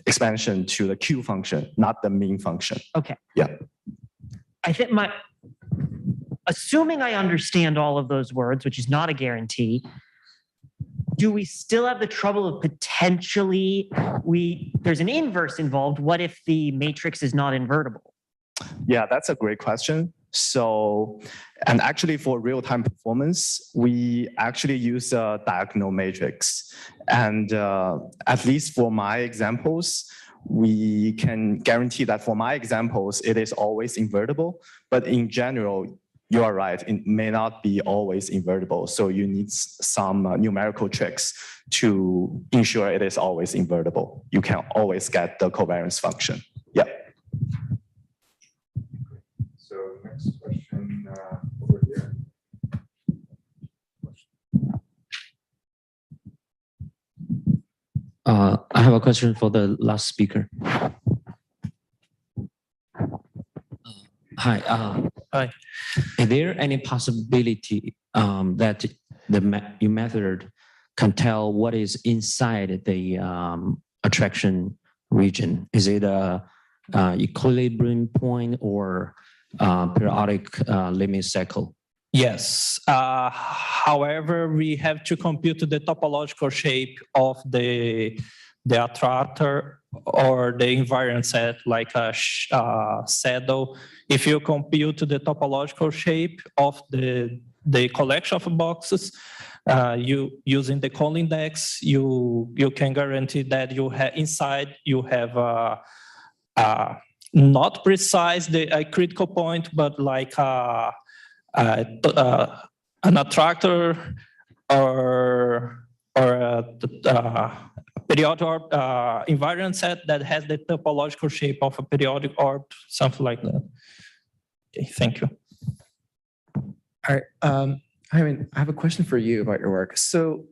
expansion to the Q function, not the mean function. Okay. Yeah. I think assuming I understand all of those words, which is not a guarantee, do we still have the trouble of potentially there's an inverse involved? What if the matrix is not invertible? Yeah, that's a great question. So, and actually for real-time performance, we actually use a diagonal matrix. And at least for my examples, we can guarantee that for my examples, it is always invertible. But in general, you are right, it may not be always invertible. So you need some numerical tricks to ensure it is always invertible. You can always get the covariance function. Yeah. So next question over here. I have a question for the last speaker. Hi. Hi. Is there any possibility that your method can tell what is inside the attraction region? Is it a equilibrium point or periodic limit cycle? Yes. However, we have to compute the topological shape of the attractor or the invariant set, like a saddle. If you compute the topological shape of the collection of boxes, you using the Cone index, you can guarantee that you have inside you have not precise a critical point, but like an attractor or a periodic orb invariant set that has the topological shape of a periodic orb, something like that. Okay, thank you. All right. I have a question for you about your work. So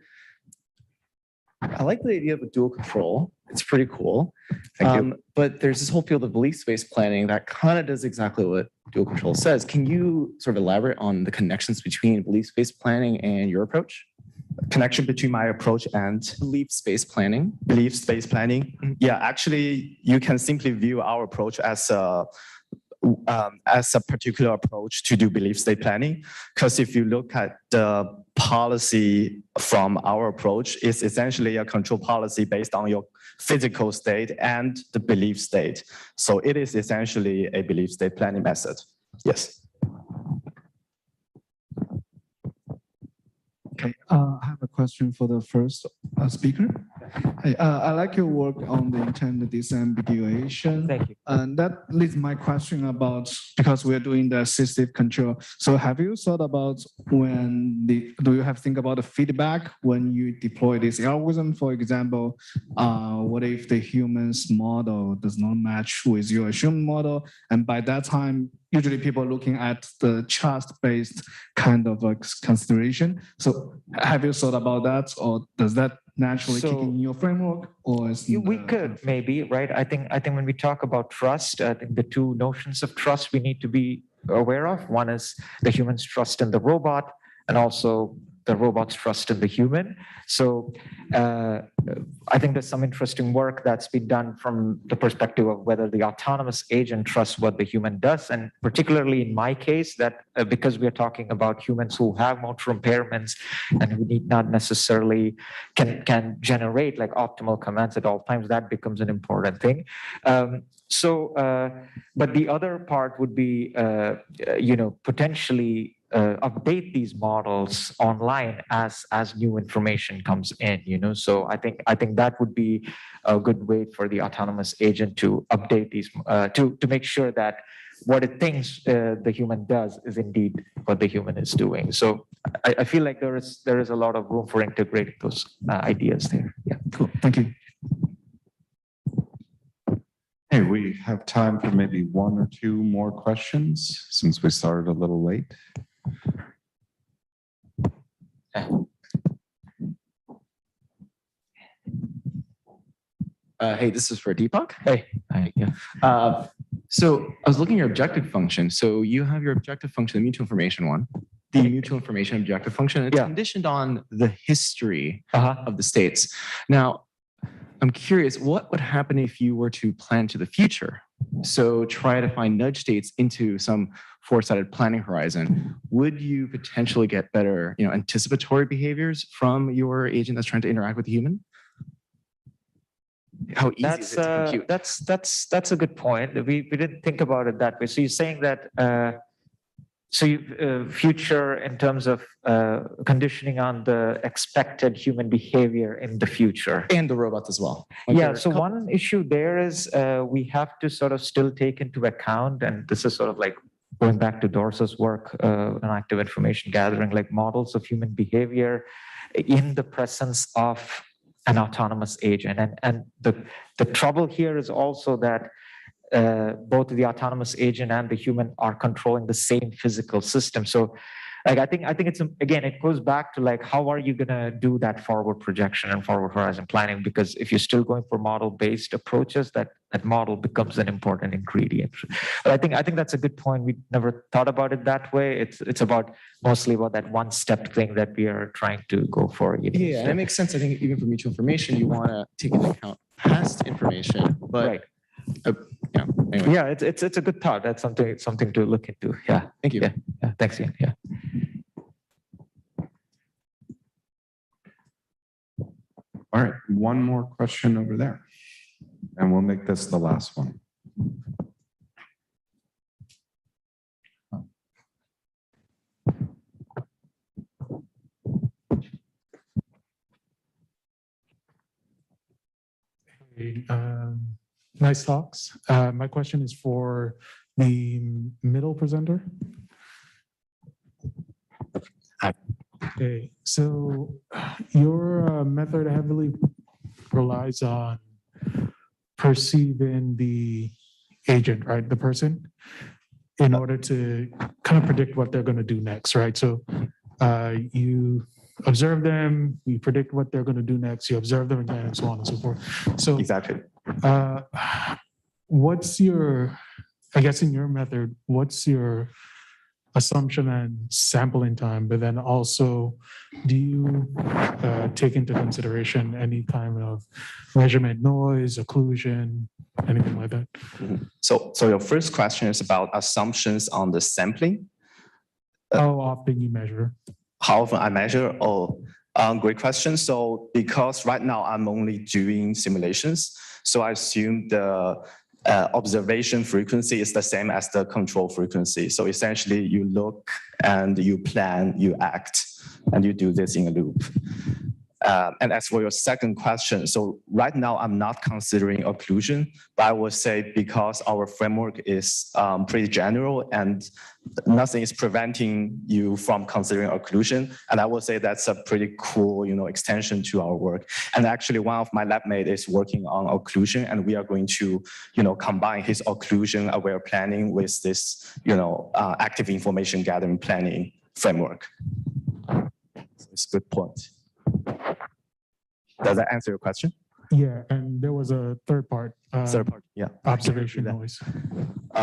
I like the idea of a dual control. It's pretty cool. Thank you. But there's this whole field of belief space planning that kind of does exactly what dual control says. Can you sort of elaborate on the connections between belief space planning and your approach? Connection between my approach and belief space planning. Belief space planning. Yeah, actually, you can simply view our approach as a particular approach to do belief state planning. Because if you look at the policy from our approach, it's essentially a control policy based on your physical state and the belief state. So it is essentially a belief state planning method. Yes. Okay, I have a question for the first speaker. Hey, I like your work on the intended disambiguation. Thank you. And that leads my question about, because we're doing the assistive control. So have you thought about do you have think about the feedback when you deploy this algorithm? For example, what if the human's model does not match with your assumed model? And by that time, usually people are looking at the trust-based kind of consideration. So have you thought about that, or does that naturally kick in your framework, or is we could maybe, right? I think when we talk about trust, I think the two notions of trust we need to be aware of. One is the human's trust in the robot, and also the robot's trust in the human. So I think there's some interesting work that's been done from the perspective of whether the autonomous agent trusts what the human does. And particularly in my case, that because we're talking about humans who have motor impairments and who need not necessarily can generate like optimal commands at all times, that becomes an important thing. But the other part would be, potentially update these models online as new information comes in, So I think that would be a good way for the autonomous agent to update these, to make sure that what it thinks the human does is indeed what the human is doing. So I feel like there is a lot of room for integrating those ideas there. Yeah. Cool. Thank you. Hey, we have time for maybe one or two more questions since we started a little late. Hey, this is for Deepak. Hey. Yeah. So I was looking at your objective function. So you have your objective function, the mutual information one, the mutual information objective function. It's conditioned on the history of the states. Now, I'm curious, what would happen if you were to plan to the future? So try to find nudge states into some foresighted planning horizon. Would you potentially get better, anticipatory behaviors from your agent that's trying to interact with the human? How easy is it to compute? That's a good point. We didn't think about it that way. So you're saying that future in terms of conditioning on the expected human behavior in the future. And the robots as well. Yeah, so one issue there is we have to sort of still take into account, and this is sort of like going back to Dorsa's work on active information gathering, like models of human behavior in the presence of an autonomous agent. And the trouble here is also that both the autonomous agent and the human are controlling the same physical system. So like I think it's, again, it goes back to like, how are you going to do that forward projection and forward horizon planning? Because if you're still going for model-based approaches, that model becomes an important ingredient. But I think that's a good point. We never thought about it that way. It's mostly about that one-step thing that we are trying to go for. Yeah, and it makes sense. I think even for mutual information, you want to take into account past information, but right. Anyway. Yeah, it's a good thought. That's something to look into. Yeah. Thank you. Yeah. Thanks, Ian. Yeah. All right, one more question over there, and we'll make this the last one. Hey, nice talks. My question is for the middle presenter. Okay, so your method heavily relies on perceiving the agent, right? The person, in order to kind of predict what they're going to do next, right? So you observe them, you predict what they're going to do next, you observe them again, and so on and so forth. So exactly. What's your, I guess in your method, what's your assumption and sampling time, but then also do you take into consideration any kind of measurement noise, occlusion, anything like that? So your first question is about assumptions on the sampling. How often you measure? How often I measure? Great question. So because right now I'm only doing simulations, so I assume the observation frequency is the same as the control frequency. So essentially you look and you plan, you act, and you do this in a loop. And as for your second question, so right now I'm not considering occlusion, but I would say because our framework is pretty general and nothing is preventing you from considering occlusion. And I would say that's a pretty cool, extension to our work. And actually one of my lab mates is working on occlusion, and we are going to, combine his occlusion aware planning with this, active information gathering planning framework. So it's a good point. Does that answer your question? Yeah, and there was a third part. Third part, yeah. Observation noise.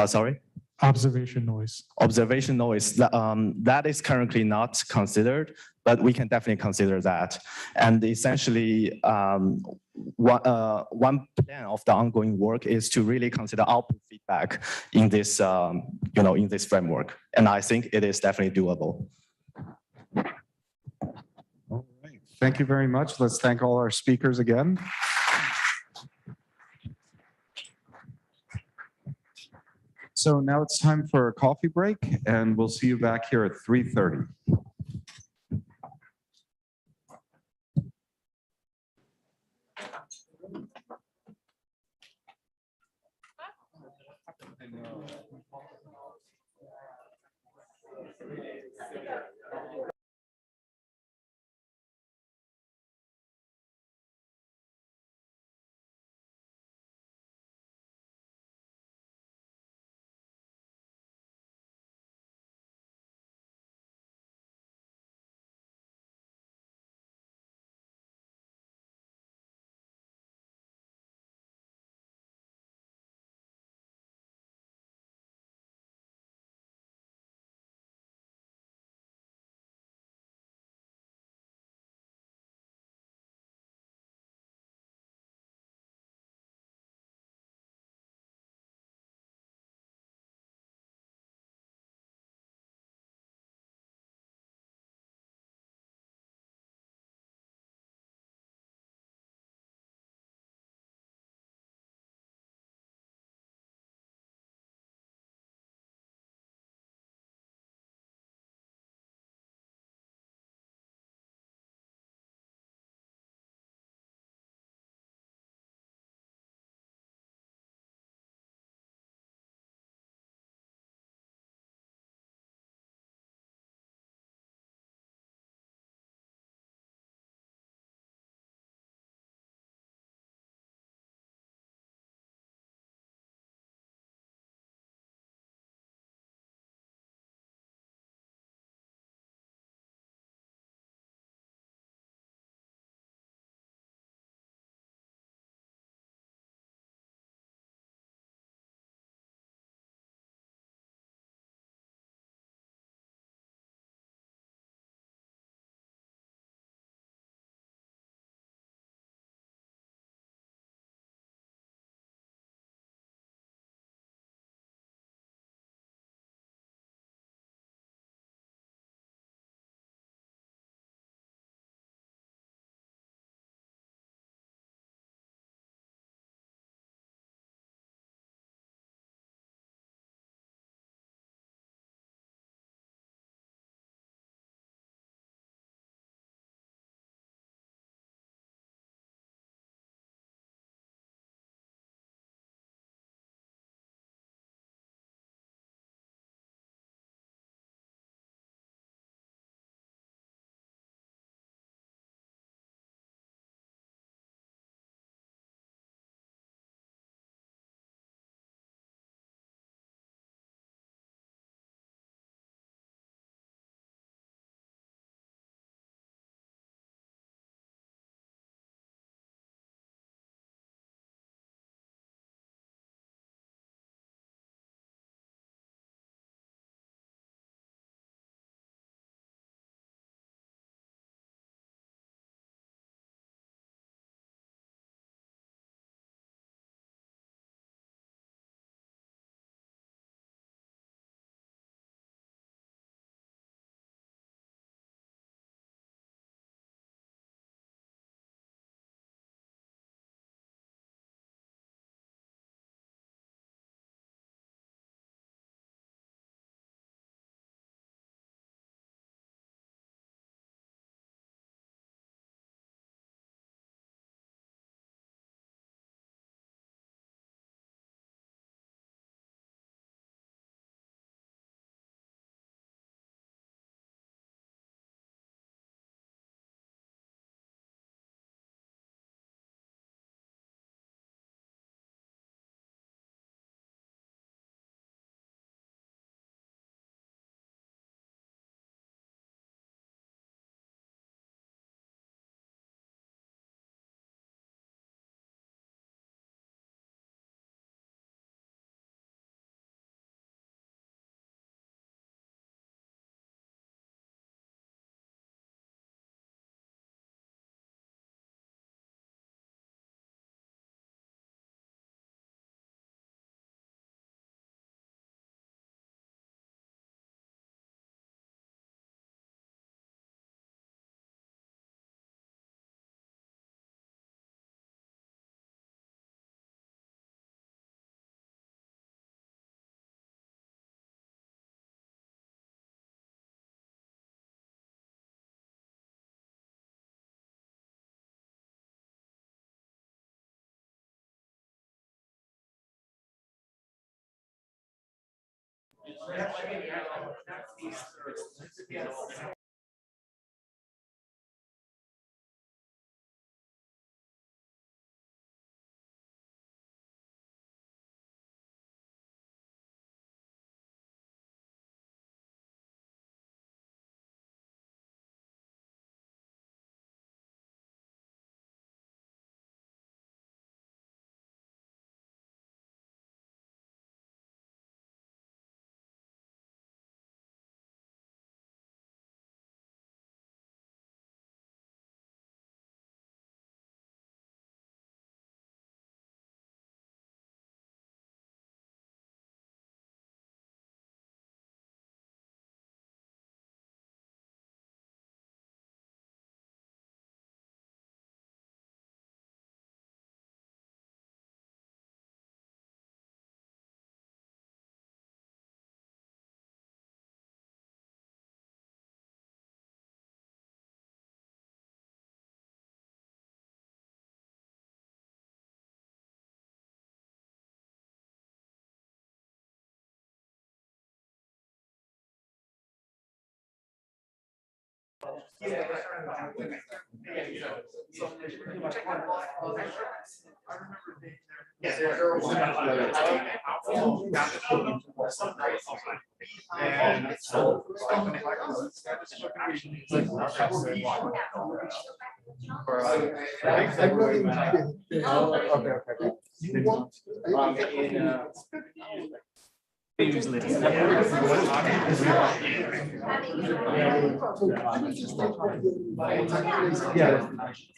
Sorry? Observation noise. Observation noise, that is currently not considered, but we can definitely consider that. And essentially, one plan of the ongoing work is to really consider output feedback in this, in this framework. And I think it is definitely doable. Thank you very much. Let's thank all our speakers again. So now it's time for a coffee break, and we'll see you back here at 3:30.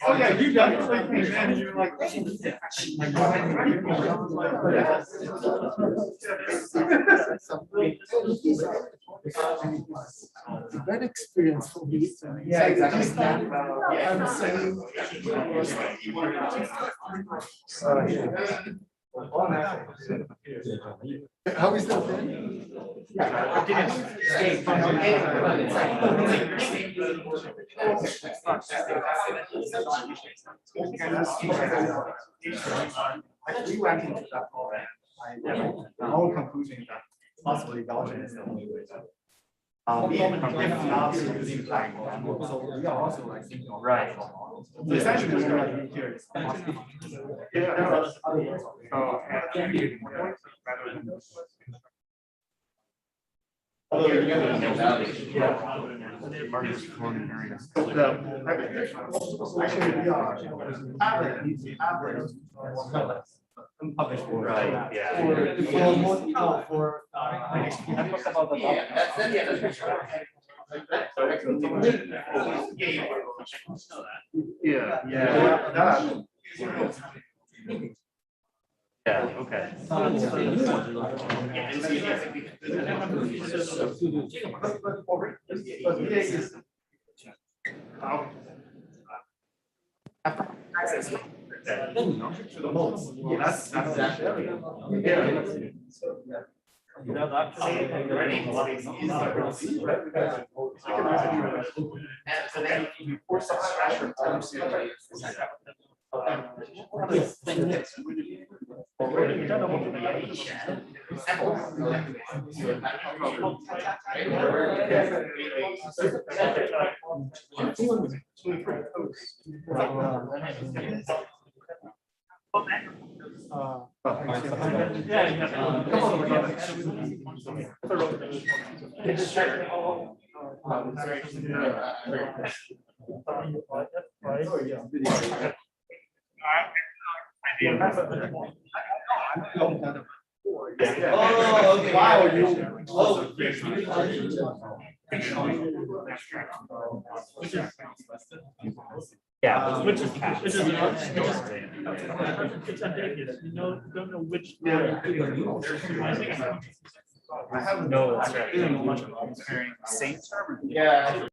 Oh yeah, you definitely came in and you're like. That experience for me. Yeah, exactly. I'm saying. How is that then? We went into that already. Our conclusion is that possibly Belgium is the only way to. Even compared not using black models, so we are also like thinking of rational models. So essentially, we're like here is possible. There are other ways. So rather than. Unpublished work. Right, yeah. For most people, for, I talked about the. Yeah, yeah. Yeah, okay. That's exactly. Oh, okay. Wow, Yeah, which is it's ambiguous. You don't know which. I have no. Same term. Yeah.